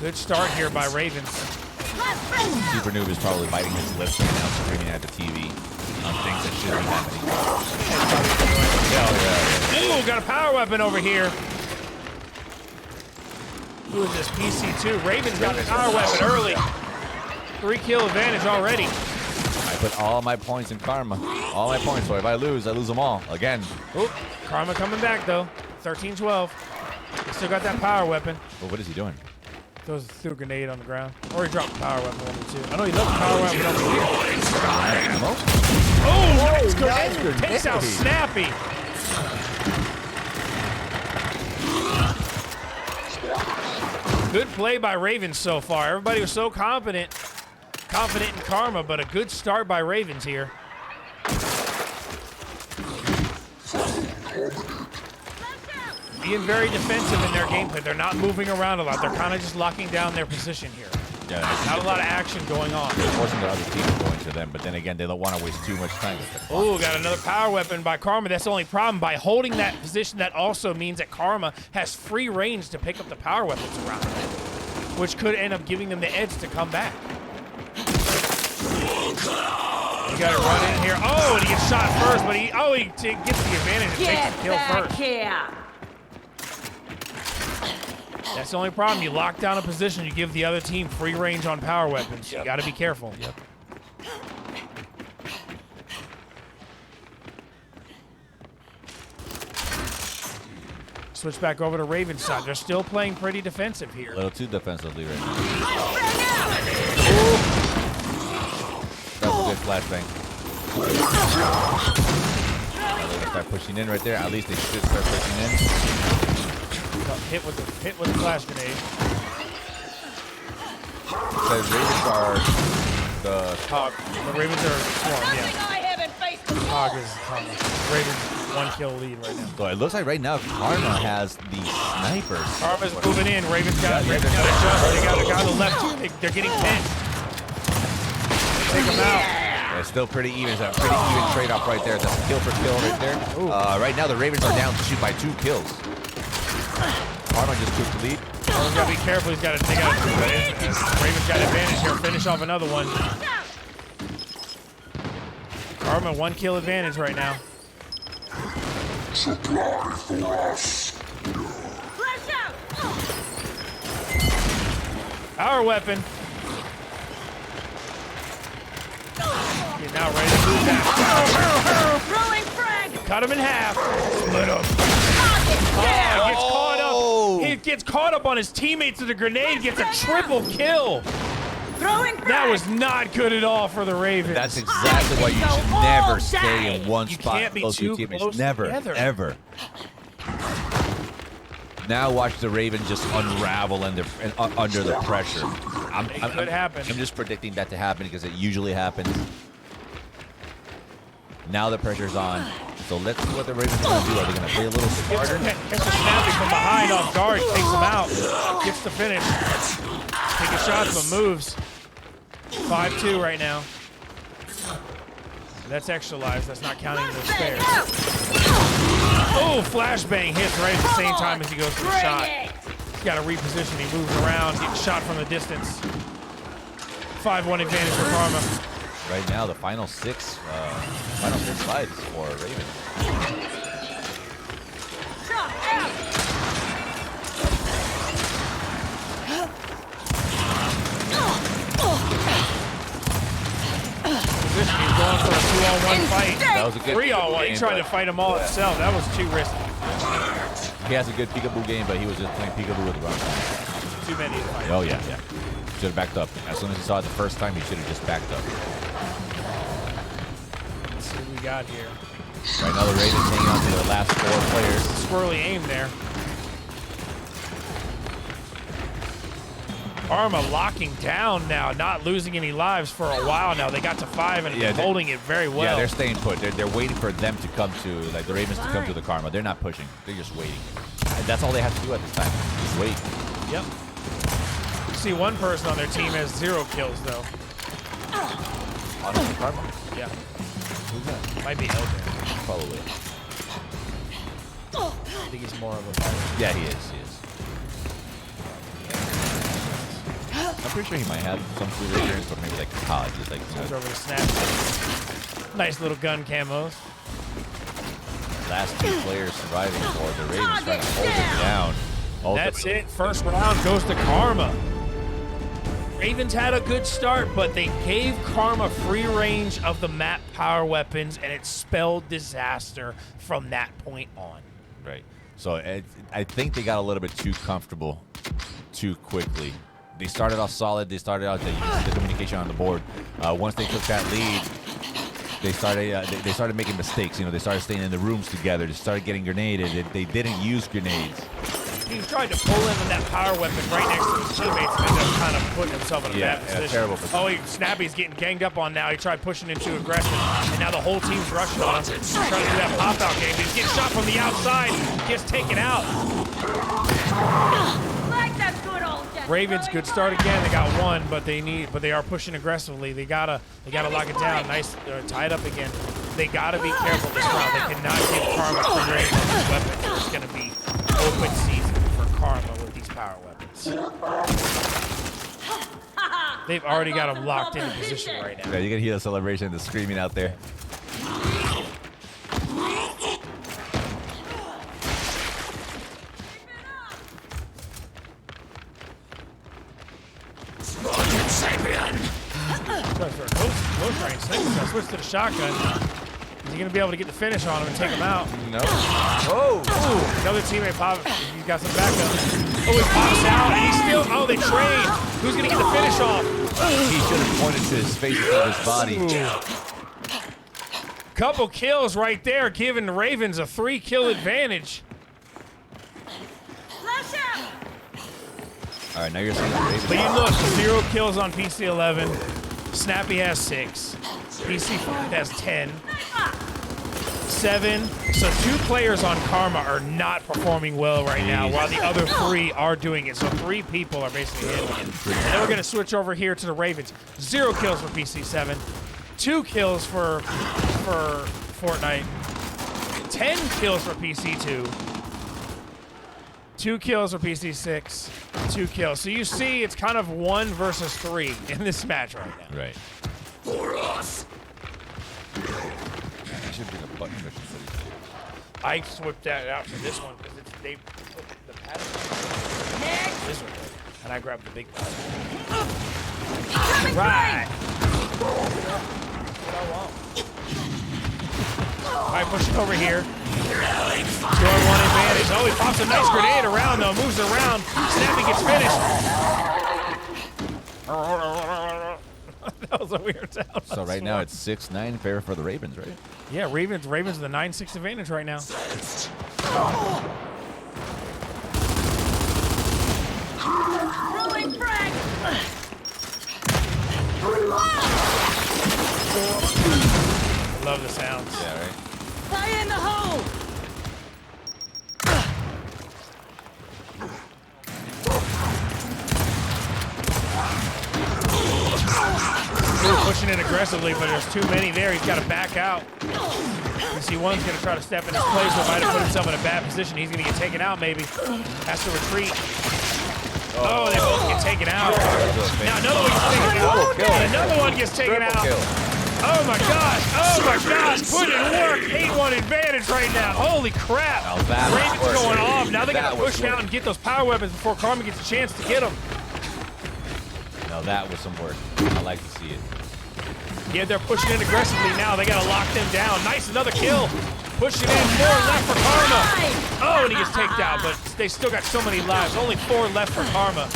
Good start here by Ravens. Super Noob is probably biting his lips right now, screaming at the TV on things that shouldn't be happening. Hell yeah. Ooh, got a power weapon over here. Who is this? PC2. Ravens got the power weapon early. 3-kill advantage already. I put all my points in Karma. All my points. So if I lose them all. Again. Oop. Karma coming back, though. 13-12. He still got that power weapon. Well, what is he doing? Threw a grenade on the ground. Or he dropped the power weapon one or two. I know he left the power weapon over here. Oh, nice grenade. Takes out Snappy. Good play by Ravens so far. Everybody was so confident in Karma, but a good start by Ravens here. Being very defensive in their gameplay. They're not moving around a lot. They're kind of just locking down their position here. Yeah, Not a lot of action going on. They're forcing the other team to go into them, but then again, they don't want to waste too much time with it. Oh, got another power weapon by Karma. That's the only problem. By holding that position, that also means that Karma has free range to pick up the power weapons around him, which could end up giving them the edge to come back. You got to run in here. Oh, and he gets shot first, but he gets the advantage and takes the kill first. Here. That's the only problem. You lock down a position, you give the other team free range on power weapons. You got to be careful. Yep. Switch back over to Ravens side. They're still playing pretty defensive here. A little too defensively right now. That's a good flashbang. They're going to start pushing in right there. At least they should start pushing in. Hit with the flash grenade. The Ravens are the Hog. The Ravens are swarm, yeah. Hog is Ravens 1-kill lead right now. So it looks like right now Karma has the snipers. Karma's moving in. Ravens got adjust. They got a guy on the left. They're getting pinned. Take him out. It's still pretty even. It's a pretty even trade-off right there. That's a kill for kill right there. Right now the Ravens are down to shoot by 2 kills. Karma just took the lead. Karma's got to be careful. Ravens got advantage here. Finish off another one. Karma 1-kill advantage right now. Supply for us. Power weapon. You're now ready to move that. Cut him in half. Split him. Gets caught up. He gets caught up on his teammates with a grenade. Gets a triple kill. That was not good at all for the Ravens. That's exactly why you should never stay in one spot can't be close to your too teammates. close Never, together. ever. Now watch the Ravens just unravel under the pressure. It could happen. I'm just predicting that to happen because it usually happens. Now the pressure's on. So let's see what the Ravens are going to do. Are they going to play a little smarter? Gets a snappy from behind off guard. Takes him out. Gets the finish. Taking shots but moves. 5-2 right now. That's extra lives. That's not counting the spares. Oh, flashbang hits right at the same time as he goes for the shot. He's got to reposition. He moves around. Gets shot from the distance. 5-1 advantage for Karma. Right now, the final 6 fights for Ravens. He's going for a 2-on-1 fight. That was a good 3-on-1. He tried to fight them all himself. That was too risky. He has a good peekaboo game, but he was just playing peekaboo with the run. Too many to fight. Oh, yeah. Should have backed up. As soon as he saw it the first time, he should have just backed up. Let's see what we got here. Right now, the Ravens hanging on to the last 4 players. Squirrely aim there. Karma locking down now, not losing any lives for a while now. They got to 5 and Yeah, holding it very well. Yeah, they're staying put. They're waiting for them to come to, like the Ravens to come to the Karma. They're not pushing. They're just waiting. And that's all they have to do at this time. Just wait. Yep. You see one person on their team has 0 kills though. On the Karma? Yeah. Who's that? Might be Elder. Probably. I think he's more of a fighter. Yeah, he is. I'm pretty sure he might have some food experience, but maybe like college. Just like, Goes over to snap. Nice little gun camos. Last 2 players surviving for the Ravens trying to hold him down. That's it. First round goes to Karma. Ravens had a good start, but they gave Karma free range of the map power weapons, and it spelled disaster from that point on. Right. So I think they got a little bit too comfortable too quickly. They started off solid. They started out you can see the communication on the board. Once they took that lead, they started making mistakes. You know, they started staying in the rooms together. They started getting grenaded. They didn't use grenades. He tried to pull in on that power weapon right next to his teammates and ended up kind of putting himself in a bad position. Terrible position. Snappy's getting ganged up on now. He tried pushing in too aggressive, and now the whole team's rushing on him. He's trying to do that pop-out game. He's getting shot from the outside. Gets taken out. Like that good old Ravens, good start again. They got one, but they are pushing aggressively. They gotta lock it down. Nice, tied up again. They gotta be careful this round. They cannot give Karma free range on these weapons. It's gonna be open season for Karma with these power weapons. They've already got them locked into position right now. Yeah, you can hear the celebration, the screaming out there. Switch to the shotgun. Is he going to be able to get the finish on him and take him out? No. Oh! Ooh, another teammate pop. He's got some backup. Oh, he pops out. And he's still. Oh, they trade. Who's going to get the finish off? He should have pointed to his face instead of his body. Ooh. Couple kills right there, giving the Ravens a 3-kill advantage. All right, now you're seeing the Ravens. But you look, 0 kills on PC11. Snappy has 6. PC5 has 10. 7. So 2 players on Karma are not performing well right now, while the other 3 are doing it. So 3 people are basically handling it. And then we're going to switch over here to the Ravens. 0 kills for PC7. 2 kills for Fortnite. 10 kills for PC2. 2 kills for PC6. 2 kills. So you see, it's kind of 1 versus 3 in this match right now. Right. For us. I should bring a button mission for these. I whipped that out for this one because they put the pattern this one, and I grabbed the big pattern. Right. What I want. All right, pushing over here. 2-on-1 advantage. Oh, he pops a nice grenade around though. Moves around. Snappy gets finished. That was a weird sound. So right now it's 6-9 in favor for the Ravens, right? Yeah, Ravens with a 9-6 advantage right now. Rolling frag. Love the sounds. Yeah, right. Fire in the hole. Pushing in aggressively, but there's too many there. He's got to back out. You see, one's going to try to step in his place, so might have put himself in a bad position. He's going to get taken out, maybe. Has to retreat. Oh, they both get taken out. Now another one gets taken out. And another one gets taken out. Oh my gosh! Oh my gosh! Put in work. 8-1 advantage right now. Holy crap! Ravens going off. Now they got to push out and get those power weapons before Karma gets a chance to get them. Now that was some work. I like to see it. Yeah, they're pushing in aggressively now. They got to lock them down. Nice, another kill. Pushing in, 4 left for Karma. Oh, and he gets taken out, but they still got so many lives. Only 4 left for Karma.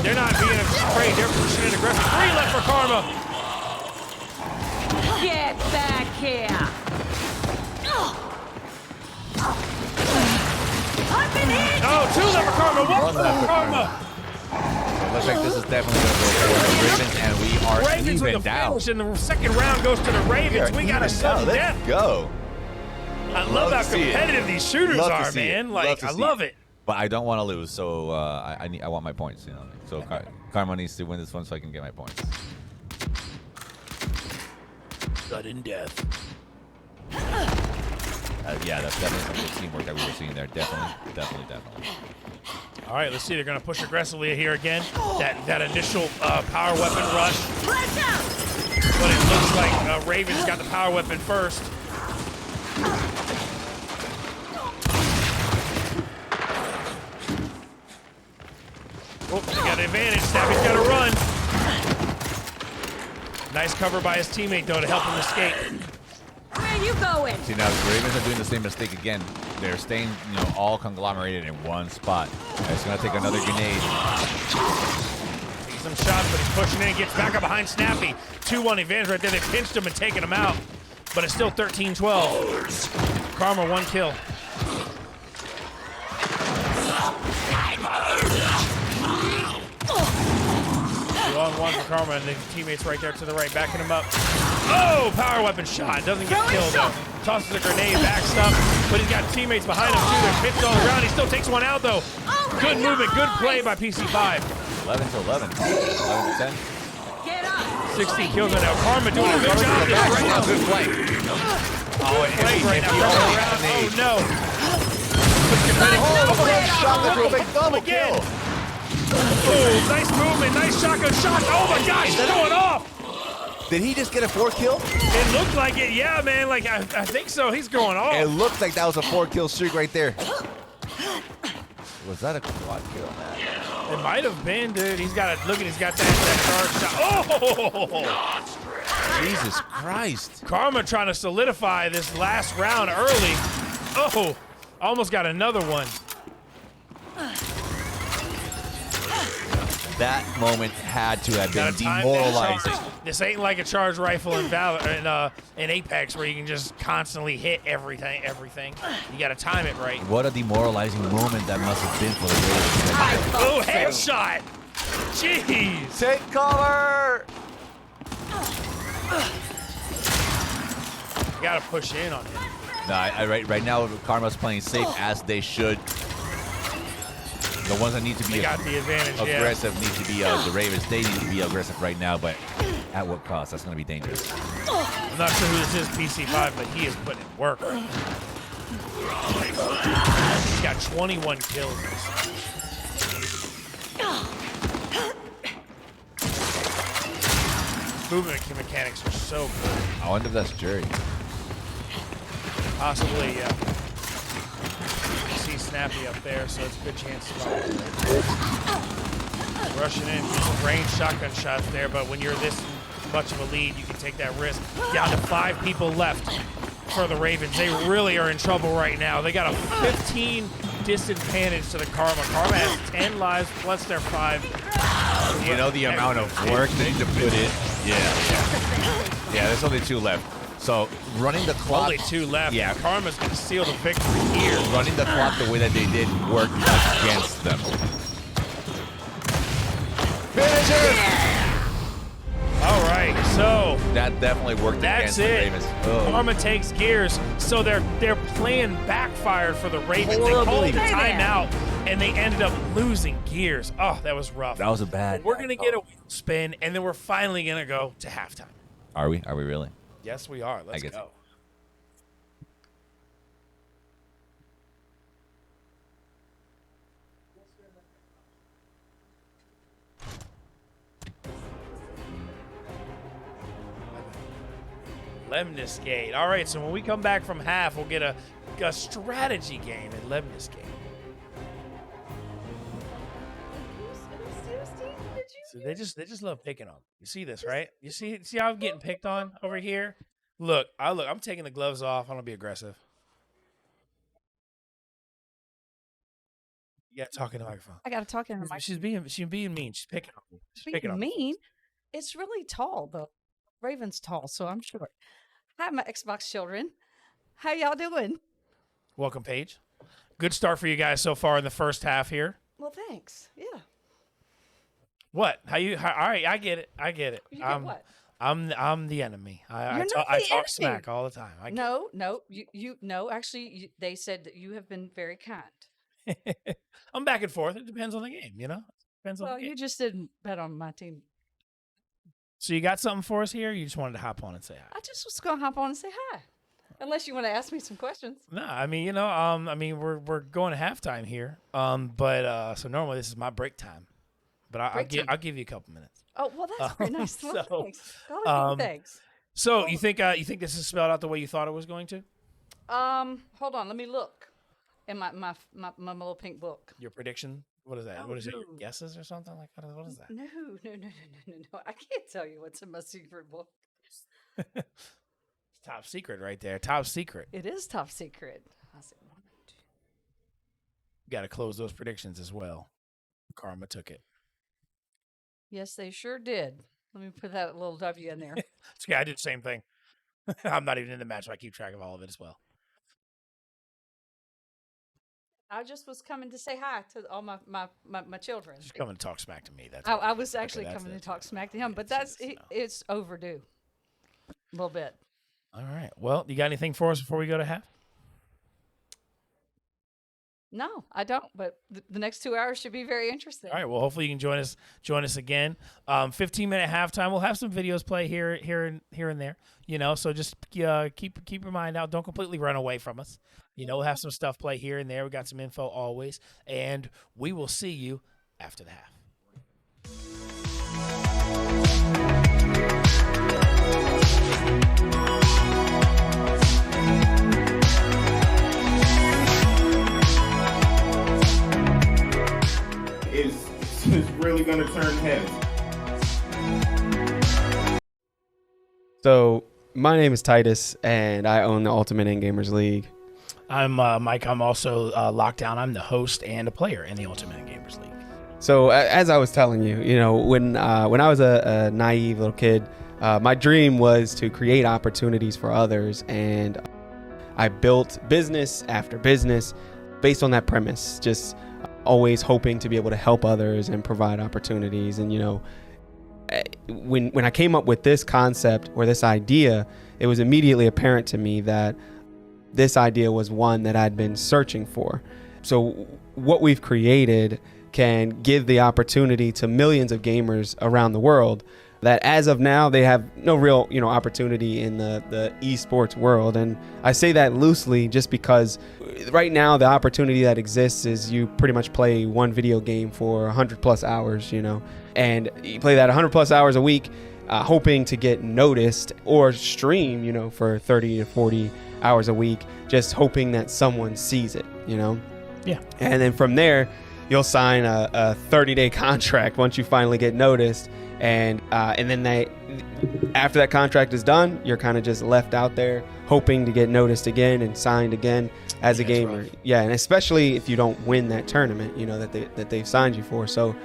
They're not being afraid. They're pushing in aggressive. 3 left for Karma. Get back here. I've been hit. Oh, 2 left for Karma. 1 left for Karma. It looks like this is definitely going to go for the Ravens, and we are Ravens even with the down. finish, and the second round goes to the Ravens. We got a sudden death. Let's go. I love how competitive these shooters are, man. Like, I love it. But I don't want to lose, so I want my points. You know, so Karma needs to win this one so I can get my points. Sudden death. Yeah, that's definitely some good teamwork that we were seeing there. Definitely. All right, let's see. They're going to push aggressively here again. That initial power weapon rush. But it looks like Ravens got the power weapon first. Oh, they got an advantage. Snappy's got to run. Nice cover by his teammate, though, to help him escape. Where you going? See, now the Ravens are doing the same mistake again. They're staying, all conglomerated in one spot. It's going to take another grenade. Taking some shots, but he's pushing in. Gets back up behind Snappy. 2-1 advantage right there. They pinched him and taken him out. But it's still 13-12. Karma, 1 kill. 2-on-1 for Karma, and the teammates right there to the right, backing him up. Oh, power weapon shot. Doesn't get killed, though. Tosses a grenade, backs up, but he's got teammates behind him, too. They're pinched on the ground. He still takes one out, though. Good movement, good play by PC5. 11-11. 11-10. Get up. 16 kills right now. Karma doing a good job. Right now, good play. Oh, and right now. Oh, no. Shot the big double Again. kill. Oh, nice movement, nice shotgun shot. Oh my gosh, he's going off. Did he just get a 4 kill? It looked like it, yeah, man. Like I think so. He's going off. It looked like that was a 4 kill streak right there. Was that a quad kill, man? It might have been, dude. He's got it. Look at, he's got that charge shot. Oh! Jesus Christ. Karma trying to solidify this last round early. Oh, almost got another one. That moment had to have been Gotta time that demoralizing. charge. This ain't like a charge rifle in Apex where you can just constantly hit everything. You got to time it right. What a demoralizing moment that must have been for the Ravens. Oh, headshot! Jeez! Take cover! You got to push in on it. No, right now, Karma's playing safe as they should. The ones that need to be They got the advantage, aggressive need to be the Ravens. They need to be aggressive right now, but at what cost? That's going to be dangerous. I'm not sure who this is, PC5, but he is putting in work. He's got 21 kills. Movement mechanics are so good. I wonder if that's Jury. Possibly, yeah. You see Snappy up there, so it's a good chance. Rushing in, range shotgun shots there, but when you're this much of a lead, you can take that risk. Down to 5 people left for the Ravens. They really are in trouble right now. They got a 15 disadvantage to the Karma. Karma has 10 lives plus their 5. You know the amount of work they need to put in? Yeah, there's only 2 left. So running the clock. Only 2 left. Yeah. Karma's going to seal the victory here. Running the clock the way that they did worked against them. Finisher! All right, so that definitely worked against that's the it. Ravens. Oh. Karma takes gears, so their plan backfired for the Ravens. They called the timeout, and they ended up losing gears. Oh, that was rough. That was a bad. We're gonna get a wheel spin, and then we're finally gonna go to halftime. Are we? Are we really? Yes, we are. Let's guess. go. Lemniscate. All right, so when we come back from half, we'll get a strategy game in Lemniscate. So they just love picking on. You see this, right? You see how I'm getting picked on over here? Look, I'm taking the gloves off. I'm gonna be aggressive. You got to talk in the microphone. I got to talk in the microphone. She's being mean. She's picking on me. She's Being picking on me. mean? It's really tall, though. Raven's tall, so I'm short. Hi, my Xbox children. How y'all doing? Welcome, Paige. Good start for you guys so far in the first half here. Well, thanks. Yeah. What? All right, I get it. You get what? I'm the enemy. I talk enemy. smack all the time. No. Actually, they said that you have been very kind. I'm back and forth. It depends on the game, you know? Depends on the game. You just didn't bet on my team. So you got something for us here? Or you just wanted to hop on and say hi? I just was going to hop on and say hi. Unless you want to ask me some questions. No, I mean, we're going to halftime here. But so normally this is my break time. But I'll give you a couple minutes. Oh, well, that's very nice. Well, thanks. Thanks. So you think this is spelled out the way you thought it was going to? Hold on, let me look in my little pink book. Your prediction What is that? Oh, What is it? no. Your guesses or something like that? What is that? No. I can't tell you what's in my secret book. It's top secret right there. Top secret. It is top secret. I said, Got to close those predictions as well. Karma took it. yes, they sure did. Let me put that little W in there. It's okay. I did the same thing. I'm not even in the match, so I keep track of all of it as well. I just was coming to say hi to all my children. Just coming to talk smack to me. That's I was actually that's coming it. to talk smack to him, but it's overdue. A little bit. All right. Well, you got anything for us before we go to half? No, I don't. But the next 2 hours should be very interesting. All right. Well, hopefully you can join us again. 15-minute halftime. We'll have some videos play here and there. You know, so just keep your mind out. Don't completely run away from us. You know, we'll have some stuff play here and there. We got some info always, and we will see you after the half. It's really going to turn heads. So my name is Titus, and I own the Ultimate In Gamers League. I'm Mike. I'm also Lockdown. I'm the host and a player in the Ultimate Gamers League. So as I was telling you, you know, when I was a naive little kid, my dream was to create opportunities for others, and I built business after business based on that premise. Just always hoping to be able to help others and provide opportunities. And you know, when I came up with this concept or this idea, it was immediately apparent to me that this idea was one that I'd been searching for. So what we've created can give the opportunity to millions of gamers around the world that as of now, they have no real, you know, opportunity in the esports world. And I say that loosely just because right now the opportunity that exists is you pretty much play one video game for 100 plus hours, you know, and you play that 100 plus hours a week, hoping to get noticed, or stream, you know, for 30 to 40 hours a week, just hoping that someone sees it, you know? Yeah. And then from there, you'll sign a 30-day contract once you finally get noticed. And then after that contract is done, you're kind of just left out there hoping to get noticed again and signed again as a gamer. Yeah, and especially if you don't win that tournament, you know, that they've signed you for. So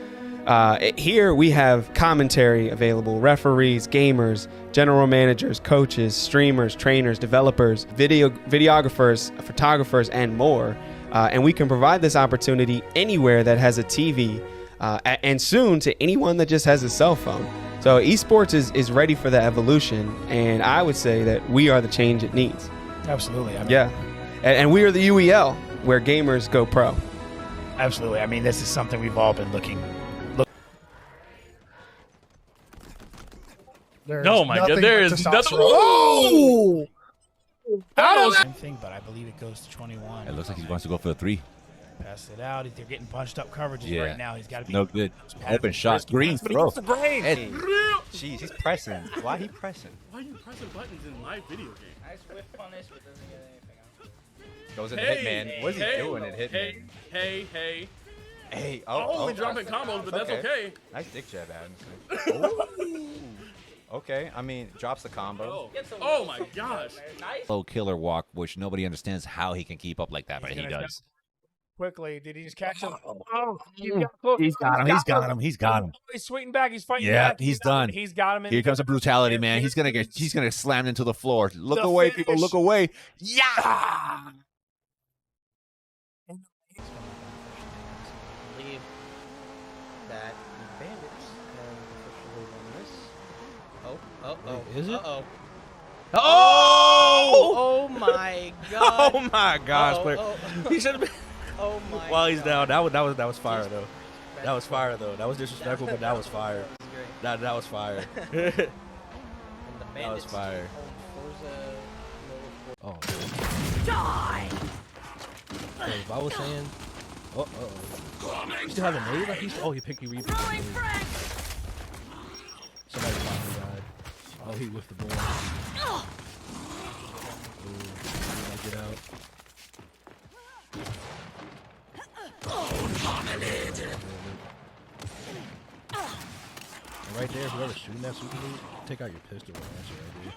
here we have commentary available, referees, gamers, general managers, coaches, streamers, trainers, developers, videographers, photographers, and more. And we can provide this opportunity anywhere that has a TV, and soon to anyone that just has a cell phone. So esports is ready for the evolution, and I would say that we are the change it needs. Absolutely. I mean, yeah. And we are the UEL, where gamers go pro. Absolutely. I mean, this is something we've all been looking. Oh my God, there is nothing. Oh! Same thing, but I believe it goes to 21. It looks like he wants to go for the 3. Pass it out. They're getting punched up coverages Yeah. right now. He's got to be No good. Open shot. Green throw. Jeez, he's pressing. Why he pressing? Why are you pressing buttons in live video games? Nice whip punish, but doesn't get anything else. Goes into Hitman. What is he doing in Hitman? Hey. Hey, only dropping combos, but that's okay. Nice dick jab, Adams. Okay, I mean, drops the combo. Oh my gosh. Low killer walk, which nobody understands how he can keep up like that, but he does. Quickly, did he just catch him? Oh, he's got him. He's sweating back. He's fighting Yeah, back. he's done. He's got him. Here comes the brutality, man. He's gonna slam into the floor. Look away, people. Look away. Yeah. Believe that the Bandits have officially won this. Oh. Is it? Uh-oh. Oh! Oh my God. Oh my gosh, player. He should have been. Oh my While he's God. down, that was fire though. That was fire though. That was disrespectful, but that was fire. That was fire. That was fire. Oh. Die! If I was saying, you still have a nade? Like he picked you. Somebody finally died. Oh, he whiffed the ball. Get out. shooting that super move, take out your pistol with that shit right there.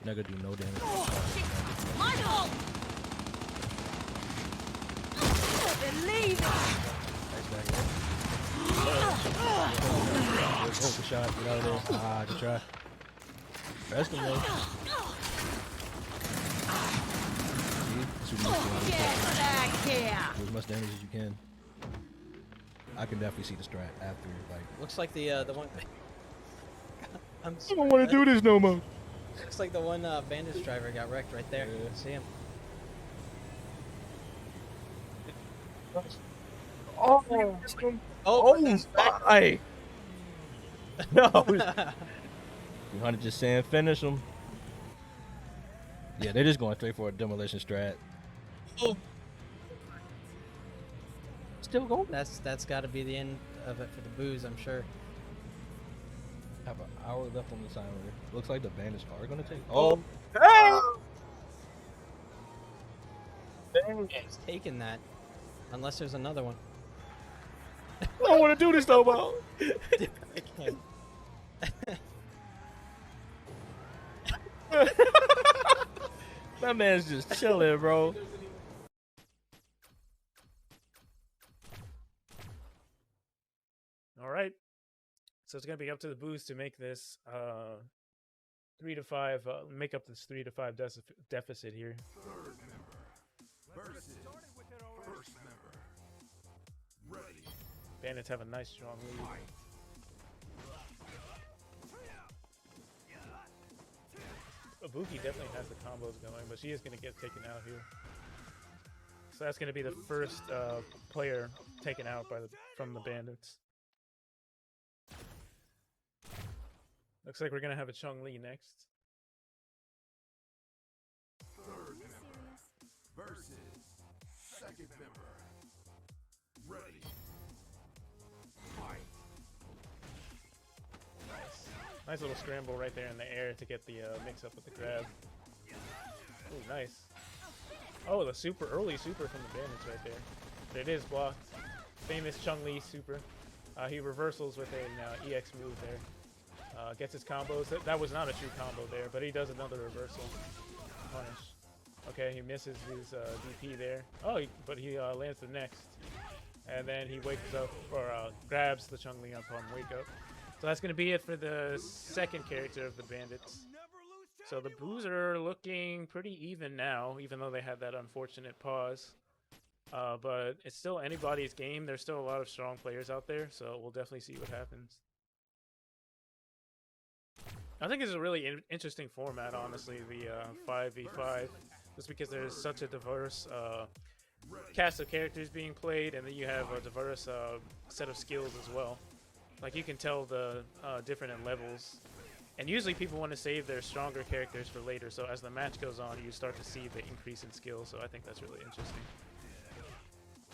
You're not gonna do no damage. My fault. Believe it. Nice back there. Oh, good shot. Get out of there. Ah, good try. Press them though. See? Super move. Get back here. Do as much damage as you can. I can definitely see the strat after, like. Looks like the one. I don't want to do this no more. Looks like the one bandage driver got wrecked right there. Yeah. See him. Oh, that's my. No. You want to just saying finish him? Yeah, they're just going straight for a demolition strat. Oh. Still going. That's got to be the end of it for the booze, I'm sure. Have an hour left on the timer. Looks like the bandage are gonna take. Oh. Hey! It's taking that, unless there's another one. I don't want to do this no more. That man's just chilling, bro. All right. So it's gonna be up to the Boos to make this 3 to 5, make up this 3 to 5 deficit here. Third member versus first member. Ready. Bandits have a nice strong lead. Ibuki definitely has the combos going, but she is going to get taken out here. So that's going to be the first player taken out by from the Bandits. Looks like we're going to have a Chong-Li next. Third member versus second member. Ready. Fight. Nice little scramble right there in the air to get the mix up with the grab. Ooh, nice. Oh, the super early super from the Bandits right there. But it is blocked. Famous Chong-Li super. He reversals with an EX move there. Gets his combos. That was not a true combo there, but he does another reversal. Punish. Okay, he misses his DP there. Oh, but he lands the next. And then he wakes up, or grabs the Chong-Li upon wake up. So that's going to be it for the second character of the Bandits. So the Boos are looking pretty even now, even though they had that unfortunate pause. But it's still anybody's game. There's still a lot of strong players out there, so we'll definitely see what happens. I think it's a really interesting format, honestly, the 5v5, just because there's such a diverse cast of characters being played, and then you have a diverse set of skills as well. Like, you can tell the different in levels. And usually people want to save their stronger characters for later, so as the match goes on, you start to see the increase in skill, so I think that's really interesting.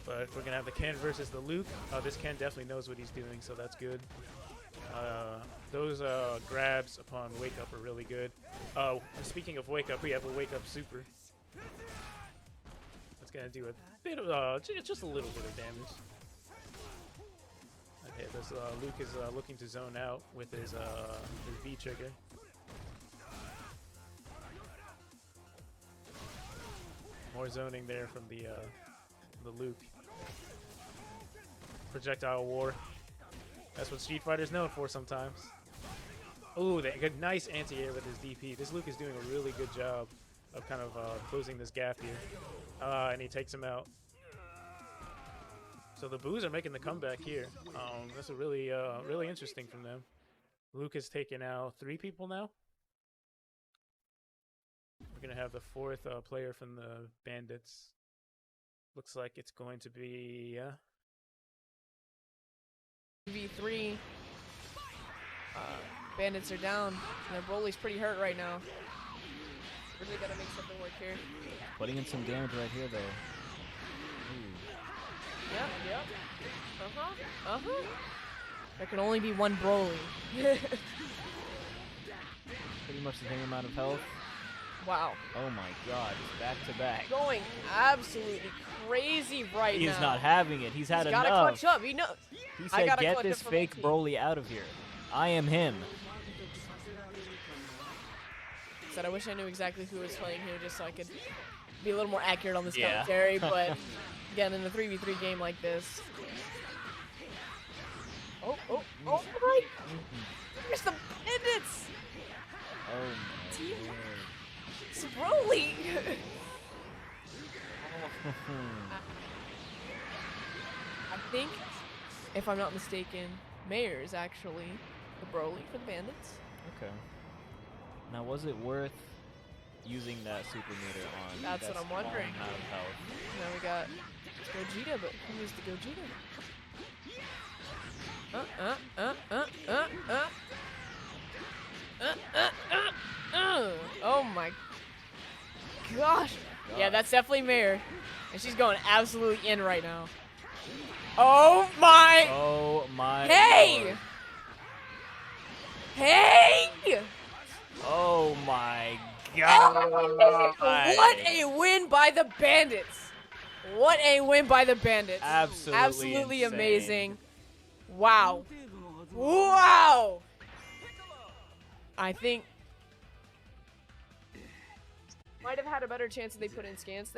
But if we're going to have the Ken versus the Luke, this Ken definitely knows what he's doing, so that's good. Those grabs upon wake up are really good. Speaking of wake up, we have a wake up super. That's going to do a bit of, just a little bit of damage. Okay, this Luke is looking to zone out with his V trigger. More zoning there from the Luke. Projectile war. That's what Street Fighter's known for sometimes. Ooh, they got nice anti-air with his DP. This Luke is doing a really good job of kind of closing this gap here. And he takes him out. So the Boos are making the comeback here. That's a really, really interesting from them. Luke has taken out 3 people now. We're going to have the 4th player from the Bandits. Looks like it's going to be... V3. Bandits are down. And Broly's pretty hurt right now. Really gotta make something work here. Putting in some damage right here, though. Ooh. Yep. There can only be one Broly. Pretty much the same amount of health. Wow. Oh my god, it's back to back. Going absolutely crazy right now. He's not having it. He's had enough. Gotta clutch up. He knows. He said, get this fake Broly out of here. I am him. said, I wish I knew exactly who was playing who, just so I could be a little more accurate on this Yeah. commentary. But again, in a 3v3 game like this. Oh my! There's the bandits. Oh Team Broly. I think, if I'm not mistaken, Mayor is actually the Broly for the bandits. Okay. Now, was it worth using that super meter on? That's that what I'm small wondering. amount of health? Now we got Gogeta, but who is the Gogeta? Oh my gosh. Yeah, that's definitely Mayor. And she's going absolutely in right now. Oh my. Oh my. Hey! Lord. Hey! Oh my god. What a win by the Bandits. What a win by the Bandits. Absolutely insane. Amazing. Wow. Wow. I think might have had a better chance if they put in scans.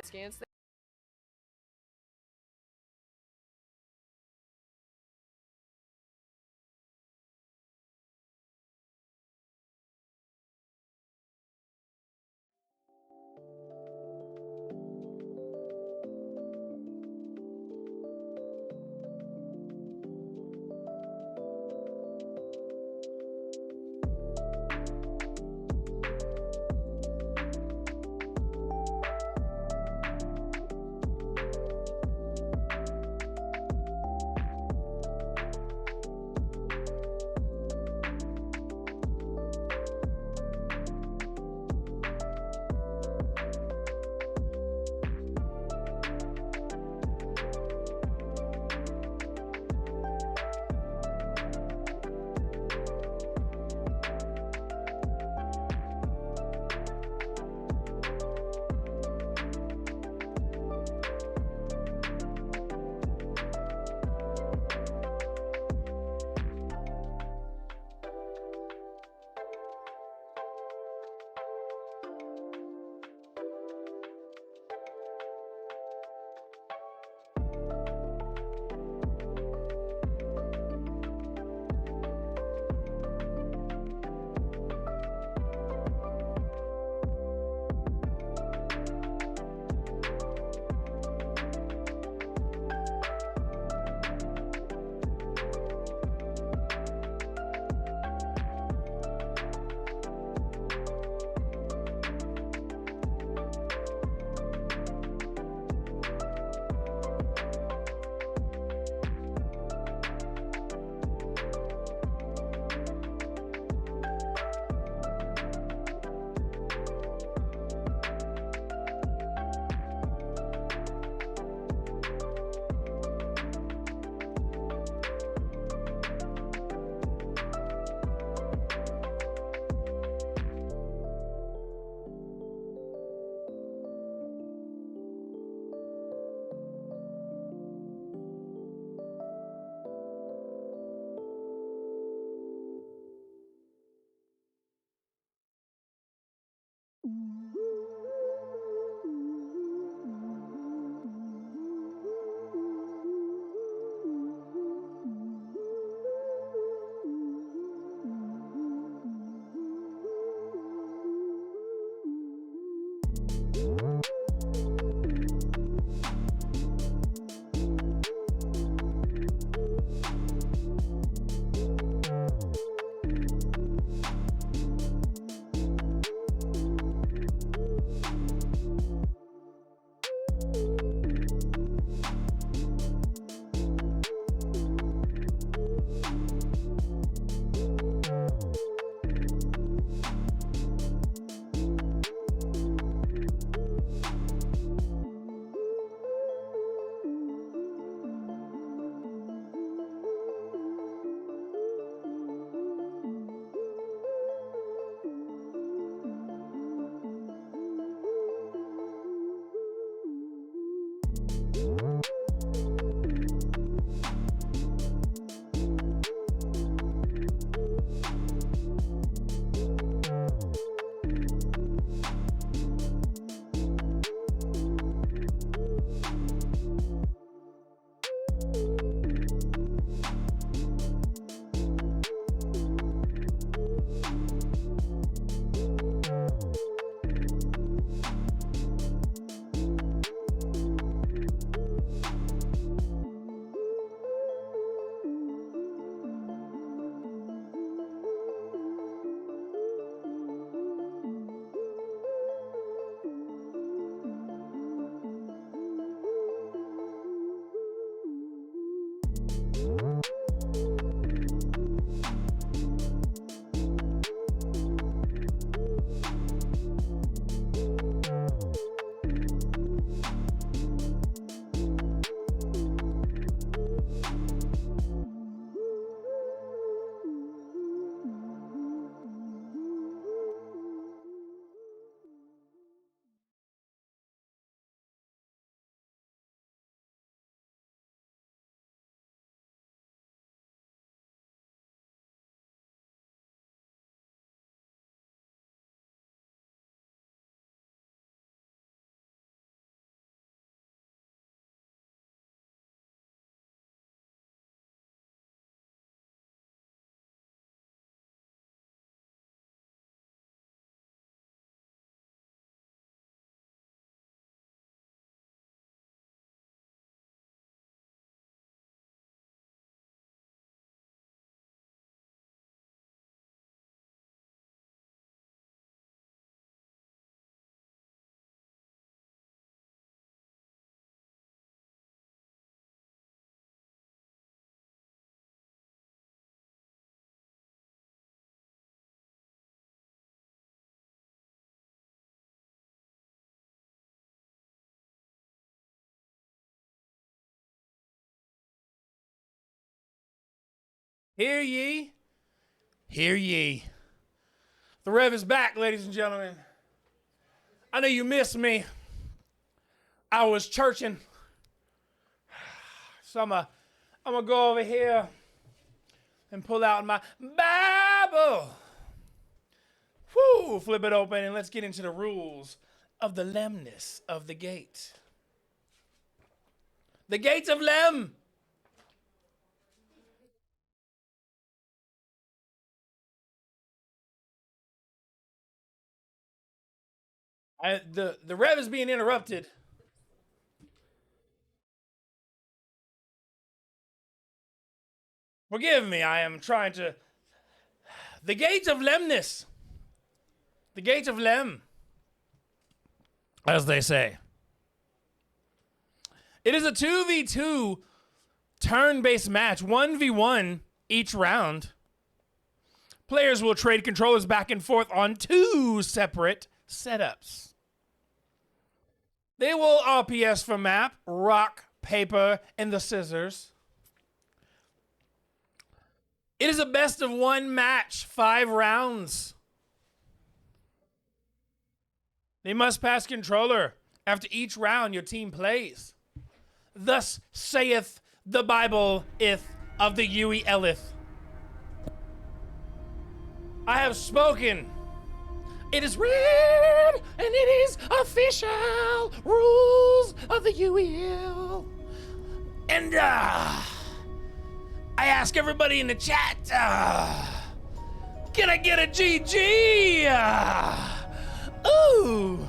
Hear ye, hear ye. The Rev is back, ladies and gentlemen. I know you missed me. I was churching. So I'm gonna go over here and pull out my Bible. Whoo, flip it open and let's get into the rules of the lemness of the gate. The gates of Lem. The Rev is being interrupted. Forgive me, I am trying to... The gates of Lemness. The gates of Lem. As they say. It is a 2v2 turn-based match. 1v1 each round. Players will trade controllers back and forth on 2 separate setups. They will RPS for map, rock, paper, and the scissors. It is a best of 1 match, 5 rounds. They must pass controller after each round your team plays. Thus saith the Bible of the Huey Elith. I have spoken. It is read, and it is official. Rules of the UEL. And, I ask everybody in the chat, can I get a GG? Ooh.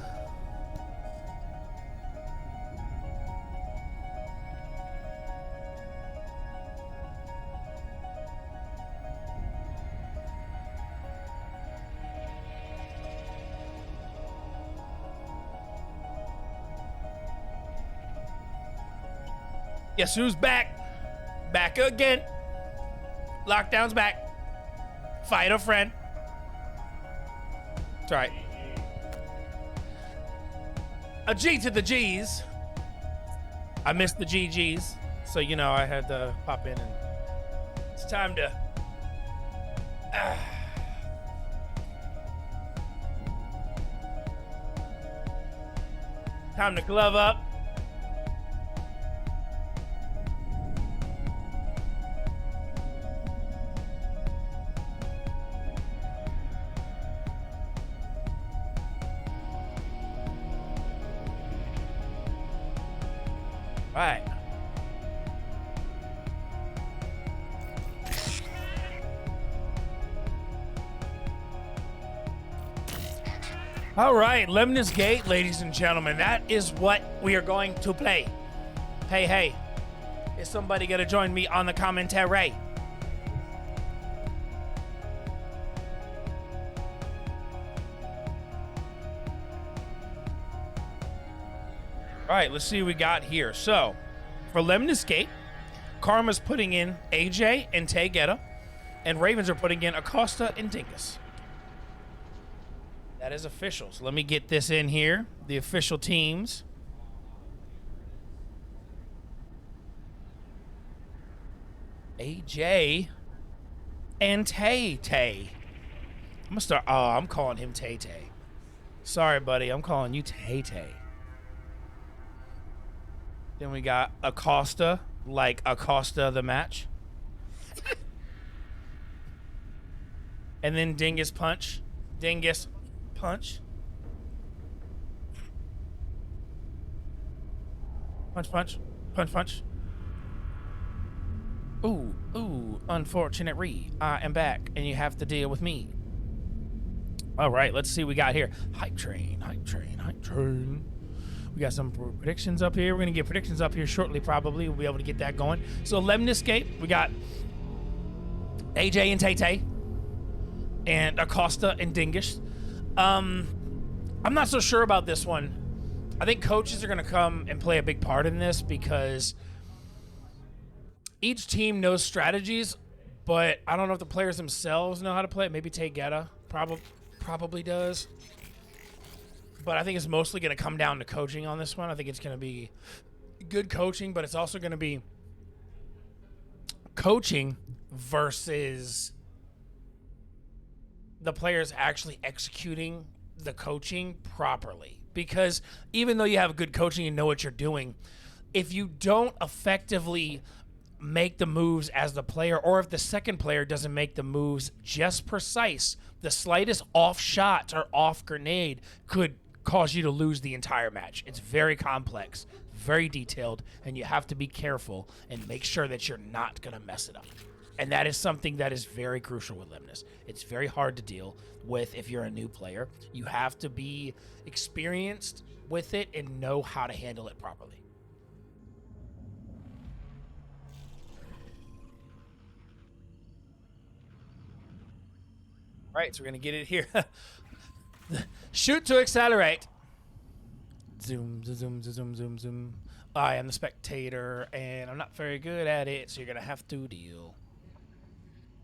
Guess who's back? Back again. Lockdown's back. Fight a friend. It's all right. A G to the G's. I missed the GGs, so you know I had to pop in, and it's time to. Time to glove up. Right. All right, Lemnus Gate, ladies and gentlemen. That is what we are going to play. Hey, hey. Is somebody going to join me on the commentary? All right, let's see what we got here. So, for Lemnus Gate, Karma's putting in AJ and Tay Guetta, and Ravens are putting in Acosta and Dingus. That is official. So let me get this in here. The official teams. AJ and Tay Tay. I'm gonna start. Oh, I'm calling him Tay Tay. Sorry, buddy. I'm calling you Tay Tay. Then we got Acosta, like Acosta the match. And then Dingus Punch. Dingus Punch. Punch, punch. Punch, punch. Ooh, unfortunate I am back, and you have to deal with me. All right, let's see what we got here. Hype train, hype train, hype train. We got some predictions up here. We're going to get predictions up here shortly, probably. We'll be able to get that going. So, Lemon Escape, we got AJ and Tay Tay, and Acosta and Dingus. I'm not so sure about this one. I think coaches are going to come and play a big part in this because each team knows strategies, but I don't know if the players themselves know how to play it. Maybe Tay Guetta probably does. But I think it's mostly going to come down to coaching on this one. I think it's going to be good coaching, but it's also going to be coaching versus the players actually executing the coaching properly. Because even though you have good coaching and know what you're doing, if you don't effectively make the moves as the player, or if the second player doesn't make the moves just precise, the slightest off shot or off grenade could cause you to lose the entire match. It's very complex, very detailed, and you have to be careful and make sure that you're not going to mess it up. And that is something that is very crucial with Lemnis. It's very hard to deal with if you're a new player. You have to be experienced with it and know how to handle it properly. Right, so we're going to get it here. Shoot to accelerate. Zoom, zoom, zoom, zoom, zoom. I am the spectator, and I'm not very good at it, so you're going to have to deal.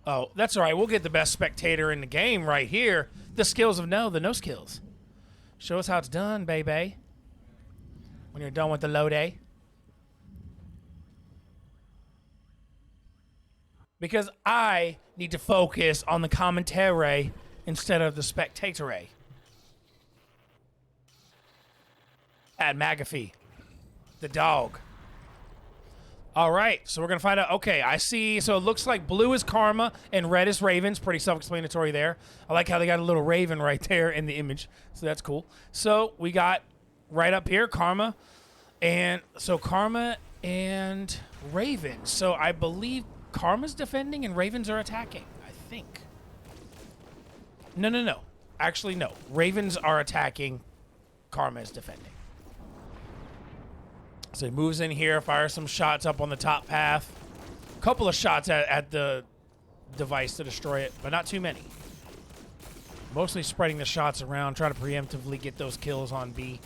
Oh, that's all right. We'll get the best spectator in the game right here. The skills of the no skills. Show us how it's done, baby. When you're done with the low day. Because I need to focus on the commentary instead of the spectator. At McAfee, the dog. All right, so we're going to find out. Okay, I see. So it looks like blue is Karma and red is Ravens. Pretty self-explanatory there. I like how they got a little raven right there in the image. So that's cool. So we got right up here, Karma. And so Karma and Ravens. So I believe Karma's defending and Ravens are attacking, I think. No. Actually, no. Ravens are attacking. Karma is defending. So he moves in here, fires some shots up on the top path. A couple of shots at the device to destroy it, but not too many. Mostly spreading the shots around, try to preemptively get those kills on B.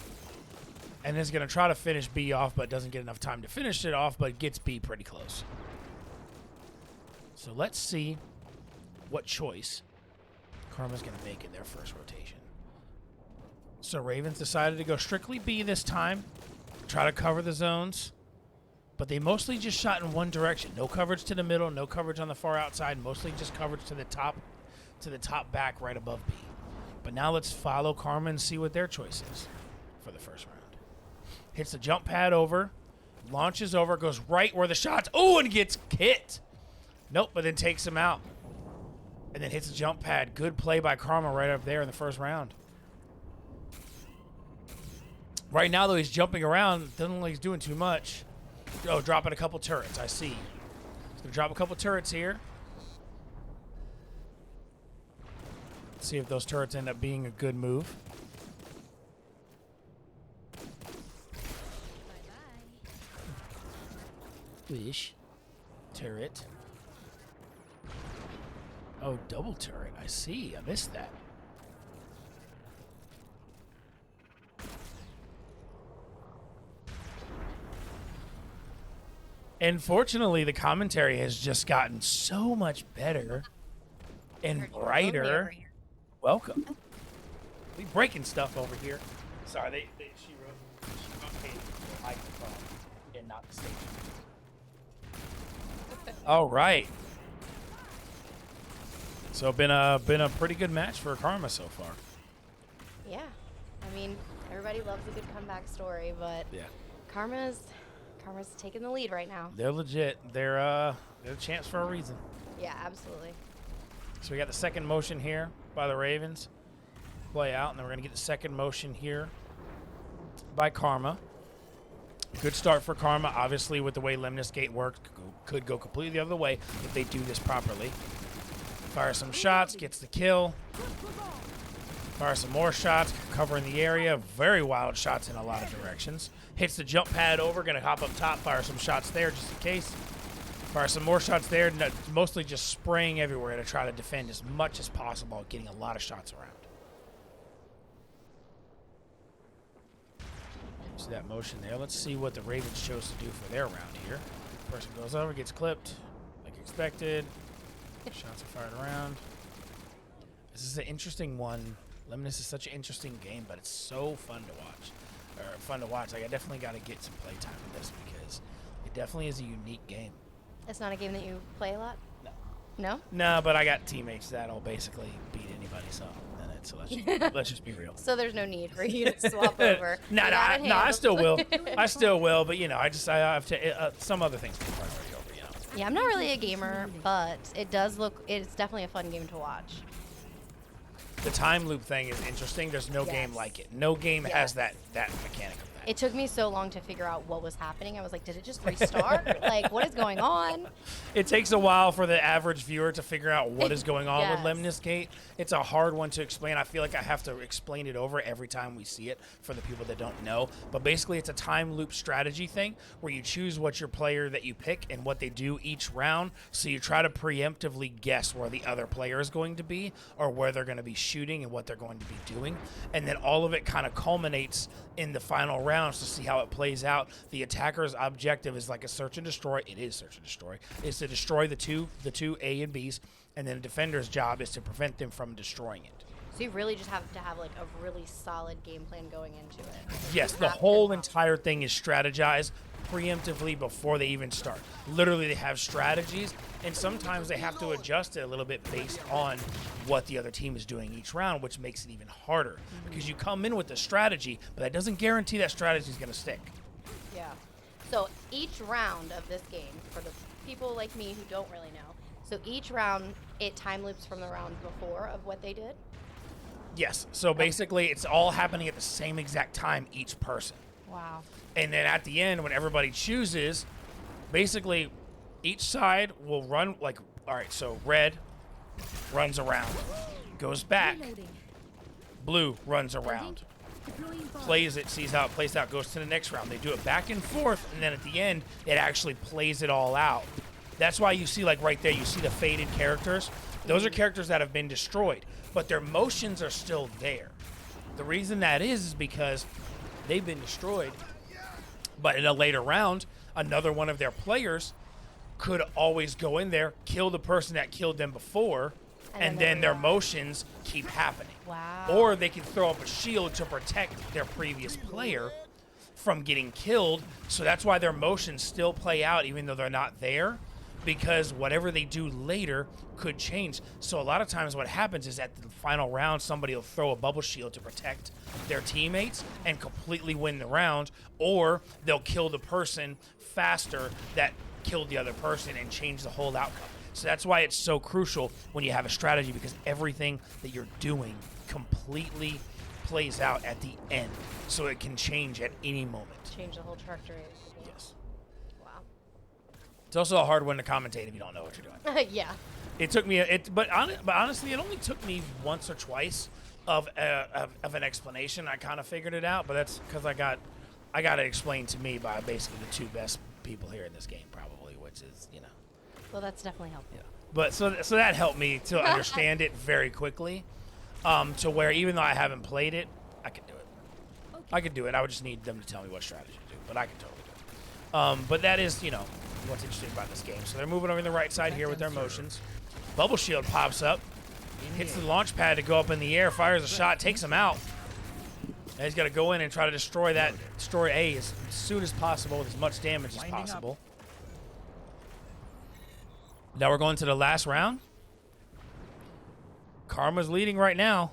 And is going to try to finish B off, but doesn't get enough time to finish it off, but gets B pretty close. So let's see what choice Karma's going to make in their first rotation. So Ravens decided to go strictly B this time. Try to cover the zones. But they mostly just shot in one direction. No coverage to the middle, no coverage on the far outside, mostly just coverage to the top back right above B. But now let's follow Karma and see what their choice is for the first round. Hits the jump pad over, launches over, goes right where the shots. Oh, and gets hit. Nope, but then takes him out. And then hits the jump pad. Good play by Karma right up there in the first round. Right now, though, he's jumping around. Doesn't look like he's doing too much. Oh, dropping a couple turrets. I see. He's going to drop a couple turrets here. Let's see if those turrets end up being a good move. Wish. Turret. Oh, double turret. I see. I missed that. And fortunately, the commentary has just gotten so much better and brighter. Welcome. We breaking stuff over here. Sorry, she rotated the microphone and not the stage. All right. So been a pretty good match for Karma so far. Yeah, I mean, everybody loves a good comeback story, but Yeah. Karma's taking the lead right now. They're legit. They're a chance for a reason. Yeah, absolutely. So we got the second motion here by the Ravens. Play out, and then we're gonna get the second motion here by Karma. Good start for Karma. Obviously, with the way Lemnis Gate worked, could go completely the other way if they do this properly. Fire some shots, gets the kill. Fire some more shots, covering the area. Very wild shots in a lot of directions. Hits the jump pad over, gonna hop up top, fire some shots there just in case. Fire some more shots there, mostly just spraying everywhere to try to defend as much as possible, getting a lot of shots around. See that motion there. Let's see what the Ravens chose to do for their round here. Person goes over, gets clipped, like expected. Shots are fired around. This is an interesting one. Lemnis is such an interesting game, but it's so fun to watch. Like, I definitely got to get some playtime with this because it definitely is a unique game. It's not a game that you play a lot? No. No? No, but I got teammates that'll basically beat anybody, so let's just be real. So there's no need for you to swap over. No, I still will. I still will, but I have to some other things to priority over, Yeah, I'm not really a gamer, but it's definitely a fun game to watch. The time loop thing is interesting. There's no game like it. No game has that mechanic of that. It took me so long to figure out what was happening. I was like, did it just restart? Like, what is going on? It takes a while for the average viewer to figure out what is going on Yes. with Lemnis Gate. It's a hard one to explain. I feel like I have to explain it over every time we see it for the people that don't know. But basically, it's a time loop strategy thing where you choose what your player that you pick and what they do each round. So you try to preemptively guess where the other player is going to be or where they're going to be shooting and what they're going to be doing. And then all of it kind of culminates in the final rounds to see how it plays out. The attacker's objective is like a search and destroy. It is search and destroy. Is to destroy the two A and Bs, and then the defender's job is to prevent them from destroying it. So you really just have to have like a really solid game plan going into it. Yes, the whole entire thing is strategized preemptively before they even start. Literally, they have strategies, and sometimes they have to adjust it a little bit based on what the other team is doing each round, which makes it even harder. Because you come in with a strategy, but that doesn't guarantee that strategy is going to stick. Yeah. So each round of this game, for the people like me who don't really know, so each round, it time loops from the round before of what they did? Yes, so basically it's all happening at the same exact time, each person. Wow. And then at the end, when everybody chooses, basically each side will run like, all right, so red runs around, goes back, blue runs around, plays it, sees how it plays out, goes to the next round. They do it back and forth, and then at the end, it actually plays it all out. That's why you see, like right there, you see the faded characters. Those are characters that have been destroyed, but their motions are still there. The reason that is because they've been destroyed, but in a later round, another one of their players could always go in there, kill the person that killed them before, and then their motions keep happening. Wow. Or they can throw up a shield to protect their previous player from getting killed. So that's why their motions still play out even though they're not there, because whatever they do later could change. So a lot of times what happens is at the final round, somebody will throw a bubble shield to protect their teammates and completely win the round, or they'll kill the person faster that killed the other person and change the whole outcome. So that's why it's so crucial when you have a strategy, because everything that you're doing completely plays out at the end. So it can change at any moment. Change the whole trajectory. Yes. Wow. It's also a hard one to commentate if you don't know what you're doing. Yeah. It took me, but honestly, it only took me once or twice of an explanation. I kind of figured it out, but that's because I got it explained to me by basically the two best people here in this game, probably, which is, you know. Well, that's definitely helpful. Yeah. But so that helped me to understand it very quickly, to where even though I haven't played it, I could do it. I could do it. I would just need them to tell me what strategy to do, but I could totally do it. But that is, you know, what's interesting about this game. So they're moving over in the right side here with their motions. Bubble Shield pops up, hits the launch pad to go up in the air, fires a shot, takes him out. And he's got to go in and try to destroy A as soon as possible with as much damage as possible. Now we're going to the last round. Karma's leading right now.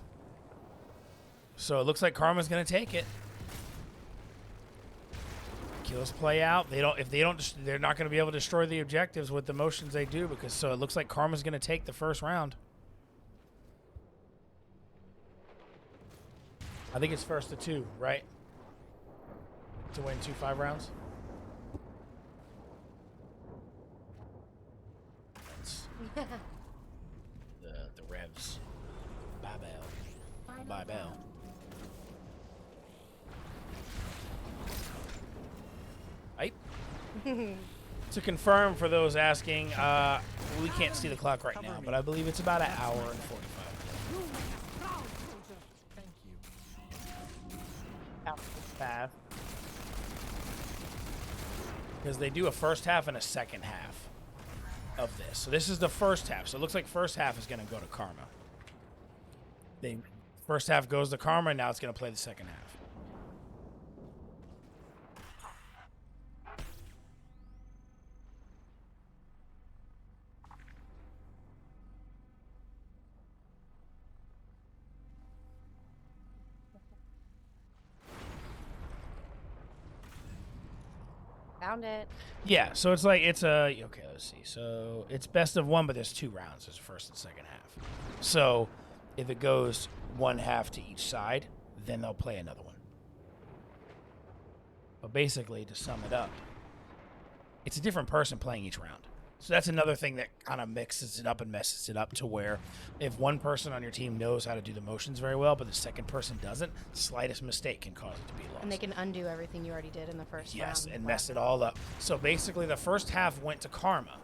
So it looks like Karma's going to take it. Kills play out. They're not going to be able to destroy the objectives with the motions they do, because so it looks like Karma's going to take the first round. I think it's first to 2, right? To win 2 5-rounds. The Revs. Bye Bell. Right. To confirm for those asking, we can't see the clock right now, but I believe it's about an hour and 45. Half. Because they do a first half and a second half of this. So this is the first half. So it looks like first half is going to go to Karma. First half goes to Karma, and now it's going to play the second half. Found it. Yeah, so it's like okay, let's see. So it's best of 1, but there's 2 rounds. There's first and second half. So if it goes 1 half to each side, then they'll play another one. But basically, to sum it up, it's a different person playing each round. So that's another thing that kind of mixes it up and messes it up, to where if one person on your team knows how to do the motions very well, but the second person doesn't, the slightest mistake can cause it to be lost. And they can undo everything you already did in the first round. Yes, and mess it all up. So basically, the first half went to Karma.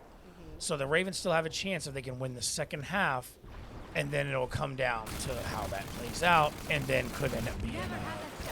So the Ravens still have a chance if they can win the second half, and then it'll come down to how that plays out, and then could end up being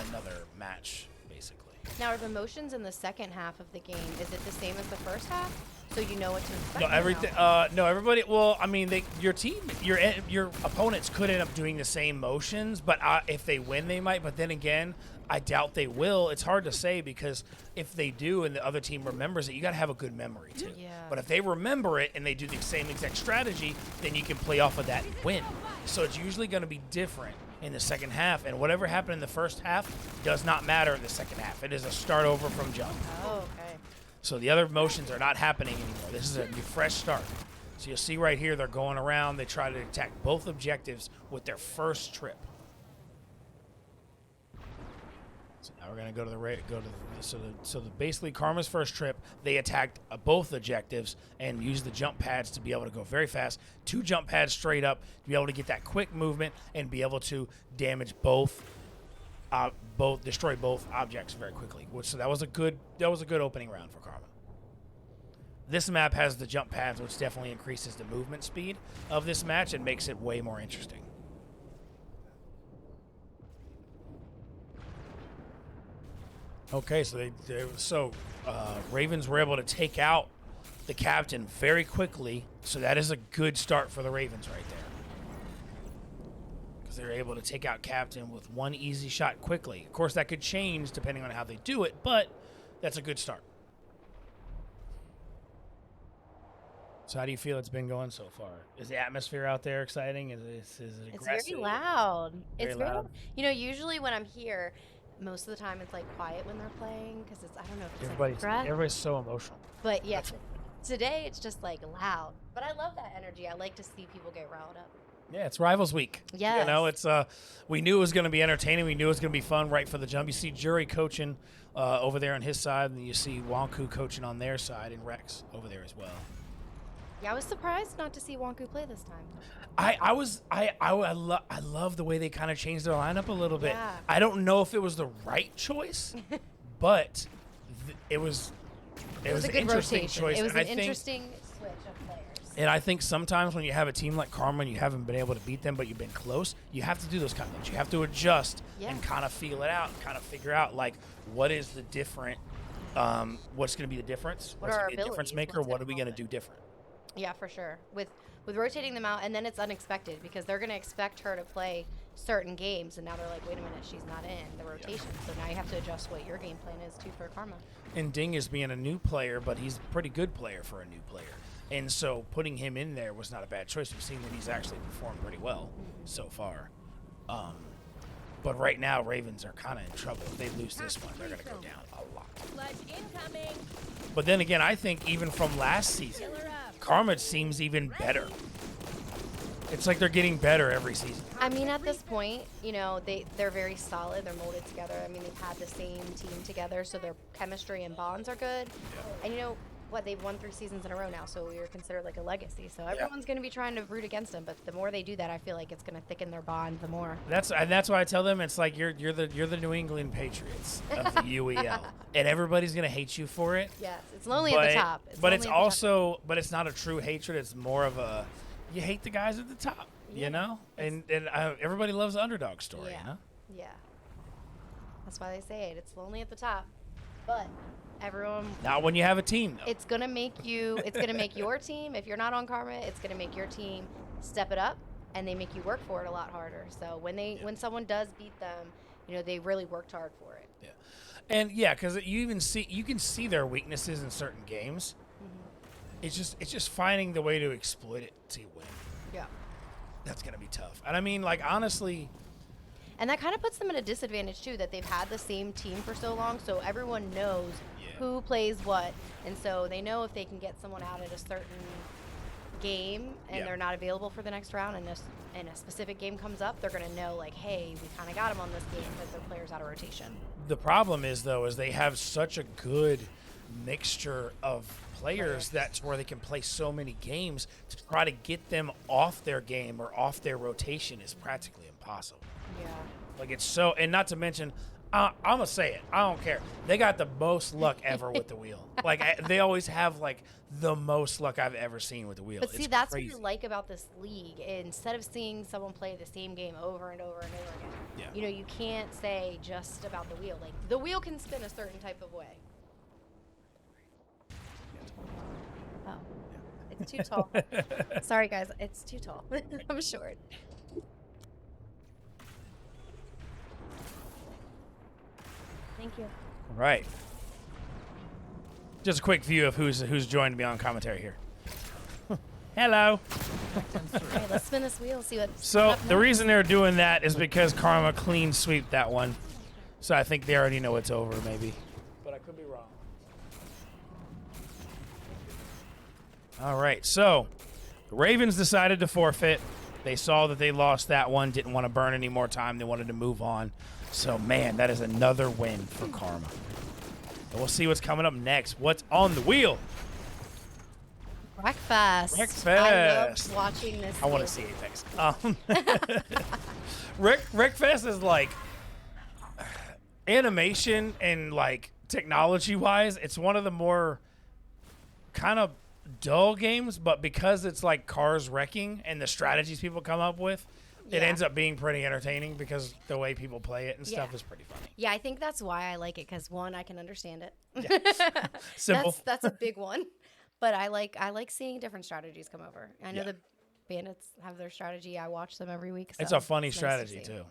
another match, basically. Now, are the motions in the second half of the game, is it the same as the first half? So you know what to expect? No, everything. No, everybody. Well, I mean, your team, your opponents could end up doing the same motions, but if they win, they might. But then again, I doubt they will. It's hard to say, because if they do and the other team remembers it, you got to have a good memory too. Yeah. But if they remember it and they do the same exact strategy, then you can play off of that and win. So it's usually going to be different in the second half, and whatever happened in the first half does not matter in the second half. It is a start over from jump. Oh, okay. So the other motions are not happening anymore. This is a new fresh start. So you'll see right here, they're going around. They try to attack both objectives with their first trip. So now we're going to go to the basically Karma's first trip. They attacked both objectives and used the jump pads to be able to go very fast. 2 jump pads straight up to be able to get that quick movement and be able to damage destroy both objects very quickly. So that was a good opening round for Karma. This map has the jump pads, which definitely increases the movement speed of this match and makes it way more interesting. Okay, so Ravens were able to take out the captain very quickly, so that is a good start for the Ravens right there. They're able to take out captain with 1 easy shot quickly. Of course, that could change depending on how they do it, but that's a good start. So how do you feel it's been going so far? Is the atmosphere out there exciting? Is it aggressive? It's very loud. Very loud. You know, usually when I'm here, most of the time it's like quiet when they're playing, because it's, I don't know if it's like aggressive. Everybody's so emotional. But yeah, today it's just like loud. But I love that energy. I like to see people get riled up. Yeah, it's Rivals Week. Yes. You know, it's we knew it was going to be entertaining. We knew it was going to be fun right for the jump. You see Jury coaching over there on his side, and you see Wonku coaching on their side, and Rex over there as well. Yeah, I was surprised not to see Wonku play this time. I love the way they kind of changed their lineup a little bit. Yeah. I don't know if it was the right choice, but it was a an good interesting rotation. choice. It was And an I think- interesting switch of players. And I think sometimes when you have a team like Karma and you haven't been able to beat them, but you've been close, you have to do those kind of things. You have to adjust and kind of feel it out, and kind of figure out, like, what is the different What's going to be the difference? What What's are going our to be a difference abilities? maker? What's What gonna are we going to do different? Yeah, for sure. With rotating them out, and then it's unexpected because they're going to expect her to play certain games, and now they're like, wait a minute, she's not in the rotation. So now you have to adjust what your game plan is too for Karma. And Ding is being a new player, but he's a pretty good player for a new player. And so putting him in there was not a bad choice. We've seen that he's actually performed pretty well so far. But right now, Ravens are kind of in trouble. If they lose this one, they're going to go down a lot. Sludge incoming. But then again, I think even from last season, Karma seems even better. It's like they're getting better every season. I mean, at this point, you know, they're very solid. They're molded together. I mean, they've had the same team together, so their chemistry and bonds are good. And you know what? They've won 3 seasons in a row now, so we are considered like a legacy. So everyone's going to be trying to root against them. But the more they do that, I feel like it's going to thicken their bond the more. That's why I tell them it's like you're the New England Patriots of the UEL, and everybody's gonna hate you for it. Yes, it's lonely at the top. But it's also it's not a true hatred. It's more of a you hate the guys at the top, you know, and everybody loves the underdog story, you know. Yeah. That's why they say it. It's lonely at the top, but everyone. Not when you have a team, though. It's gonna make you. It's gonna make your team. If you're not on Karma, it's gonna make your team step it up, and they make you work for it a lot harder. So when someone does beat them, you know, they really worked hard for it. Yeah. And because you can see their weaknesses in certain games. It's just finding the way to exploit it to win. Yeah. That's gonna be tough. And I mean, like, honestly. And that kind of puts them at a disadvantage too, that they've had the same team for so long, so everyone knows who plays what, and so they know if they can get someone out at a certain game and they're not available for the next round, and a specific game comes up, they're gonna know like, hey, we kind of got them on this game because their player's out of rotation. The problem is though, is they have such a good mixture of players that's where they can play so many games. To try to get them off their game or off their rotation is practically impossible. Yeah. Like it's so, and not to mention, I'm gonna say it. I don't care. They got the most luck ever with the wheel. Like they always have like the most luck I've ever seen with the wheel. But see, it's that's crazy. what I like about this league. Instead of seeing someone play the same game over and over and over again, you know, you can't say just about the wheel. Like the wheel can spin a certain type of way. Oh, it's too tall. Sorry, guys, it's too tall. I'm short. Thank you. Right. Just a quick view of who's joined me on commentary here. Hello. All right, let's spin this wheel. See what. So the reason they're doing that is because Karma clean sweep that one. So I think they already know it's over, maybe. But I could be wrong. All right, so the Ravens decided to forfeit. They saw that they lost that one, didn't want to burn any more time. They wanted to move on. So, man, that is another win for Karma. And we'll see what's coming up next. What's on the wheel? Wreckfest. Wreckfest. I love watching this. I want to see Apex. Wreckfest is like animation and like technology-wise, it's one of the more kind of dull games, but because it's like cars wrecking and the strategies people come up with, it ends up being pretty entertaining because the way people play it and stuff is pretty funny. Yeah, I think that's why I like it, because one, I can understand it. Yeah. Simple. That's a big one. But I like seeing different strategies come over. I know the bandits have their strategy. I watch them every week. So it's a funny nice strategy to see. too.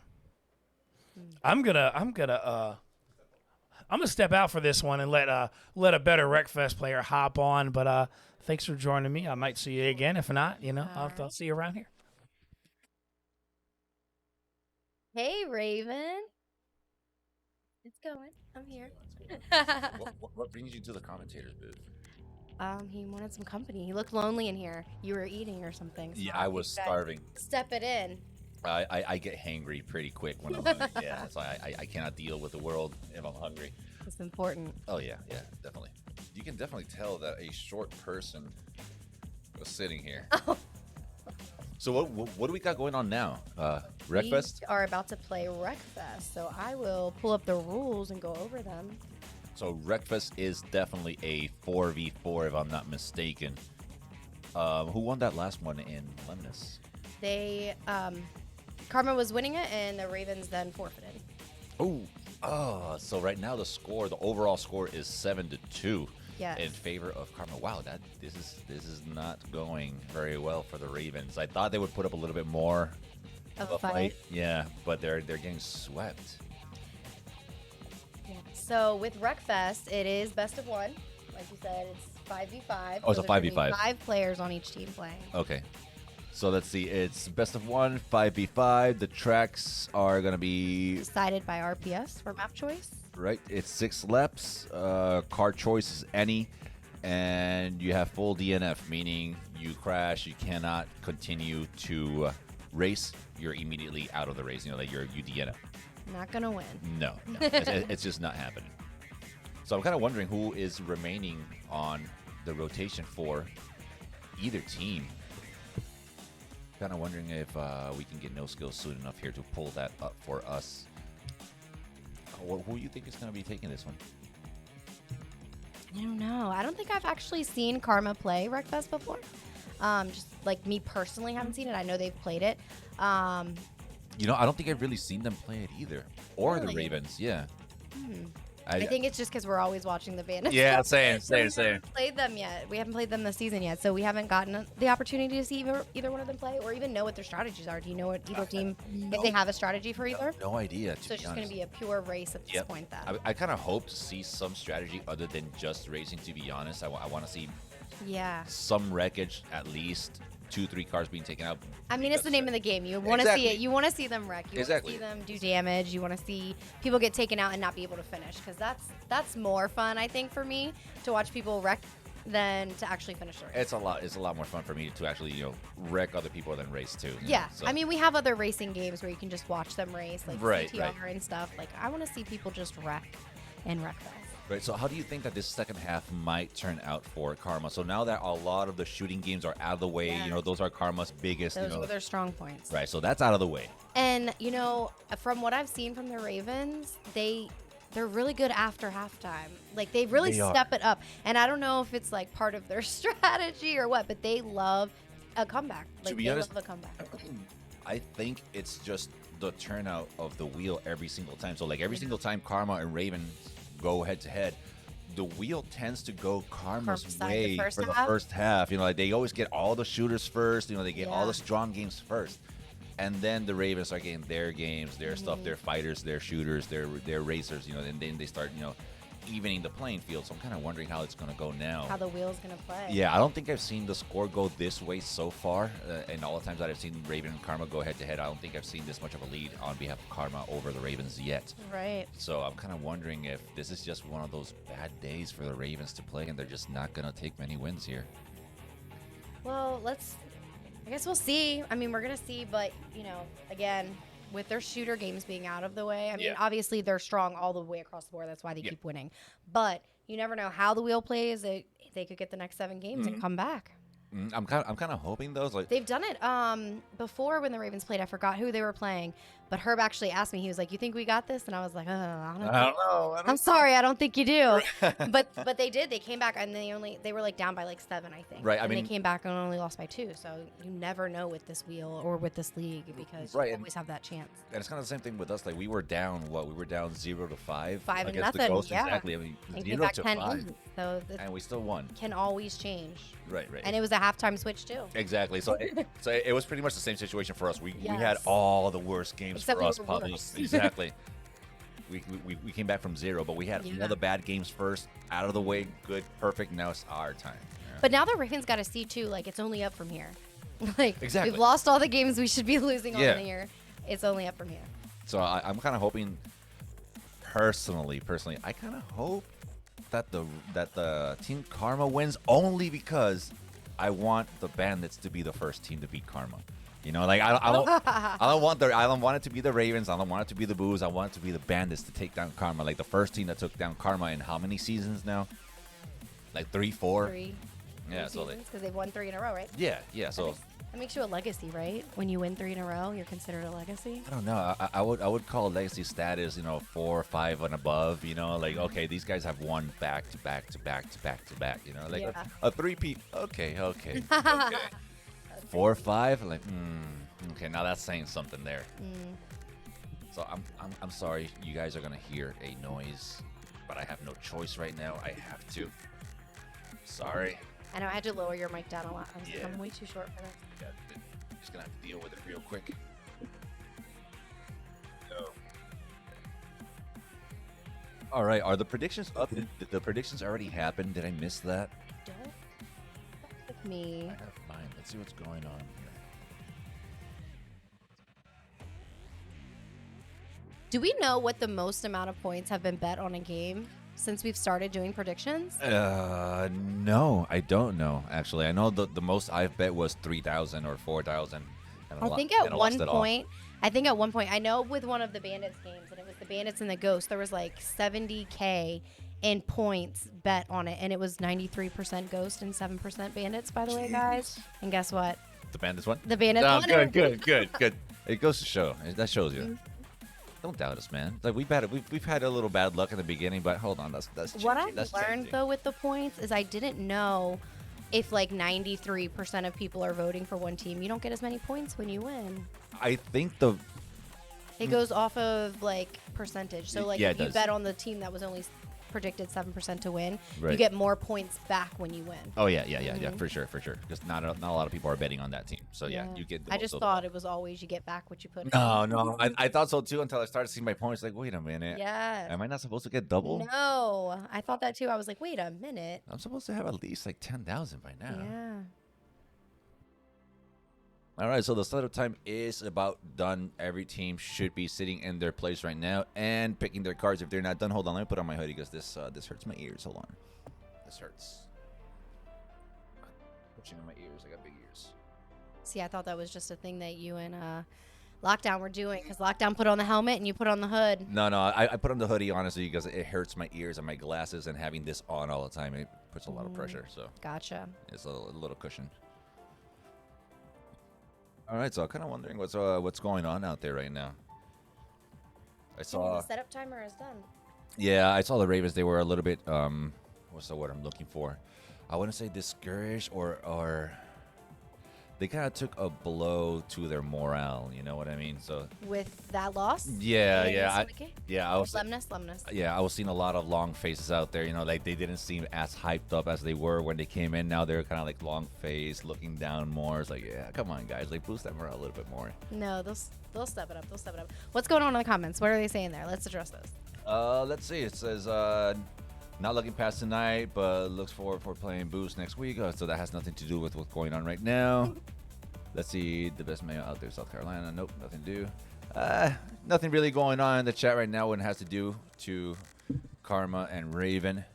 I'm gonna step out for this one and let a better Wreckfest player hop on. But thanks for joining me. I might see you again. If not, I'll see you around here. Hey, Raven. It's going. I'm here. What brings you to the commentator's booth? He wanted some company. He looked lonely in here. You were eating or something. So Yeah, I was starving. Step it in. I get hangry pretty quick when I'm hungry. Yeah, that's why I cannot deal with the world if I'm hungry. It's important. Oh yeah, definitely. You can definitely tell that a short person was sitting here. Oh. So what do we got going on now? Wreckfest? We are about to play Wreckfest, so I will pull up the rules and go over them. So Wreckfest is definitely a 4v4 if I'm not mistaken. Who won that last one in Lemnis? They Karma was winning it, and the Ravens then forfeited. Oh, Oh, so right now the overall score is 7-2 Yes. in favor of Karma. Wow, this is not going very well for the Ravens. I thought they would put up a little bit more of a fight. Yeah, but they're getting swept. Yeah. So with Wreckfest, it is best of one. Like you said, it's 5v5. Oh, it's a there's gonna be 5v5. 5 players on each team playing. Okay. So let's see. It's best of one, 5v5. The tracks are going to be Decided by RPS for map choice. right. It's 6 laps. Car choice is any. And you have full DNF, meaning you crash, you cannot continue to race. You're immediately out of the race. You know, like you DNF. Not gonna win. No. It's just not happening. So I'm kind of wondering who is remaining on the rotation for either team. Kind of wondering if we can get no skills soon enough here to pull that up for us. Who do you think is going to be taking this one? I don't know. I don't think I've actually seen Karma play Wreckfest before. Just like me personally haven't seen it. I know they've played it. You know, I don't think I've really seen them play it either. Or the Really? Ravens, yeah. I think it's just because we're always watching the Bandits. Yeah, same. We haven't played them yet. We haven't played them this season yet, so we haven't gotten the opportunity to see either one of them play or even know what their strategies are. Do you know what either team, if they have a strategy for either? No idea, So it's just going to be a pure race at this point then. I kind of hope to see some strategy other than just racing, to be honest. I want to see Yeah. some wreckage, at least 2-3 cars being taken out. I mean, it's the name of the game. You want to see it. You want to see them wreck. You Exactly. want to see them do damage. You want to see people get taken out and not be able to finish, because that's more fun, I think, for me to watch people wreck than to actually finish the race. It's a lot more fun for me to actually, wreck other people than race too. you know, Yeah, so. I mean, we have other racing games where you can just watch them race, like Right, CTR right. and stuff. Like, I want to see people just wreck and Wreckfest. Right, so how do you think that this second half might turn out for Karma? So now that a lot of the shooting games are out of the way, those are Karma's biggest, Those were their strong points. right, so that's out of the way. And from what I've seen from the Ravens, they're really good after halftime. Like, they really They are. step it up. And I don't know if it's like part of their strategy or what, but they love a comeback. Like, be they honest, love a comeback. I think it's just the turnout of the wheel every single time. So like every single time Karma and Raven go head to head, the wheel tends to go Karma's Karma's side way the first for the half? first half. Like they always get all the shooters first. They get all Yeah. the strong games first. And then the Ravens start getting their games, their stuff, their fighters, their shooters, their racers, and then they start, evening the playing field. So I'm kind of wondering how it's going to go now. How the wheel's going to play. Yeah, I don't think I've seen the score go this way so far. And all the times that I've seen Raven and Karma go head to head, I don't think I've seen this much of a lead on behalf of Karma over the Ravens yet. Right. So I'm kind of wondering if this is just one of those bad days for the Ravens to play and they're just not going to take many wins here. Well, I guess we'll see. I mean, we're going to see, but, again, with their shooter games being out of the way, I mean, obviously they're strong all the way across the board. That's why they keep winning. But you never know how the wheel plays. They could get the next 7 games and come back. I'm kind of hoping those They've done it before when the Ravens played. I forgot who they were playing, but Herb actually asked me. He was like, "You think we got this?" And I was like, "I don't know. I'm sorry, I don't think you do." but they did. They came back and they were like down by like 7, I think. Right, I And mean- they came back and only lost by 2. So you never know with this wheel or with this league because Right, you and- always have that chance. And it's kind of the same thing with us. Like we were down, we were down 0-5 5 and against the nothing. Ghosts. Yeah. Exactly. I mean, And came 0 back to 10 5, wins. So this and we still won. can always change. Right. And it was a halftime switch too. Exactly. So it was pretty much the same situation for us. We had Yes. all the worst games Except for we us, were probably. worse. Exactly. We came back from 0, but we had all the bad games first out of the way. Good, perfect. Now it's our time. Yeah. But now the Ravens got to see too, like it's only up from here. Like Exactly. we've lost all the games we should be losing Yeah. on the year. It's only up from here. So I'm kind of hoping, personally, I kind of hope that the Team Karma wins only because I want the Bandits to be the first team to beat Karma. Like I don't want it to be the Ravens. I don't want it to be the Boos. I want it to be the Bandits to take down Karma. Like the first team that took down Karma in how many seasons now? Like 3, 4. 3. Yeah, so like, because they've won 3 in a row, right? yeah. So That makes you a legacy, right? When you win 3 in a row, you're considered a legacy. I don't know. I would call legacy status, 4 or 5 and above. Like okay, these guys have won back to back to back to back to back. Like Yeah. a 3-peat. Okay. 4 or 5, like okay, now that's saying something there. So I'm sorry, you guys are gonna hear a noise, but I have no choice right now. I have to. Sorry. I know I had to lower your mic down a lot. Yeah. I'm way too short for this. Just gonna have to deal with it real quick. So. All right, are the predictions up? Did the predictions already happened? Did I miss that? Don't with me. I have mine. Let's see what's going on here. Do we know what the most amount of points have been bet on a game since we've started doing predictions? No, I don't know. Actually, I know the most I've bet was 3,000 or 4,000. I think at one point, I know with one of the Bandits games, and it was the Bandits and the Ghost, there was like 70K in points bet on it, and it was 93% Ghost and 7% Bandits, by the way, guys. And guess what? The Bandits won? The Bandits won. Good. It goes to show. That shows you. Don't doubt us, man. Like we've had a little bad luck in the beginning, but hold on, that's what changing. I've learned though with the points is I didn't know if like 93% of people are voting for one team. You don't get as many points when you win. I think It goes off of like percentage. So like Yeah, if it you does. bet on the team that was only predicted 7% to win, you Right. get more points back when you win. Oh yeah, Mhm. for sure. Because not a lot of people are betting on that team. So yeah, you get. I just thought it was always you get back what you put in. No, I thought so too until I started seeing my points. Like, wait a minute. Yes. Am I not supposed to get double? No, I thought that too. I was like, wait a minute. I'm supposed to have at least like 10,000 by now. Yeah. All right, so the setup time is about done. Every team should be sitting in their place right now and picking their cards. If they're not done, hold on. Let me put on my hoodie because this hurts my ears. Hold on. This hurts. Pushing on my ears. I got big ears. See, I thought that was just a thing that you and Lockdown were doing because Lockdown put on the helmet and you put on the hood. No, I put on the hoodie honestly because it hurts my ears and my glasses, and having this on all the time, it puts a lot of pressure. So Gotcha. it's a little cushion. All right, so I'm kind of wondering what's going on out there right now. I saw. The setup timer is done. Yeah, I saw the Ravens. They were a little bit what's the word I'm looking for? I wouldn't say discouraged or they kind of took a blow to their morale. You know what I mean? So With that loss? yeah, I was Lemnus. Yeah, I was seeing a lot of long faces out there. You know, like they didn't seem as hyped up as they were when they came in. Now they're kind of like long faced, looking down more. It's like, yeah, come on, guys, like boost that morale a little bit more. No, they'll step it up. They'll step it up. What's going on in the comments? What are they saying there? Let's address those. Let's see. It says not looking past tonight, but looks forward for playing Boost next week. So that has nothing to do with what's going on right now. Let's see. The best mail out there, South Carolina. Nope, nothing to do. Nothing really going on in the chat right now when it has to do to Karma and Raven.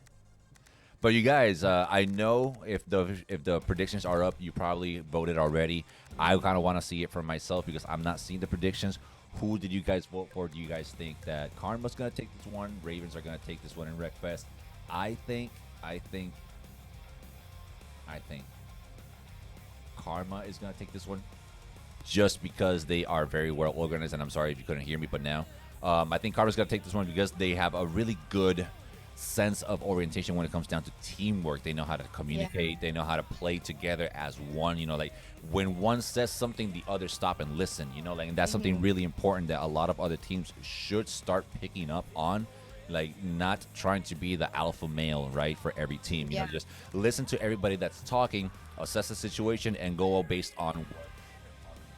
But you guys, I know if the predictions are up, you probably voted already. I kind of want to see it for myself because I'm not seeing the predictions. Who did you guys vote for? Do you guys think that Karma's going to take this one? Ravens are going to take this one in Wreckfest? I think Karma is going to take this one just because they are very well organized. And I'm sorry if you couldn't hear me, but now I think Karma's going to take this one because they have a really good sense of orientation when it comes down to teamwork. They know how to communicate. They know how to play together as one. You know, like when one says something, the others stop and listen. You know, like, and that's something really important that a lot of other teams should start picking up on. Like, not trying to be the alpha male, right, for every team. You know, just listen to everybody that's talking, assess the situation, and go based on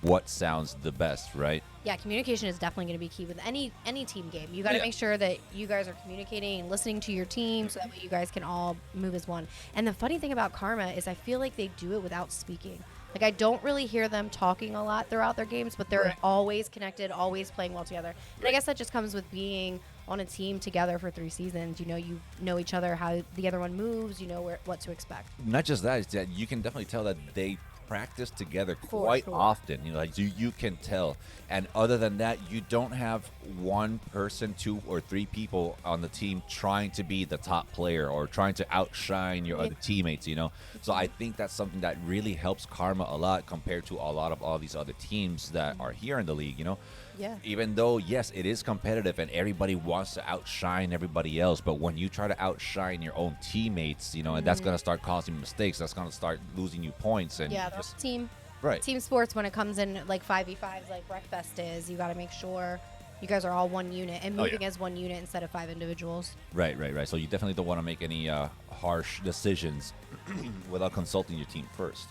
what sounds the best, right? Yeah, communication is definitely going to be key with any team game. You got to make sure that you guys are communicating and listening to your team so that way you guys can all move as one. And the funny thing about Karma is I feel like they do it without speaking. Like, I don't really hear them talking a lot throughout their games, but they're always connected, always playing well together. And I guess that just comes with being on a team together for 3 seasons. You know each other, how the other one moves, you know what to expect. Not just that, it's that you can definitely tell that they practice together quite often. You know, like you can tell. And other than that, you don't have one person, 2 or 3 people on the team trying to be the top player or trying to outshine your other teammates, you know. So I think that's something that really helps Karma a lot compared to a lot of all these other teams that are here in the league, you know. Yeah. Even though, yes, it is competitive and everybody wants to outshine everybody else, but when you try to outshine your own teammates, you know, and that's going to start causing mistakes, that's going to start losing you points. And That's team right. Team sports when it comes in like 5v5s like Wreckfest is. You got to make sure you guys are all one unit and Oh, moving yeah. as one unit instead of 5 individuals. Right. So you definitely don't want to make any harsh decisions without consulting your team first.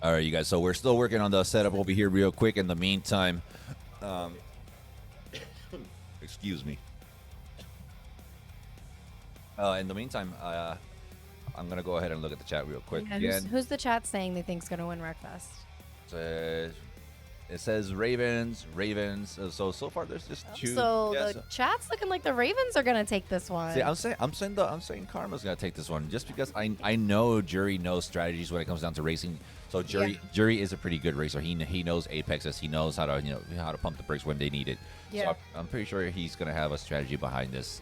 All right, you guys. So we're still working on the setup over here real quick. In the meantime, excuse me. In the meantime, I'm going to go ahead and look at the chat real quick. Yeah, who's the chat saying they think's going to win Wreckfest? It says Ravens. So far there's just two. So Yeah, the chat's looking like the Ravens are going to take this one. See, I'm saying Karma's gonna take this one just because I know Jury knows strategies when it comes down to racing. So Jury is a pretty good racer. He knows apexes. He knows how to pump the brakes when they need it. Yeah. So I'm pretty sure he's gonna have a strategy behind this.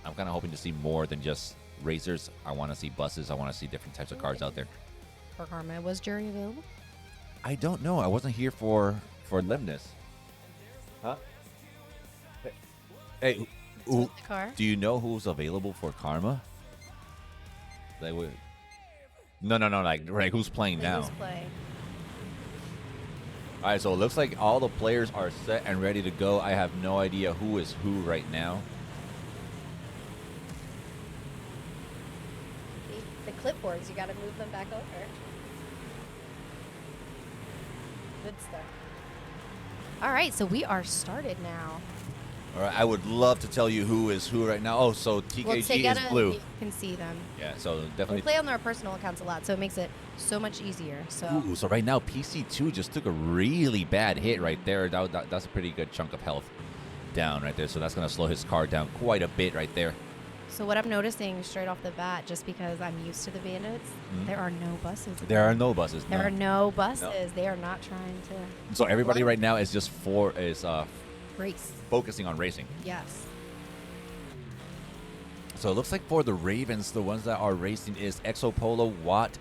I'm kind of hoping to see more than just racers. I want to see buses. I want to see different types of cars out there. For Karma, was Jury available? I don't know. I wasn't here for Lemnis. Huh? Hey, the car? do you know who's available for Karma? Like, no. Like who's playing now? Who's playing? All right, so it looks like all the players are set and ready to go. I have no idea who is who right now. The clipboards, you got to move them back over. Good stuff. All right, so we are started now. All right, I would love to tell you who is who right now. Oh, so TKG is blue. You can see them. Yeah, so We definitely. play on their personal accounts a lot, so it makes it so much easier. So Ooh, so right now PC2 just took a really bad hit right there. That's a pretty good chunk of health down right there. So that's gonna slow his car down quite a bit right there. So what I'm noticing straight off the bat, just because I'm used to the bandits, there are no buses. There are no buses. There no. are no buses. They are not trying to So everybody right now is just race. focusing on racing. Yes. So it looks like for the Ravens, the ones that are racing is Exopolo, Watt,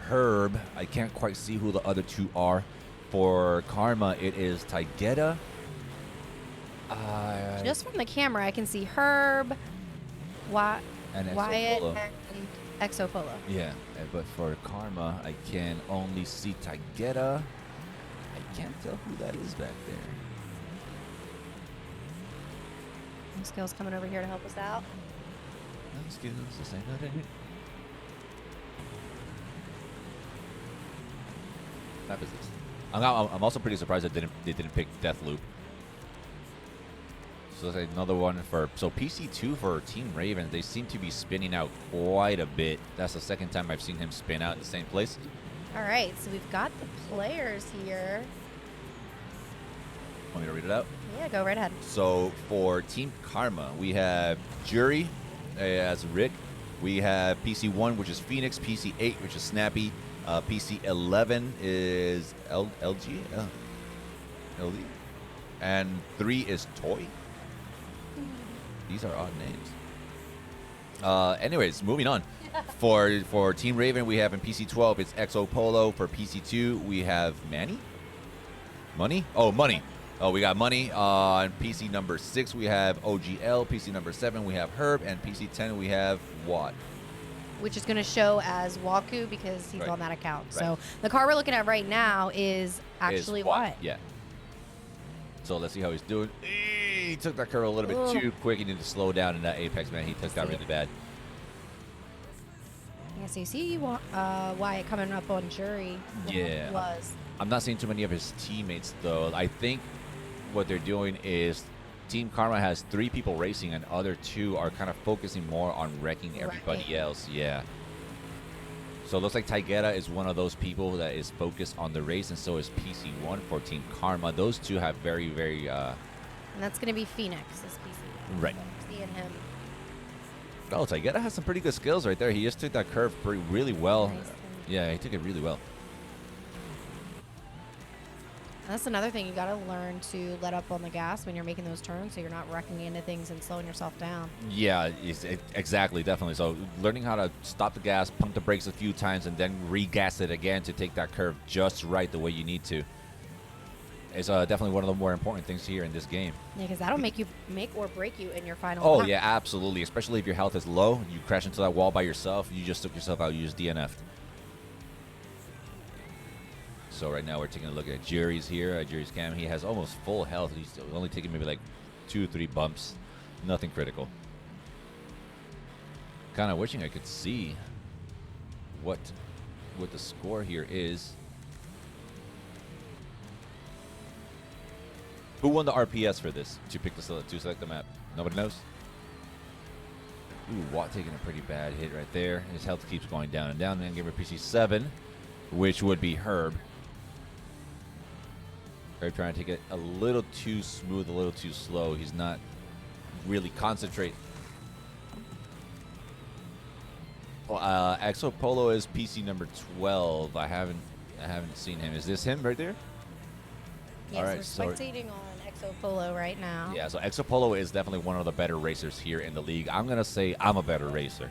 Herb. I can't quite see who the other two are. For Karma, it is Taigeta. Just from the camera, I can see Herb, Wyatt, And and Exopolo. Yeah, but for Karma, I can only see Taigeta. I can't tell who that is back there. Skills coming over here to help us out. Excuse me, this ain't nothing. What is this? I'm also pretty surprised that they didn't pick Deathloop. So that's another one for PC2 for Team Ravens. They seem to be spinning out quite a bit. That's the second time I've seen him spin out in the same place. All right, so we've got the players here. Want me to read it out? Yeah, go right ahead. So for Team Karma, we have Jury as Rick. We have PC1, which is Phoenix. PC8, which is Snappy. PC11 is LG. LD. And 3 is Toy. These are odd names. Anyways, moving on. For Team Raven, we have in PC12, it's Exopolo. For PC2, we have Manny? Money? Oh, Money. Oh, we got Money. On PC number 6, we have OGL. PC number 7, we have Herb. And PC 10, we have Watt. Which is going to show as Waku because he's Right. on that account. Right. So the car we're looking at right now is actually Is Watt. Watt. Yeah. So let's see how he's doing. He took that curve a little bit Ugh. too quick. He needed to slow down in that apex, man. He took that really bad. Yeah, so you see Wyatt coming up on Jury. Yeah. Was. I'm not seeing too many of his teammates, though. I think what they're doing is Team Karma has 3 people racing, and other 2 are kind of focusing more on wrecking everybody else. Yeah. So it looks like Taigeta is one of those people that is focused on the race, and so is PC1 for Team Karma. Those 2 have very, very... And that's going to be Phoenix, this PC. Right. Seeing him. Oh, Taigeta has some pretty good skills right there. He just took that curve really well. Yeah, he took it really well. That's another thing. You got to learn to let up on the gas when you're making those turns so you're not wrecking into things and slowing yourself down. Yeah, exactly, definitely. So learning how to stop the gas, pump the brakes a few times, and then re-gas it again to take that curve just right the way you need to. It's definitely one of the more important things here in this game. Yeah, because that'll make or break you in your final. Oh round. yeah, absolutely. Especially if your health is low, you crash into that wall by yourself. You just took yourself out. You just DNF'd. So right now we're taking a look at Jerry's here. Jerry's cam. He has almost full health. He's only taking maybe like 2 or 3 bumps. Nothing critical. Kind of wishing I could see what the score here is. Who won the RPS for this to select the map? Nobody knows. Ooh, Watt taking a pretty bad hit right there. His health keeps going down and down. And give him PC7, which would be Herb. Herb trying to take it a little too smooth, a little too slow. He's not really concentrate. Well, Exo Polo is PC number 12. I haven't seen him. Is this him right there? Yes, All right, we're spectating on Exo Polo right now. Yeah, so Exo Polo is definitely one of the better racers here in the league. I'm going to say I'm a better racer.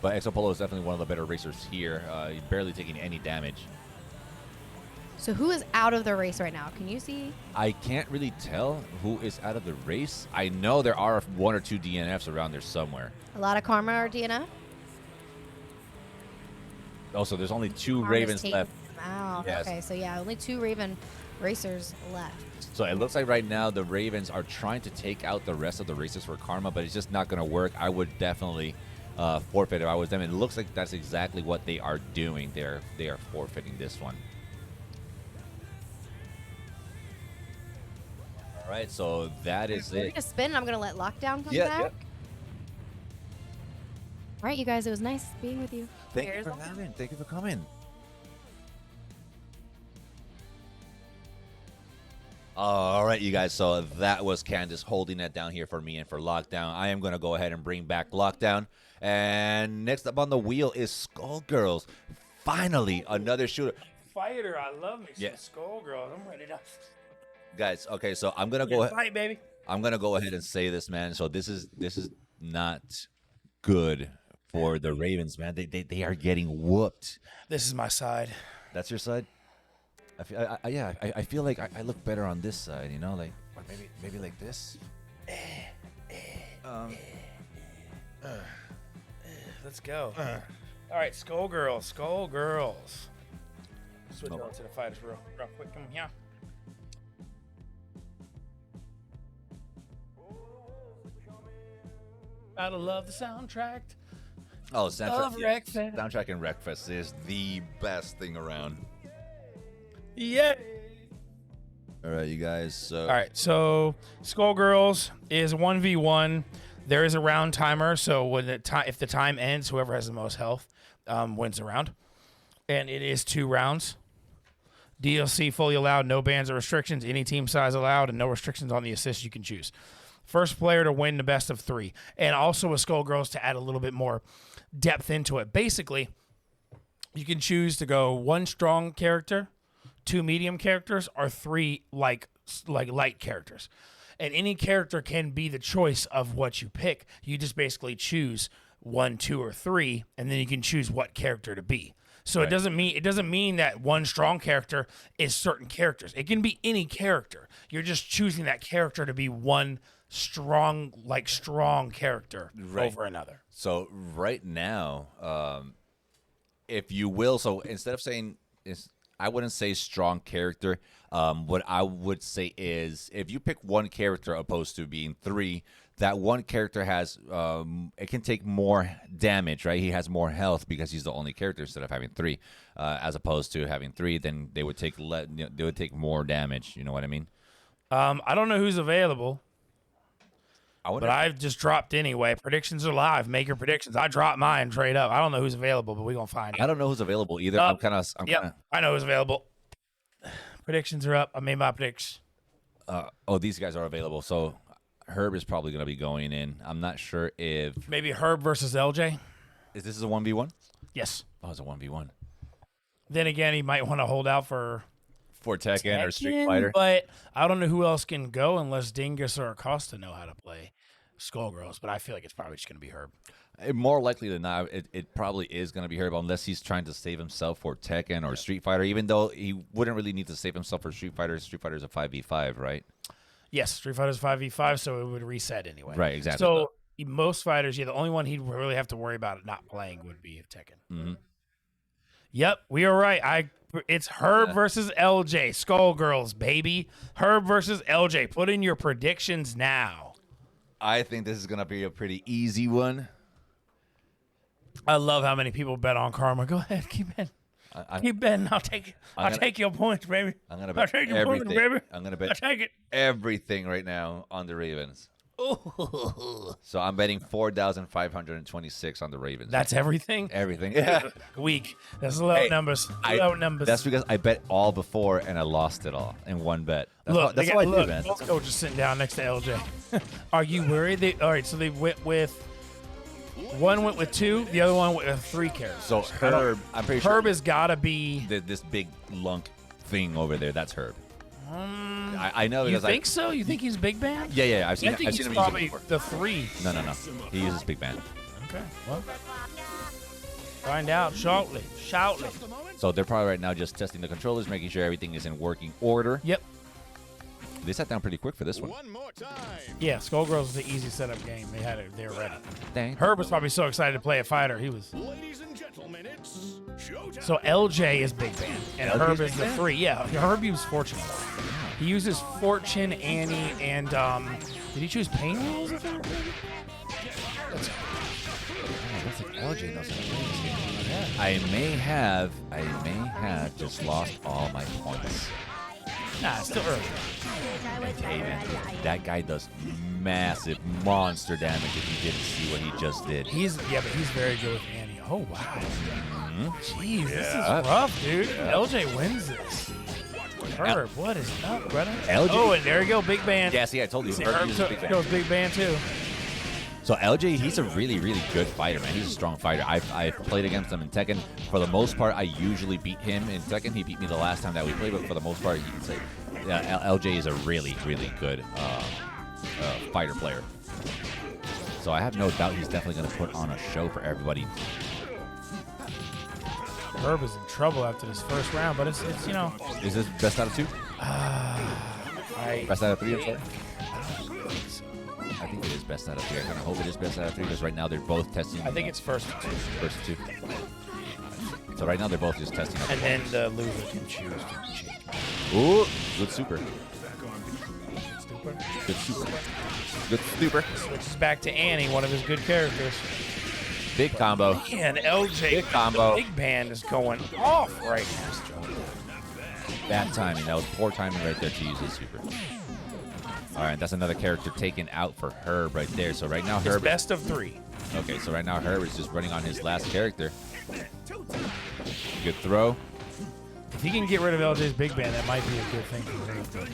But Exo Polo is definitely one of the better racers here. He's barely taking any damage. So who is out of the race right now? Can you see? I can't really tell who is out of the race. I know there are 1 or 2 DNFs around there somewhere. A lot of Karma or DNF? Also, there's only 2 Karma's Ravens taking left. them out. Yes. Okay, so yeah, only 2 Raven racers left. So it looks like right now the Ravens are trying to take out the rest of the racers for Karma, but it's just not going to work. I would definitely forfeit if I was them. It looks like that's exactly what they are doing. They are forfeiting this one. All right, so that is We're it. going to spin, and I'm going to let Lockdown come Yeah, back. yeah. All right, you guys, it was nice being with you. Thank Here's you for coming. Thank you for coming. All right, you guys. So that was Candace holding that down here for me and for Lockdown. I am going to go ahead and bring back Lockdown. And next up on the wheel is Skullgirls. Finally, another shooter. Fighter, I love me some Yeah. Skullgirls. I'm ready to Guys, okay, so I'm going to go ahead. fight, baby. I'm going to go ahead and say this, man. So this is not good for the Ravens, man. They are getting whooped. This is my side. That's your side? I feel like I look better on this side, you know, like maybe like this. Let's go. All right, Skullgirls. Switch over to the fighters real quick. Come here. Gotta love the soundtrack. Oh, Love Wreckfest. Soundtrack and Wreckfest is the best thing around. Yeah. All right, you guys. So All right, so Skullgirls is 1v1. There is a round timer, so when if the time ends, whoever has the most health wins the round. And it is 2 rounds. DLC fully allowed, no bans or restrictions, any team size allowed, and no restrictions on the assists you can choose. First player to win the best of 3. And also with Skullgirls to add a little bit more depth into it. Basically, you can choose to go 1 strong character, 2 medium characters, or 3 like light characters. And any character can be the choice of what you pick. You just basically choose 1, 2, or 3, and then you can choose what character to be. So Right. it doesn't mean that 1 strong character is certain characters. It can be any character. You're just choosing that character to be 1 strong character over another. So right now, if you will, so instead of saying I wouldn't say strong character. What I would say is if you pick 1 character opposed to being 3, that 1 character has it can take more damage, right? He has more health because he's the only character instead of having 3, as opposed to having 3. Then they would take they would take more damage. You know what I mean? I don't know who's available. But I've just dropped anyway. Predictions are live. Make your predictions. I dropped mine trade up. I don't know who's available, but we're going to find out. I don't know who's available either. I'm kind of. I know who's available. Predictions are up. I made my predictions. These guys are available. So Herb is probably going to be going in. I'm not sure if Maybe Herb versus LJ. Is this a 1v1? Yes. Oh, it's a 1v1. Then again, he might want to hold out for Tekken or Street Tekken, Fighter. but I don't know who else can go unless Dingus or Acosta know how to play Skullgirls, but I feel like it's probably just going to be Herb. More likely than not, it probably is going to be Herb unless he's trying to save himself for Tekken or Street Fighter, even though he wouldn't really need to save himself for Street Fighter. Street Fighter is a 5v5, right? Yes, Street Fighter's 5v5, so it would reset anyway. Right, exactly. So most fighters, the only one he'd really have to worry about not playing would be Tekken. Mm-hmm. Yep, we are right. It's Herb versus LJ. Skullgirls, baby. Herb versus LJ. Put in your predictions now. I think this is going to be a pretty easy one. I love how many people bet on Karma. Go ahead, keep betting. Keep betting. I'll take your points, baby. I'm going to I'll bet take your points, everything. baby. I'm going to I'll bet take it. everything right now on the Ravens. Ooh. So I'm betting 4,526 on the Ravens. That's everything? Everything. Yeah. Weak. That's low numbers. Low numbers. That's because I bet all before and I lost it all in one bet. That's look, all I do, man. Both coaches sitting down next to LJ. Are you worried? All right, so they went with one went with 2, the other one with 3 carries. So Herb, I'm pretty sure Herb has got to be this big lunk thing over there. That's Herb. I know You because think so? You think he's big band? Yeah. I've seen I think I've he's seen him use it probably before. the 3. No. He uses big band. Okay. Well, find out shortly. So they're probably right now just testing the controllers, making sure everything is in working order. Yep. They sat down pretty quick for this one. Yeah, Skullgirls was the easy setup game. They were ready. Dang. Herb was probably so excited to play a fighter. He was. Ladies and gentlemen, it's showtime. So LJ is big band, and LJ 's Herb big is the band? 3. Yeah, Herb used Fortune a lot. He uses Fortune, Annie, and did he choose Pain Wheels? That's like LJ knows how to play this game. Yeah. I may have just lost all my points. Nah, it's still early. Hey man, that guy does massive monster damage if you didn't see what he just did. But he's very good with Annie. Oh wow. Jeez, this is Yeah. rough, dude. Yeah. LJ wins this. Herb, what is up, brother? LJ. Oh, and there you go, big band. Yeah, see, I told you. See, Herb Herb uses big band. goes big band too. So LJ, he's a really, really good fighter, man. He's a strong fighter. I've played against him in Tekken. For the most part, I usually beat him in Tekken. He beat me the last time that we played, but for the most part, you can say LJ is a really, really good fighter player. So I have no doubt he's definitely going to put on a show for everybody. Herb is in trouble after this first round, but it's Is this best out of 2? Best out of 3, I'm sorry. I think it is best out of 3. I kind of hope it is best out of 3 because right now they're both testing. I think it's first 2. First 2. So right now they're both just testing. And then the loser can choose to change. Ooh, good super. Super. Good super. Good super. Switches back to Annie, one of his good characters. Big combo. Man, LJ, Big combo. Big band is going off right now. Bad timing. That was poor timing right there to use his super. All right, that's another character taken out for Herb right there. So right now It's Herb. best of 3. Okay, so right now Herb is just running on his last character. Good throw. If he can get rid of LJ's big band, that might be a good thing for him.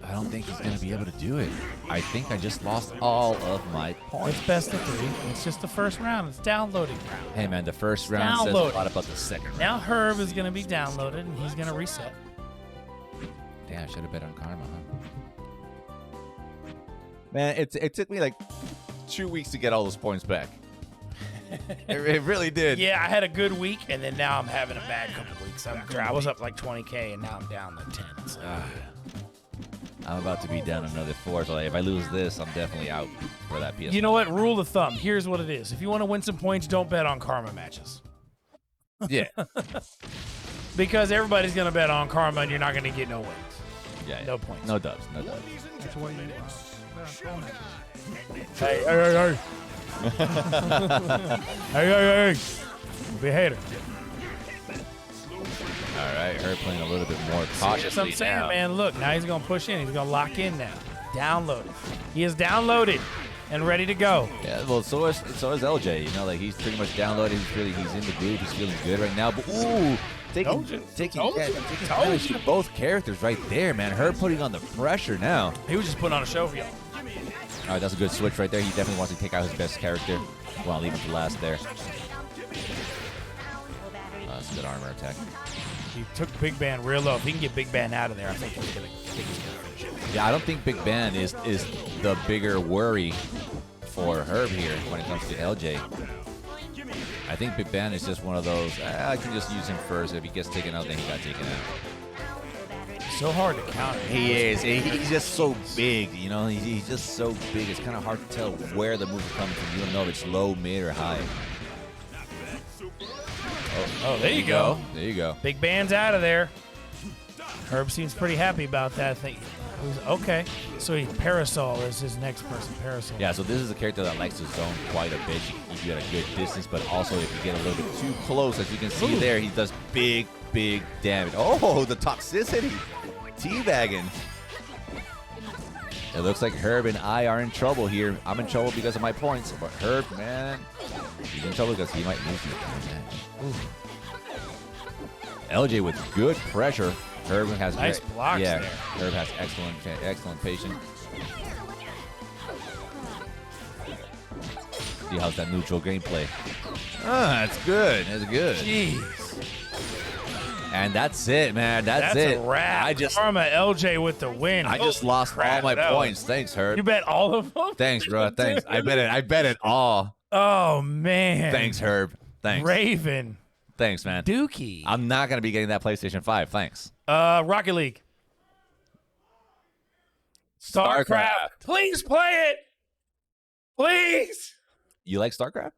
I don't think he's going to be able to do it. I think I just lost all of my points. It's best of 3. It's just the first round. It's downloading round. Hey, man, the first round says a lot about the second round. Now Herb is going to be downloaded, and he's going to reset. Damn, I should have bet on Karma, huh? Man, it took me like 2 weeks to get all those points back. It really did. Yeah, I had a good week, and then now I'm having a bad couple weeks. I was up like 20K, and now I'm down like 10. So. I'm about to be down another 4, so like, if I lose this, I'm definitely out for that PS. You know what? Rule of thumb. Here's what it is. If you want to win some points, don't bet on Karma matches. Yeah. Because everybody's going to bet on Karma, and you're not going to get no wins. Yeah. No points. No dubs. No dubs. That's why you Hey, hey. Hey. Be a hater. All right, her playing a little bit more That's cautiously what I'm saying, now. man. Look, now he's going to push in. He's going to lock in now. Download it. He is downloaded and ready to go. Yeah, well, so is LJ. You know, like he's pretty much downloaded. He's in the groove. He's feeling good right now. But ooh, taking damage to both characters right there, man. Her putting on the pressure now. He was just putting on a show for y'all. All right, that's a good switch right there. He definitely wants to take out his best character. Well, I'll leave him to last there. That's a good armor attack. He took Big Band real low. If he can get Big Band out of there, I think he's gonna finish it. Yeah, I don't think Big Ben is the bigger worry for Herb here when it comes to LJ. I think Big Ben is just one of those, I can just use him first. If he gets taken out, then he got taken out. So hard to counter. He is. He's just so big, you know. He's just so big. It's kind of hard to tell where the move is coming from. You don't know if it's low, mid, or high. Oh, there you go. There you go. Big Band's out of there. Herb seems pretty happy about that thing. Okay, so Parasol is his next person. Parasol. Yeah, so this is a character that likes to zone quite a bit. She can keep you at a good distance, but also if you get a little bit too close, as you can see there, he does big damage. Oh, the toxicity. Teabagging. It looks like Herb and I are in trouble here. I'm in trouble because of my points, but Herb, man, he's in trouble because he might lose you. LJ with good pressure. Herb has nice blocks there. Herb has excellent patience. See how's that neutral gameplay. That's good. That's good. Jeez. And that's it, man. That's it. A wrap. Karma LJ with the win. I just lost all my points. Thanks, Herb. You bet all of them? Thanks, bro. Thanks. I bet it all. Oh, man. Thanks, Herb. Thanks. Raven. Thanks, man. Dookie. I'm not going to be getting that PlayStation 5. Thanks. Rocket League. StarCraft. Please play it. Please. You like StarCraft?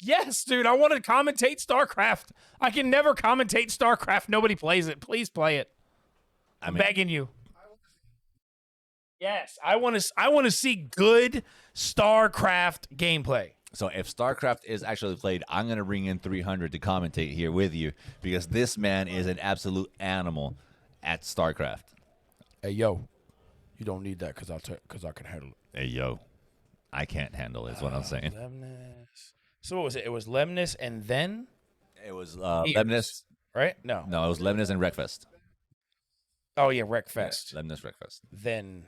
Yes, dude. I want to commentate StarCraft. I can never commentate StarCraft. Nobody plays it. Please play it. I'm begging you. Yes, I want to see good StarCraft gameplay. So if StarCraft is actually played, I'm going to bring in 300 to commentate here with you because this man is an absolute animal at StarCraft. Hey, yo. You don't need that because I can handle it. Hey, yo. I can't handle it is what I'm saying. Lemnis. So what was it? It was Lemnis and then? It was Lemnis. Right? No. No, it was Lemnis and Wreckfest. Oh, yeah, Wreckfest. Yeah, Lemnis, Wreckfest. Then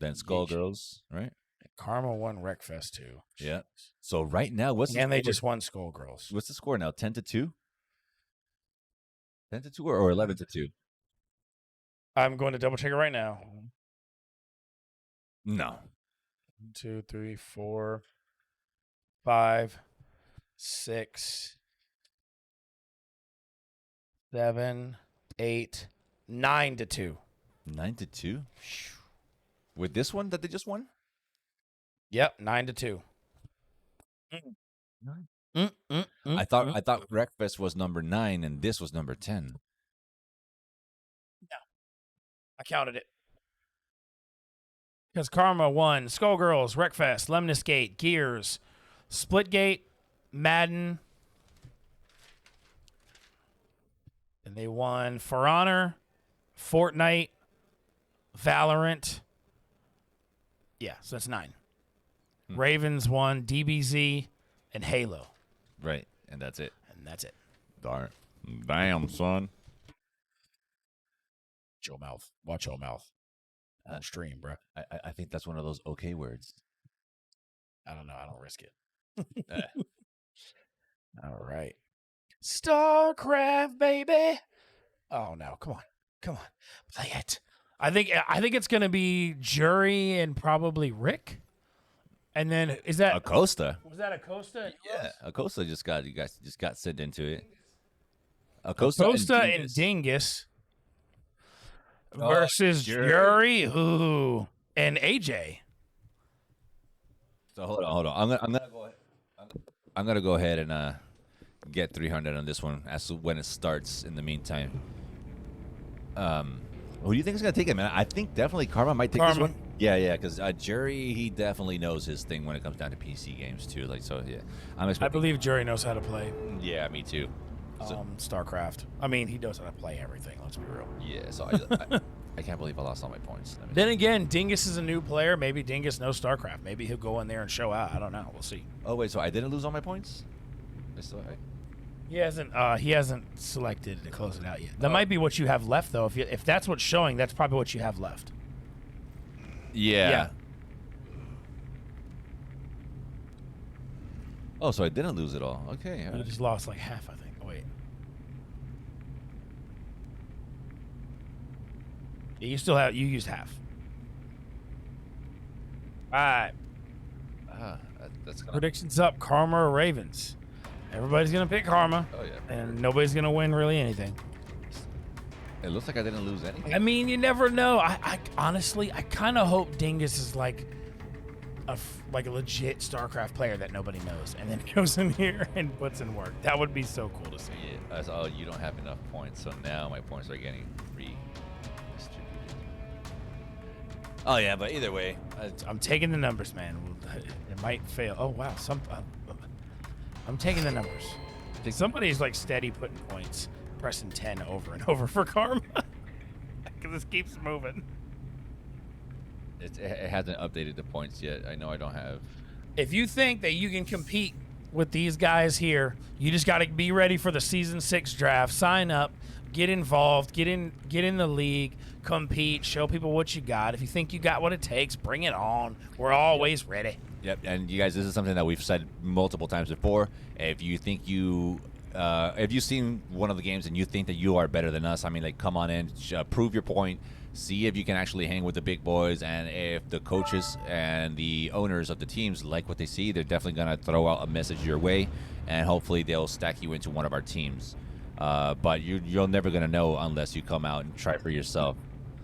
Skullgirls, right? Karma won Wreckfest too. Yeah. So right now, what's the and they score? just won Skullgirls. What's the score now? 10-2? 10-2 or 11-2? I'm going to double check it right now. No. 1, 2, 3, 4, 5, 6, 7, 8, 9-2. 9-2? With this one that they just won? Yep, 9-2. I thought Wreckfest was number 9 and this was number 10. No. I counted it. Because Karma won Skullgirls, Wreckfest, Lemnis Gate, Gears, Splitgate, Madden. And they won For Honor, Fortnite, Valorant. Yeah, so that's 9. Ravens won DBZ and Halo. Right, and that's it. And that's it. Darn. Damn, son. Watch your mouth. Watch your mouth. On stream, bro. I think that's one of those okay words. I don't know. I don't risk it. All right. StarCraft, baby. Oh, no. Come on. Come on. Play it. I think it's going to be Jury and probably Rick. And then is that Acosta? Was that Acosta? Yeah, Acosta just got sent into it. Acosta and Dingus versus Jury, and AJ. So hold on. I'm gonna go ahead and get 300 on this one as to when it starts. In the meantime, who do you think is gonna take it, man? I think definitely Karma might take this one. Yeah, because Jury, he definitely knows his thing when it comes down to PC games too. Like, so yeah, I believe Jury knows how to play. Yeah, me too. So, StarCraft. I mean, he knows how to play everything. Let's be real. Yeah, so I can't believe I lost all my points. Then again, Dingus is a new player. Maybe Dingus knows StarCraft. Maybe he'll go in there and show out. I don't know. We'll see. Oh wait, so I didn't lose all my points? He hasn't selected to close it out yet. That might be what you have left, though. If that's what's showing, that's probably what you have left. Yeah. Oh, so I didn't lose it all. Okay. You just lost like half, I think. Wait. Yeah, you used half. All right. That's gonna... Predictions up, Karma or Ravens. Everybody's going to pick Karma. Oh, yeah. And nobody's going to win really anything. It looks like I didn't lose anything. I mean, you never know. I honestly, I kind of hope Dingus is like a legit StarCraft player that nobody knows, and then goes in here and puts in work. That would be so cool to see. Yeah. Oh, you don't have enough points, so now my points are getting redistributed. Oh yeah, but either way, I'm taking the numbers, man. It might fail. Oh wow, I'm taking the numbers. Somebody's like steady putting points, pressing 10 over and over for Karma, because this keeps moving. It hasn't updated the points yet. I know I don't have. If you think that you can compete with these guys here, you just got to be ready for the season 6 draft. Sign up, get involved, get in the league, compete, show people what you got. If you think you got what it takes, bring it on. We're always ready. Yep, and you guys, this is something that we've said multiple times before. If you think if you've seen one of the games and you think that you are better than us, I mean, like, come on in, prove your point. See if you can actually hang with the big boys, and if the coaches and the owners of the teams like what they see, they're definitely going to throw out a message your way, and hopefully they'll stack you into one of our teams. But you're never going to know unless you come out and try for yourself.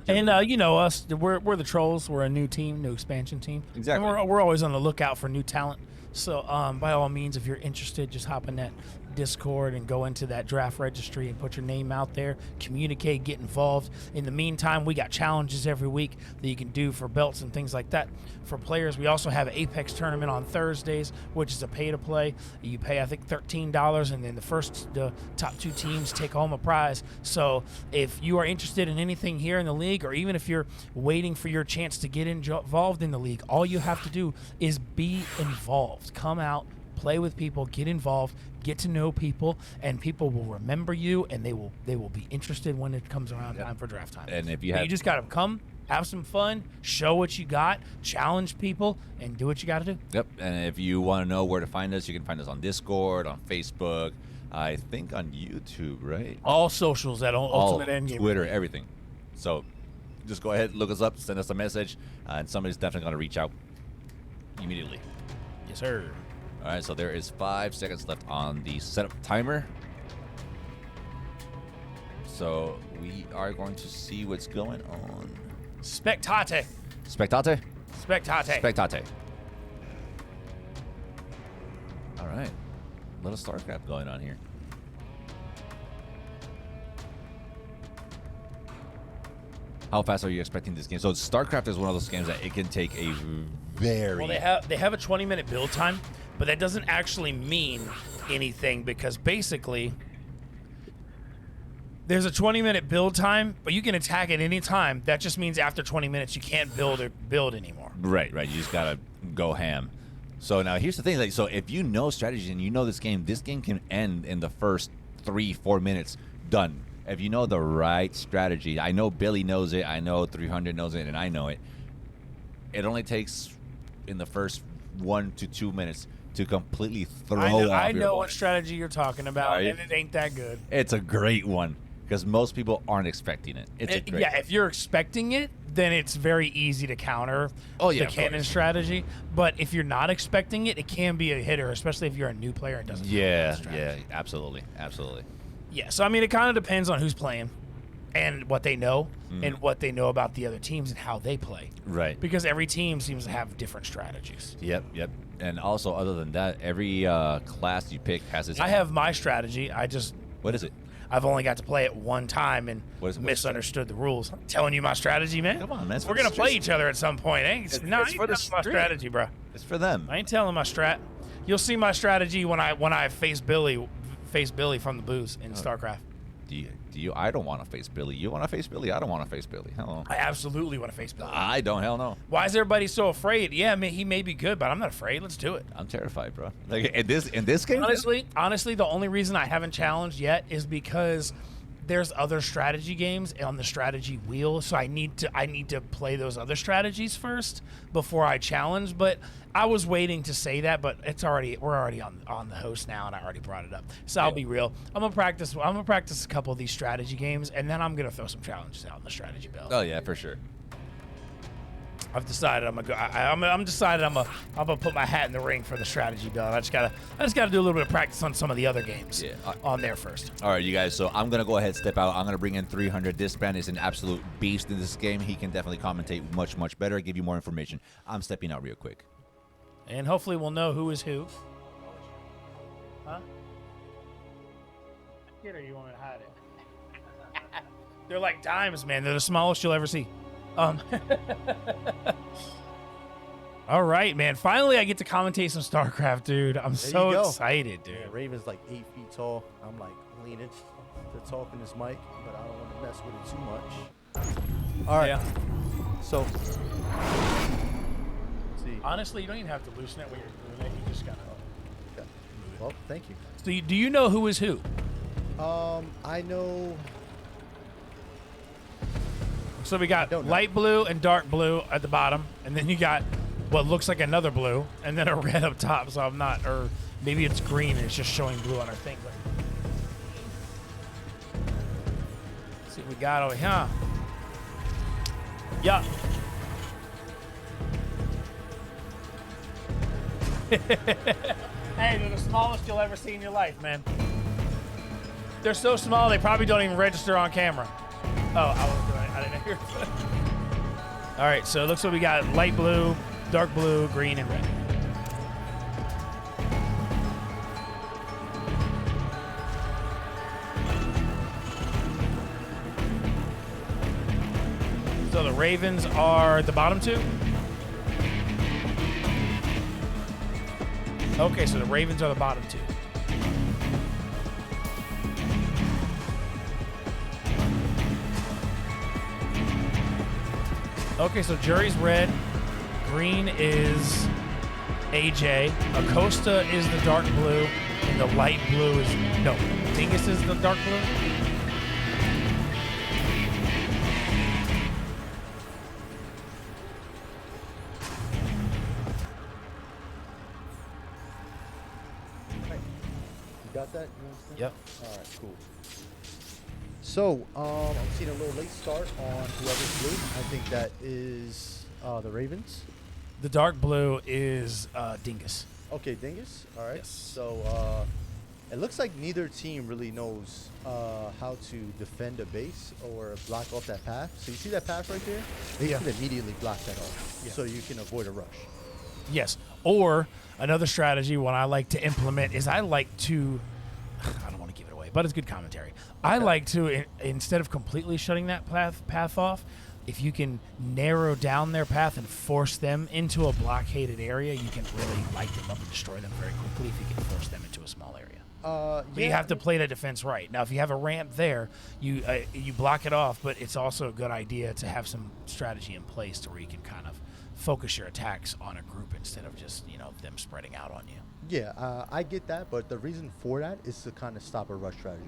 And you know us, we're the Trolls. We're a new team, new expansion team. Exactly. And we're always on the lookout for new talent. So by all means, if you're interested, just hop in that Discord and go into that draft registry and put your name out there, communicate, get involved. In the meantime, we got challenges every week that you can do for belts and things like that for players. We also have an Apex tournament on Thursdays, which is a pay-to-play. You pay, I think, $13, and then the top 2 teams take home a prize. So if you are interested in anything here in the league, or even if you're waiting for your chance to get involved in the league, all you have to do is be involved. Come out, play with people, get involved, get to know people, and people will remember you, and they will be interested when it comes around time for draft time. And if you just got to come, have some fun, show what you got, challenge people, and do what you got to do. Yep. And if you want to know where to find us, you can find us on Discord, on Facebook, I think on YouTube, right? All socials at Ultimate Endgame. Twitter, everything. So just go ahead, look us up, send us a message, and somebody's definitely going to reach out immediately. Yes, sir. All right, so there is 5 seconds left on the setup timer. So we are going to see what's going on. Spectate. Spectate? Spectate. Spectate. All right. A little StarCraft going on here. How fast are you expecting this game? So StarCraft is one of those games that it can take a very... Well, they have a 20-minute build time, but that doesn't actually mean anything, because basically there's a 20-minute build time, but you can attack at any time. That just means after 20 minutes you can't build anymore. Right. You just gotta go ham. So now here's the thing: like, so if you know strategy and you know this game can end in the first 3-4 minutes. Done. If you know the right strategy, I know Billy knows it. I know 300 knows it, and I know it. It only takes in the first 1 to 2 minutes to completely throw off I your know ball. what strategy you're talking about, Right. and it ain't that good. It's a great one because most people aren't expecting it. It's a great Yeah, if you're expecting it, then it's very easy to counter Oh, yeah, the of cannon course. strategy. But if you're not expecting it, it can be a hitter, especially if you're a new player and doesn't know Yeah, the strategy. yeah, absolutely. Yeah, so I mean, it kind of depends on who's playing and what they know Mm. and what they know about the other teams and how they play. Right. Because every team seems to have different strategies. Yep. And also, other than that, every class you pick has its. I have my strategy. What is it? I've only got to play it one time and What is it? misunderstood the rules. I'm telling you my strategy, man. Come on, man. We're gonna play each other at some point. I ain't It's telling for the my stream. strategy, bro. It's for them. I ain't telling my strat. You'll see my strategy when I face Billy from the booze in StarCraft. Do you? I don't want to face Billy. You want to face Billy? I don't want to face Billy. Hell no. I absolutely want to face Billy. I don't. Hell no. Why is everybody so afraid? Yeah, I mean, he may be good, but I'm not afraid. Let's do it. I'm terrified, bro. Like in this game. Honestly, the only reason I haven't challenged yet is because there's other strategy games on the strategy wheel, so I need to play those other strategies first before I challenge. But I was waiting to say that, but we're already on the host now, and I already brought it up. So I'll be real. I'm gonna practice a couple of these strategy games, and then I'm gonna throw some challenges out in the strategy belt. Oh yeah, for sure. I've decided I'm gonna go. I'm decided I'm gonna put my hat in the ring for the strategy build. I just gotta do a little bit of practice on some of the other games on there first. All right, you guys. So I'm gonna go ahead and step out. I'm gonna bring in 300. This man is an absolute beast in this game. He can definitely commentate much better. Give you more information. I'm stepping out real quick. And hopefully we'll know who is who. Huh? Get her. You want me to hide it? They're like dimes, man. They're the smallest you'll ever see. All right, man. Finally, I get to commentate some StarCraft, dude. I'm so excited, dude. Yeah, Raven's like 8 feet tall. I'm like leaning to talk in this mic, but I don't want to mess with it too much. All right. Yeah. So, let's see. Honestly, you don't even have to loosen it when you're doing it. You just gotta. Okay. Well, thank you. So, do you know who is who? I know. So we got light blue and dark blue at the bottom, and then you got what looks like another blue, and then a red up top. So I'm not, or maybe it's green and it's just showing blue on our thing. But let's see what we got over here. Yeah. Hey, they're the smallest you'll ever see in your life, man. They're so small they probably don't even register on camera. Oh, I was doing it. I didn't hear. All right, so it looks like we got light blue, dark blue, green, and red. So the Ravens are the bottom two? Okay, so the Ravens are the bottom two. Okay, so Jury's red, green is AJ, Acosta is the dark blue, and the light blue is, no, Dingus is the dark blue? You got that? You understand? Yep. All right, cool. So, I'm seeing a little late start on whoever's blue. I think that is the Ravens. The dark blue is Dingus. Okay, Dingus. All right. Yes. So, it looks like neither team really knows how to defend a base or block off that path. So you see that path right there? They can immediately block that off, so you can avoid a rush. Yes. Or another strategy, what I like to implement is I like to, I don't want to give it away, but it's good commentary. I like to, instead of completely shutting that path off, if you can narrow down their path and force them into a blockaded area, you can really light them up and destroy them very quickly if you can force them into a small area. But you have to play the defense right. Now, if you have a ramp there, you block it off, but it's also a good idea to have some strategy in place to where you can kind of focus your attacks on a group instead of just, them spreading out on you. Yeah, I get that, but the reason for that is to kind of stop a rush strategy.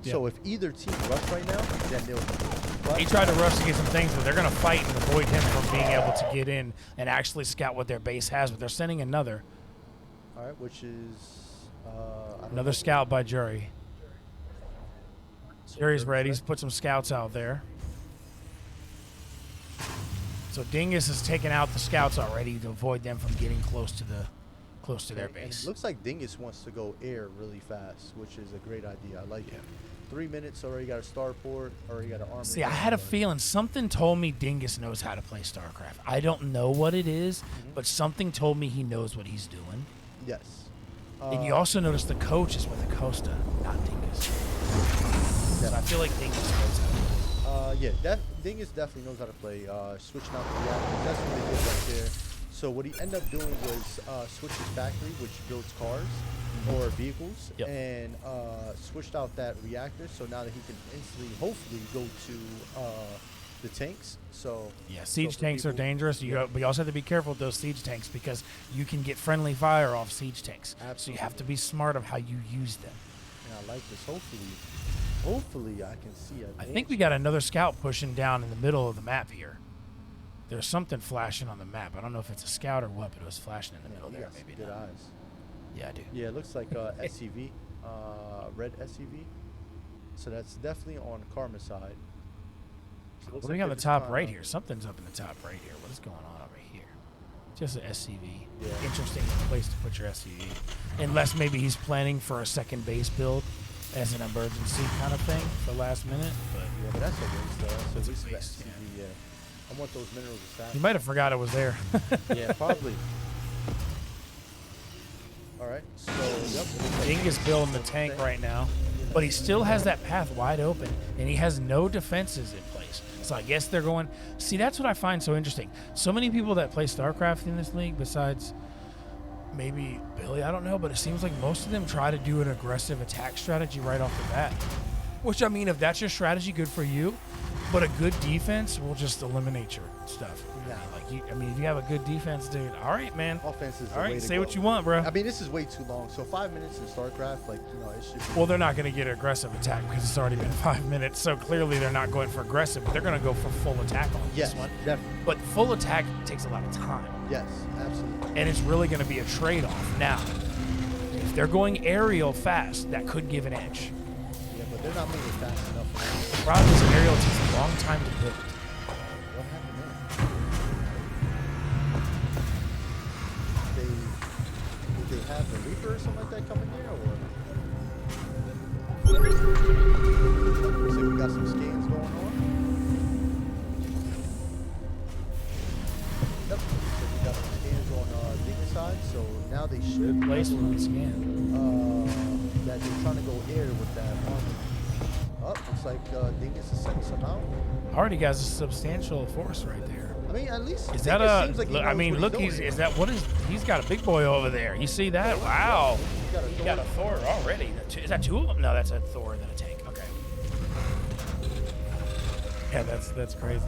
Yeah. So if either team rush right now, then they'll. He tried to rush to get some things, but they're going to fight and avoid him from being able to get in and actually scout what their base has. But they're sending another. All right, which is another scout by Jury. Jury's ready. He's put some scouts out there. So Dingus has taken out the scouts already to avoid them from getting close to their base. It looks like Dingus wants to go air really fast, which is a great idea. I like it. 3 minutes, already got a starport, already got an armor. See, I had a feeling something told me Dingus knows how to play StarCraft. I don't know what it is, but something told me he knows what he's doing. Yes. And you also notice the coach is with Acosta, not Dingus. So I feel like Dingus knows how to play. Dingus definitely knows how to play. Switching out the reactors, that's what he did right there. So what he ended up doing was switch his factory, which builds cars or vehicles, and switched out that reactor. So now that he can instantly, hopefully, go to the tanks. So yeah, siege tanks are dangerous. But you also have to be careful with those siege tanks because you can get friendly fire off siege tanks. Absolutely. So you have to be smart of how you use them. And I like this. Hopefully I can see it. I think we got another scout pushing down in the middle of the map here. There's something flashing on the map. I don't know if it's a scout or what, but it was flashing in the middle there. Maybe good not. eyes. Yeah, I do. Yeah, it looks like SCV, red SCV. So that's definitely on Karma's side. What do we got on the top right here? Something's up in the top right here. What is going on over here? Just an SCV. Yeah. Interesting place to put your SCV. Unless maybe he's planning for a second base build as an emergency kind of thing for last minute. But Yeah, but that's a waste, though. That's a waste of waste, SCV, yeah. I want those minerals aside. he might have forgot it was there. Yeah, probably. All right, so, yep. Dingus building the tank right now, but he still has that path wide open, and he has no defenses in place. So I guess they're going. See, that's what I find so interesting. So many people that play StarCraft in this league, besides maybe Billy, I don't know, but it seems like most of them try to do an aggressive attack strategy right off the bat. Which, I mean, if that's your strategy, good for you. But a good defense will just eliminate your stuff. Nah. I mean, if you have a good defense, dude, all right, man. Offense is the all way right, to say go. what you want, bro. I mean, this is way too long. So 5 minutes in StarCraft, like, you know, it should be. Well, they're not going to get an aggressive attack because it's already been 5 minutes. So clearly they're not going for aggressive, but they're going to go for full attack on Yes, this one. definitely. But full attack takes a lot of time. Yes, absolutely. And it's really going to be a trade-off. Now, if they're going aerial fast, that could give an edge. Yeah, but they're not moving fast enough. The problem is aerial takes a long time to build. What happened there? Did they have a Reaper or something like that coming here, or? Looks like we got some scans going on. Yep, looks like we got some scans on Dingus side, so now they should Good place for the scan. that they're trying to go air with that army. Oh, looks like Dingus is setting some out. Already has a substantial force right there. I mean, at least Is Dingus that a? seems like he Look, I knows mean, what look, he's doing. is that what is? He's got a big boy over there. You see that? Wow. He's Got a Thor already. Is that two of them? No, that's a Thor and then a tank. Okay. Yeah, that's crazy.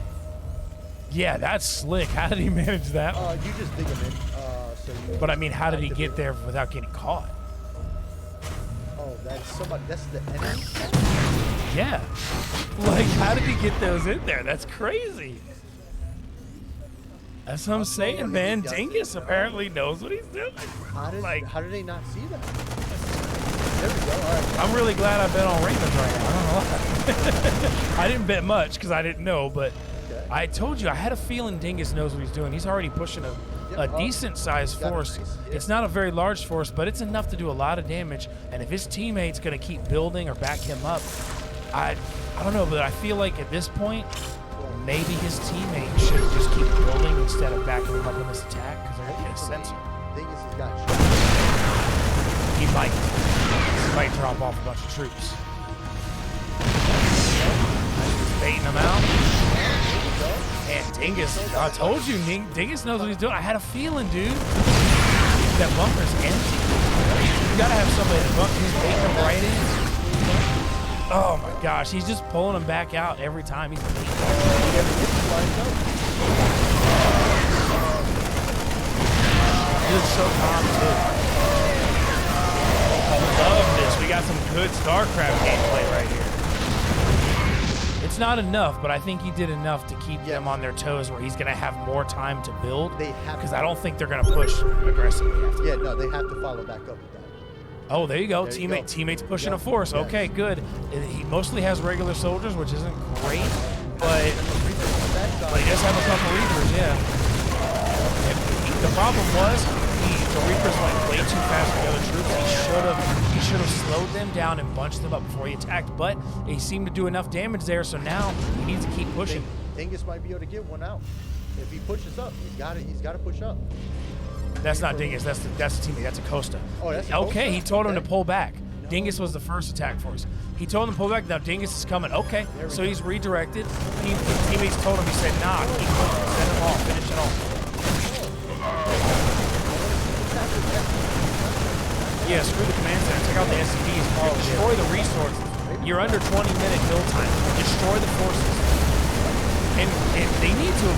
Yeah, that's slick. How did he manage that? You just dig him in. So you But I mean, how did he get there without getting caught? Oh, that's somebody. That's the enemy. Yeah. Like, how did he get those in there? That's crazy. That's what I'm saying, man. Dingus apparently knows what he's doing. How did they not see that? There we go. All right. I'm really glad I bet on Ravens right now. I don't know why. I didn't bet much because I didn't know, but I told you I had a feeling Dingus knows what he's doing. He's already pushing a decent sized force. It's not a very large force, but it's enough to do a lot of damage. And if his teammate's going to keep building or back him up, I don't know, but I feel like at this point, maybe his teammate should just keep building instead of backing him up in this attack because they're going to get a sensor. Dingus has got He might drop off a bunch of troops. Baiting them out. And Dingus, I told you, Dingus knows what he's doing. I had a feeling, dude. That bunker's empty. You gotta have somebody in the bunker. He's baiting them right in. Oh my gosh, he's just pulling them back out every time he's baiting them. He's so calm, too. I love this. We got some good StarCraft gameplay right here. It's not enough, but I think he did enough to keep them on their toes where he's going to have more time to build. Because I don't think they're going to push aggressively after Yeah, no, they have to follow back up with that. Oh, there you go. Teammates pushing a force. Yes. Okay, good. He mostly has regular soldiers, which isn't great, but he does have a couple Reapers, yeah. And the problem was the Reapers went way too fast for the other troops. He should have slowed them down and bunched them up before he attacked, but he seemed to do enough damage there, so now he needs to keep pushing. Dingus might be able to get one out. If he pushes up, he's got to push up. That's not Dingus. That's the teammate. That's Acosta. Oh, that's okay. Acosta? He told him to pull back. No. Dingus was the first attack force. He told him to pull back. Now Dingus is coming. Okay, so he's redirected. Teammates told him. He said, "Nah, keep pushing. Send him off. Finish it off." Yeah, screw the command center. Check out the SCVs. Destroy the resources. You're under 20-minute build time. Destroy the forces. And they need to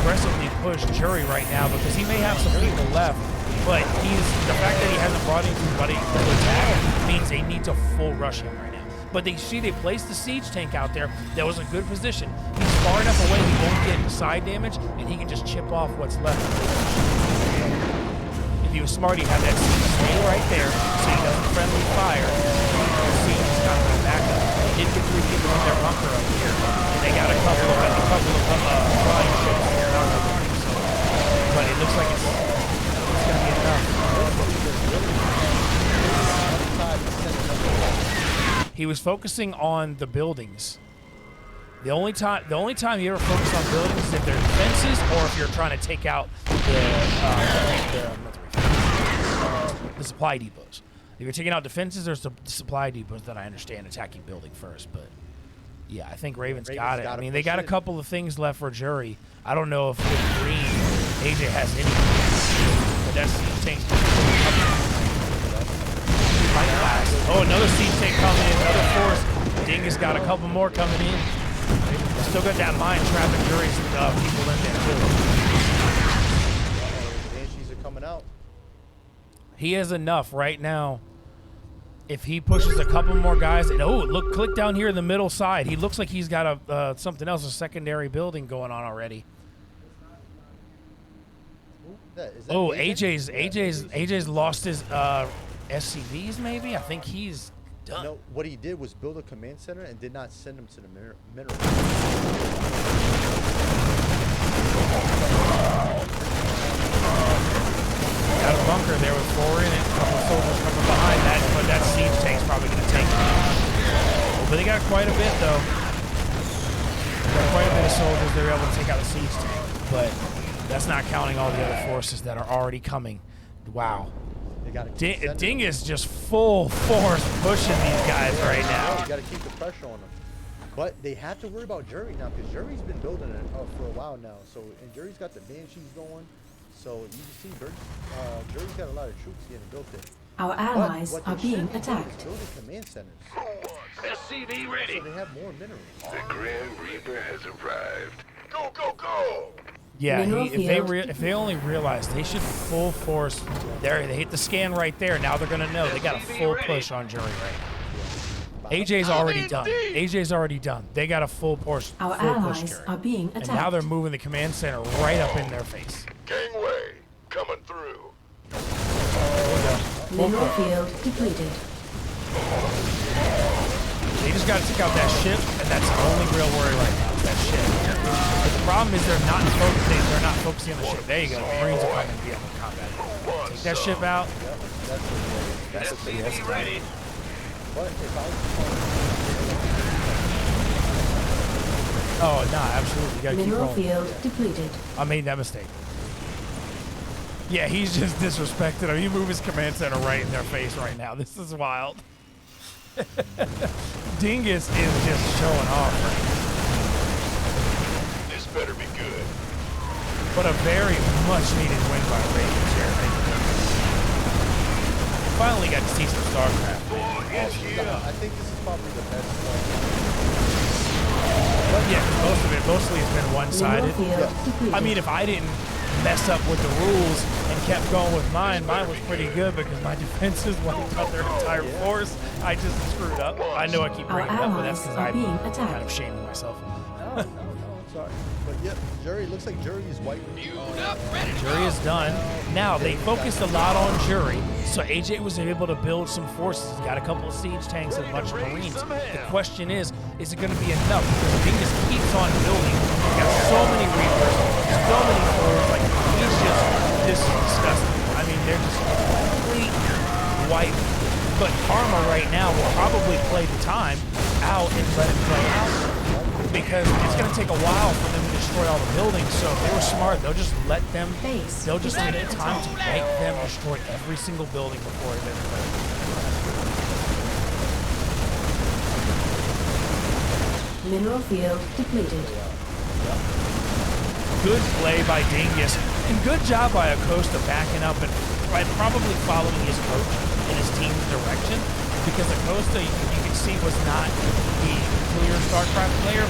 aggressively push Jury right now because he may have some people left, but the fact that he hasn't brought anybody to attack means they need to full rush him right now. But they placed the siege tank out there that was in good position. He's far enough away he won't get side damage, and he can just chip off what's left. If he was smart, he'd have that siege stay right there so he doesn't friendly fire. The siege is not going to back up. They did get 3 people in their bunker up here, and they got a couple of was focusing on the buildings. The only time you ever focus on buildings is if they're defenses or if you're trying to take out the supply depots. If you're taking out defenses, there's the supply depots that I understand attacking building first. But yeah, I think Ravens got it. I mean, they got a couple of things left for Jury. I don't know if with green, AJ has any. But that's siege tank. Oh, another siege tank coming in. Another force. Dingus got a couple more coming in. Still got that mine trapping Jury's people in there too. Banshees are coming out. He has enough right now. If he pushes a couple more guys, and look, click down here in the middle side. He looks like he's got a something else, a secondary building going on already. Is that AJ's lost his SCVs. Maybe I think he's done. No, what he did was build a command center and did not send them to the mineral. Got a bunker there with 4 in it. A couple of soldiers coming behind that, but that siege tank's probably going to take it. But they got quite a bit, though. Got quite a bit of soldiers. They were able to take out the siege tank. But that's not counting all the other forces that are already coming. Wow. Dingus just full force pushing these guys right now. You got to keep the pressure on them. But they have to worry about Jury now because Jury's been building it for a while now. So, and Jury's got the Banshees going. So you can see Jury's got a lot of troops getting built there. Our allies are being attacked. Building command centers. SCV ready. So they have more minerals. The Grim Reaper has arrived. Go, go, go! Yeah, if they only realize they should full force there, they hit the scan right there. Now they're gonna know they got a full push on Jury right now. AJ's already done. AJ's already done. They got a full push. Our allies are being attacked. And now they're moving the command center right up in their face. Gangway coming through. Mineral field depleted. They just got to take out that ship, and that's the only real worry right now. That ship. But the problem is they're not focusing. They're not focusing on the ship. There you go. The Marines are coming to be able to combat. Take that ship out. That's ready. Oh, no, absolutely. You got to keep Mineral rolling. field depleted. I made that mistake. Yeah, he's just disrespected him. He moved his command center right in their face right now. This is wild. Dingus is just showing off right now. This better be good. But a very much needed win by Ravens here. Finally got to see some StarCraft. I think this is probably the best. Yeah, mostly it's been one-sided. I mean, if I didn't mess up with the rules and kept going with mine was pretty good because my defenses wiped out their entire force. I just screwed up. I know I keep bringing it up, but that's because I'm kind of shaming myself. No, sorry. But yeah, Jury, looks like Jury is wiping. Jury is done. Now, they focused a lot on Jury, so AJ was able to build some forces. He got a couple of siege tanks and a bunch of Marines. The question is it going to be enough? Because Dingus keeps on building. He's got so many Reapers, so many forwards. Like, he's just disgusting. I mean, they're just complete white. But Karma right now will probably play the time out and let it play out. Because it's going to take a while for them to destroy all the buildings. So if they were smart, they'll just let them. They'll just take the time to make them destroy every single building before it is. Mineral field depleted. Good play by Dingus, and good job by Acosta backing up and probably following his coach in his team's direction. Because Acosta, you can see, was not the clear StarCraft player,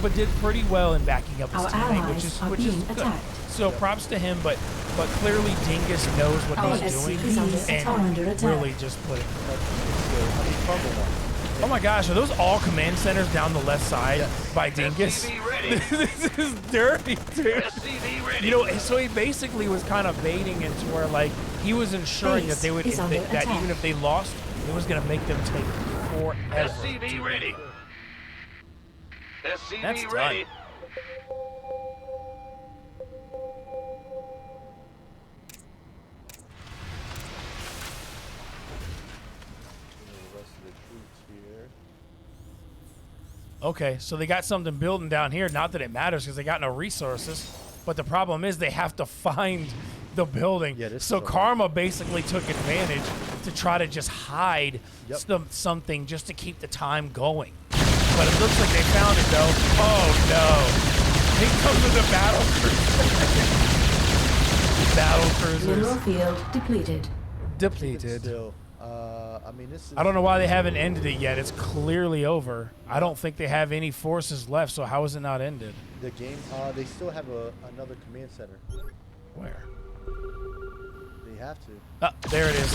but did pretty well in backing up his teammate, which is good. So props to him, but clearly Dingus knows what he's doing and really just put it. Oh my gosh, are those all command centers down the left side by Dingus? This is dirty, dude. You know, so he basically was kind of baiting into where, like, he was ensuring that they would, that even if they lost, it was going to make them take forever. SCV ready. SCV That's ready. done. The rest of the troops here. Okay, so they got something building down here. Not that it matters because they got no resources. But the problem is they have to find the building. Yeah, this so is a- Karma basically took advantage to try to just hide Yep. something just to keep the time going. But it looks like they found it though. Oh no! Here comes with the battle cruiser. Battle Mineral cruisers. field depleted. Depleted. Still, I mean, this is. I don't know why they haven't ended it yet. It's clearly over. I don't think they have any forces left, so how is it not ended? The game. They still have another command center. Where? They have to. Oh, there it is.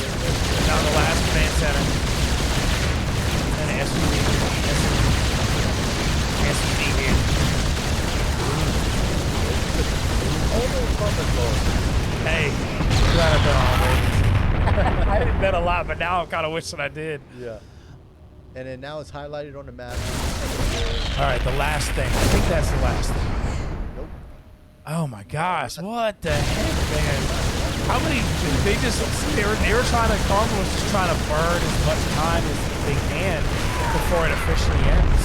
Now the last command center. And SUV here. Hey, glad I bet on it. I didn't bet a lot, but now I'm kind of wishing I did. Yeah. And then now it's highlighted on the map. All right, the last thing. I think that's the last thing. Nope. Oh my gosh, what the heck, man? How many? They were trying to. Karma was just trying to burn as much time as they can before it officially ends.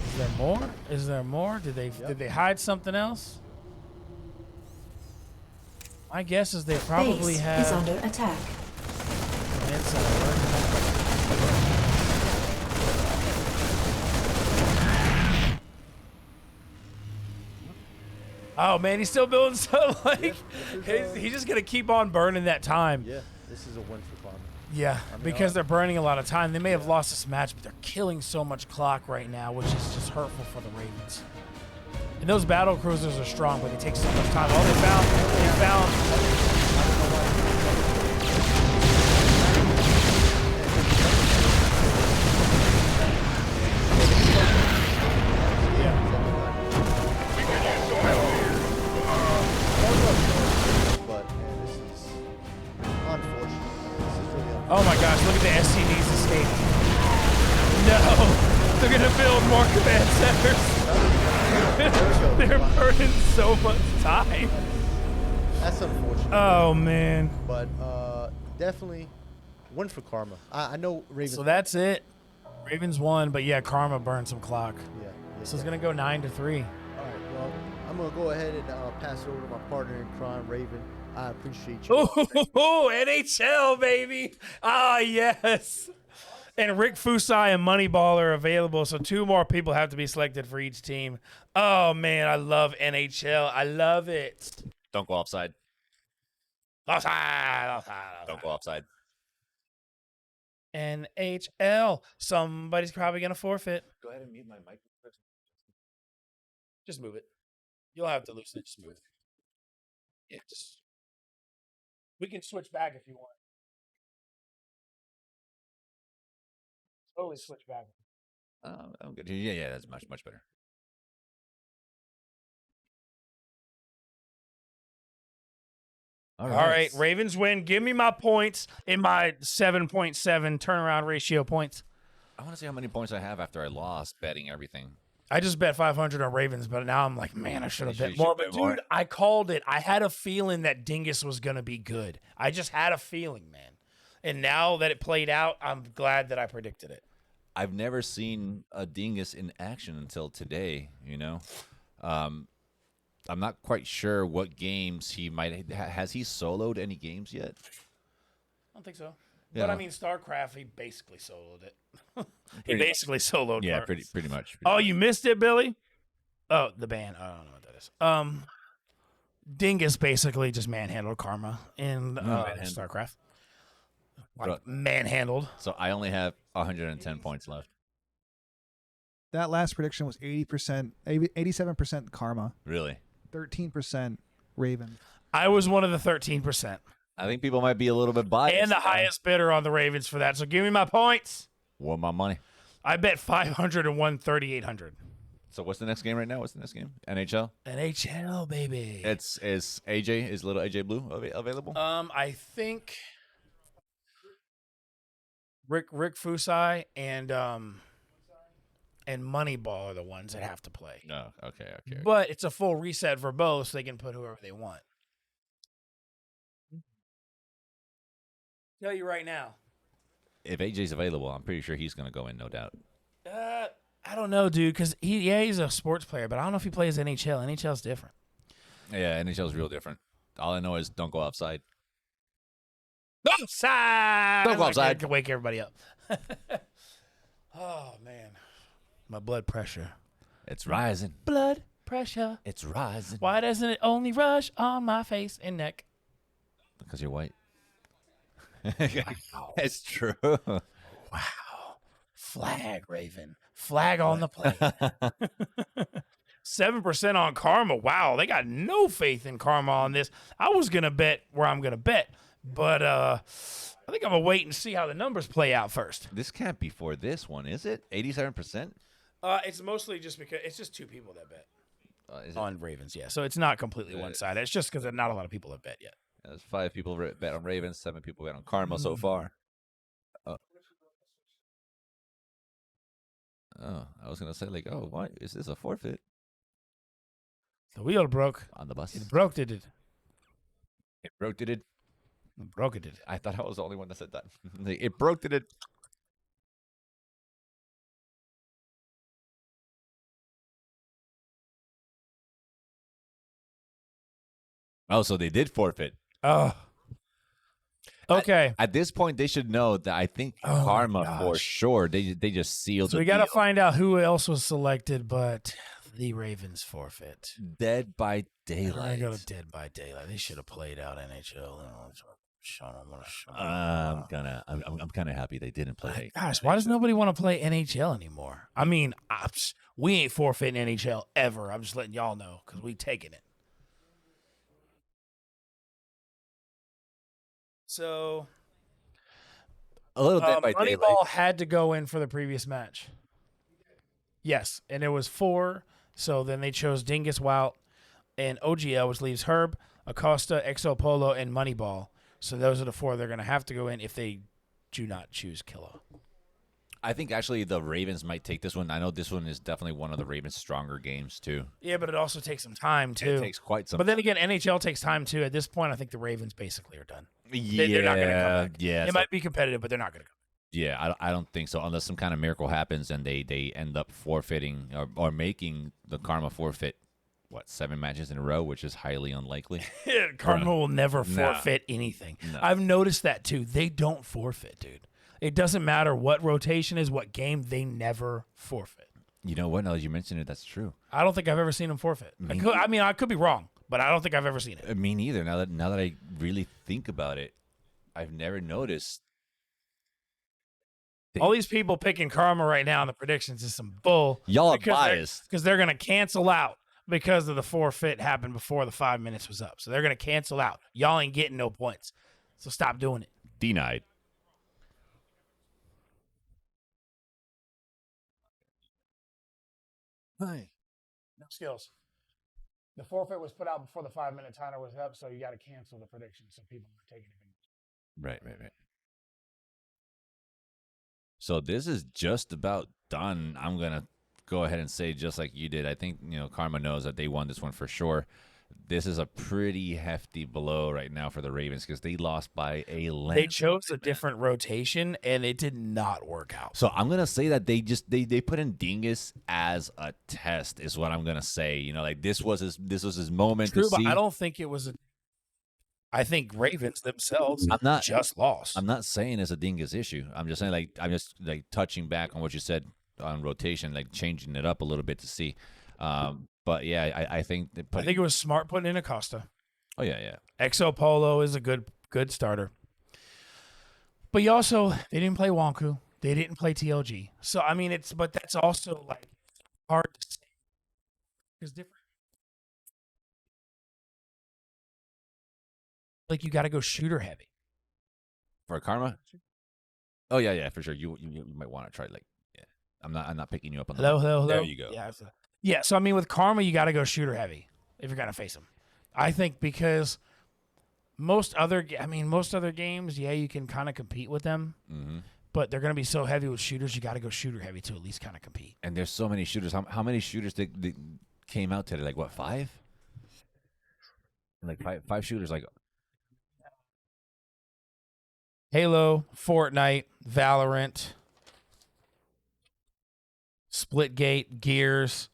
Is there more? Is there more? Did they hide something else? My guess is they probably Base have. is under attack. Oh man, he's still building so like he's just gonna keep on burning that time. Yeah, this is a win for Karma. Yeah, I mean, because they're burning a lot of time. They may have lost this match, but they're killing so much clock right now, which is just hurtful for the Ravens. And those battle cruisers are strong, but they take so much time. Oh, they found. But man, this is unfortunate. This is really unfortunate. Oh my gosh, look at the SCVs escaping. No, they're gonna build more command centers. They're burning so much time. That's unfortunate. Oh man. But definitely win for Karma. I know Ravens. So that's it. Ravens won, but yeah, Karma burned some clock. Yeah. So it's gonna go 9-3. All right. Well, I'm gonna go ahead and pass it over to my partner in crime, Raven. I appreciate you. Oh, NHL, baby. Ah, yes. And Rick Fusai and Moneyball are available, so 2 more people have to be selected for each team. Oh, man, I love NHL. I love it. Don't go offside. Offside. Don't go offside. NHL. Somebody's probably going to forfeit. Go ahead and mute my mic. Just move it. You'll have to loosen it. Just move it. Yeah, just. We can switch back if you want. Totally switch back. I'm good. Yeah, that's much better. All right, Ravens win. Give me my points in my 7.7 turnaround ratio points. I want to see how many points I have after I lost betting everything. I just bet 500 on Ravens, but now I'm like, man, I should have bet You more. should But bet more. dude, I called it. I had a feeling that Dingus was going to be good. I just had a feeling, man. And now that it played out, I'm glad that I predicted it. I've never seen a dingus in action until today, you know. I'm not quite sure what games he might has he soloed any games yet? I don't think so. Yeah. But I mean, StarCraft, he basically soloed it. He Pretty- basically soloed. Yeah, cards. pretty much. Oh, you missed it, Billy? Oh, the band. I don't know what that is. Dingus basically just manhandled Karma in manhandled. StarCraft. Like, But- manhandled. So I only have 110 points left. That last prediction was 80%, 87% Karma, Really? 13% Raven. I was one of the 13%. I think people might be a little bit biased. And the highest bidder on the Ravens for that. So give me my points. Want my money. I bet 500 and won 3,800. So what's the next game right now? What's the next game? NHL? NHL, baby. Is little AJ Blue available? I think Rick Fusai and Moneyball are the ones that have to play. No, okay. But it's a full reset for both, so they can put whoever they want. Tell you right now. If AJ's available, I'm pretty sure he's going to go in, no doubt. I don't know, dude, because he's a sports player, but I don't know if he plays NHL. NHL's different. Yeah, NHL's real different. All I know is don't go outside. Outside. Don't go outside. To wake everybody up. Oh man, my blood pressure. It's rising. Blood pressure. It's rising. Why doesn't it only rush on my face and neck? Because you're white. It's true. Wow. Flag, Raven. Flag on the play. 7% on Karma. Wow, they got no faith in Karma on this. I was going to bet where I'm going to bet, but I think I'm going to wait and see how the numbers play out first. This can't be for this one, is it? 87%? It's mostly just because it's just two people that bet Is on Ravens, yeah. So it's not completely one-sided. It's just because not a lot of people have bet yet. There's 5 people bet on Ravens, 7 people bet on Karma so far. Oh, I was going to say, like, oh, what? Is this a forfeit? The wheel broke. On the bus. It broke, did it? It broke, did it? It broke, did it? I thought I was the only one that said that. It broke, did it? Oh, so they did forfeit. Oh. Okay. At this point, they should know that I think Karma for sure. They just sealed. So we got to find out who else was selected, but the Ravens forfeit. Dead by Daylight. I got a Dead by Daylight. They should have played out NHL. I'm kind of happy they didn't play. Gosh, why does nobody want to play NHL anymore? I mean, we ain't forfeiting NHL ever. I'm just letting y'all know because we taking it. So, a little Dead by Daylight. Moneyball had to go in for the previous match. Yes, and it was 4. So then they chose Dingus, Wout, and OGL, which leaves Herb, Acosta, Exo Polo, and Moneyball. So those are the 4 they're going to have to go in if they do not choose Killa. I think actually the Ravens might take this one. I know this one is definitely one of the Ravens' stronger games too. Yeah, but it also takes some time too. It takes quite some. But then again, NHL takes time too. At this point, I think the Ravens basically are done. Yeah, they're not going to come back. Yeah, it might be competitive, but they're not going to come back. Yeah, I don't think so. Unless some kind of miracle happens and they end up forfeiting or making the Karma forfeit, 7 matches in a row, which is highly unlikely. Karma will never forfeit anything. No. I've noticed that too. They don't forfeit, dude. It doesn't matter what rotation is, what game, they never forfeit. You know what? Now that you mentioned it, that's true. I don't think I've ever seen them forfeit. I could be wrong, but I don't think I've ever seen it. Me neither. Now that I really think about it, I've never noticed. All these people picking Karma right now in the predictions is some bull. Y'all are biased. Because they're going to cancel out because of the forfeit happened before the 5 minutes was up. So they're going to cancel out. Y'all ain't getting no points. So stop doing it. Denied. Hey. No skills. The forfeit was put out before the 5-minute timer was up, so you got to cancel the prediction so people aren't taking it. Right. So this is just about done. I'm going to go ahead and say just like you did. I think, Karma knows that they won this one for sure. This is a pretty hefty blow right now for the Ravens because they lost by a length. They chose a different rotation, and it did not work out. So I'm going to say that they put in Dingus as a test is what I'm going to say. This was his moment True, to see. But I don't think it was I think Ravens themselves just lost. I'm not saying it's a Dingus issue. I'm just saying I'm just touching back on what you said on rotation, changing it up a little bit to see. But yeah, I think I think it was smart putting in Acosta. Oh yeah. Exo Polo is a good starter. But they didn't play Wonku. They didn't play TLG. So I mean but that's also hard to say. It's different. You got to go shooter heavy. For Karma? Oh yeah, for sure. You might want to try I'm not picking you up on that. Hello. There you go. Yeah, so I mean with Karma you got to go shooter heavy if you're going to face him. I think because most other games, you can kind of compete with them. Mm-hmm. But they're going to be so heavy with shooters, you got to go shooter heavy to at least kind of compete. And there's so many shooters. How many shooters they came out today? 5? Five shooters Halo, Fortnite, Valorant. Splitgate, Gears.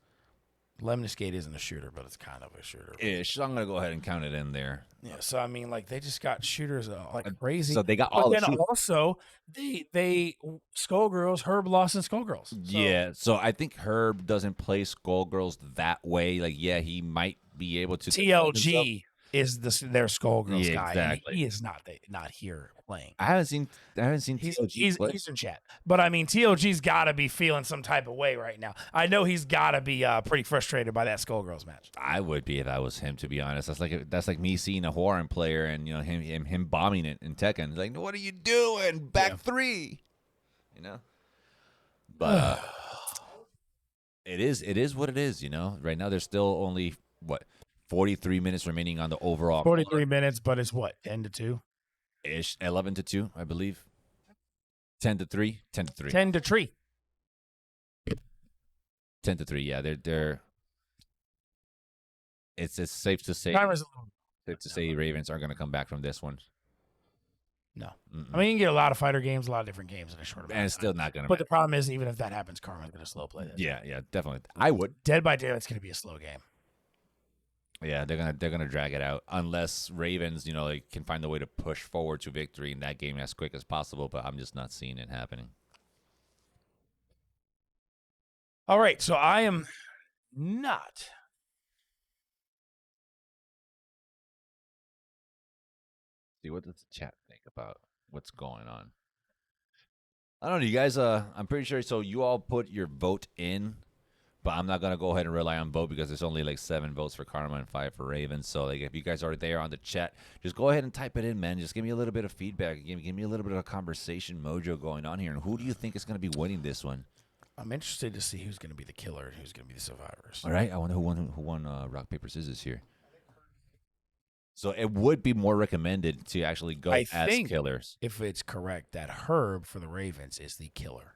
Lemnis Gate isn't a shooter, but it's kind of a shooter. Ish. I'm gonna go ahead and count it in there. Yeah, so I mean, like they just got shooters like crazy. So they got but all the then shoot- also they Skullgirls, Herb lost in Skullgirls. So, Yeah, so I think Herb doesn't play Skullgirls that way. Like, yeah, he might be able to. TLG is their Skullgirls Yeah, guy. exactly. And he is not here playing. I haven't seen TLG He's play. in chat, but I mean TLG's got to be feeling some type of way right now. I know he's got to be pretty frustrated by that Skullgirls match. I would be if I was him, to be honest. That's like me seeing a Horan player and him bombing it in Tekken. It's like, what are you doing? Back three, But it is what it is. Right now there's still only 43 minutes remaining on the overall. 43 minutes, but it's what 10-2 ish, 11-2, I believe. 10-3, 10-3, 10-3. 10-3. Yeah, they're. It's safe to say. Ravens aren't going to come back from this one. No, I mean you can get a lot of fighter games, a lot of different games in a short amount of time. And it's still not going to. But the problem is, even if that happens, Karma's going to slow play this. Yeah, definitely. I would. Dead by Daylight's going to be a slow game. Yeah, they're gonna drag it out unless Ravens, can find a way to push forward to victory in that game as quick as possible. But I'm just not seeing it happening. All right, so I am not. See, what does the chat think about what's going on? I don't know, you guys. I'm pretty sure. So you all put your vote in, but I'm not gonna go ahead and rely on vote because there's only like 7 votes for Karma and 5 for Ravens. So like, if you guys are there on the chat, just go ahead and type it in, man. Just give me a little bit of feedback. Give me a little bit of conversation mojo going on here. And who do you think is gonna be winning this one? I'm interested to see who's going to be the killer and who's going to be the survivors. All right, I wonder who won rock paper scissors here. So it would be more recommended to actually go as killers. If it's correct that Herb for the Ravens is the killer.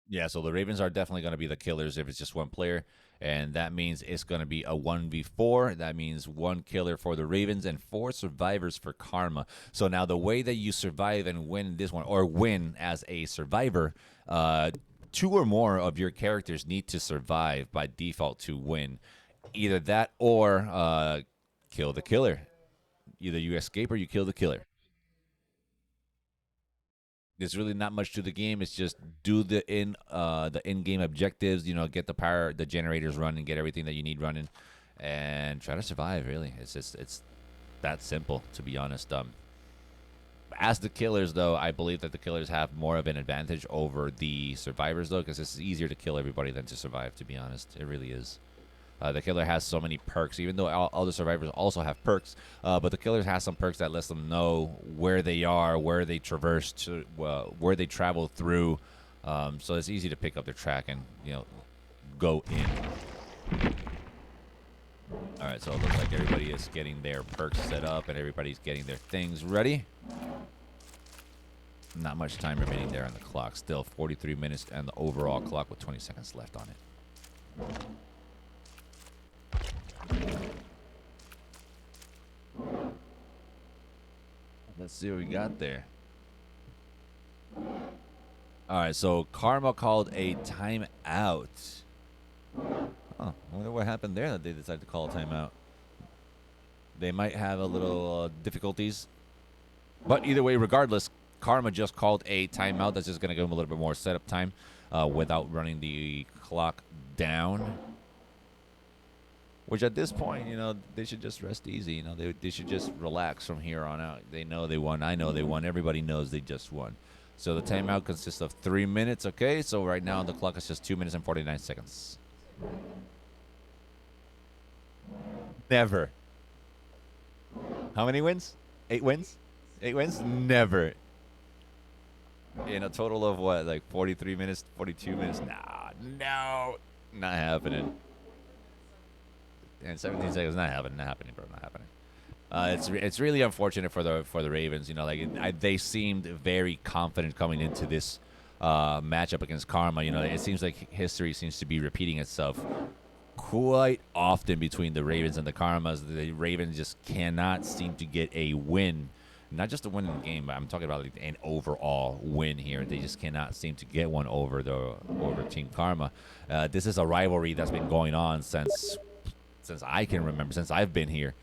Yeah, so the Ravens are definitely going to be the killers if it's just one player, and that means it's going to be a 1v4. That means 1 killer for the Ravens and 4 survivors for Karma. So now the way that you survive and win this one, or win as a survivor, 2 or more of your characters need to survive by default to win. Either that or kill the killer. Either you escape or you kill the killer. There's really not much to the game. It's just do the in-game objectives. Get the generators running, get everything that you need running, and try to survive. Really, it's that simple, to be honest. As the killers, though, I believe that the killers have more of an advantage over the survivors, though, because it's easier to kill everybody than to survive. To be honest, it really is. The killer has so many perks, even though all the survivors also have perks. But the killers has some perks that lets them know where they are, where they traverse to, where they travel through. So it's easy to pick up their track and go in. All right, so it looks like everybody is getting their perks set up and everybody's getting their things ready. Not much time remaining there on the clock. Still 43 minutes and the overall clock with 20 seconds left on it. Let's see what we got there. All right, so Karma called a timeout. Oh, I wonder what happened there that they decided to call a timeout. They might have a little difficulties. But either way, regardless, Karma just called a timeout. That's just going to give them a little bit more setup time without running the clock down. Which at this point, they should just rest easy. They should just relax from here on out. They know they won. I know they won. Everybody knows they just won. So the timeout consists of 3 minutes, okay? So right now the clock is just 2 minutes and 49 seconds. Never. How many wins? 8 wins? 8 wins? Never. In a total of what, like 43 minutes, 42 minutes? Nah, no. Not happening. And 17 seconds, not happening, bro, not happening. It's really unfortunate for the Ravens. They seemed very confident coming into this matchup against Karma. It seems like history seems to be repeating itself quite often between the Ravens and the Karmas. The Ravens just cannot seem to get a win not just a win in the game, but I'm talking about like an overall win here. They just cannot seem to get one over Team Karma. This is a rivalry that's been going on since I can remember, since I've been here.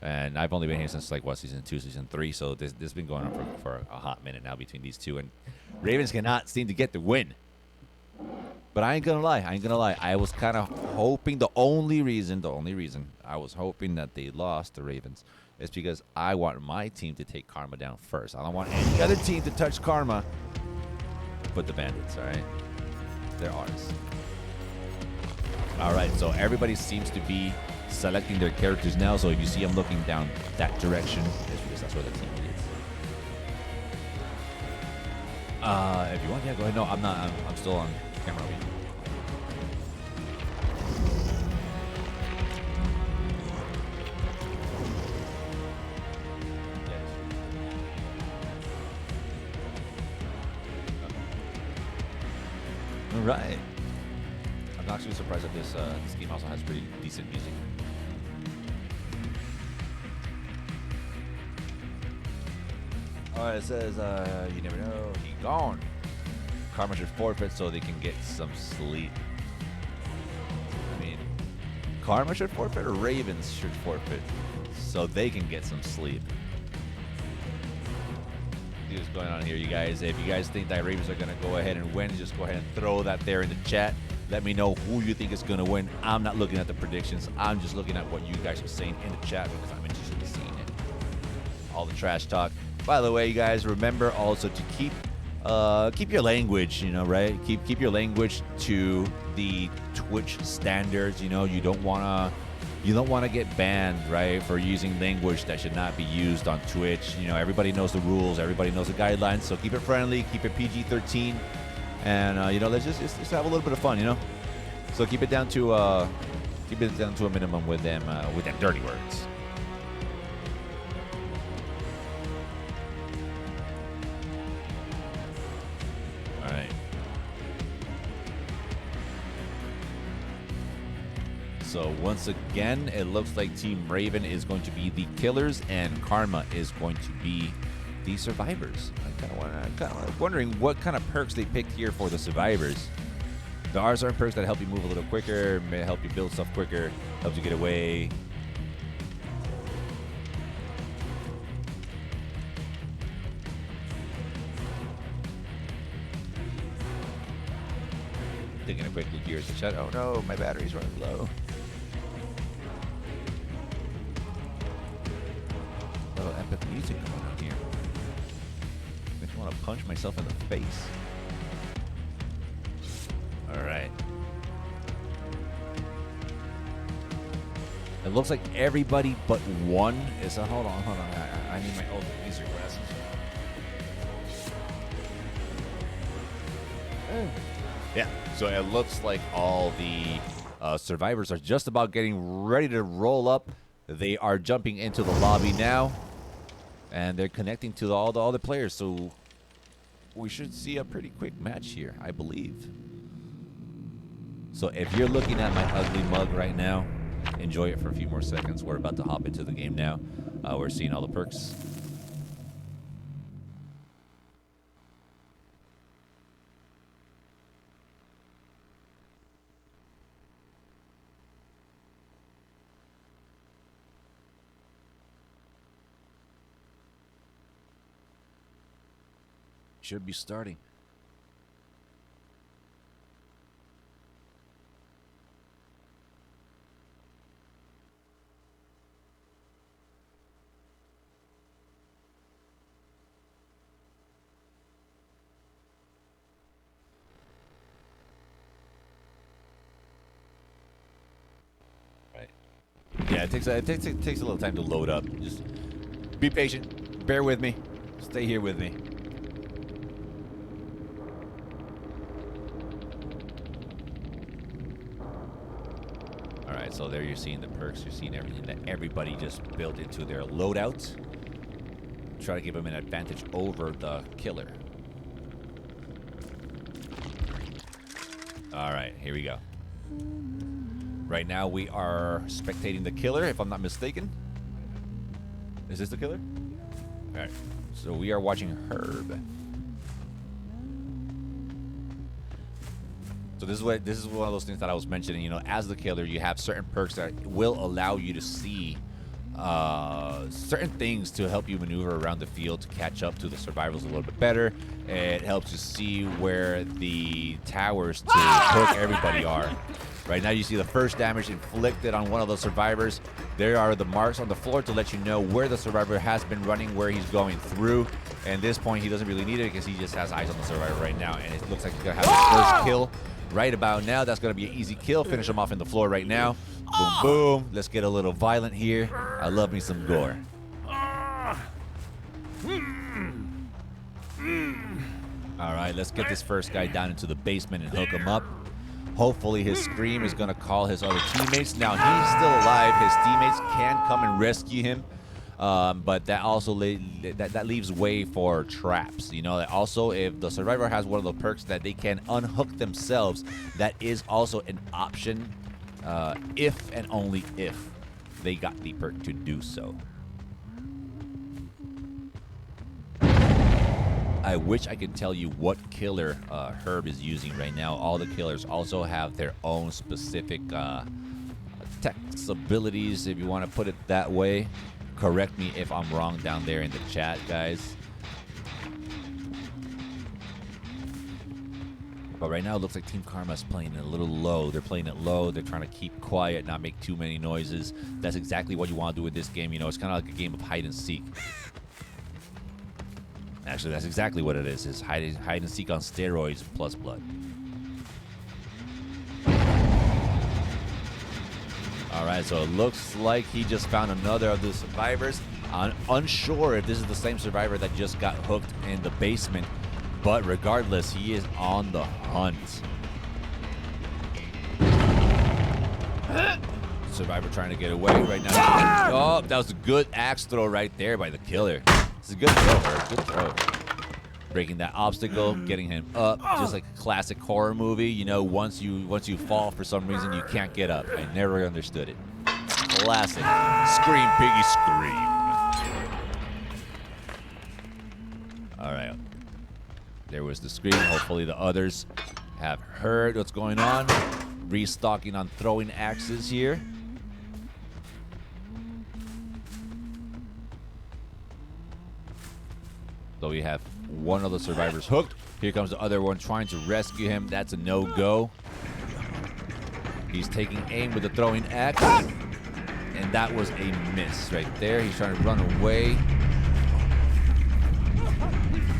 And I've only been here since like season 2, season 3. So this has been going on for a hot minute now between these two. And Ravens cannot seem to get the win. But I ain't gonna lie. I was kind of hoping the only reason I was hoping that they lost the Ravens is because I want my team to take Karma down first. I don't want any other team to touch Karma but the Bandits. All right, they're ours. All right, so everybody seems to be selecting their characters now. So if you see them looking down that direction, it's because that's where the team is. If you want, yeah, go ahead. No, I'm not. I'm still on camera. All right. I'm actually surprised that this game also has pretty decent music. It says, you never know, he gone. Karma should forfeit so they can get some sleep. I mean, Karma should forfeit or Ravens should forfeit so they can get some sleep. See what's going on here, you guys. If you guys think that Ravens are going to go ahead and win, just go ahead and throw that there in the chat. Let me know who you think is going to win. I'm not looking at the predictions. I'm just looking at what you guys are saying in the chat because I'm interested in seeing it. All the trash talk. By the way, you guys, remember also to keep your language, right? Keep your language to the Twitch standards. You don't want to get banned, right, for using language that should not be used on Twitch. Everybody knows the rules, everybody knows the guidelines, so keep it friendly, keep it PG-13, and let's just have a little bit of fun, So keep it down to a minimum with them dirty words. All right. So once again, it looks like Team Raven is going to be the killers and Karma is going to be the survivors. I'm kind of wondering what kind of perks they picked here for the survivors. There are certain perks that help you move a little quicker, may help you build stuff quicker, helps you get away. Taking a quick look here at the chat. Oh no, my battery's running low. A little epic music going on here. Makes me want to punch myself in the face. All right. It looks like everybody but one is. Hold on. I need my old laser glasses. Yeah, so it looks like all the survivors are just about getting ready to roll up. They are jumping into the lobby now, and they're connecting to all the players. So we should see a pretty quick match here, I believe. So if you're looking at my ugly mug right now, enjoy it for a few more seconds. We're about to hop into the game now. We're seeing all the perks. Should be starting. Right. Yeah, it takes a little time to load up. Just be patient. Bear with me. Stay here with me. So there you're seeing the perks, you're seeing everything that everybody just built into their loadout. Try to give them an advantage over the killer. All right, here we go. Right now we are spectating the killer, if I'm not mistaken. Is this the killer? All All right. So we are watching Herb. So this is one of those things that I was mentioning. You know, as the killer, you have certain perks that will allow you to see certain things to help you maneuver around the field to catch up to the survivors a little bit better. It helps you see where the towers to hook everybody are. Right now you see the first damage inflicted on one of those survivors. There are the marks on the floor to let you know where the survivor has been running, where he's going through. And at this point, he doesn't really need it because he just has eyes on the survivor right now. And it looks like he's going to have his first kill right about now. That's going to be an easy kill. Finish him off in the floor right now. Boom, boom. Let's get a little violent here. I love me some gore. All right, let's get this first guy down into the basement and hook him up. Hopefully his scream is going to call his other teammates. Now, he's still alive. His teammates can come and rescue him. But that also that leaves way for traps. You know, also if the survivor has one of the perks that they can unhook themselves, that is also an option if and only if they got the perk to do so. I wish I could tell you what killer Herb is using right now. All the killers also have their own specific text abilities, if you want to put it that way. Correct me if I'm wrong down there in the chat, guys. But right now it looks like Team Karma's playing it a little low. They're playing it low. They're trying to keep quiet, not make too many noises. That's exactly what you want to do in this game. You know, it's kind of like a game of hide and seek. Actually, that's exactly what it is. It's hide and seek on steroids plus blood. All right, so it looks like he just found another of the survivors. I'm unsure if this is the same survivor that just got hooked in the basement, but regardless, he is on the hunt. Survivor trying to get away right now. Oh, that was a good axe throw right there by the killer. It's a good throw, Herb. Good throw. Breaking that obstacle, getting him up, just like a classic horror movie. You know, once you fall for some reason, you can't get up. I never understood it. Classic. Scream, piggy, scream. All right. There was the scream. Hopefully the others have heard what's going on. Restocking on throwing axes here. So we have one of the survivors hooked. Here comes the other one trying to rescue him. That's a no-go. He's taking aim with the throwing axe. And that was a miss right there. He's trying to run away.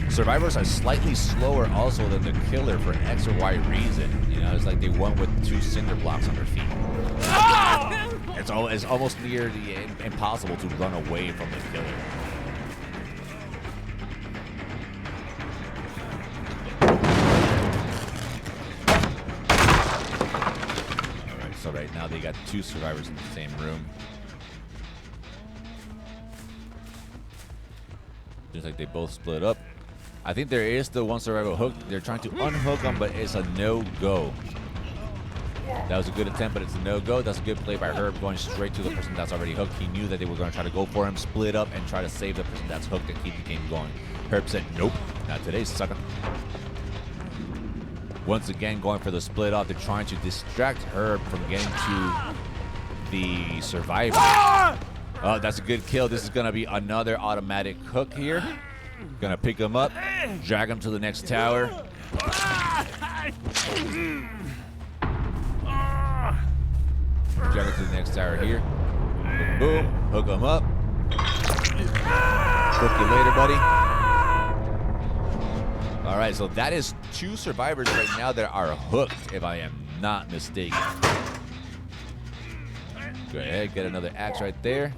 Survivors are slightly slower also than the killer for an X or Y reason. You know, it's like they won with 2 cinder blocks on their feet. It's almost nearly impossible to run away from the killer. So right now they got 2 survivors in the same room. Just like they both split up. I think there is still one survivor hooked. They're trying to unhook him, but it's a no-go. That was a good attempt, but it's a no-go. That's a good play by Herb, going straight to the person that's already hooked. He knew that they were going to try to go for him, split up, and try to save the person that's hooked and keep the game going. Herb said, nope, not today, sucker. Once again, going for the split off. They're trying to distract Herb from getting to the survivor. Oh, that's a good kill. This is going to be another automatic hook here. Going to pick him up, drag him to the next tower. Drag him to the next tower here. Boom, hook him up. Hook you later, buddy. All right, so that is 2 survivors right now that are hooked, if I am not mistaken. Go ahead, get another axe right there.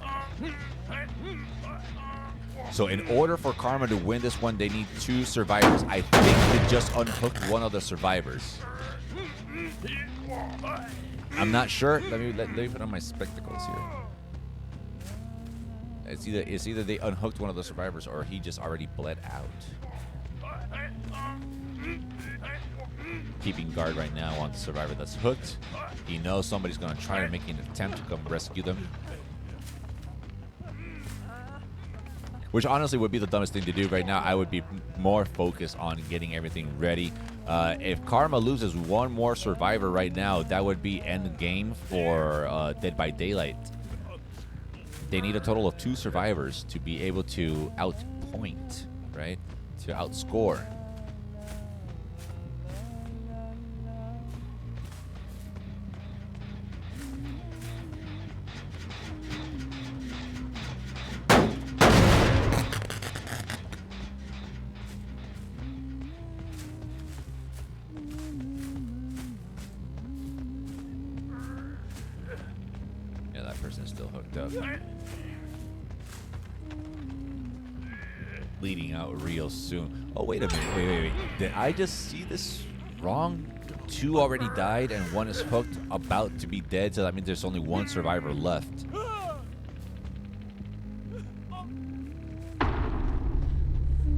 So in order for Karma to win this one, they need 2 survivors. I think they just unhooked one of the survivors. I'm not sure. Let me put on my spectacles here. It's either they unhooked one of the survivors or he just already bled out. Keeping guard right now on the survivor that's hooked. He knows somebody's going to try to make an attempt to come rescue them. which honestly would be the dumbest thing to do right now. I would be more focused on getting everything ready. If Karma loses one more survivor right now, that would be end game for Dead by Daylight. They need a total of 2 survivors to be able to outpoint, right? To outscore. Yeah, that person's still hooked up. Bleeding out real soon. Oh, wait a minute. Wait. Did I just see this wrong? 2 already died and 1 is hooked, about to be dead. So that means there's only 1 survivor left.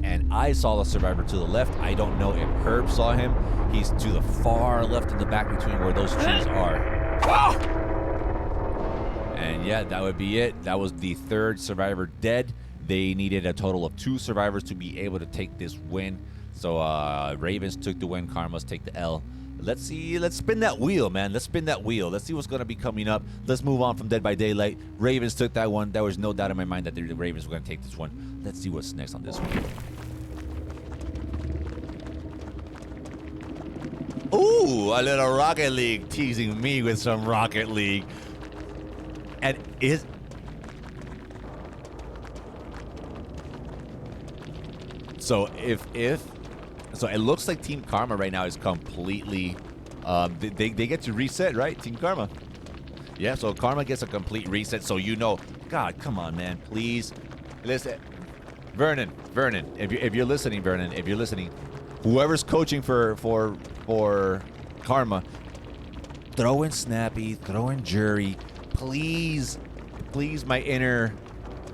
And I saw the survivor to the left. I don't know if Herb saw him. He's to the far left in the back between where those trees are. And yeah, that would be it. That was the 3rd survivor dead. They needed a total of 2 survivors to be able to take this win. So Ravens took the win. Karmas take the L. Let's see. Let's spin that wheel, man. Let's spin that wheel. Let's see what's going to be coming up. Let's move on from Dead by Daylight. Ravens took that one. There was no doubt in my mind that the Ravens were going to take this one. Let's see what's next on this one. Ooh, a little Rocket League teasing me with some Rocket League. And is... So so it looks like Team Karma right now is completely, they get to reset, right? Team Karma. Yeah, so Karma gets a complete reset. So God, come on, man, please, listen, Vernon, if you're listening, Vernon, if you're listening, whoever's coaching for Karma, throw in Snappy, throw in Jury, please, my inner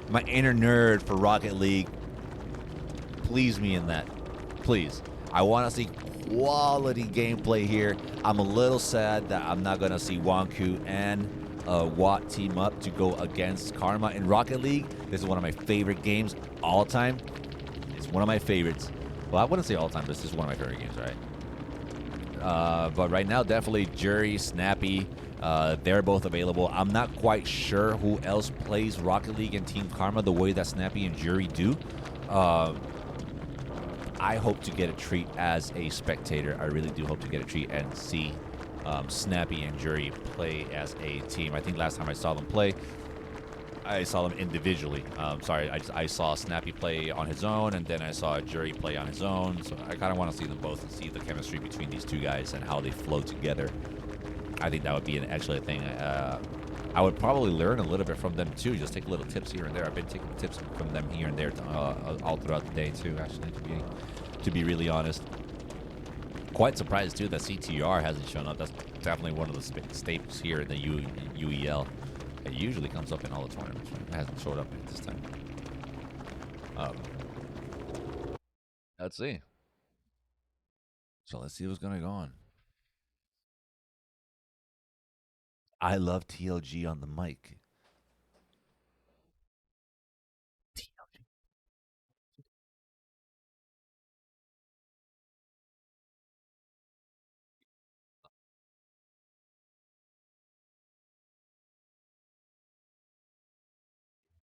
nerd for Rocket League. Please me in that. Please. I want to see quality gameplay here. I'm a little sad that I'm not going to see Wanku and Watt team up to go against Karma in Rocket League. This is one of my favorite games all time. It's one of my favorites. Well, I wouldn't say all time, but this is one of my favorite games, right? But right now, definitely Jury, Snappy, they're both available. I'm not quite sure who else plays Rocket League and Team Karma the way that Snappy and Jury do. I hope to get a treat as a spectator. I really do hope to get a treat and see Snappy and Jury play as a team. I think last time I saw them play, I saw them individually. I saw Snappy play on his own, and then I saw Jury play on his own. So I kind of want to see them both and see the chemistry between these 2 guys and how they flow together. I think that would be an excellent thing. I would probably learn a little bit from them too. Just take little tips here and there. I've been taking tips from them here and there all throughout the day too. Actually, to be really honest, quite surprised too that CTR hasn't shown up. That's definitely one of the staples here in the UEL. It usually comes up in all the tournaments. It hasn't showed up this time. Let's see. So let's see what's gonna go on. I love TLG on the mic.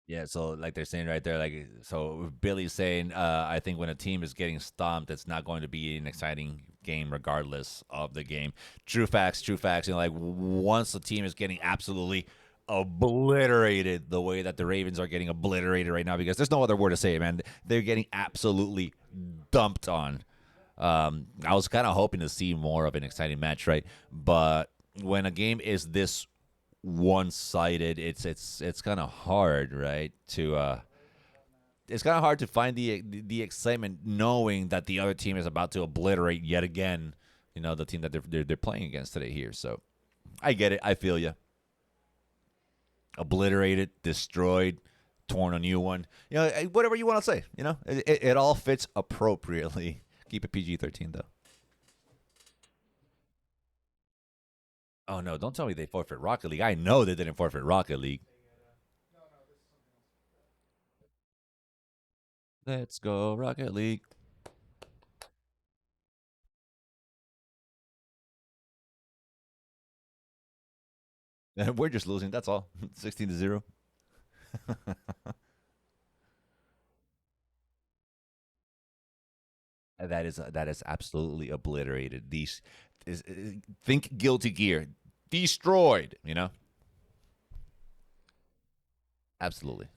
Yeah, so like they're saying right there, like, so Billy's saying, I think when a team is getting stomped, it's not going to be an exciting game regardless of the game. True facts. Like once the team is getting absolutely obliterated the way that the Ravens are getting obliterated right now, because there's no other word to say it, man. They're getting absolutely dumped on. I was kind of hoping to see more of an exciting match, right? But when a game is this one-sided, it's kind of hard, right? It's kind of hard to find the excitement knowing that the other team is about to obliterate yet again, the team that they're playing against today here. So I get it. I feel you. Obliterated, destroyed, torn a new one. Whatever you want to say. It all fits appropriately. Keep it PG-13 though. Oh no! Don't tell me they forfeit Rocket League. I know they didn't forfeit Rocket League. Let's go, Rocket League. And we're just losing. That's all. 16-0. That is absolutely obliterated. These think Guilty Gear destroyed. You know, absolutely.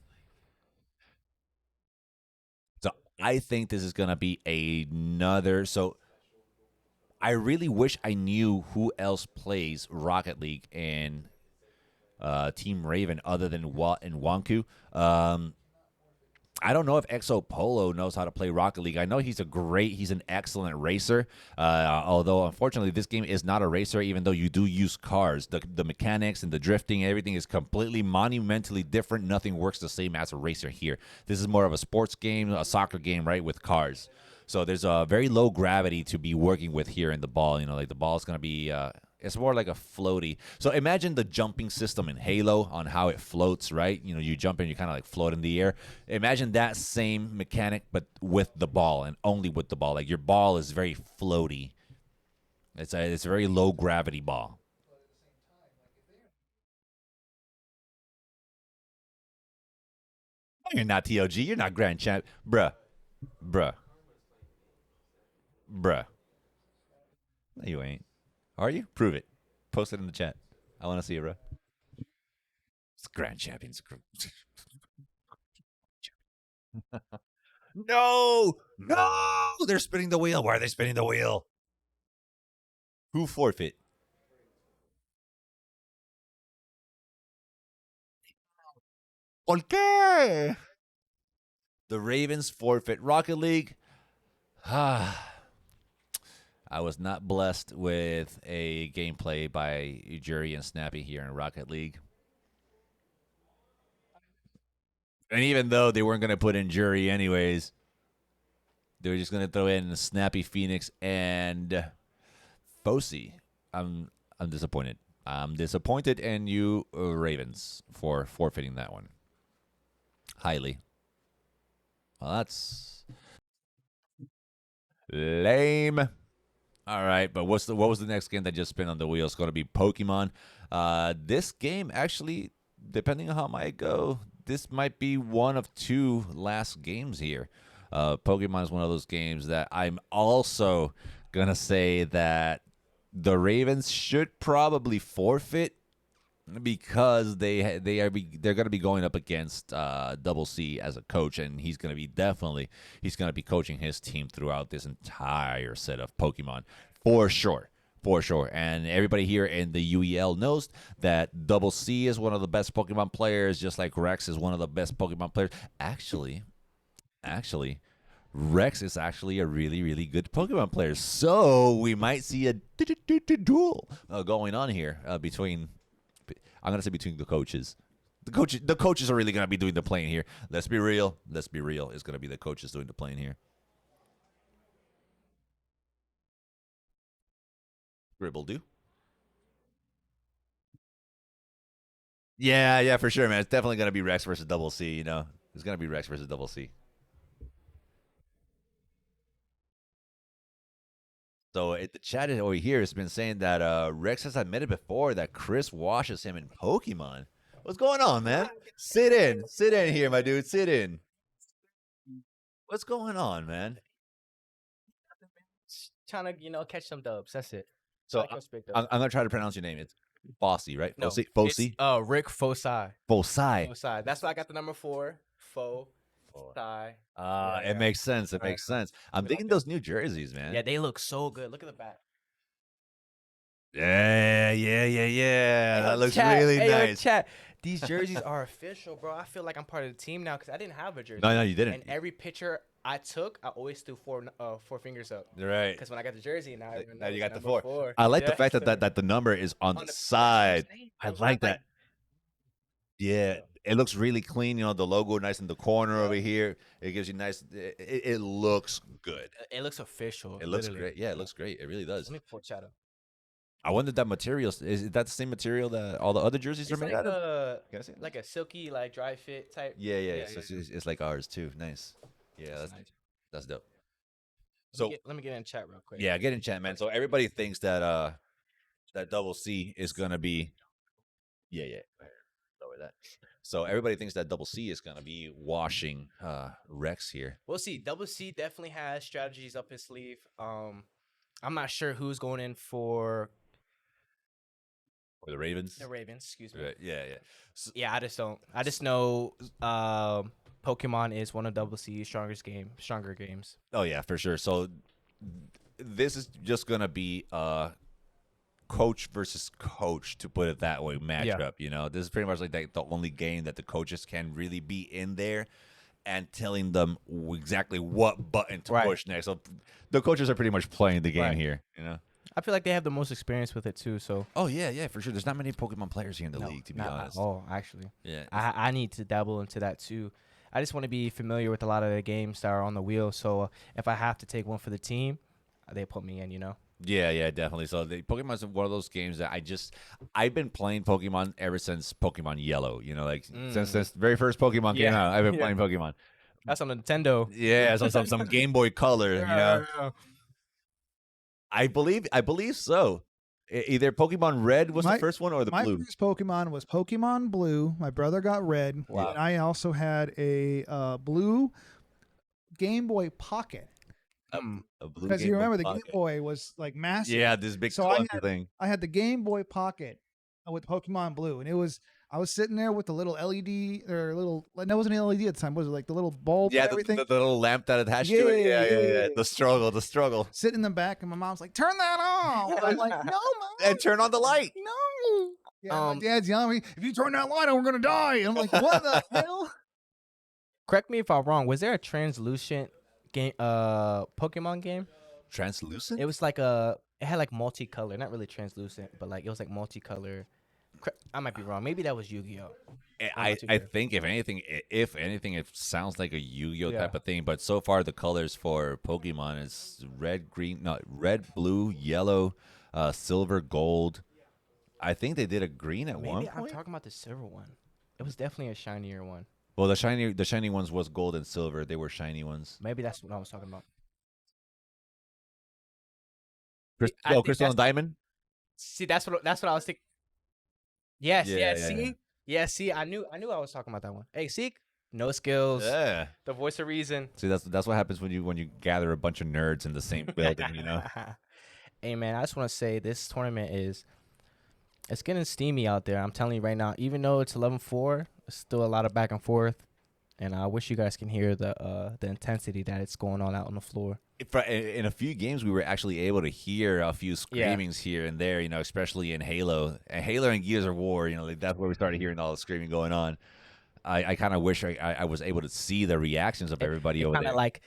So I think this is gonna be another. So I really wish I knew who else plays Rocket League and Team Raven other than and Wanku. I don't know if Exo Polo knows how to play Rocket League. I know he's an excellent racer. Although unfortunately, this game is not a racer. Even though you do use cars, the mechanics and the drifting, everything is completely monumentally different. Nothing works the same as a racer here. This is more of a sports game, a soccer game, right, with cars. So there's a very low gravity to be working with here in the ball. You know, like the ball is gonna be. It's more like a floaty. So imagine the jumping system in Halo on how it floats, right? You know, you jump and you kind of like float in the air. Imagine that same mechanic, but with the ball and only with the ball. Like your ball is very floaty. It's a very low gravity ball. You're not TOG. You're not Grand Champ, bruh. No, you ain't. Are you? Prove it. Post it in the chat. I want to see it, bro. It's Grand Champions. No! They're spinning the wheel. Why are they spinning the wheel? Who forfeit? ¿Por qué? The Ravens forfeit. Rocket League. I was not blessed with a gameplay by Jury and Snappy here in Rocket League. And even though they weren't going to put in Jury anyways, they were just going to throw in Snappy Phoenix and Fosi. I'm disappointed. I'm disappointed in you, Ravens, for forfeiting that one. Highly. Well, that's lame. All right, but what was the next game that just spin on the wheel? It's going to be Pokemon. This game actually, depending on how it might go, this might be one of two last games here. Pokemon is one of those games that I'm also gonna say that the Ravens should probably forfeit because they're going to be going up against Double C as a coach, and he's going to be coaching his team throughout this entire set of Pokemon for sure. And everybody here in the UEL knows that Double C is one of the best Pokemon players, just like Rex is one of the best Pokemon players. Actually, Rex is actually a really, really good Pokemon player. So we might see a duel going on here between. I'm going to say between the coaches. The coaches are really going to be doing the playing here. Let's be real. It's going to be the coaches doing the playing here. Gribble do. Yeah, for sure, man. It's definitely going to be Rex versus Double C, you know. It's going to be Rex versus Double C. So the chat over here has been saying that Rex has admitted before that Chris washes him in Pokemon. What's going on, man? Sit in here, my dude. Sit in. What's going on, man? Trying to, catch some dubs. That's it. So I'm gonna try to pronounce your name. It's Fossey, right? No, Fossey. It's, Rick Fossey. Fossey. That's why I got the number 4. Fossey. It makes sense. It makes sense. I'm digging those new jerseys, man. Yeah, they look so good. Look at the back. Yeah. That looks chat, really nice. Chat. These jerseys are official, bro. I feel like I'm part of the team now because I didn't have a jersey. No, you didn't. And every picture I took, I always threw four fingers up. Right. Because when I got the jersey, now you got the number 4. I like the fact that the number is on the side. I like that. Yeah, it looks really clean. You know, the logo nice in the corner over here. It gives you nice. It looks good. It looks official. It looks great. Yeah, it looks great. It really does. Let me pull chat up. I wonder that material is that the same material that all the other jerseys are made out of? Like a silky, like dry fit type. Yeah. So it's like ours too. Nice. Yeah, that's dope. So let me get in chat real quick. Yeah, get in chat, man. So everybody thinks that that double C is gonna be yeah. Lower that. So everybody thinks that double C is gonna be washing Rex here. We'll see. Double C definitely has strategies up his sleeve. I'm not sure who's going in for Or the Ravens. the Ravens. Excuse me. Right. Yeah. So, Yeah, I just don't. I just know Pokemon is one of Double C's stronger games. oh yeah, for sure. So this is just gonna be coach versus coach, to put it that way, matchup. You know, this is pretty much like the only game that the coaches can really be in there and telling them exactly what button to push next. So the coaches are pretty much playing the game here. You know. I feel like they have the most experience with it too. So. Oh yeah, for sure. There's not many Pokemon players here in the league, to be honest. Oh, actually. Yeah. I need to dabble into that too. I just want to be familiar with a lot of the games that are on the wheel. So if I have to take one for the team, they put me in. You know. Yeah, definitely. So Pokemon's one of those games that I've been playing Pokemon ever since Pokemon Yellow. You know, like since the very first Pokemon came out, I've been playing Pokemon. That's on the Nintendo. Yeah, some Game Boy Color. You know, I believe so. Either Pokemon Red was the first one, or my Blue. first Pokemon was Pokemon Blue. My brother got Red. Wow. And I also had a blue Game Boy Pocket. A blue Because Game you Boy remember the Pocket. Game Boy was like massive. Yeah, this big So I clunky had, thing. I had the Game Boy Pocket with Pokemon Blue, and I was sitting there with the little LED or little. That wasn't an LED at the time. Was it like the little bulb? Yeah, and everything. the little lamp that attached to it. Yeah. The struggle. Sitting in the back, and my mom's like, "Turn that on." I'm like, "No, mom." And turn on the light. No. Yeah, my dad's yelling at me. If you turn that light on, we're gonna die. And I'm like, what the hell? Correct me if I'm wrong. Was there a translucent game, Pokemon game? Translucent? It was like it had like multicolor, not really translucent, but like it was like multicolor. I might be wrong. Maybe that was Yu-Gi-Oh. I think if anything, it sounds like a Yu-Gi-Oh type Yeah. of thing. But so far, the colors for Pokemon is red, blue, yellow, silver, gold. I think they did a green at one Maybe I'm point. talking about the silver one. It was definitely a shinier one. Well, the shiny ones was gold and silver. They were shiny ones. Maybe that's what I was talking about. Crystal and Diamond. See, that's what I was thinking. Yes, Yeah. see? Yeah, see, I knew I was talking about that one. Hey, Seek, no skills. Yeah. The voice of reason. See, that's what happens when you gather a bunch of nerds in the same building. You know. Hey man, I just want to say this tournament it's getting steamy out there. I'm telling you right now, even though it's 11-4, it's still a lot of back and forth. And I wish you guys can hear the intensity that it's going on out on the floor. In a few games, we were actually able to hear a few screamings here and there, you know, especially in Halo. And Gears of War, you know, like that's where we started hearing all the screaming going on. I kind of wish I was able to see the reactions of everybody over there. Kind of like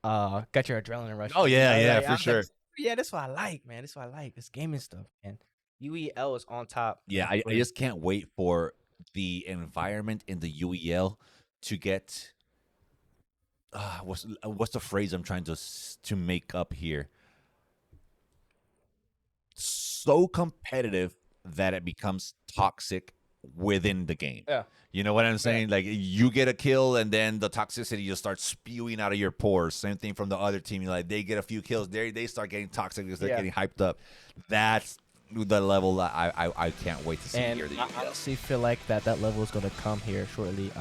got your adrenaline rush. Oh, yeah, You know, yeah, like, for I'm sure. like, yeah, that's what I like, man. That's what I like. This gaming stuff, man. UEL is on top. Yeah, I just can't wait for the environment in the UEL to get what's the phrase I'm trying to make up here? So competitive that it becomes toxic within the game. Yeah. You know what I'm saying? Like you get a kill and then the toxicity just starts spewing out of your pores. Same thing from the other team. Like they get a few kills, they start getting toxic because they're getting hyped up. That's the level that I can't wait to see And here. I honestly feel like that level is going to come here shortly.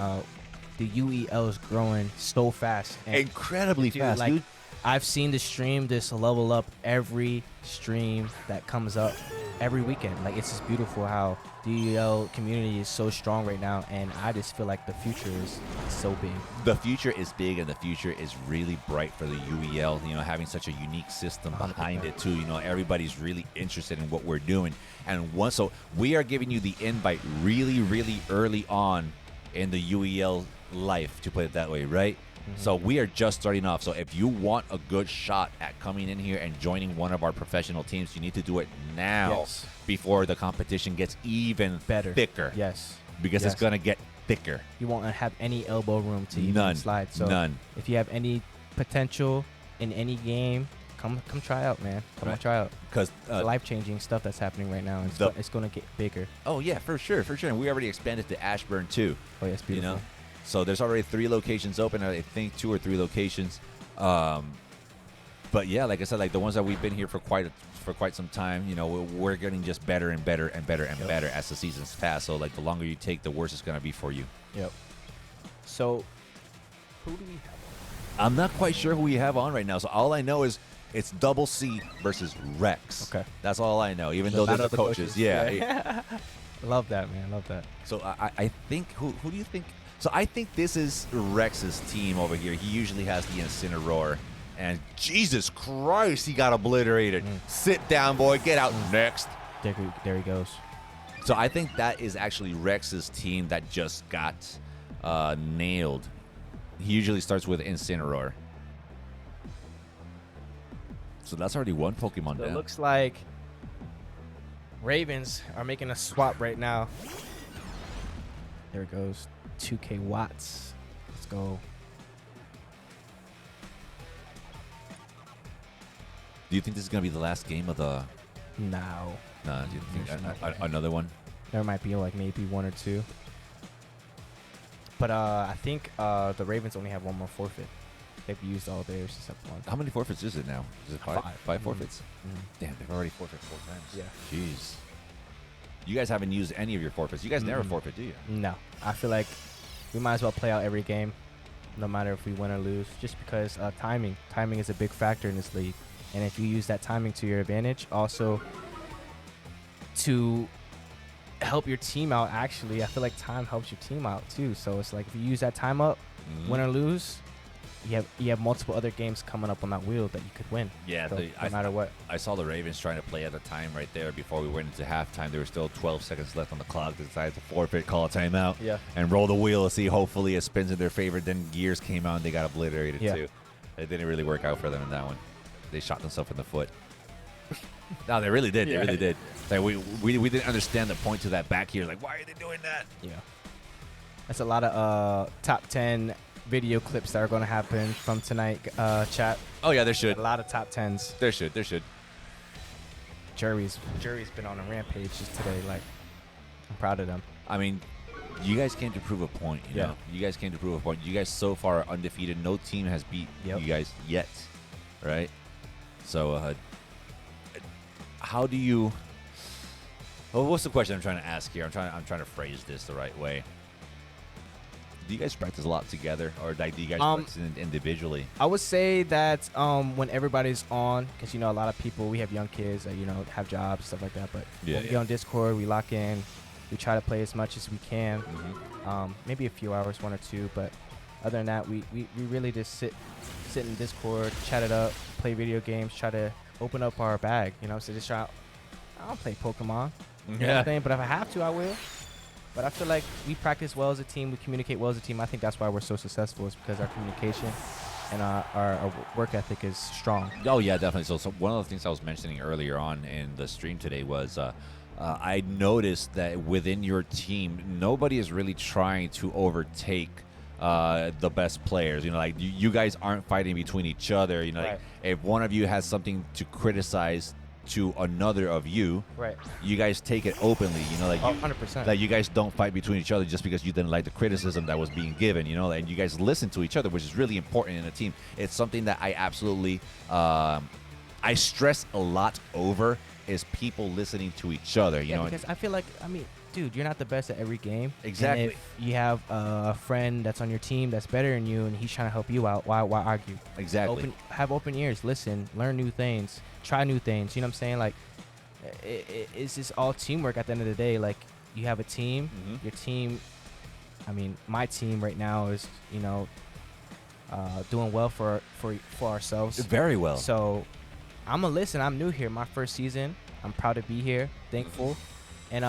The UEL is growing so fast. And incredibly fast, dude. I've seen the stream this level up every stream that comes up every weekend. Like it's just beautiful how the UEL community is so strong right now, and I just feel like the future is so big. The future is big, and the future is really bright for the UEL. You know, having such a unique system behind it too. You know, everybody's really interested in what we're doing, and so we are giving you the invite really, really early on in the UEL life, to put it that way, right? So we are just starting off. So if you want a good shot at coming in here and joining one of our professional teams, you need to do it now before the competition gets even thicker. Yes. Because it's going to get thicker. You won't have any elbow room to even slide. So if you have any potential in any game, come try out, man. Come try out. Because life-changing stuff that's happening right now, and it's going to get bigger. Oh, yeah, for sure. And we already expanded to Ashburn, too. Oh, yeah, it's beautiful. You know? So there's already 3 locations open. I think 2 or 3 locations. But yeah, like I said, like the ones that we've been here for quite some time, you know, we're getting just better and better and better and better as the seasons pass. So like the longer you take, the worse it's gonna be for you. Yep. So who do we have? I'm not quite sure who we have on right now. So all I know is it's Double C versus Rex. Okay. That's all I know. Even though they're the coaches. Yeah. Love that, man. Love that. So I think who do you think? So I think this is Rex's team over here. He usually has the Incineroar. And Jesus Christ, he got obliterated. Sit down, boy. Get out next. There he goes. So I think that is actually Rex's team that just got nailed. He usually starts with Incineroar. So that's already one Pokemon So down. it looks like Ravens are making a swap right now. There it goes. 2K Watts. Let's go. Do you think this is going to be the last game of the... No. No, do you think another one? There might be like maybe 1 or 2. But I think the Ravens only have 1 more forfeit. They've used all theirs except 1. How many forfeits is it now? Is it 5? 5 forfeits? Damn, they've already forfeited 4 times. Yeah. Jeez. You guys haven't used any of your forfeits. You guys never forfeit, do you? No. I feel like we might as well play out every game, no matter if we win or lose, just because timing. Timing is a big factor in this league. And if you use that timing to your advantage, also to help your team out, actually, I feel like time helps your team out too. So it's like if you use that time up, win or lose, you have multiple other games coming up on that wheel that you could win. Yeah, so, no matter what. I saw the Ravens trying to play at the time right there before we went into halftime. There were still 12 seconds left on the clock. They decided to forfeit, call a timeout, and roll the wheel to see hopefully it spins in their favor. Then gears came out and they got obliterated too. It didn't really work out for them in that one. They shot themselves in the foot. No, they really did. They really did. Like we didn't understand the point to that back here. Like, why are they doing that? Yeah. That's a lot of top 10 video clips that are going to happen from tonight, chat. Oh, yeah, there should. A lot of top 10s. There should. Jury's been on a rampage just today. Like, I'm proud of them. I mean, you guys came to prove a point. You know? You guys came to prove a point. You guys so far are undefeated. No team has beat you guys yet, right? So, how do you? Well, what's the question I'm trying to ask here? I'm trying to phrase this the right way. Do you guys practice a lot together, or like do you guys practice individually? I would say that when everybody's on, because you know a lot of people, we have young kids that have jobs, stuff like that. But when we get on Discord, we lock in, we try to play as much as we can. Maybe a few hours, 1 or 2, but other than that, we really just sit in Discord, chat it up, play video games, try to open up our bag. So just try. I don't play Pokemon, you know what I'm saying? But if I have to, I will. But I feel like we practice well as a team. We communicate well as a team. I think that's why we're so successful, is because our communication and our work ethic is strong. Oh, yeah, definitely. So one of the things I was mentioning earlier on in the stream today was I noticed that within your team, nobody is really trying to overtake the best players. Like you guys aren't fighting between each other. Like if one of you has something to criticize to another of you, you guys take it openly. Like 100%. Like you guys don't fight between each other just because you didn't like the criticism that was being given. And you guys listen to each other, which is really important in a team. It's something that I absolutely I stress a lot over, is people listening to each other. Because I feel like, dude, you're not the best at every game. Exactly. And if you have a friend that's on your team that's better than you and he's trying to help you out, why argue? Exactly. Have open ears. Listen. Learn new things. Try new things. You know what I'm saying? Like, it's just all teamwork at the end of the day. Like, you have a team. Your team, my team right now is, doing well for ourselves. Very well. So, I'm going to listen. I'm new here. My first season. I'm proud to be here. Thankful. And,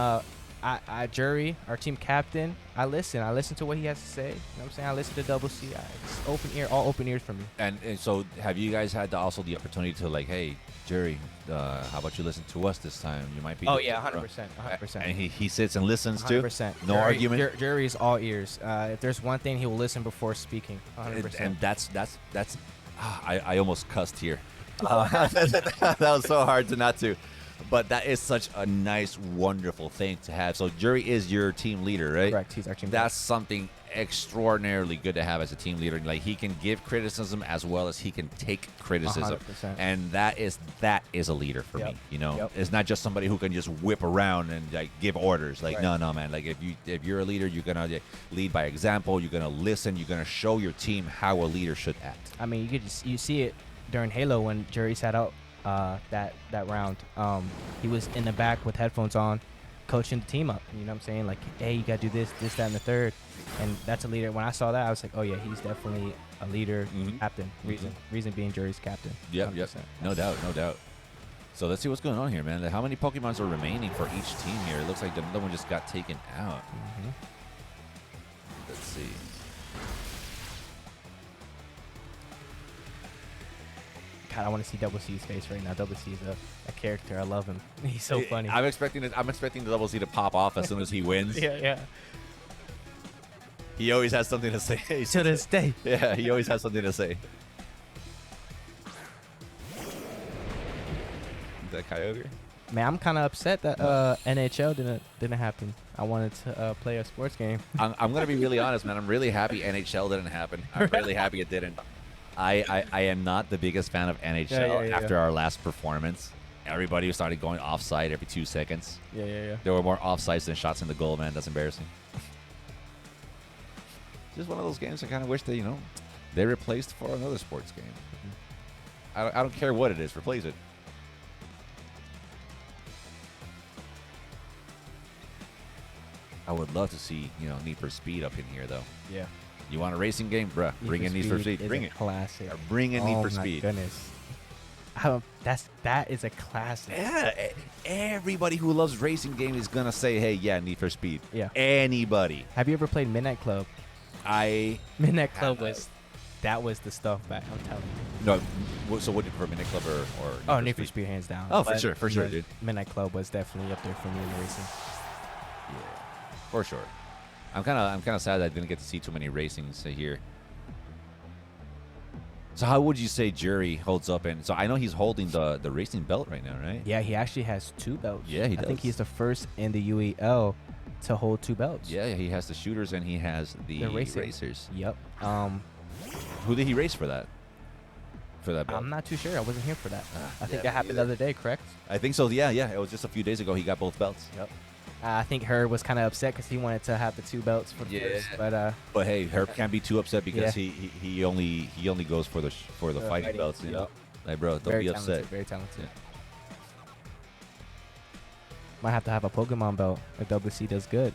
Jury, our team captain, I listen to what he has to say. You know what I'm saying? I listen to Double C. It's open ear, all open ears from me. And so have you guys had also the opportunity to like, hey, Jury, how about you listen to us this time? You might be. Oh, yeah, 100%. And he sits and listens too? 100%. No argument? Jury is all ears. If there's one thing, he will listen before speaking. 100%. And that's I almost cussed here. That was so hard to not to. But that is such a nice, wonderful thing to have. So Jury is your team leader, right? Correct. He's our team leader. That's something extraordinarily good to have as a team leader. Like, he can give criticism as well as he can take criticism. 100%. And that is a leader for me. You know, Yep. it's not just somebody who can just whip around and like give orders. Like, Right. no, man. Like, if you're a leader, you're gonna lead by example. You're gonna listen. You're gonna show your team how a leader should act. I mean, you see it during Halo when Jury sat out that round. He was in the back with headphones on, coaching the team up. You know what I'm saying? Like, hey, you gotta do this, that, and the third. And that's a leader. When I saw that, I was like, oh yeah, he's definitely a leader, captain. Reason being Jury's captain. Yep. 100%. No doubt. So let's see what's going on here, man. How many Pokemons are remaining for each team here? It looks like another one just got taken out. Let's see. God, I want to see Double C's face right now. Double C's a character. I love him. He's so funny. I'm expecting the Double C to pop off as soon as he wins. Yeah. He always has something to say. To this day. Yeah, he always has something to say. That Kyogre? Man, I'm kind of upset that NHL didn't happen. I wanted to play a sports game. I'm gonna be really honest, man. I'm really happy NHL didn't happen. I'm really happy it didn't. I am not the biggest fan of NHL after our last performance. Everybody started going offside every 2 seconds. Yeah. There were more offsides than shots in the goal, man. That's embarrassing. Just one of those games I kind of wish they, they replaced for another sports game. I don't care what it is. Replace it. I would love to see, Need for Speed up in here, though. Yeah. You want a racing game? Bruh, bring in Need for Speed. Bring it. Classic. Yeah, bring in Need for Speed. Oh, my goodness. That is a classic. Yeah. Everybody who loves racing games is going to say, hey, yeah, Need for Speed. Yeah. Anybody. Have you ever played Midnight Club? Midnight Club was the stuff back. I'm telling you. No, so what do you prefer, Midnight Club or Need for Speed hands down. Oh, for sure, dude. Midnight Club was definitely up there for me in the racing. Yeah, for sure. I'm kind of sad that I didn't get to see too many racings here. So how would you say Jury holds up? And so I know he's holding the racing belt right now, right? Yeah, he actually has 2 belts. Yeah, he does. I think he's the first in the UEL to hold 2 belts. Yeah, he has the shooters and he has the racers. Yep. Who did he race for that? For that belt? I'm not too sure. I wasn't here for that. I think that happened the other day, correct? I think so. Yeah. It was just a few days ago he got both belts. Yep. I think Herb was kind of upset because he wanted to have the 2 belts for the first. But hey, Herb can't be too upset because he only goes for the fighting belts. You know? Like, bro, don't be upset. Very talented. Might have to have a Pokemon belt if WC does good.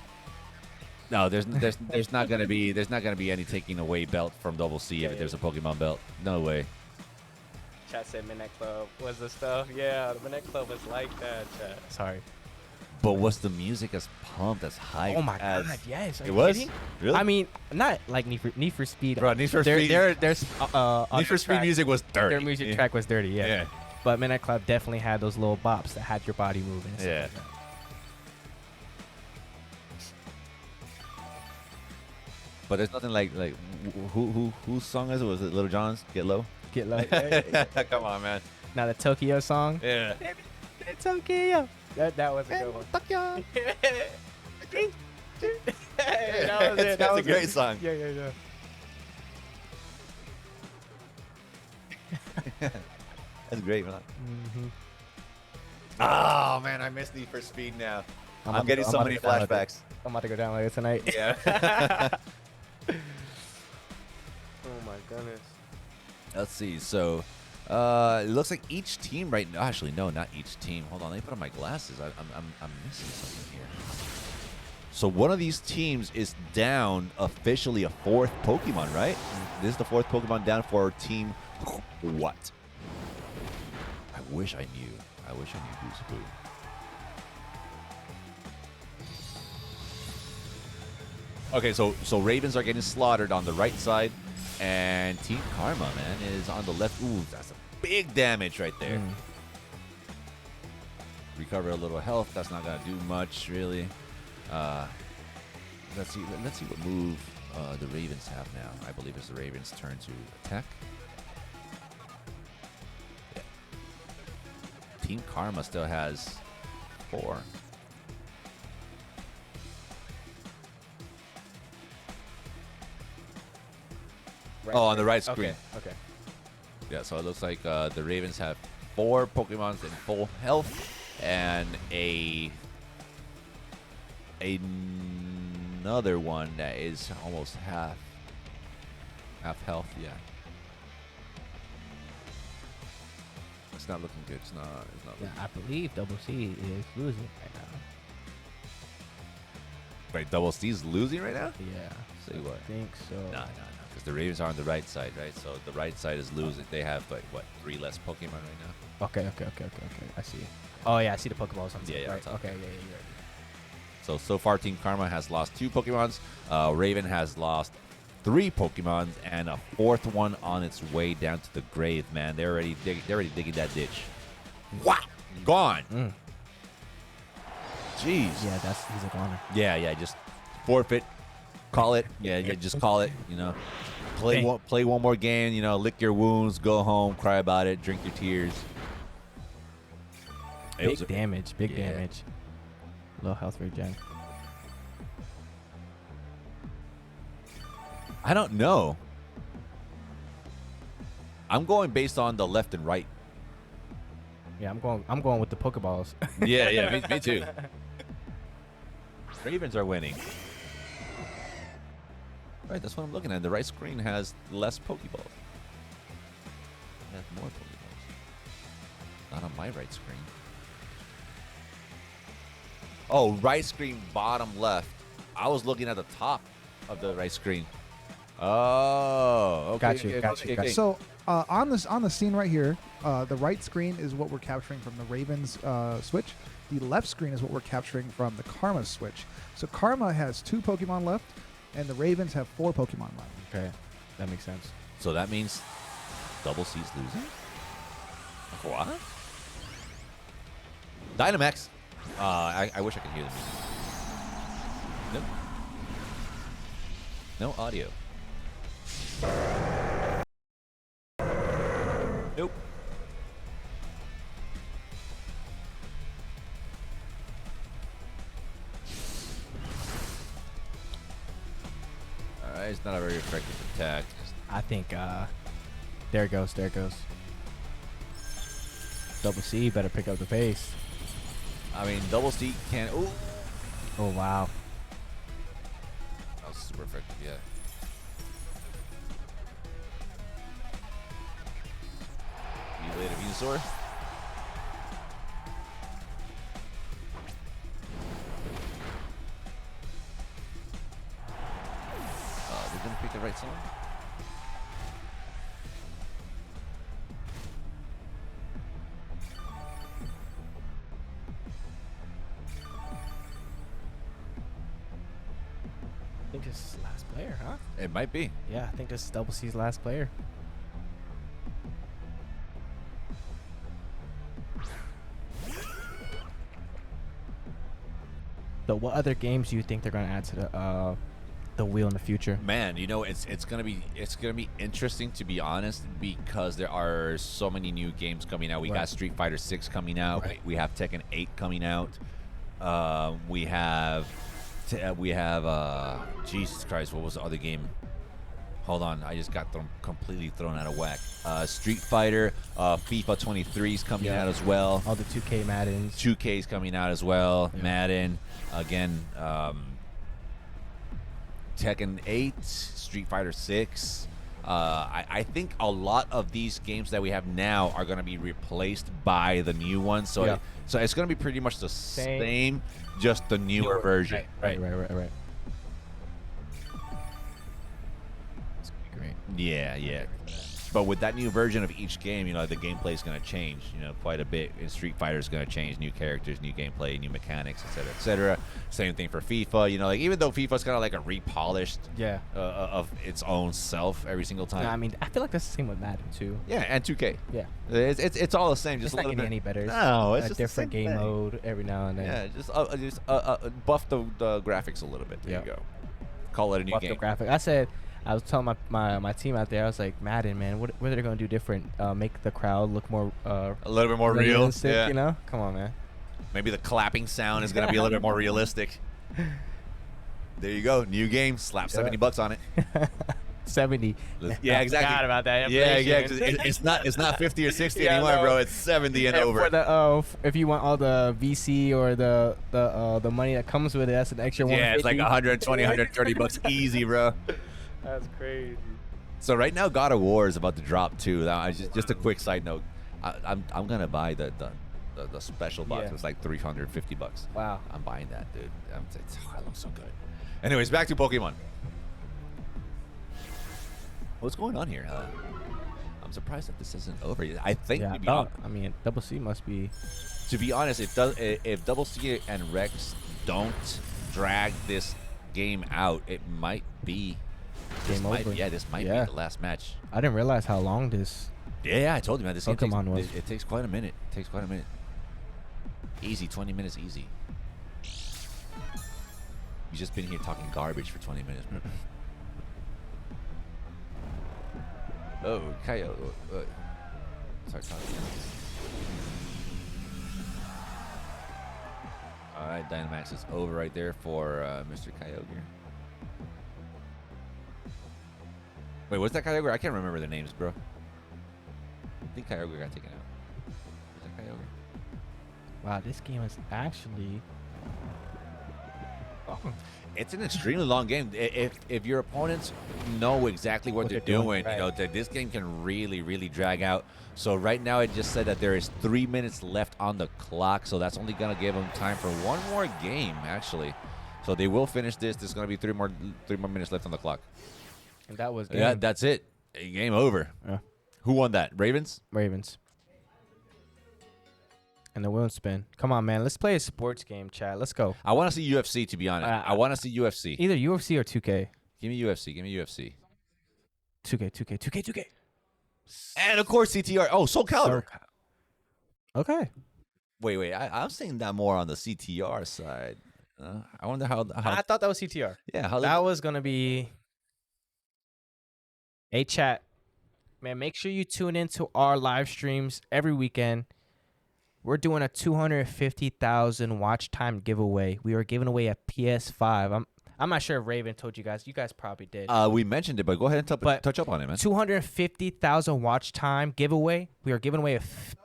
No, there's not gonna be any taking away belt from Double C if there's a Pokemon belt. No way. Chat said Midnight Club was the stuff. Yeah, the Midnight Club was like that. Chat. Sorry. But was the music as pumped, as hyped? Oh my god, yes. It was? Really? I mean, not like Need for Speed. Bro, Need for Speed. There's Need for Speed music was dirty. Their music track was dirty, yeah. But Midnight Club definitely had those little bops that had your body moving. Yeah. But there's nothing like whose song is it? Was it Little John's? Get Low? Get Low. Come on, man. Now the Tokyo song. Yeah. Tokyo. That was a good one. Tokyo. That was it. That's a great song. Yeah. That's great, man. Oh man, I miss Need for Speed now. I'm getting so many flashbacks. I'm about to go down later tonight. Yeah. Oh my goodness. Let's see. So, it looks like each team right now. Actually, no, not each team. Hold on. Let me put on my glasses. I'm missing something here. So one of these teams is down officially a 4th Pokemon, right? This is the 4th Pokemon down for team. What? I wish I knew. I wish I knew who's who. Okay, so Ravens are getting slaughtered on the right side, and Team Karma, man, is on the left. Ooh, that's a big damage right there. Recover a little health. That's not gonna do much, really. Let's see what move the Ravens have now. I believe it's the Ravens' turn to attack. Yeah. Team Karma still has 4. Right Oh, on there. the right screen. Okay. Yeah, so it looks like the Ravens have 4 Pokemons in full health and another one that is almost half health. Yeah, it's not looking good. It's not Yeah, looking I believe Double C is losing right now. Right, Double C's losing right now? Yeah. Say what? I think so. No. Because the Ravens are on the right side, right? So the right side is losing. They have, like, what, 3 less Pokemon right now? Okay. I see. Oh, yeah, I see the Pokeballs on the Yeah, right. on top. Okay, yeah, you're right. So far, Team Karma has lost 2 Pokemons. Raven has lost 3 Pokemons, and a 4th one on its way down to the grave, man. They're already digging that ditch. What? Gone. Jeez. Yeah, he's a goner. Yeah, just forfeit. Call it. Yeah, just call it, you know. Play one more game, you know, lick your wounds, go home, cry about it, drink your tears. Big damage. Low health regen. I don't know. I'm going based on the left and right. Yeah, I'm going with the Pokeballs. Yeah, me too. Ravens are winning. Right, that's what I'm looking at. The right screen has less Pokeballs. It has more Pokeballs. Not on my right screen. Oh, right screen, bottom left. I was looking at the top of the right screen. Oh, okay. Got you. So on the scene right here, the right screen is what we're capturing from the Ravens switch. The left screen is what we're capturing from the Karma switch. So Karma has 2 Pokemon left, and the Ravens have 4 Pokemon left. Okay, that makes sense. So that means Double C's losing? What? Dynamax. I wish I could hear the music. Nope. No audio. Nope. Alright, it's not a very effective attack. I think there it goes. Double C better pick up the pace. I mean, Double C can't. Ooh. Oh wow. That was super effective, yeah. You later, Venusaur. We're gonna pick the right song. I think this is the last player, huh? It might be. Yeah, I think this is Double C's last player. So what other games do you think they're going to add to the wheel in the future? Man, you know, it's gonna be interesting, to be honest, because there are so many new games coming out. We got Street Fighter 6 coming out. Right. We have Tekken 8 coming out. We have Jesus Christ, what was the other game? Hold on, I just got completely thrown out of whack. Street Fighter, FIFA 23 is coming out as well. All the 2K Maddens. 2K is coming out as well. Madden, again, Tekken 8, Street Fighter 6. I think a lot of these games that we have now are going to be replaced by the new ones. So, so it's going to be pretty much the same, just the newer version. Right. It's gonna be great. Yeah. But with that new version of each game, you know, the gameplay is going to change, you know, quite a bit. And Street Fighter is going to change, new characters, new gameplay, new mechanics, etc., etc. Same thing for FIFA. You know, like even though FIFA is kind of like a repolished, of its own self every single time. No, I mean, I feel like that's the same with Madden too. Yeah, and 2K. Yeah, it's all the same. Just it's a not little getting bit any better. No, it's a just different the same game thing. mode every now and then. Yeah, just buff the graphics a little bit. There you go. Call it a new Buff game. the graphic. I said I was telling my team out there, I was like, Madden, man, what are they gonna do different? Make the crowd look more a little bit more real. realistic, Yeah. you know? Come on, man. Maybe the clapping sound is gonna be a little bit more realistic. There you go. New game. Slap $70 on it. 70. Yeah, I exactly. forgot about that. Yeah, Inflation. it's not 50 or 60 Yeah, anymore, no. bro. It's 70 and over. For the if you want all the VC or the money that comes with it, that's an extra one. Yeah, it's like 120, 130 bucks easy, bro. That's crazy. So right now, God of War is about to drop too. Now, just a quick side note. I'm gonna buy the special box. Yeah. It's like $350. Wow. I'm buying that, dude. It looks so good. Anyways, back to Pokemon. What's going on here? I'm surprised that this isn't over yet. I think. Yeah, I mean, Double C must be. To be honest, if Double C and Rex don't drag this game out, it might be Game over. This might be the last match. I didn't realize how long this. Yeah, I told you, man. This game Pokemon was. it takes quite a minute. It takes quite a minute. Easy, 20 minutes, easy. You've just been here talking garbage for 20 minutes. Oh, Kyle. Sorry, Kyle. All right, Dynamax is over right there for Mr. Kyogre. Wait, what's that Kyogre? I can't remember the names, bro. I think Kyogre got taken out. Is that Kyogre? Wow, this game is actually. It's an extremely long game. If your opponents know exactly what they're doing, right. you know, this game can really, really drag out. So right now, it just said that there is 3 minutes left on the clock. So that's only gonna give them time for one more game, actually. So they will finish this. There's gonna be three more minutes left on the clock. And that was. Yeah, that's it. Game over. Yeah. Who won that? Ravens? Ravens. And the wheel spin. Come on, man. Let's play a sports game, chat. Let's go. I want to see UFC, to be honest. I want to see UFC. Either UFC or 2K. Give me UFC. Give me UFC. 2K. And of course, CTR. Oh, Soul Calibur. Okay. Wait. I'm saying that more on the CTR side. I wonder how I thought that was CTR. Yeah, how that was gonna be. Hey, chat, man. Make sure you tune into our live streams every weekend. We're doing a 250,000 watch time giveaway. We are giving away a PS5. I'm not sure if Raven told you guys. You guys probably did. We mentioned it, but go ahead and touch up on it, man. 250,000 watch time giveaway. We are giving away a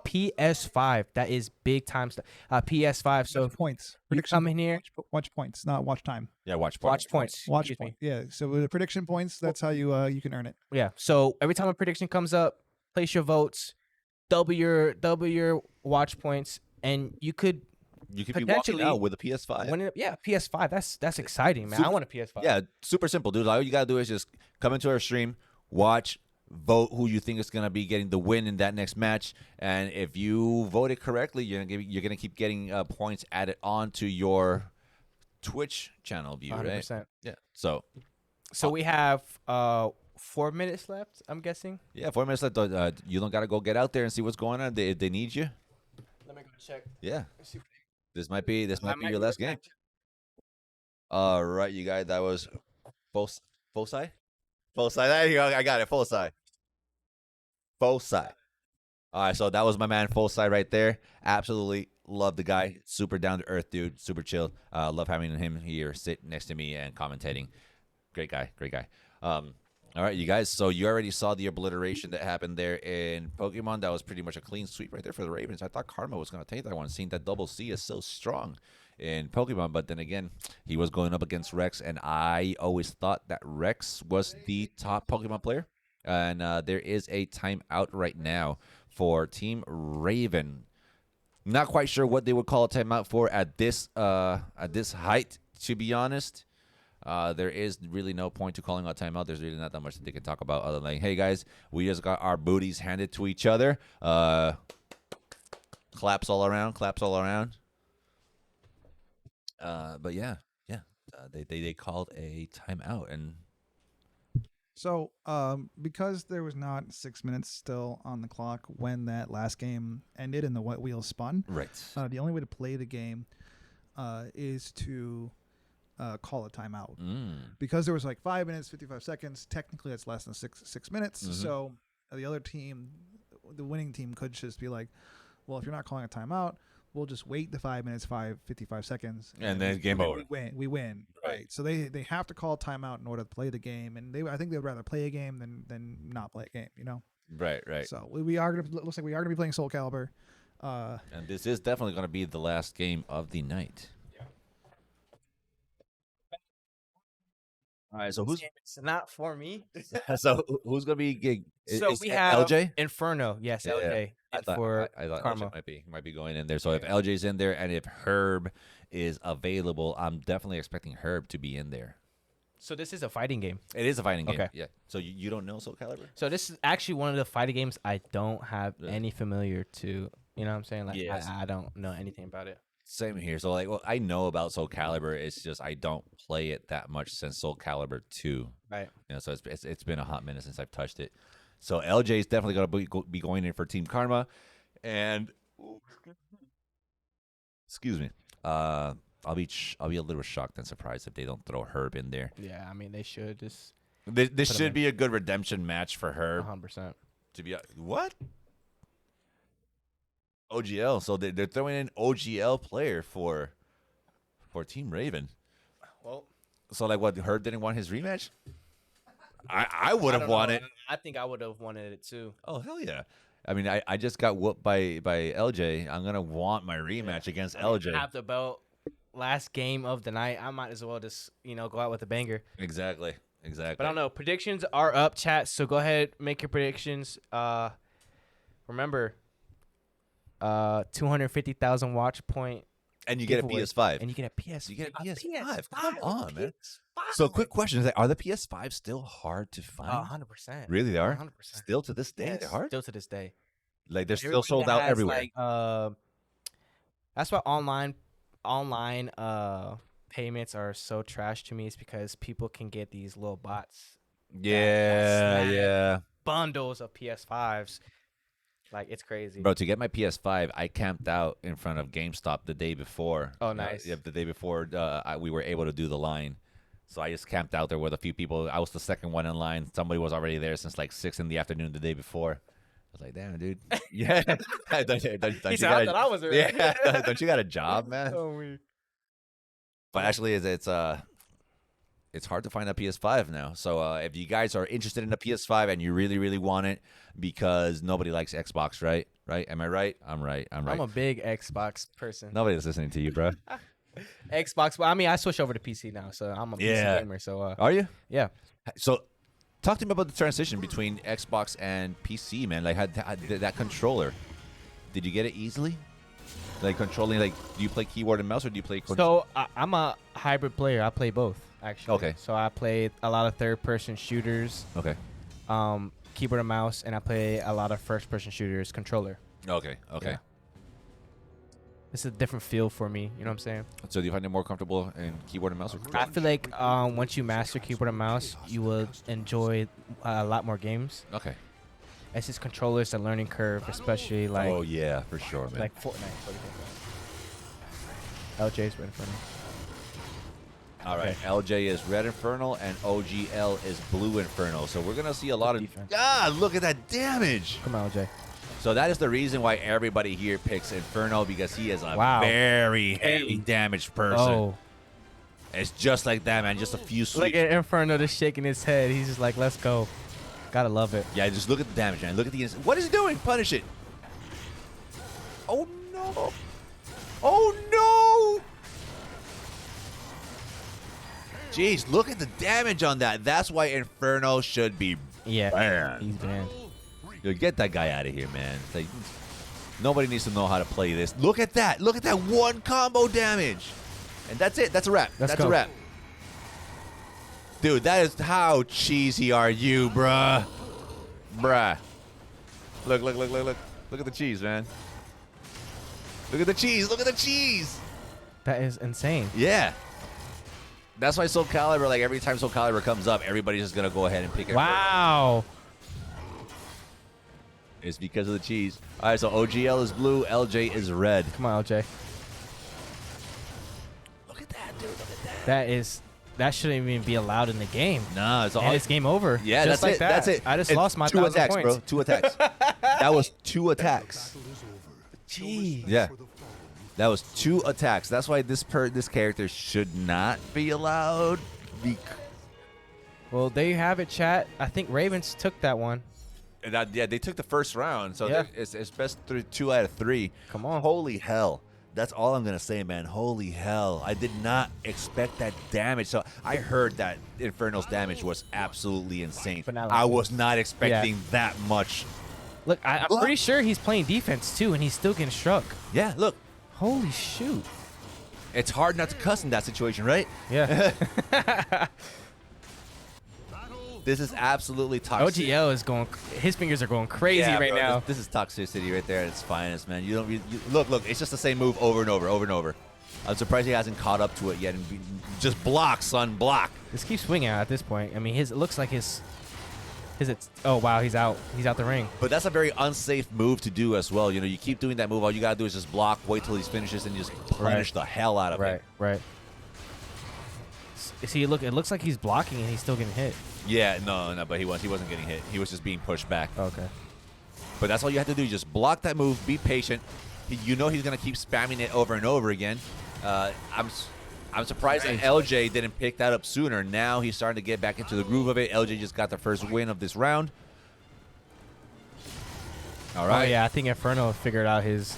PS5. That is big time stuff. PS5. So points. You come in here. Watch points, not watch time. Yeah, watch points. Watch Excuse point. Yeah. So with the prediction points, that's how you can earn it. Yeah. So every time a prediction comes up, place your votes, double your watch points, and you could be walking out with a PS5. Yeah, PS5. That's exciting, man. I want a PS5. Yeah, super simple, dude. All you gotta do is just come into our stream, watch, vote who you think is gonna be getting the win in that next match, and if you voted correctly, you're gonna keep getting points added onto your Twitch channel view, 100%. right? Yeah. So we have 4 minutes left, I'm guessing. Yeah, 4 minutes left. You don't gotta go get out there and see what's going on. They need you. Let me go check. Yeah. This might be your last game. All right, you guys. That was full side. Full side. There you go. I got it. Full side. Full side. All right, so that was my man Full Side right there. Absolutely love the guy. Super down to earth, dude. Super chill. Love having him here sit next to me and commentating. Great guy. All right, you guys. So you already saw the obliteration that happened there in Pokemon. That was pretty much a clean sweep right there for the Ravens. I thought Karma was going to take that one, seeing that Double C is so strong in Pokemon. But then again, he was going up against Rex, and I always thought that Rex was the top Pokemon player. And there is a timeout right now for Team Raven. Not quite sure what they would call a timeout for at this height, to be honest. There is really no point to calling a timeout. There's really not that much that they can talk about other than like, hey guys, we just got our booties handed to each other. Claps all around. But yeah. They called a timeout, and so because there was not 6 minutes still on the clock when that last game ended and the white wheel spun. Right. The only way to play the game is to call a timeout Mm. because there was like 5 minutes 55 seconds. Technically, that's less than six minutes. Mhm. So the other team, the winning team, could just be like, well, if you're not calling a timeout, we'll just wait the 5 minutes 55 seconds, And then game over. We win. Right. So they have to call a timeout in order to play the game, and I think they'd rather play a game than not play a game. You know. Right. So we are gonna looks like we are gonna be playing Soul Calibur. And this is definitely going to be the last game of the night. All right, so who's It's not for me. who's gonna be gig? So is we have LJ Inferno. Yes, Yeah, LJ. I and thought, for I thought Karma. LJ might be going in there. So if LJ's in there and if Herb is available, I'm definitely expecting Herb to be in there. So this is a fighting game. It is a fighting game. Okay. Yeah. So you don't know Soul Calibur? So this is actually one of the fighting games I don't have any familiar to. You know what I'm saying? Like Yes. I don't know anything about it. Same here. So like, well, I know about Soul Calibur. It's just I don't play it that much since Soul Calibur 2. Right. You know, so it's been a hot minute since I've touched it. So LJ is definitely going to be going in for Team Karma, and excuse me, I'll be a little shocked and surprised if they don't throw Herb in there. Yeah, I mean they should just. This should be a good redemption match for Herb. 100%. To be what? OGL. So they're throwing in OGL player for Team Raven. Well, so like what? Herb didn't want his rematch. I would have wanted. I think I would have wanted it too. Oh hell yeah! I mean, I just got whooped by LJ. I'm gonna want my rematch against LJ. Have the belt. Last game of the night. I might as well just go out with a banger. Exactly. But I don't know. Predictions are up, chat. So go ahead, make your predictions. Remember, 250,000 watch point. And you get a giveaway. PS5. And you get a PS5. You get a PS5. Come on, man. So quick question: are the PS5 still hard to find? 100%. Really, they are. 100%. Still to this day, Yes, they're hard. Still to this day. Like they're still Everybody sold that out has, everywhere. Like, that's why online payments are so trash to me. Is because people can get these little bots. Yeah. Bundles of PS5s. Like it's crazy. Bro, to get my PS5, I camped out in front of GameStop the day before. Oh, nice. The day before we were able to do the line. So I just camped out there with a few people. I was the second one in line. Somebody was already there since like 6 in the afternoon the day before. I was like, damn, dude. Yeah. don't He you said, I thought I was there. Yeah. Don't you got a job, man? So weird. But actually, it's hard to find a PS5 now. So if you guys are interested in a PS5 and you really, really want it, because nobody likes Xbox, right? Right? Am I right? I'm right. I'm a big Xbox person. Nobody's listening to you, bro. Xbox. Well, I mean, I switched over to PC now, so I'm a PC gamer. So are you? Yeah. So talk to me about the transition between Xbox and PC, man. Like that controller. Did you get it easily? Like controlling, like, do you play keyboard and mouse or do you play? So I'm a hybrid player. I play both, actually. Okay. So I play a lot of third-person shooters. Okay. Keyboard and mouse, and I play a lot of first-person shooters controller. Okay. Yeah. It's a different feel for me. You know what I'm saying? So do you find it more comfortable in keyboard and mouse? Or I feel like once you master keyboard and mouse, you will enjoy a lot more games. Okay. It's just controllers, a learning curve, especially like. Oh yeah, for sure, man. Like Fortnite. LJ's Red Infernal. All right, LJ is Red Infernal and OGL is Blue Infernal. So we're gonna see a lot of defense. Ah, look at that damage! Come on, LJ. So that is the reason why everybody here picks Inferno, because he is a Wow. very heavy damaged person. Oh. It's just like that, man. Just a few sweet. Look at Inferno just shaking his head. He's just like, let's go. Gotta love it. Yeah, just look at the damage, man. Look at the. What is he doing? Punish it. Oh no! Oh no! Jeez, look at the damage on that. That's why Inferno should be banned. He's banned. Yo, get that guy out of here, man. It's like, nobody needs to know how to play this. Look at that. Look at that one combo damage. And that's it. That's a wrap. Let's That's go. a wrap. Dude, that is how cheesy are you, bruh? Bruh. Look. Look at the cheese, man. Look at the cheese. Look at the cheese. That is insane. Yeah. That's why Soul Calibur, like every time Soul Calibur comes up, everybody's just going to go ahead and pick it. Wow. It's because of the cheese. All right, so OGL is blue, LJ is red. Come on, LJ. Look at that, dude. Look at that. That shouldn't even be allowed in the game. No, it's all. And it's game over. Yeah, Just that's like it. that. That's it. I just It's lost my 2 1,000 attacks, points. bro. 2 attacks. That was 2 attacks. Jeez. Yeah. That was 2 attacks. That's why this character should not be allowed. Well, there you have it, chat. I think Ravens took that one. Yeah, they took the first round, so Yeah. it's best 2 out of 3. Come on. Holy hell. That's all I'm going to say, man. Holy hell. I did not expect that damage. So I heard that Inferno's damage was absolutely insane. I was not expecting that much. Look, I'm pretty sure he's playing defense, too, and he's still getting struck. Yeah, look. Holy shoot. It's hard not to cuss in that situation, right? Yeah. This is absolutely toxic. OGL is going, his fingers are going crazy Yeah, right bro, now. This is toxicity right there at its finest, man. You don't look. It's just the same move over and over. I'm surprised he hasn't caught up to it yet. And just block, son, block. Just keep swinging at this point. I mean, it looks like his. Oh wow, he's out. He's out the ring. But that's a very unsafe move to do as well. You know, you keep doing that move. All you gotta do is just block, wait till he finishes, and just punish the hell out of him. Right. See, look. It looks like he's blocking and he's still getting hit. Yeah, no, but he wasn't getting hit. He was just being pushed back. Okay. But that's all you have to do. Just block that move. Be patient. You know he's gonna keep spamming it over and over again. I'm surprised that LJ didn't pick that up sooner. Now he's starting to get back into the groove of it. LJ just got the first win of this round. All right. Oh yeah, I think Inferno figured out his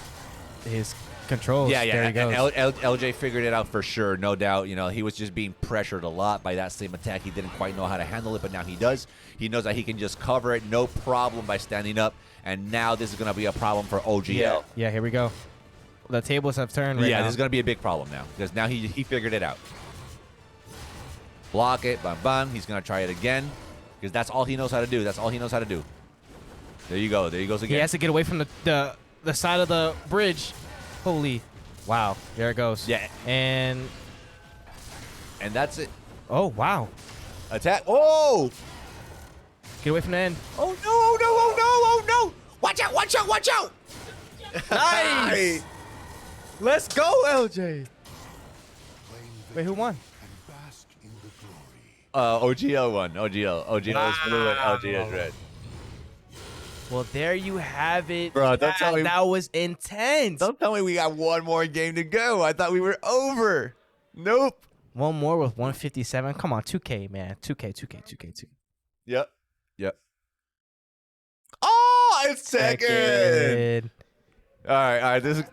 controls. Yeah. There he goes. LJ figured it out for sure, no doubt. You know, he was just being pressured a lot by that same attack. He didn't quite know how to handle it, but now he does. He knows that he can just cover it, no problem, by standing up. And now this is going to be a problem for OGL. Yeah, here we go. The tables have turned right now. This is going to be a big problem now because now he figured it out. Block it, bam, bam. He's going to try it again because that's all he knows how to do. That's all he knows how to do. There you go. There he goes again. He has to get away from the side of the bridge. Holy. Wow. There it goes. Yeah. And that's it. Oh, wow. Attack. Oh! Get away from the end. Oh, no, oh, no, oh, no, oh, no. Watch out, watch out, watch out. Nice. Let's go, LJ. Wait, who won? OGL won. OGL is blue and LG is red. Well, there you have it. Bro, don't tell me that was intense. Don't tell me we got one more game to go. I thought we were over. Nope. One more with 157. Come on, 2K, man. 2K. Yep. Oh, it's second. All right. This is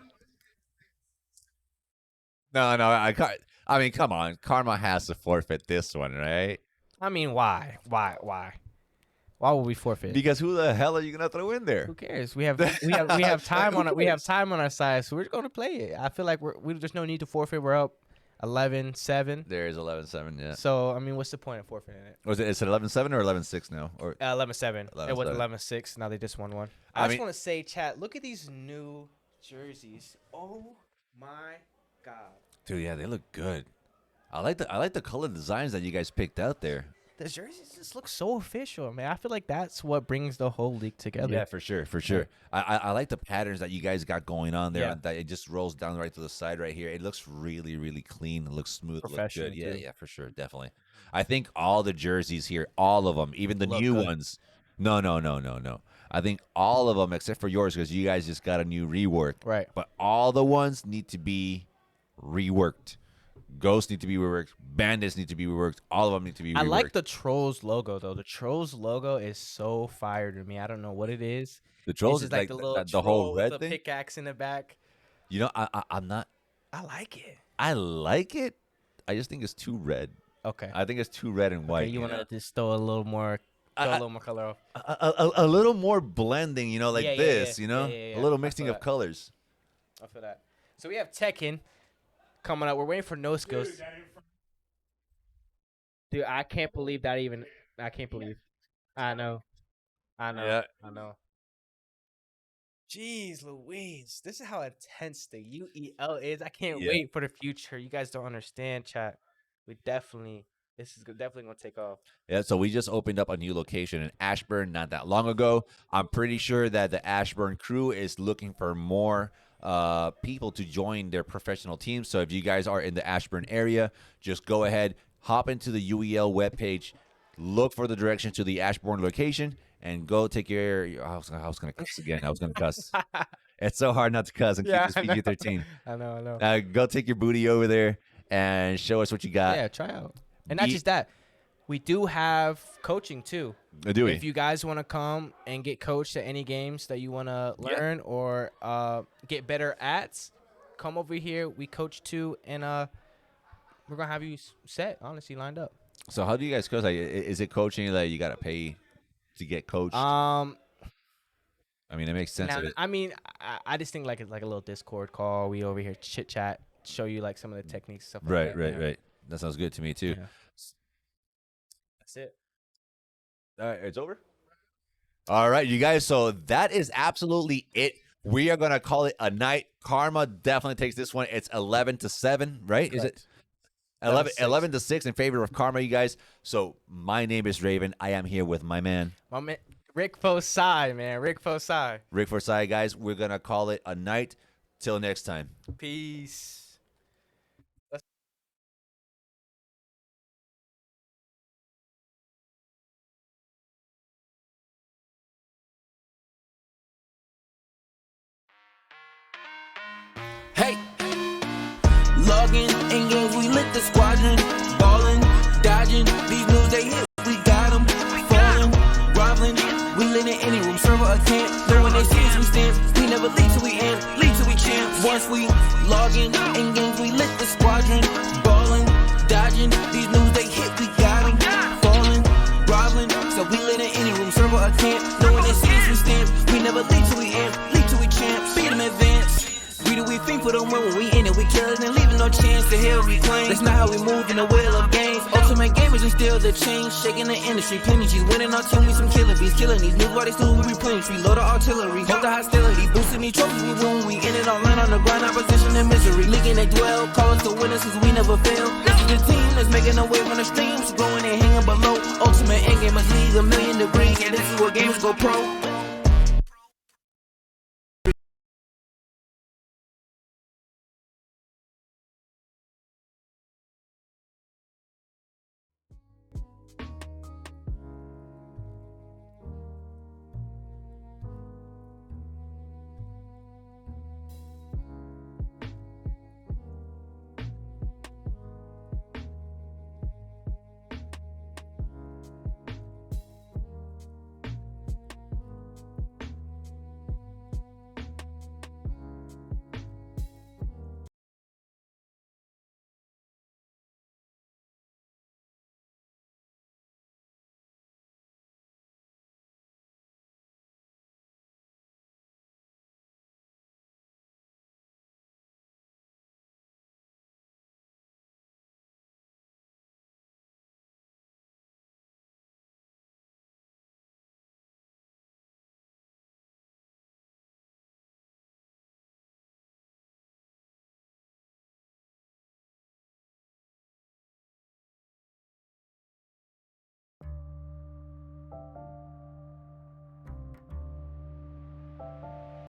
no. I mean, come on. Karma has to forfeit this one, right? I mean, why? Why would we forfeit? Because who the hell are you gonna throw in there? Who cares? We have time on it. We have time on our side, so we're just gonna play it. I feel like there's no need to forfeit. We're up 11-7. There is 11-7, yeah. So I mean, what's the point of forfeiting it? Is it 11-7 or 11-6 now? Or 11-7. It was 11-7. 11-6. Now they just won one. I I mean- just want to say, chat, look at these new jerseys. Oh my god. Dude, yeah, they look good. I like the color designs that you guys picked out there. The jerseys just look so official, man. I feel like that's what brings the whole league together. Yeah, for sure. I like the patterns that you guys got going on there. Yeah. That it just rolls down right to the side right here. It looks really, really clean. It looks smooth. It looks Professional, good. Yeah, too. yeah, for sure, definitely. I think all the jerseys here, all of them, even the Look new good. ones. No. I think all of them except for yours because you guys just got a new rework. Right. But all the ones need to be reworked. Ghosts need to be reworked. Bandits need to be reworked. All of them need to be reworked. I like the Trolls logo though. The Trolls logo is so fire to me. I don't know what it is. The Trolls It's is just like the little the whole troll red with the thing. pickaxe in the back. You know, I'm not. I like it. I like it. I just think it's too red. Okay. I think it's too red and white. Okay, you want to just throw a little more, a little more color off. a little more blending, you know, like Yeah, yeah, this, yeah. you know, Yeah. a little I mixing feel of that. colors. I feel that. So we have Tekken coming up. We're waiting for No Skills. Dude, I can't believe that even. I can't believe. I know. Yeah. I know. Jeez Louise. This is how intense the UEL is. I can't Yeah. wait for the future. You guys don't understand, chat. This is definitely going to take off. Yeah, so we just opened up a new location in Ashburn not that long ago. I'm pretty sure that the Ashburn crew is looking for more people to join their professional teams. So if you guys are in the Ashburn area, just go ahead, hop into the UEL webpage, look for the direction to the Ashburn location, and go take your. I was going to cuss again. I was going to cuss. It's so hard not to cuss and keep this PG-13. I know. Go take your booty over there and show us what you got. Yeah, try out. And not just that. We do have coaching too. Do we? If you guys want to come and get coached at any games that you want to learn or get better at, come over here. We coach too, and we're gonna have you set, honestly, lined up. So how do you guys coach? Like, is it coaching that you gotta pay to get coached? I mean, it makes sense. Now, I mean, I just think like it's like a little Discord call. We over here chit chat, show you like some of the techniques, stuff like that. Right. That sounds good to me too. Yeah. That's it. All right, it's over. All right, you guys. So that is absolutely it. We are gonna call it a night. Karma definitely takes this one. It's 11-7, right? Correct. Is it 11-6 in favor of Karma, you guys? So my name is Raven. I am here with my man. Rick Fosai, man. Rick Fosai. Rick Forsyth, guys. We're gonna call it a night. Till next time. Peace. Hey, logging in games, we lit the squadron, ballin', dodging, these moves they hit, we got them, falling, groveling, we lit in any room, server or camp, know when they see us, we stamp, we never lead till we amp, lead till we champs, once we logging in games, we lit the squadron, ballin', dodging, these moves they hit, we got them, falling, groveling, so we lit in any room, server or camp, know when they see us, we stamp, we never lead till we amp, lead till we champs, beat them advance. We do we think for them when we in it, we kill it and leaving no chance to hell reclaim. That's not how we move in the wheel of games. Ultimate gamers and still the change, shaking the industry. Plenty G's winning our team, we some killing bees, killing these new bodies too. We replenish, we load the artillery, hold the hostility, boosting these trophies. We win, we in it all land on the grind, opposition and misery. Leaguing they dwell, call us the winners cause we never fail. This is the team that's making a wave on the streams, growing and hanging below. Ultimate endgamers league 1,000,000 degrees, and this is where gamers go pro.